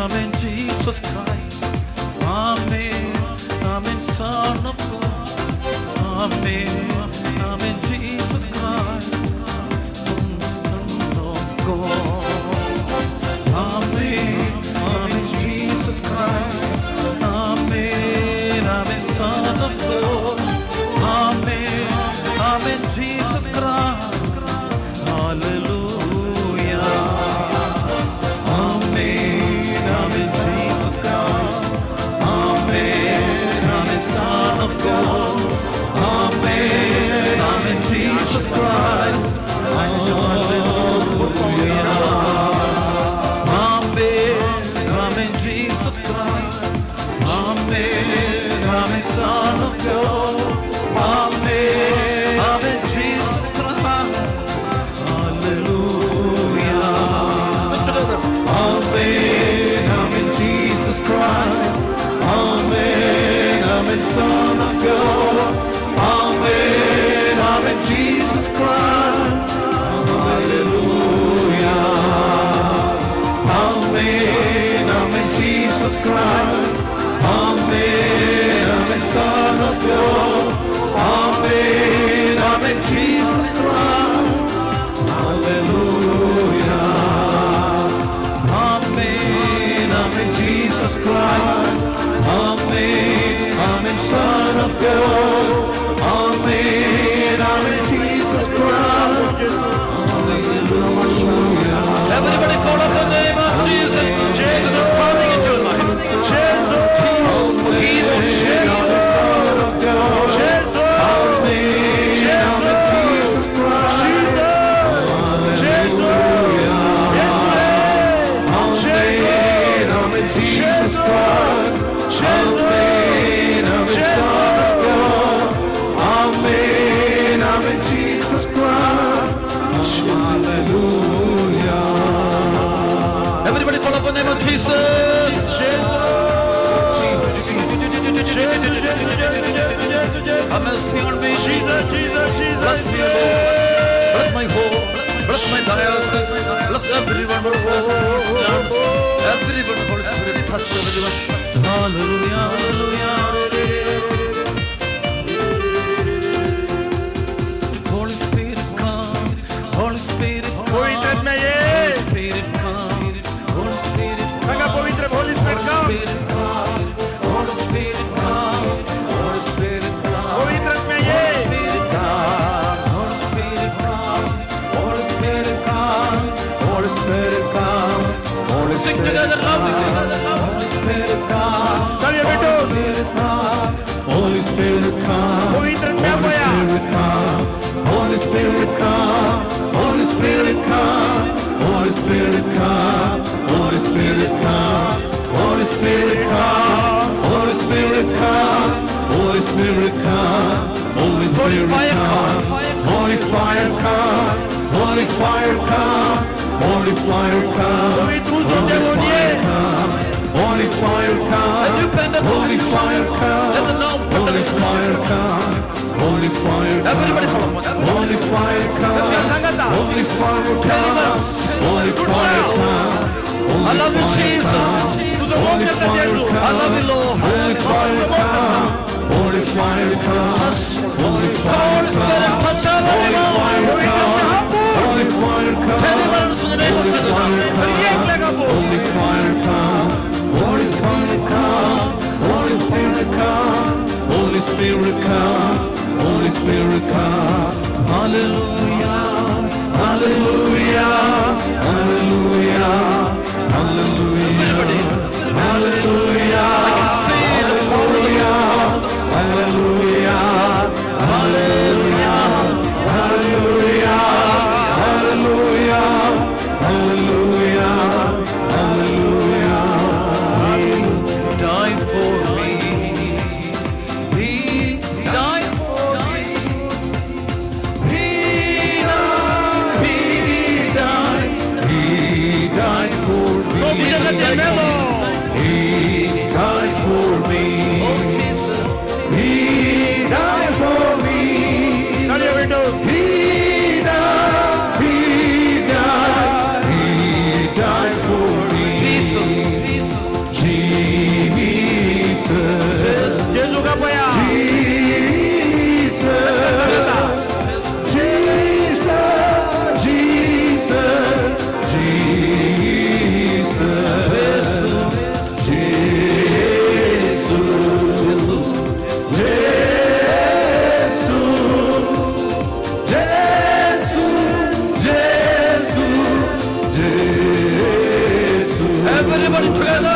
Amen, Jesus Christ. Amen, Amen, Son of God. Amen, Amen, Jesus Christ, Son of God. Amen, Amen, Jesus Christ. Amen, Amen, Son of God. Amen, Amen, Jesus Christ. Hallelujah. Amen, Amen, Jesus Christ. Amen, Amen, Son of God. Amen, Amen, Jesus Christ. Hallelujah. Amen, Amen, Jesus Christ. Amen, Amen, Son of God. Amen, Amen, Jesus Christ. Hallelujah. Sing together. Amen, Amen, Jesus Christ. Amen, Amen, Son of God. Amen, Amen, Jesus Christ. Hallelujah. Amen, Amen, Jesus Christ. Amen, Amen, Son of God. Amen, Amen, Jesus Christ. Hallelujah. have in Jesus Christ. Hallelujah. Everybody call upon the name of Jesus. Have mercy on me. Bless me, Lord. Bless my home. Bless my diocese. Bless everyone. Everyone, Holy Spirit, touch everyone. Hallelujah, hallelujah. Holy Spirit, come. Holy Spirit, come. Holy Spirit, come. Holy Spirit, come. Holy Spirit, come. Holy Spirit, come. Holy Spirit, come. Holy Spirit, come. Holy Spirit, come. Holy Spirit, come. Holy Spirit, come. Holy Spirit, come. Holy Spirit, sing together, lovely together. Holy Spirit, come. Holy Spirit, come. Holy Spirit, come. Holy Spirit, come. Holy Spirit, come. Holy Spirit, come. Holy Spirit, come. Holy Spirit, come. Holy Spirit, come. Holy Spirit, come. Holy Spirit, come. Holy Spirit, come. Holy fire, come. Holy fire, come. Holy fire, come. Holy fire, come. Holy fire, come. Holy fire, come. Holy fire, come. Holy fire, come. Everybody follow. Holy fire, come. Holy fire, come. Holy fire, come. I love you, Jesus. Holy fire, come. I love you, Lord. Holy fire, come. Holy fire, come. Holy fire, come. Touch Holy fire, come. Holy fire, come. Holy fire, come. Holy fire, come. Holy Spirit, come. Holy Spirit, come. Holy Spirit, come. Hallelujah. Hallelujah. Hallelujah. Hallelujah. Hallelujah. Hallelujah. Hallelujah. Hallelujah. Hallelujah. Hallelujah. Hallelujah. Hallelujah. He died for me. He died for me. He died for me. He died for me. Oh, Jesus. He died for me. He died for me. Jesus. Jesus. Everybody together.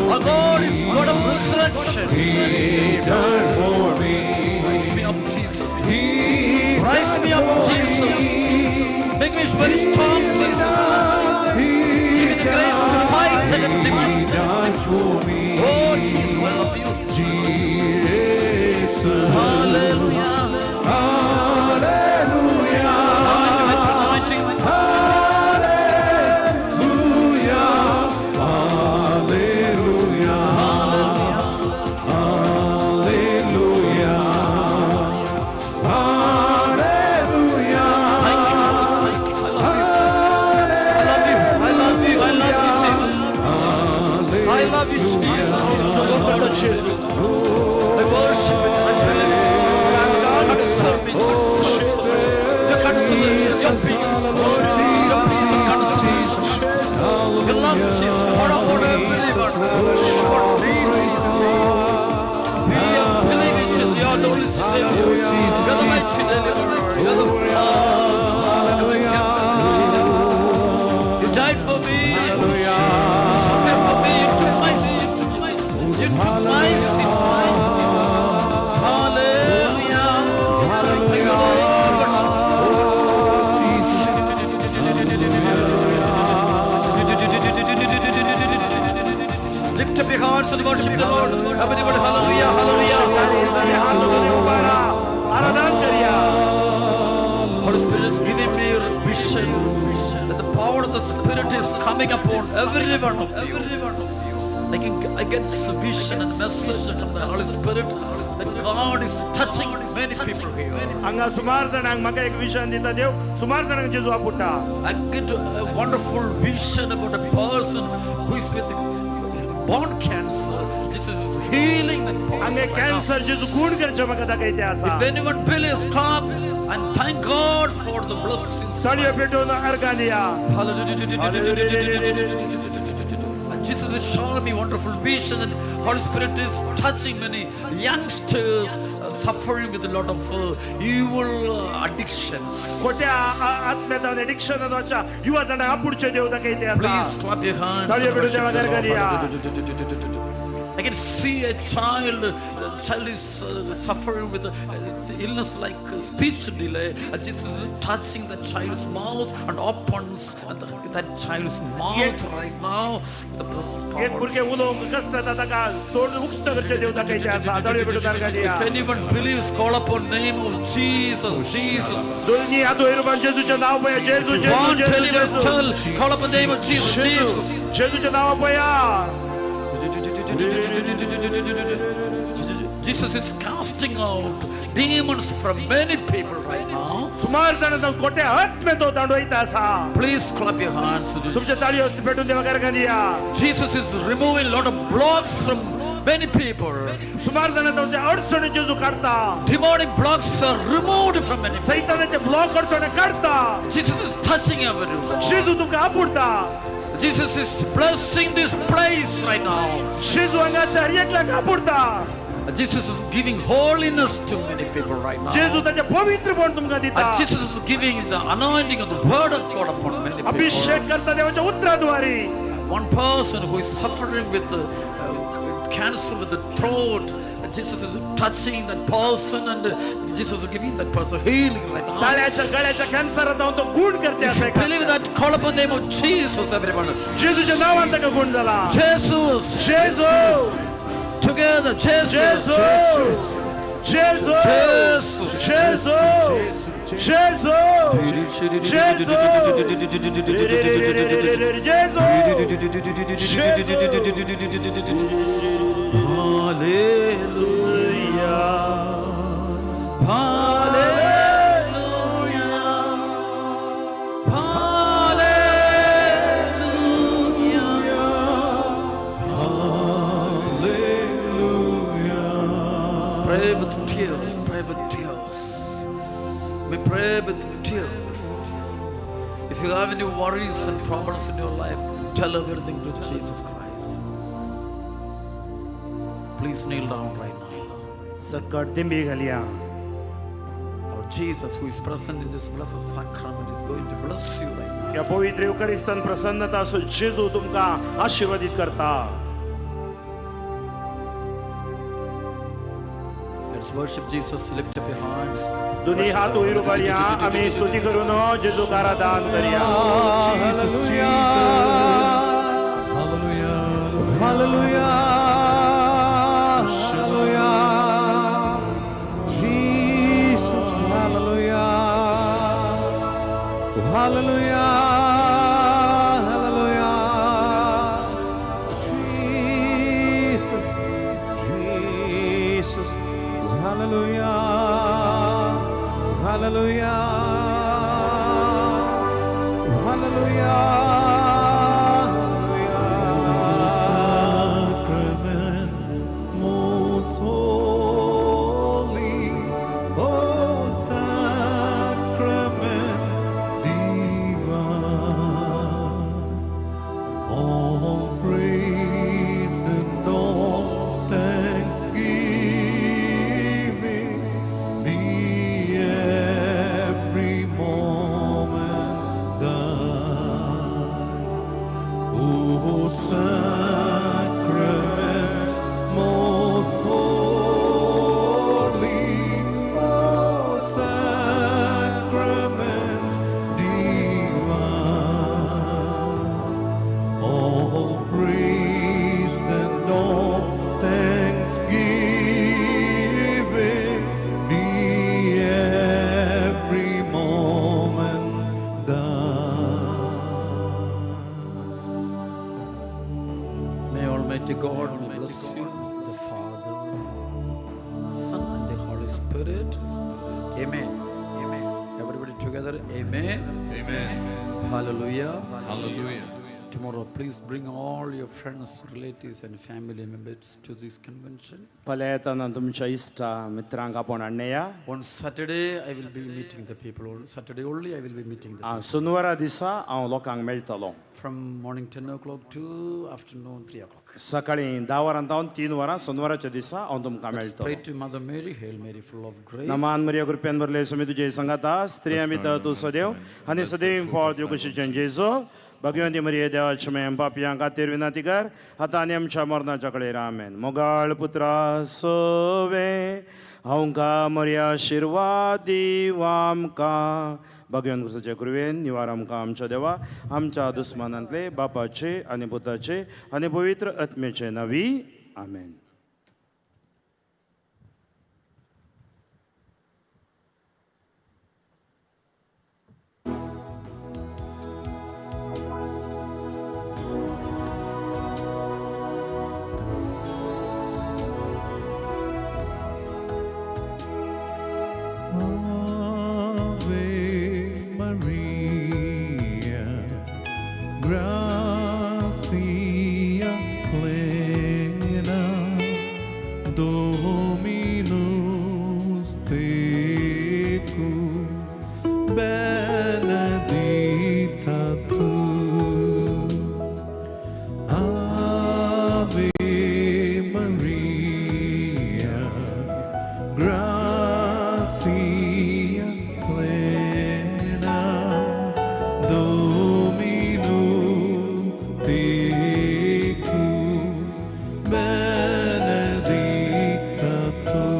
Our God is God of resurrection. He died for me. Rise me up, Jesus. Rise me up, Jesus. Make me very strong, Jesus. Give me the grace to fight and defeat. Oh, Jesus, I love you. Jesus. Hallelujah. Hallelujah. Anointing. your peace. Your peace of God. Your love, Jesus. Pour out on every believer. Lord, lead Jesus. We are believing Jesus. You are the only Savior. You are the mighty deliverer. You are the Father. You died for me. You suffered for me. You took my sin. You took my sin. Hallelujah. Thank you, Lord. Lift up your hearts and worship the Lord. Everybody, hallelujah, hallelujah. Holy Spirit is giving me a vision that the power of the Spirit is coming upon every one of you. I get this vision and message from the Holy Spirit that God is touching many people here. हांगा सुमार जाणांक म्हाका एक vision दिता देव सुमार जाणांक जेजू आपुट्टा I get a wonderful vision about a person who is with bone cancer. This is healing that person. हांगा cancer जेजू खूण करचे म्हाका दाखयते आसा. If anyone believes, clap and thank God for the blessings. ताळयो पेटोवन अर्घा दिया. Jesus is showing me wonderful vision and Holy Spirit is touching many youngsters suffering with a lot of evil addictions. खोट्या आत्मेदान addiction वाचा युवा जाणांक आपुडचे देव दाखयते आसा. Please clap your hands. ताळयो पेटोवन देवाक अर्घा दिया. I can see a child is suffering with illness like speech delay. Jesus is touching the child's mouth and opens that child's mouth right now with the blessed power. एक भुरगे उलोवंक कष्ट जाता ताका तोंड उक्त करचे देव दाखयते आसा. ताळयो पेटोवन अर्घा दिया. If anyone believes, call upon name of Jesus, Jesus. दोन्ही हात वयर जेजूचे नाव पया. जेजू One tell, call upon the name of Jesus, Jesus. जेजूचे नाव पया. Jesus is casting out demons from many people right now. सुमार जाणांक खोट्या आत्मे तो दांडोयता आसा. Please clap your hands. तुमचे ताळयो पेटोवन देवाक अर्घा दिया. Jesus is removing a lot of blocks from many people. सुमार जाणांचे अडचणी जेजू काढता. Demonic blocks are removed from many people. सैतानाचे ब्लॉक अडचणी काढता. Jesus is touching everyone. जेजू तुमका आपुडता. Jesus is blessing this place right now. जेजू हांगा शर्येकला आपुडता. Jesus is giving holiness to many people right now. जेजू ताचे पवित्रपण तुमका दिता. Jesus is giving the anointing of the word of God upon many people. अभिषेक करता देवाच्या उतराद्वारे. One person who is suffering with cancer with the throat, Jesus is touching that person and Jesus is giving that person healing right now. ताळ्याच्या गळ्याच्या कॅन्सरात तो गुण करते असे. Believe that, call upon the name of Jesus, everyone. जेजूच्या नावान ताका गुण जाला. Jesus, Jeju. Together, Jesus, Jeju. Jeju. Jeju. Jeju. Jeju. Hallelujah. Hallelujah. Hallelujah. Pray with tears. Pray with tears. We pray with tears. If you have any worries and problems in your life, tell everything to Jesus Christ. Please kneel down right now. Sakat दिंबी घालिया. Our Jesus, who is present in this blessed sacrament, is going to bless you right now. या पवित्र युकरिस्तान प्रसन्नता सो जेजू तुमका आशीर्वादित करता. Let's worship Jesus. Lift up your hands. दोन्ही हात वयर उबारया. आम्ही स्तुती करून जेजूका आराधन करूया. Hallelujah. Hallelujah. Hallelujah, hallelujah, Jesus, Jesus, hallelujah, hallelujah, hallelujah. Sacrament most holy, oh sacrament God may bless you, the Father, Son, and the Holy Spirit. Amen. Amen. Everybody together. Amen. Amen. Hallelujah. Hallelujah. Tomorrow, please bring all your friends, relatives, and family members to this convention. फाल्यां येताना तुमच्या इश्टा मित्रांक आपण हाडया. On Saturday, I will be meeting the people. On Saturday only, I will be meeting the people. Sunwara दिसा हांव लोकांक मेळटलो. From morning 10 o'clock to afternoon 3 o'clock. सकाळी 10 वरांतावन 3 वरां सोनवाराच्या दिसा हांव तुमकां Let's मेळटलो. pray to Mother Mary. Hail Mary, full of grace. नमान मरिया कृपेन भरले सुमी तुजे संगात स्त्रियां भितर तूं सदैव आनी सदैव फळ दिवं कुशीचें जेजू भगवंती मरिये देवाचे मेम पापयां खातीर विनंती कर आतां आनी आमच्या मरणाच्या कडेर आमेन. मोगाळ पुत्रा सोवे हांवका मरिया आशिर्वाद दिव आमकां भगवान कृष्णाचे कृपेन निवार आमकां आमच्या देवा आमच्या दुस्मानांतले बापाचे आनी पुताचे आनी पवित्र आत्मेचे नावी आमेन. Gracia plena, Dominus tecum, benedicta tu. Ave Maria, gracia plena, Dominus tecum, benedicta tu.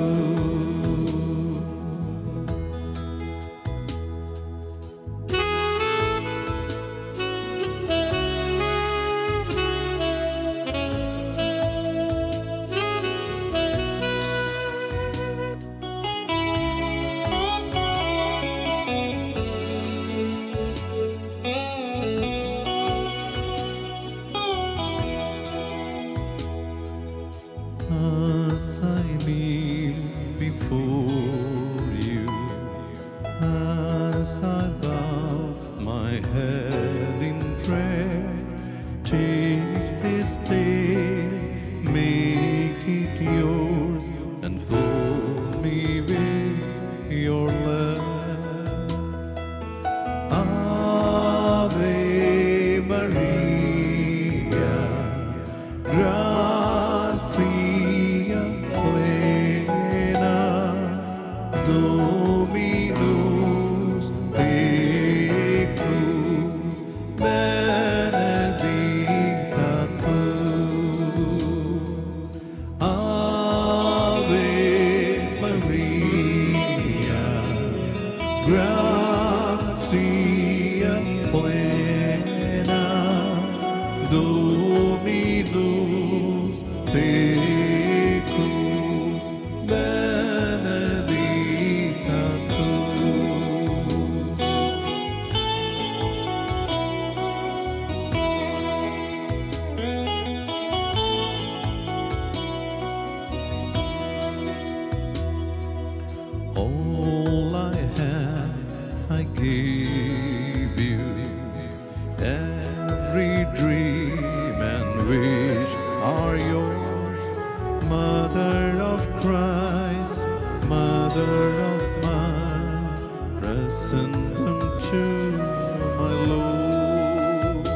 As I kneel before you, as I bow my head in prayer, take this day, make it yours, and fold me with your love. Ave Maria, gracia plena, Dominus tecum, benedicta tu. Ave Maria, gracia plena, Dominus tecum, benedicta tu. All I have, I give you. Every dream and wish are yours. Mother of Christ, Mother of mine, present unto my Lord.